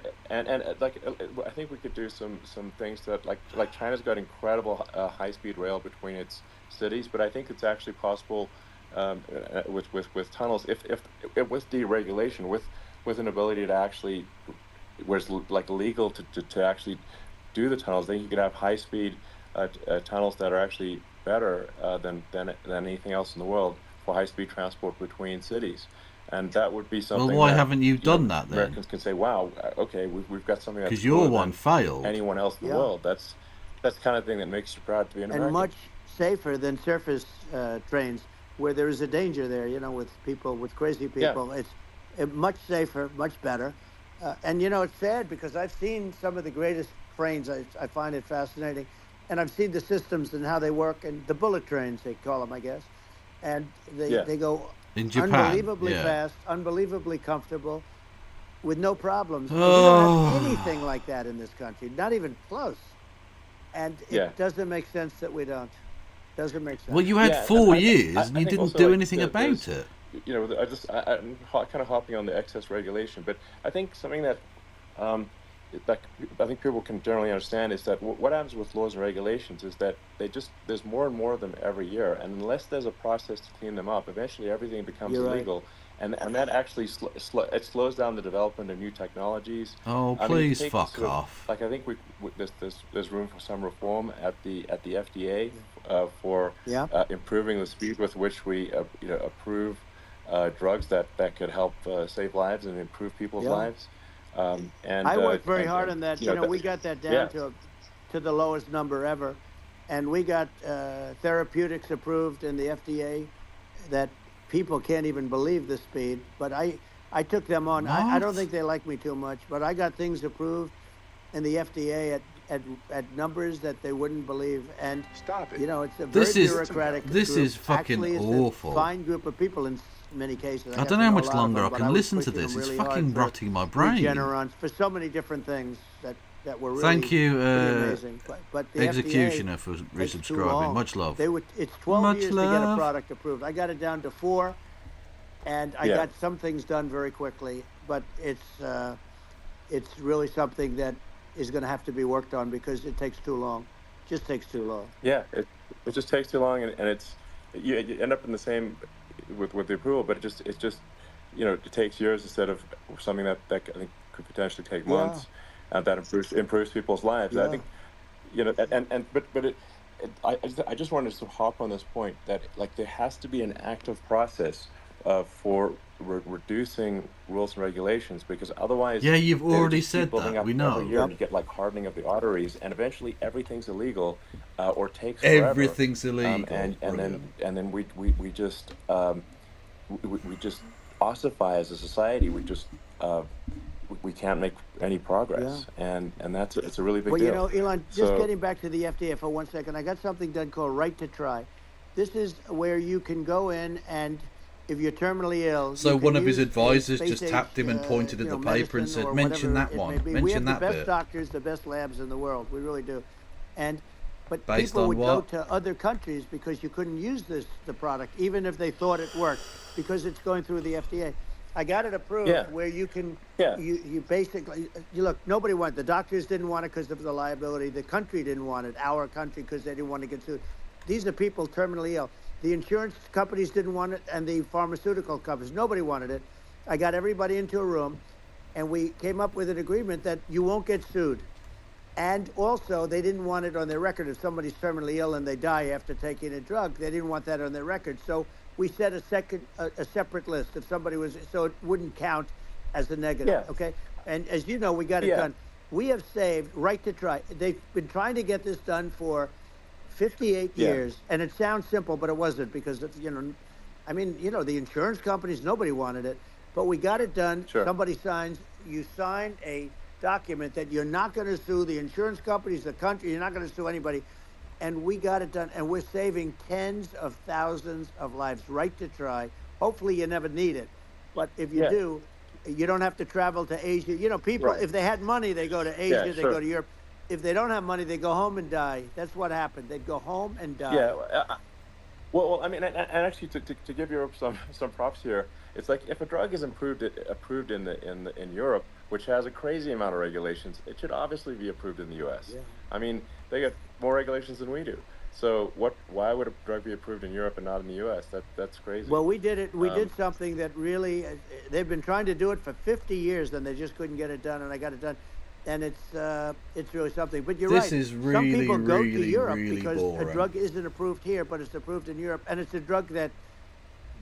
think we could do some things that like China's got incredible high-speed rail between its cities, but I think it's actually possible with tunnels if with deregulation, with an ability to actually, where it's like legal to actually do the tunnels, then you could have high-speed tunnels that are actually better than anything else in the world for high-speed transport between cities. And that would be something. Well, why haven't you done that then? Americans can say, "Wow, okay, we've got something." Because your one failed. Anyone else in the world? That's the kind of thing that makes you proud to be an American. And much safer than surface trains, where there is a danger there. With crazy people, it's much safer, much better. And it's sad because I've seen some of the greatest trains. I find it fascinating, and I've seen the systems and how they work, and the bullet trains they call them, I guess, and they go. In Japan, unbelievably fast, unbelievably comfortable, with no problems. We don't have anything like that in this country, not even close. And it doesn't make sense that we don't. Doesn't make sense. Well, you had 4 years and you didn't do anything about it. I'm kind of hopping on the excess regulation, but I think something that I think people can generally understand is that what happens with laws and regulations is that there's more and more of them every year, and unless there's a process to clean them up, eventually everything becomes illegal, and that actually it slows down the development of new technologies. Oh, please fuck off! I think there's room for some reform at the FDA for improving the speed with which we approve drugs that could help save lives and improve people's lives. And I worked very hard on that. We got that down to the lowest number ever, and we got therapeutics approved in the FDA that people can't even believe the speed. But I took them on. I don't think they like me too much, but I got things approved in the FDA at numbers that they wouldn't believe. And stop it. It's a very bureaucratic. This group. is fucking Actually, it's awful. A fine group of people in many cases. I don't know how much longer I can listen to this. It's fucking rotting my brain. Regenerons for so many different things that were really Thank you, amazing. But the Executioner, FDA for resubscribing. Much love. It's 12 years to get a product approved. I got it down to 4, and I got some things done very quickly. But it's really something that is going to have to be worked on because it takes too long. It just takes too long. Yeah, it just takes too long, and you end up in the same with the approval, but it just it takes years instead of something that I think could potentially take months, and that improves people's lives. I think I just wanted to hop on this point that there has to be an active process for reducing rules and regulations, because otherwise you've already said that. We know. You get hardening of the arteries, and eventually everything's illegal or takes forever. Everything's illegal, and then we just ossify as a society. We can't make any progress, and it's a really big deal. Elon, just getting back to the FDA for 1 second, I got something done called Right to Try. This is where you can go in and, if you're terminally ill... So one of his advisors just tapped him and pointed at the paper and said, mention that one, mention that bit. We have the best doctors, the best labs in the world. We really do. But based people on would what? go to other countries because you couldn't use the product, even if they thought it worked, because it's going through the FDA. I got it approved where you can, you basically, you look, nobody wanted, the doctors didn't want it because of the liability. The country didn't want it, our country, because they didn't want to get sued. These are people terminally ill. The insurance companies didn't want it, and the pharmaceutical companies, nobody wanted it. I got everybody into a room, and we came up with an agreement that you won't get sued. And also, they didn't want it on their record. If somebody's terminally ill and they die after taking a drug, they didn't want that on their record. So we set a separate list if somebody was, so it wouldn't count as a negative. Okay. And as you know, we got it done. We have saved right to try. They've been trying to get this done for 58 years, and it sounds simple, but it wasn't, because it's, I mean, the insurance companies, nobody wanted it, but we got it done. Somebody signs. You sign a document that you're not going to sue the insurance companies, the country. You're not going to sue anybody. And we got it done, and we're saving tens of thousands of lives. Right to try. Hopefully you never need it, but if you do, you don't have to travel to Asia. People, if they had money, they go to Asia, they go to Europe. If they don't have money, they go home and die. That's what happened. They'd go home and die. Yeah. Well, I mean, and actually, to give Europe some props here, it's like if a drug is approved in Europe, which has a crazy amount of regulations, it should obviously be approved in the U.S. Yeah. I mean, they get more regulations than we do. So why would a drug be approved in Europe and not in the U.S.? That's crazy. Well, we did it. We did something that really, they've been trying to do it for 50 years, and they just couldn't get it done, and I got it done. And it's really something. But you're right. This is really, some people go to Europe really because boring. a drug isn't approved here, but it's approved in Europe, and it's a drug that,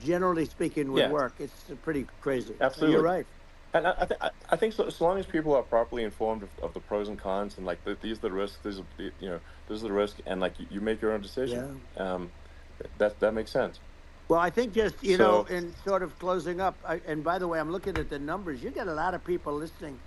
generally speaking, would work. It's pretty crazy. Absolutely, you're right. And I think so long as people are properly informed of the pros and cons, and like these are the risks, this is the risk, and like you make your own decision. Yeah. That makes sense. Well, I think just in sort of closing up, and by the way, I'm looking at the numbers. You get a lot of people listening.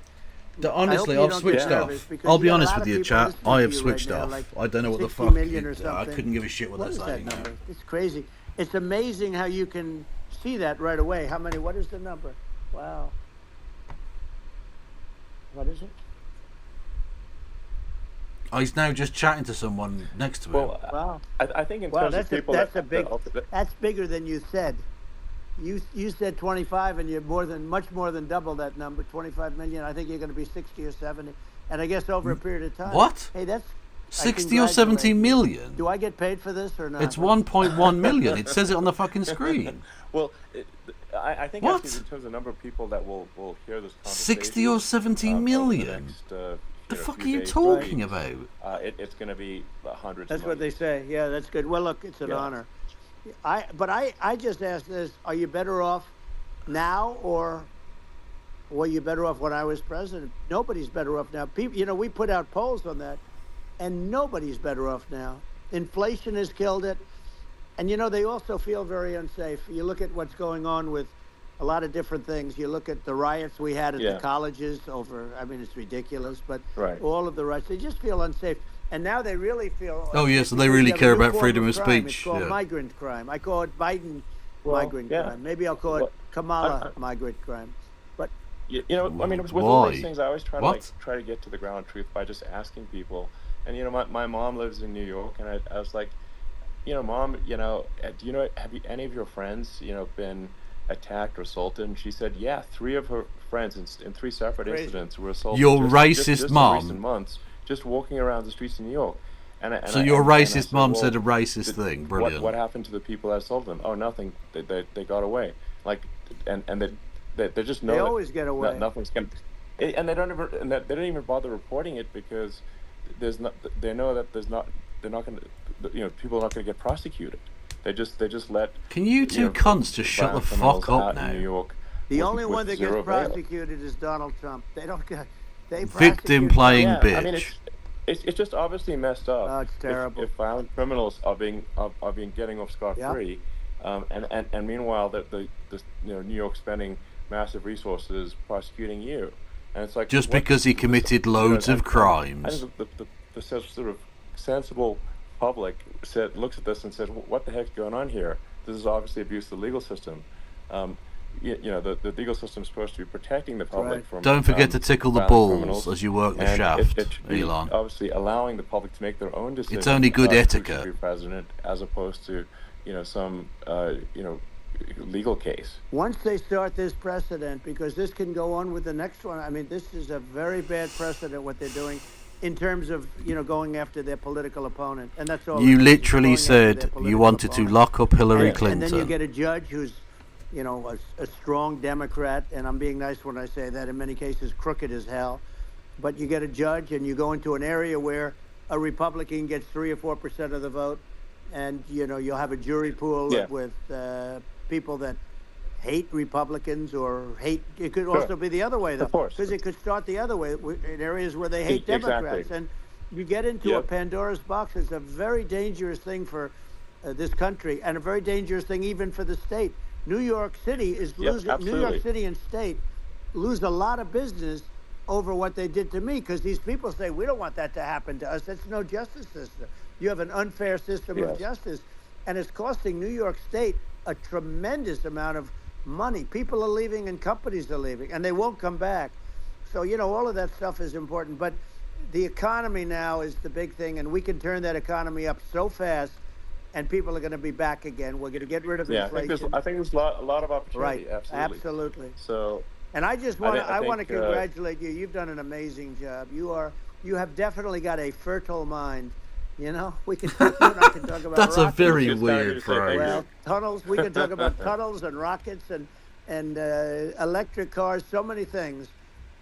Honestly, I've switched off. I'll be honest with you, chat. I have switched off. Like I don't know what the fuck. I couldn't give a shit what they're saying. That number? It's crazy. It's amazing how you can see that right away. How many? What is the number? Wow. What is it? Oh, he's now just chatting to someone next to him. Well, wow. I think in terms of people that's bigger than you said. You said 25, and you're much more than double that number, 25 million. I think you're going to be 60 or 70, and I guess over a period of time. What? Hey, that's 60 or 70 million. Do I get paid for this or not? It's 1.1 million. It says it on the fucking screen. Well, I think in terms of the number of people that will hear this conversation, 60 or 70 million. The fuck are you talking about? It's going to be hundreds. That's what they say. Yeah, that's good. Well, look, it's an honor. I just asked this: are you better off now, or were you better off when I was president? Nobody's better off now. People, we put out polls on that, and nobody's better off now. Inflation has killed it, and they also feel very unsafe. You look at what's going on with a lot of different things. You look at the riots we had at the colleges over. I mean, it's ridiculous, but all of the riots, they just feel unsafe. And now they really feel. Oh yes, so they really care about freedom of speech. It's called migrant crime. I call it Biden migrant crime. Maybe I'll call it Kamala migrant crime. But I mean, with all these things, I always try to get to the ground truth by just asking people. And my mom lives in New York, and I was like, Mom, have any of your friends, been attacked or assaulted? And she said, yeah, 3 of her friends in 3 separate incidents were assaulted. Your racist mom. Recent months. Just walking around the streets in New York. So your racist mom said a racist thing. Brilliant. What happened to the people that assaulted them? Oh, nothing. They got away. Like, and they just know. They always get away. Nothing's going. And they don't even bother reporting it because they know that they're not going to. People are not going to get prosecuted. They just let. Can you two cunts just shut the fuck up now? In New York. The only one that gets prosecuted is Donald Trump. They don't get. Victim playing bitch. I mean, it's just obviously messed up. Oh, it's terrible. If violent criminals are being getting off scot-free, and meanwhile the New York spending massive resources prosecuting you, and it's like just because he committed loads of crimes. I think the sort of sensible public looks at this and says, what the heck's going on here? This is obviously abuse of the legal system. The legal system is supposed to be protecting the public from. Don't forget to tickle the balls as you work the shaft, Elon. Obviously, allowing the public to make their own decisions. It's only good etiquette. Be president, as opposed to, some, legal case. Once they start this precedent, because this can go on with the next one. I mean, this is a very bad precedent what they're doing in terms of, going after their political opponent, and that's all. You literally said you wanted to lock up Hillary Clinton. And then you get a judge who's, a strong Democrat, and I'm being nice when I say that. In many cases, crooked as hell. But you get a judge, and you go into an area where a Republican gets 3 or 4% of the vote, and you'll have a jury pool with people that hate Republicans or hate. It could also be the other way, though, because it could start the other way in areas where they hate Democrats, and you get into a Pandora's box. It's a very dangerous thing for this country, and a very dangerous thing even for the state. New York City is losing. New York City and state lose a lot of business over what they did to me, because these people say, we don't want that to happen to us. That's no justice system. You have an unfair system of justice, and it's costing New York State a tremendous amount of money. People are leaving and companies are leaving, and they won't come back. So, all of that stuff is important. But the economy now is the big thing, and we can turn that economy up so fast, and people are going to be back again. We're going to get rid of inflation. I think there's a lot of opportunity. Right, absolutely. So, and I just want to congratulate you. You've done an amazing job. You have definitely got a fertile mind. We can you and I can talk about That's rockets. A very weird phrase. Well, tunnels. We can talk about tunnels and rockets and electric cars. So many things.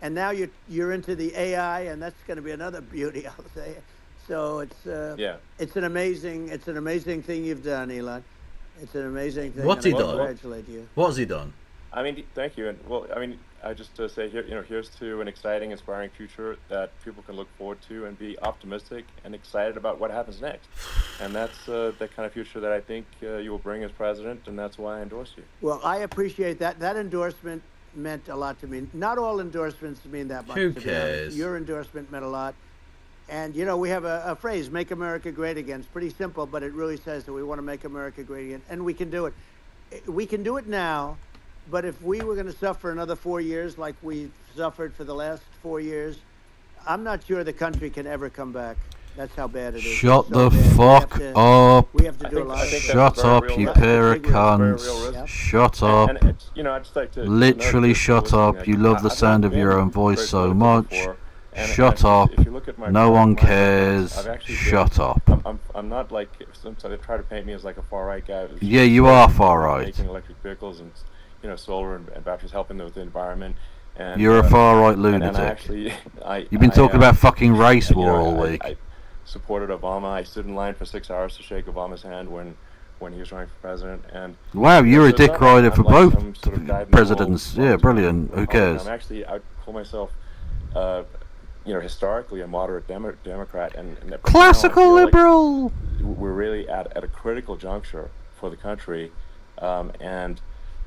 And now you're into the AI, and that's going to be another beauty, I'll say. So it's an amazing thing you've done, Elon. It's an amazing thing. What's he done? Congratulate you. What has he done? I mean, thank you. And I just say here, here's to an exciting, inspiring future that people can look forward to and be optimistic and excited about what happens next. And that's the kind of future that I think you will bring as president, and that's why I endorse you. Well, I appreciate that. That endorsement meant a lot to me. Not all endorsements mean that much. Who cares? Your endorsement meant a lot. And, we have a phrase, make America great again. It's pretty simple, but it really says that we want to make America great again. And we can do it. We can do it now. But if we were going to suffer another 4 years like we've suffered for the last 4 years, I'm not sure the country can ever come back. That's how bad it is. Shut the fuck up. We have to do a lot of things. Shut up, you pair of cunts. Shut up. And I'd just like to literally shut up. You love the sound of your own voice so much. Shut up. No one cares. Shut up. I'm not like, sometimes they try to paint me as like a far right guy. Yeah, you are far right. Making electric vehicles and solar and batteries, helping with the environment. And, you're a far right lunatic. You've been talking about fucking race war all week. I supported Obama. I stood in line for 6 hours to shake Obama's hand when he was running for president. And wow, you're a dick rider for both presidents. Yeah, brilliant. Who cares? I call myself, historically a moderate Democrat, and classical liberal. Like we're really at a critical juncture for the country,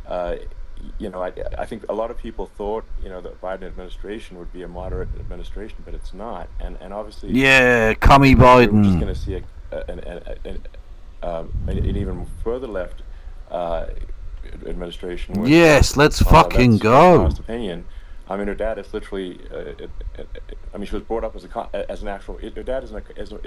I think a lot of people thought, the Biden administration would be a moderate administration, but it's not. And obviously, commie Biden. We're just going to see an even further left administration. Yes, let's fucking go. Honest opinion. I mean, her dad is literally. She was brought up as an actual. Her dad is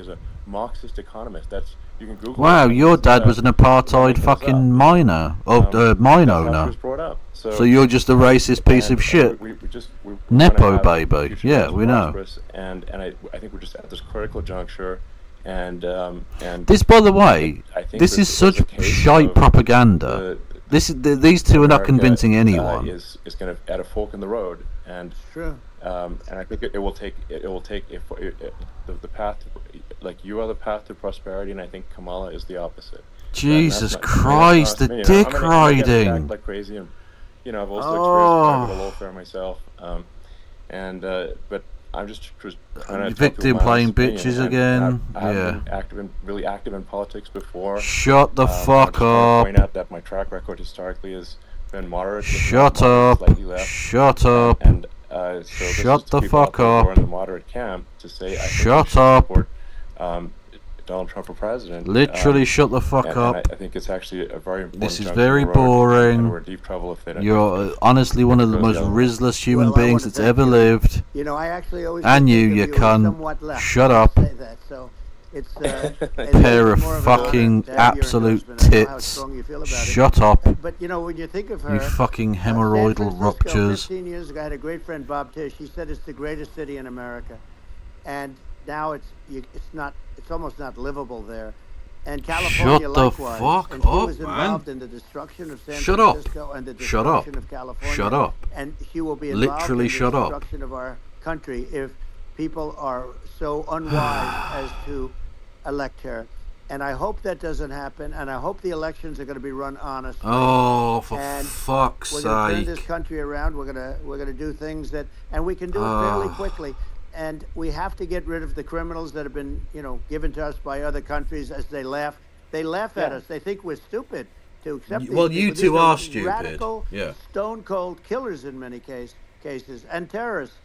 a Marxist economist. That's you can Google. Wow, your dad was an apartheid fucking miner, mine owner. Was brought up. So you're just a racist piece of shit. We Nepo baby. Yeah, we know. And I think we're just at this critical juncture, and this, by the way, this is such shite propaganda. These two are not convincing anyone. Is going to at a fork in the road, and and I think it will take the path, like you are the path to prosperity, and I think Kamala is the opposite. Jesus Christ, the dick riding. I act like crazy, and I've also experienced private welfare myself, but I'm just trying to victim playing bitches again. I've been really active in politics before. Shut the fuck up. Point out that my track record historically has been moderate. Shut up. Shut up. And shut the fuck up. In the moderate camp to say shut up. Support, Donald Trump for president. Literally shut the fuck up. I think it's actually a very important. This is very boring. And we're in deep trouble if they don't. You're honestly one of the most rizless human beings that's ever lived. I actually always and you cunt. Shut up. It's pair of fucking absolute tits. Shut up. But you know, when you think of her, you fucking hemorrhoidal ruptures. 15 years ago, I had a great friend, Bob Tish. He said it's the greatest city in America, and now it's almost not livable there. And California, Shut the likewise. fuck and she up, was involved in the destruction of San Shut up. Francisco and the Shut up. destruction of California. Shut up. And she will be involved Literally in the shut up. destruction of our country if people are so unwise as to elect her. And I hope that doesn't happen. And I hope the elections are going to be run honestly. Oh, for and fuck's we're going to turn sake. this country around. We're gonna do things that, and we can do it fairly quickly. And we have to get rid of the criminals that have been, given to us by other countries as they laugh. They laugh at us. They think we're stupid to accept these Well, people. you These two are stupid. Radical, Yeah. stone-cold killers in many cases, and terrorists.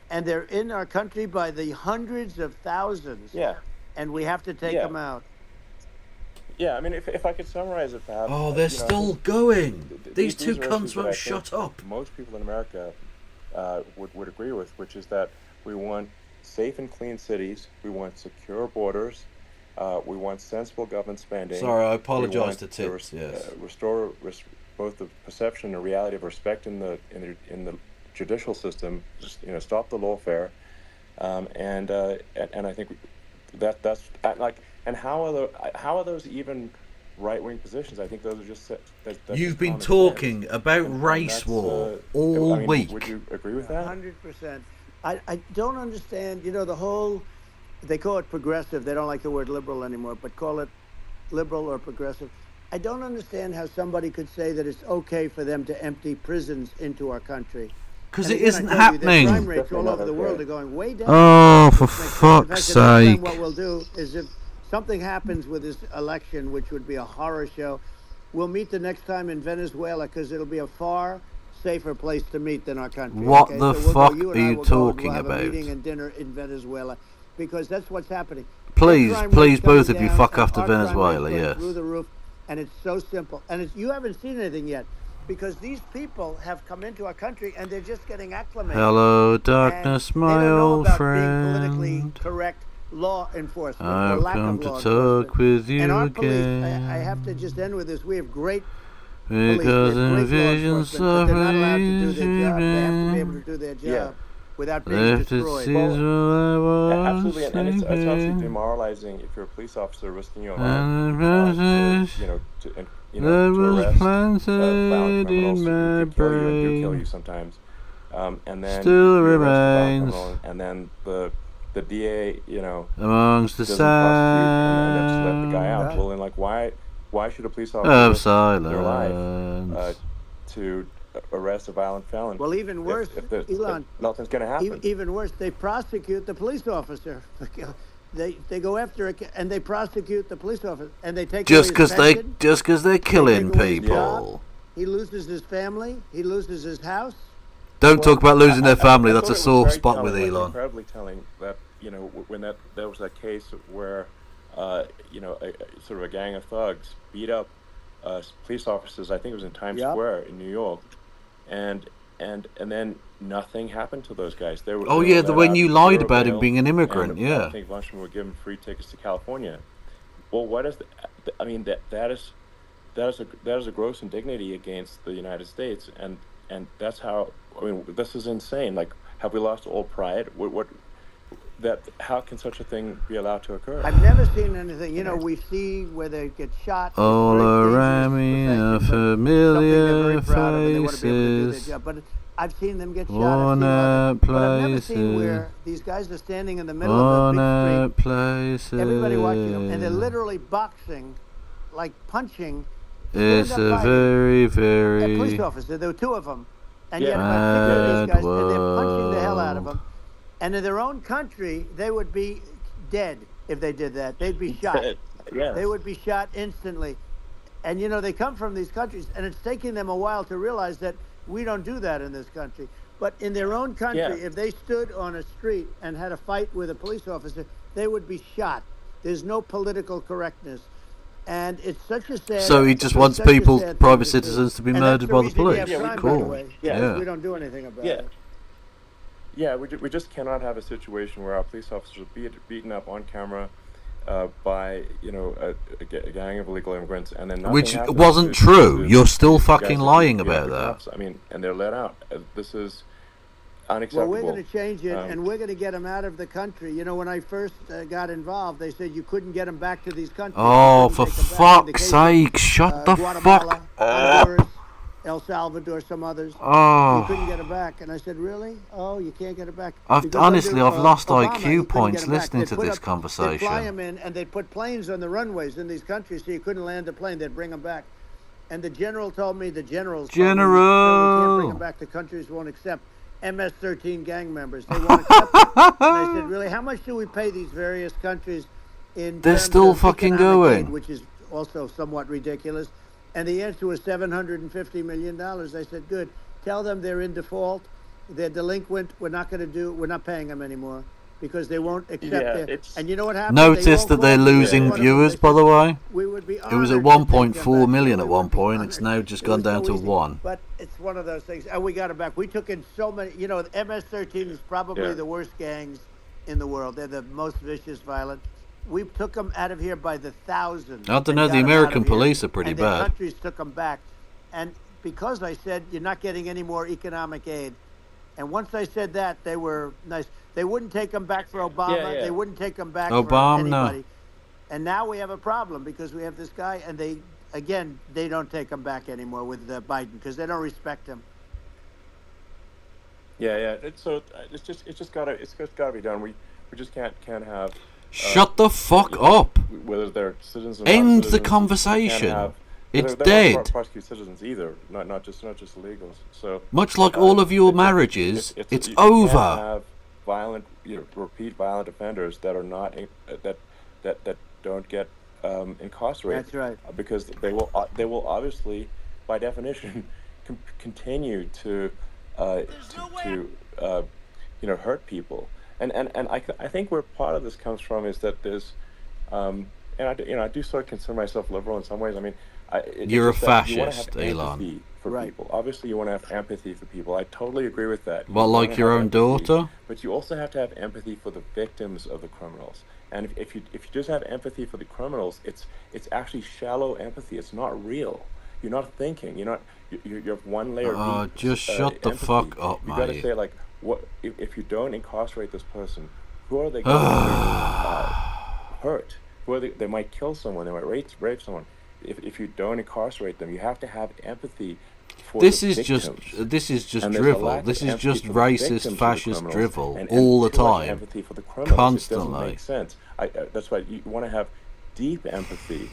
And they're in our country by the hundreds of thousands. Yeah. And we have to take them out. Yeah, I mean, if I could summarize it, perhaps. Oh, they're still going. These two cunts won't shut up. Most people in America would agree with, which is that we want safe and clean cities, we want secure borders, we want sensible government spending. Sorry, I apologise to Tits. Restore both the perception and reality of respect in the judicial system. Just, stop the lawfare, and I think that's like. And how are those even right-wing positions? I think those are just. You've been talking about race war all week. Would you agree with that? 100%. I don't understand. The whole. They call it progressive. They don't like the word liberal anymore, but call it liberal or progressive. I don't understand how somebody could say that it's okay for them to empty prisons into our country. Because it isn't happening. Crime rates all over the world are going way down. Oh, for fuck's sake! What we'll do is if something happens with this election, which would be a horror show, we'll meet the next time in Venezuela because it'll be a far safer place to meet than our country. What okay? the So fuck you are and I you will go and talking we'll have about? a meeting and dinner in Venezuela because that's what's happening. Please, Crime please, rates coming both of you down, fuck and off to our crime Venezuela, rates going yes. through the roof, and it's so simple. And you haven't seen anything yet because these people have come into our country and they're just getting acclimated. Hello, darkness, and my they don't know old about friend. Being politically correct law enforcement or I've lack come of to law talk enforcement. with you and our again. police, I have to just end with this. We have great Because police. We have great law envisions enforcement, but they're not allowed to do suffering their job. They have to be able to do their job without being left it destroyed. Absolutely, and it's absolutely demoralizing if you're a police officer risking your life, to arrest violent criminals who could kill you and do kill you sometimes, and then still you arrest a violent remains criminal, and then the DA, amongst the doesn't prosecute and then just let the guy out. Well, then, why should a police officer risk their life to arrest a violent felon? Well, even worse, Elon, if nothing's going to happen. Even worse, they prosecute the police officer. They go after it and they prosecute the police officer and they take just because they're killing people. He loses his family. He loses his house. Don't talk about losing their family. That's a thought it was sore very spot with telling, Elon. Incredibly telling that when there was that case where sort of a gang of thugs beat up police officers. I think it was in Times Square in New York, and then nothing happened to those guys. They were the when you lied about him being an immigrant, and I think a bunch of them were given free tickets to California. Well, what is I mean that is a gross indignity against the United States, and that's how. I mean, this is insane. Like, have we lost all pride? How can such a thing be allowed to occur? I've never seen anything. We see where they get shot. All around me are familiar faces. But I've seen them get shot. Worn out but I've never seen where these guys are standing in the middle of a big street. Everybody watching them, and they're literally boxing, like punching. It's a very, very police officer. There were two of them, and yet about 6 of these guys, and they're punching the hell out of them. And in their own country, they would be dead if they did that. They'd be shot. Yes. They would be shot instantly. And, they come from these countries, and it's taking them a while to realize that we don't do that in this country. But in their own country, if they stood on a street and had a fight with a police officer, they would be shot. There's no political correctness. And it's such a sad... So he just wants people, private citizens, to be murdered by the police. Cool. We don't do anything about it. Yeah, we just cannot have a situation where our police officers are beaten up on camera, by a gang of illegal immigrants, and then nothing Which happens wasn't to- true. to You're still these fucking guys lying the about that. cops. I mean, and they're let out. This is Well, unacceptable. we're going to change it, and we're going to get them out of the country. You know, when I first got involved, they said you couldn't get them back to these countries. Oh, for fuck's sake, shut the fuck Honduras, up. El Salvador, some others. Oh. You couldn't get them back. And I said, really? Oh, you can't get them back. Honestly, I've lost Obama, you IQ couldn't points get 'em back. listening They'd to put this They'd fly conversation. them in, and they'd put planes on the runways in these countries, so you couldn't land a plane. They'd bring them back. And the general told me, the generals told me, "Sir, we can't bring them back. The countries won't accept MS-13 gang members. They won't accept it." And I said, really, how much do we pay these various countries in They're terms still of fucking economic aid, going. which is also somewhat ridiculous. And the answer was $750 million. I said, good. Tell them they're in default. They're delinquent. We're not paying them anymore because they won't accept it. And you know what happened? Notice that they're losing viewers, by the way. We would be It was at honored to take them 1.4 back. million at one point. It's now just gone down to 1. But it's one of those things. And we got it back. We took in so many. You know, the MS-13 is probably the worst gangs in the world. They're the most vicious, violent. We took them out of here by the thousands. I don't know, the American police are pretty and bad. The countries took them back. And because I said, you're not getting any more economic aid. And once I said that, they were nice. They wouldn't take them back for Obama. They wouldn't take them back for anybody. And now we have a problem because we have this guy, and they don't take him back anymore with Biden because they don't respect him. It's just gotta be done. We just can't have. Shut the fuck up. Whether they're citizens or not End the citizens, conversation. It's they dead. don't prosecute citizens either, not just illegals. So Much like all of your marriages, it's over. You can't have violent, repeat violent offenders that are not that don't get incarcerated. That's right. Because they will obviously, by definition, continue to hurt people. And I think where part of this comes from is that there's, and I do sort of consider myself liberal in some ways. I mean, you're a fascist, fascist, Elon. For people, obviously, you want to have empathy for people. I totally agree with that. Well, like your own daughter. But you also have to have empathy for the victims of the criminals. And if you just have empathy for the criminals, it's actually shallow empathy. It's not real. You're not thinking. You have one layer deep. Just shut the empathy. fuck up, You mate. got to say, like, what if you don't incarcerate this person? Who are they going to hurt? Who are they might kill someone. They might rape someone. If you don't incarcerate them, you have to have empathy for This the is victims. this is just And there's a drivel. lack This of is empathy just for the racist, victims of the fascist criminals, drivel and all the too much time, empathy for the criminals. It constantly. doesn't make sense. That's why you want to have deep empathy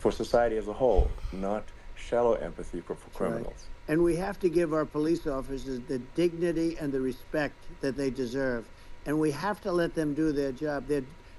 for society as a whole, not shallow empathy for criminals. Right. And we have to give our police officers the dignity and the respect that they deserve. And we have to let them do their job.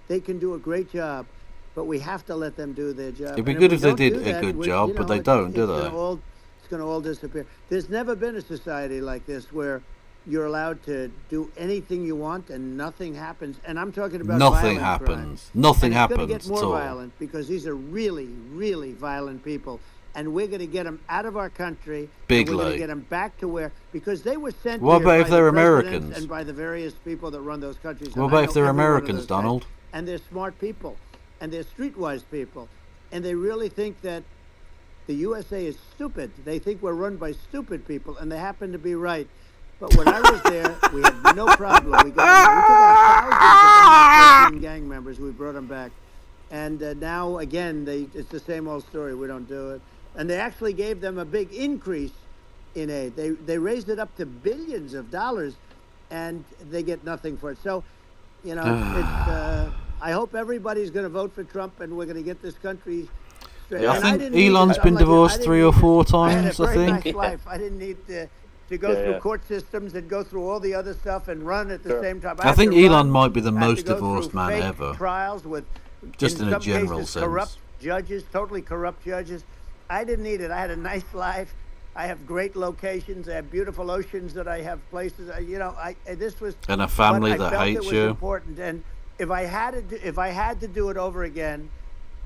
They can do a great job, but we have to let them do their job. It'd be And good we if they don't did do a that, good job, but they don't, do they? It's going to all disappear. There's never been a society like this where you're allowed to do anything you want and nothing happens. And I'm talking about Nothing violent happens. crime. Nothing and it's happens going to get at more all. violent because these are really, really violent people. And we're going to get them out of our country. And we're going Bigly. to get them back to where, because they were sent What here about by if they're the presidents Americans? and by the various people that run those countries. What And about I if know they're every one of Americans, those guys. Donald? And they're smart people. And they're streetwise people. And they really think that the USA is stupid. They think we're run by stupid people, and they happen to be right. But when I was there, we had no problem. We took out thousands of MS-13 gang members. We brought them back. And now, again, it's the same old story. We don't do it. And they actually gave them a big increase in aid. They raised it up to billions of dollars, and they get nothing for it. So, you know, I hope everybody's going to vote for Trump, and we're going to get this country straight. Yeah, I And think didn't Elon's need- been I'm like, divorced I 3 or 4 times, I had a very think. nice life. I didn't need to go through court systems and go through all the other stuff and run at the same time. I had think to run. Elon might be the I had to most go through divorced man fake ever. Trials with, Just in a some general cases, sense. corrupt judges, totally corrupt judges. I didn't need it. I had a nice life. I have great locations. I have beautiful oceans that I have places. This was And a family but I that felt hates it was you. important. And if I had to do it over again,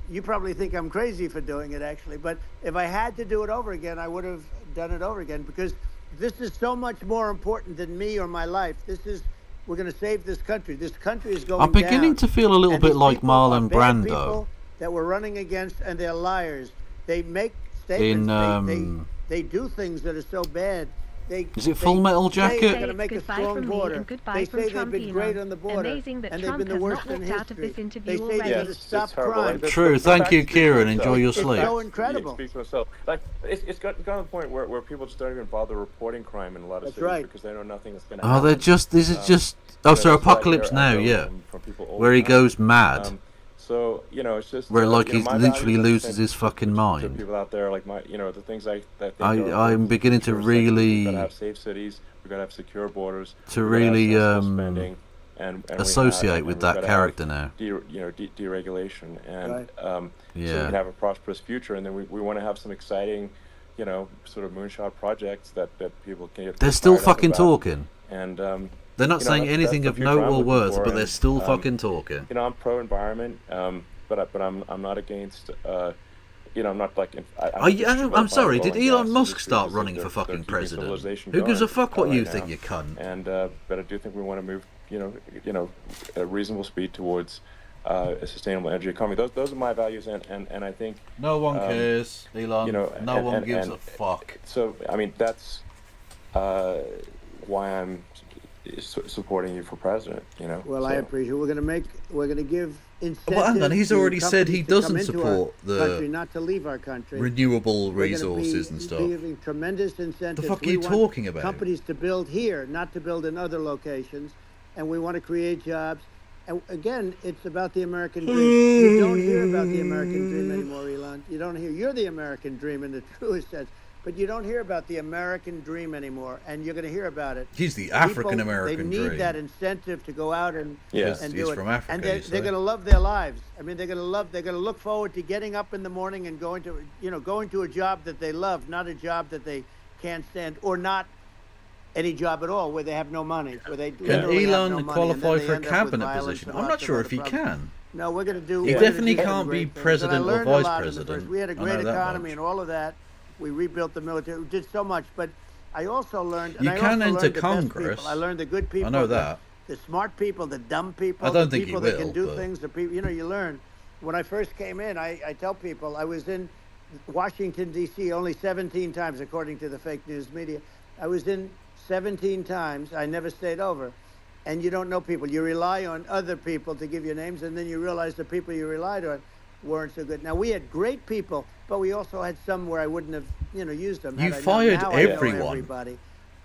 you probably think I'm crazy for doing it, actually. But if I had to do it over again, I would have done it over again because this is so much more important than me or my life. This is We're going to save this country. This country is going I'm beginning down. to feel a little And bit these like people are Marlon bad Brando people that we're running against, and they're liars. They make statements. in They do things that are so bad. Is it Full Metal Jacket? They're going to make a strong border. They say they've been great on the border, Amazing that and they've Trump been the has worst not in walked out of history. this interview They say already. they're going to stop crime. True. Thank you, Kieran. Enjoy your sleep. It's so incredible. It speaks for itself. Like it's gotten to the point where people just don't even bother reporting crime in a lot of cities because they know nothing is going to happen. Oh, they're just. This is just. Oh, so Apocalypse Now, yeah, where he goes mad. So it's just where like he my literally values loses his fucking mind. People out there like the things I think I'm beginning to really. We've got to have safe cities. We've got to have secure borders. To really and associate with that character now. Deregulation and so we yeah. can have a prosperous future, and then we want to have some exciting, sort of moonshot projects that people can get. They're still fucking talking. And they're not saying anything of note or words, but they're still fucking talking. I'm pro-environment, but I'm not against. I'm not like. I'm sorry. Did Elon Musk start running for fucking president? Who gives a fuck what you think, you cunt? And but I do think we want to move, at a reasonable speed towards a sustainable energy economy. Those are my values, and I think no one cares, Elon. No one gives a fuck. So I mean that's why I'm supporting you for president. Well, I appreciate. We're going to give incentives. Well, hang on. He's already said he doesn't support the country, not to leave our country. Renewable resources and stuff. We're giving tremendous incentives. The fuck are you talking about? Companies to build here, not to build in other locations, and we want to create jobs. And again, it's about the American dream. You don't hear about the American dream anymore, Elon. You don't hear. You're the American dream in the truest sense. But you don't hear about the American dream anymore, and you're going to hear about it. He's the African American dream. They need that incentive to go out and do it. From Africa, and they're going to love their lives. I mean, they're going to look forward to getting up in the morning and going to a job that they love, not a job that they can't stand, or not any job at all where they have no money. Where they can Elon qualify for a cabinet position? I'm not sure if he can. No, we're going to do. He definitely can't be president or vice president. We had a great economy and all of that. We rebuilt the military. We did so much, but I also learned. You can enter Congress. I learned the good people. I know that. The smart people, the dumb people. I don't the think people you that will, can do but... things. The people, you learn. When I first came in, I tell people I was in Washington D.C. only 17 times, according to the fake news media. I was in 17 times. I never stayed over, and you don't know people. You rely on other people to give you names, and then you realize the people you relied on weren't so good. Now we had great people, but we also had some where I wouldn't have, used them. You fired everyone. Everybody.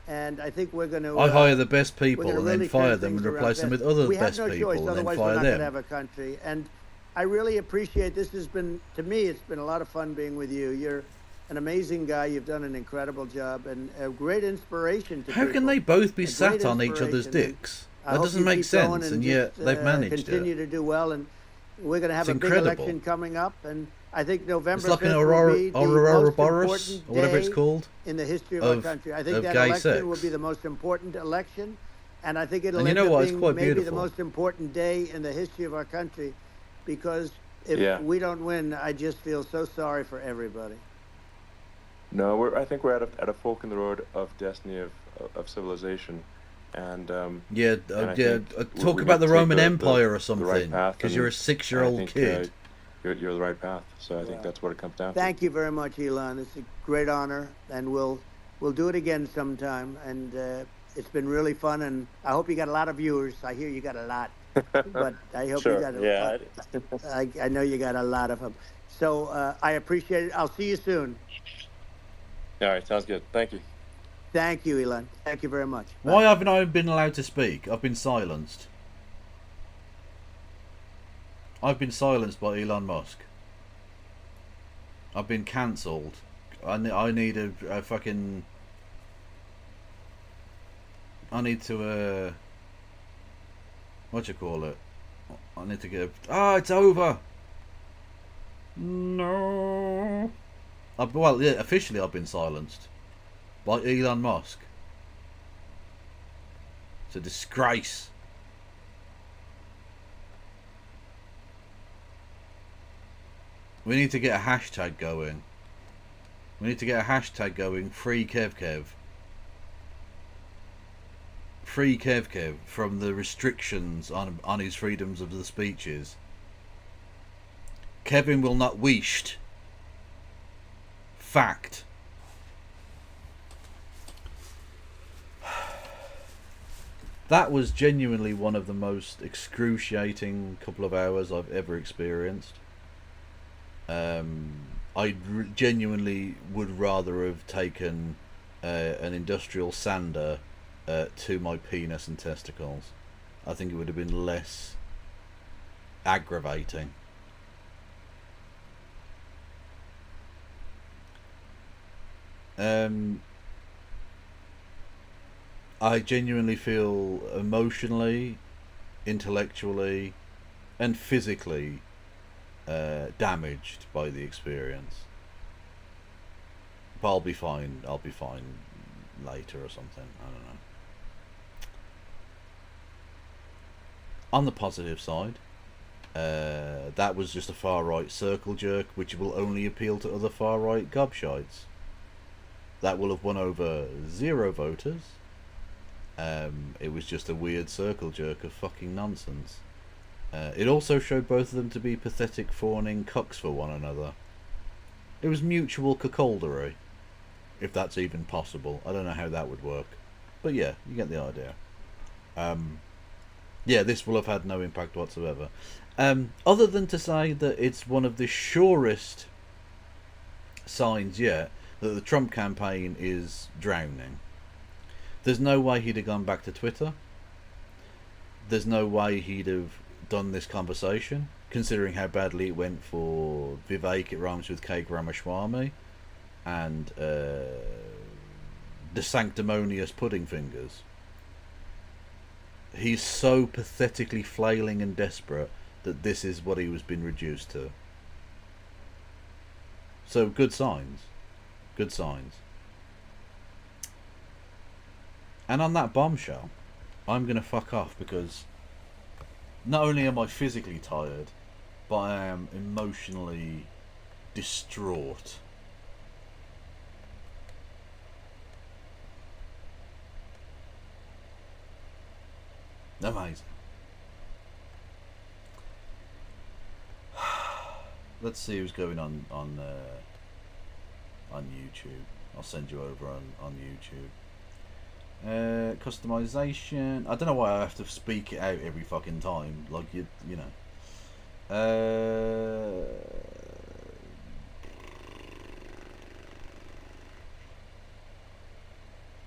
And I think we're going to. I hire the best people and then fire them and replace them with other best people and then fire them. Otherwise, we're not going to have a country. And I really appreciate this. Has been, to me, it's been a lot of fun being with you. You're an amazing guy. You've done an incredible job and a great inspiration to people. How can they both be sat on each other's dicks? That doesn't make sense, and yet they've managed it. Continue to do well, and we're going to have a big election coming up, and I think November 5th will be the most Boris, important or whatever it's called, in the history of our country. I think that election will be the most important election, and I think it'll end up being maybe the most important day in the history of our country, because if we don't win, I just feel so sorry for everybody. No, I think we're at a fork in the road of destiny of civilization. And talk about the Roman Empire or something, because you're a 6-year-old kid. You're the right path, so I think that's what it comes down to. Thank you very much, Elon. It's a great honor, and we'll do it again sometime. And it's been really fun, and I hope you got a lot of viewers. I hear you got a lot, but I hope you got a lot. I know you got a lot of them. So I appreciate it. I'll see you soon. All right, sounds good. Thank you. Thank you, Elon. Thank you very much. Why haven't I been allowed to speak? I've been silenced. I've been silenced by Elon Musk. I've been cancelled. I need a fucking... I need to, what do you call it? I need to get... it's over! No! Well, yeah, officially I've been silenced. By Elon Musk. It's a disgrace. We need to get a hashtag going. We need to get a hashtag going. Free Kev Kev. free Kev from the restrictions on his freedoms of the speeches. Kevin will not wished. Fact. That was genuinely one of the most excruciating couple of hours I've ever experienced. I genuinely would rather have taken an industrial sander to my penis and testicles. I think it would have been less aggravating. I genuinely feel emotionally, intellectually, and physically damaged by the experience. But I'll be fine. I'll be fine later or something. I don't know. On the positive side, that was just a far-right circle jerk, which will only appeal to other far-right gobshites. That will have won over 0 voters. It was just a weird circle jerk of fucking nonsense. It also showed both of them to be pathetic fawning cucks for one another. It was mutual cuckoldery, if that's even possible. I don't know how that would work, but yeah, you get the idea. Yeah, this will have had no impact whatsoever, other than to say that it's one of the surest signs yet that the Trump campaign is drowning. There's no way he'd have gone back to Twitter. There's no way he'd have done this conversation, considering how badly it went for Vivek, it rhymes with K. Ramaswamy, and the sanctimonious pudding fingers. He's so pathetically flailing and desperate that this is what he was being reduced to. So good signs. Good signs. And on that bombshell, I'm going to fuck off because not only am I physically tired, but I am emotionally distraught. Amazing. Let's see who's going on YouTube. I'll send you over on YouTube. Customization. I don't know why I have to speak it out every fucking time. Like you know.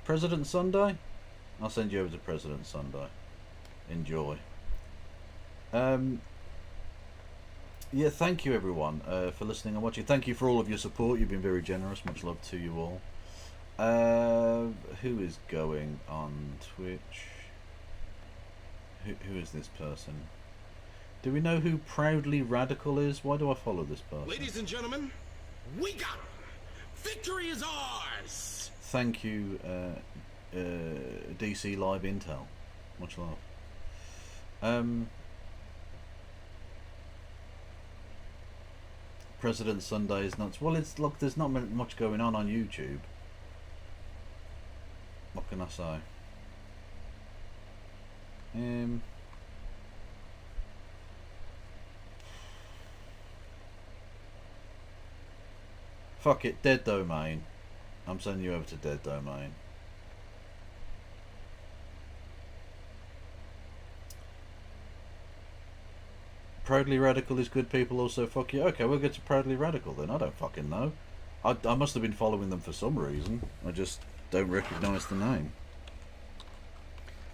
President Sunday. I'll send you over to President Sunday. Enjoy. Yeah, thank you everyone for listening and watching. Thank you for all of your support. You've been very generous. Much love to you all. Who is going on Twitch? Who is this person? Do we know who Proudly Radical is? Why do I follow this person? Ladies and gentlemen, we got him. Victory is ours. Thank you, DC Live Intel. Much love. President Sunday is nuts. Well, it's look. There's not much going on YouTube. What can I say? Fuck it, Dead Domain. I'm sending you over to Dead Domain. Proudly Radical is good people also fuck you. Okay, we'll get to Proudly Radical then. I don't fucking know. I must have been following them for some reason. I just don't recognise the name.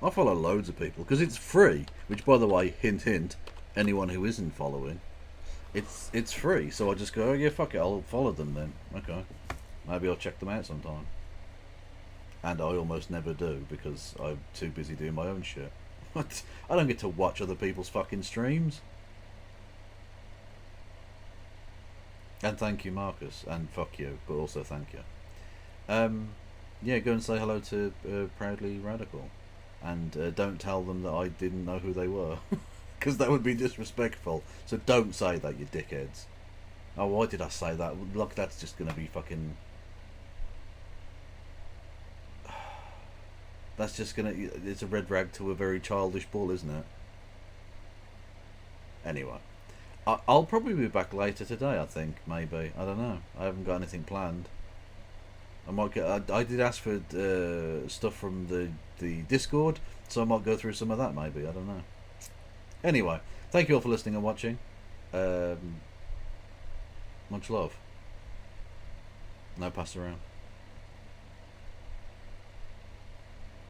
I follow loads of people because it's free, which by the way, hint hint, anyone who isn't following, it's free, so I just go, oh yeah, fuck it, I'll follow them then. Okay, maybe I'll check them out sometime. And I almost never do because I'm too busy doing my own shit. I don't get to watch other people's fucking streams. And thank you, Marcus, and fuck you, but also thank you. Yeah, go and say hello to Proudly Radical. And don't tell them that I didn't know who they were. Because that would be disrespectful. So don't say that, you dickheads. Oh, why did I say that? Look, that's just going to be fucking... that's just gonna. It's a red rag to a very childish bull, isn't it? Anyway, I'll probably be back later today. I think maybe. I don't know. I haven't got anything planned. I might get. I did ask for stuff from the Discord, so I might go through some of that. Maybe, I don't know. Anyway, thank you all for listening and watching. Much love. No pass around.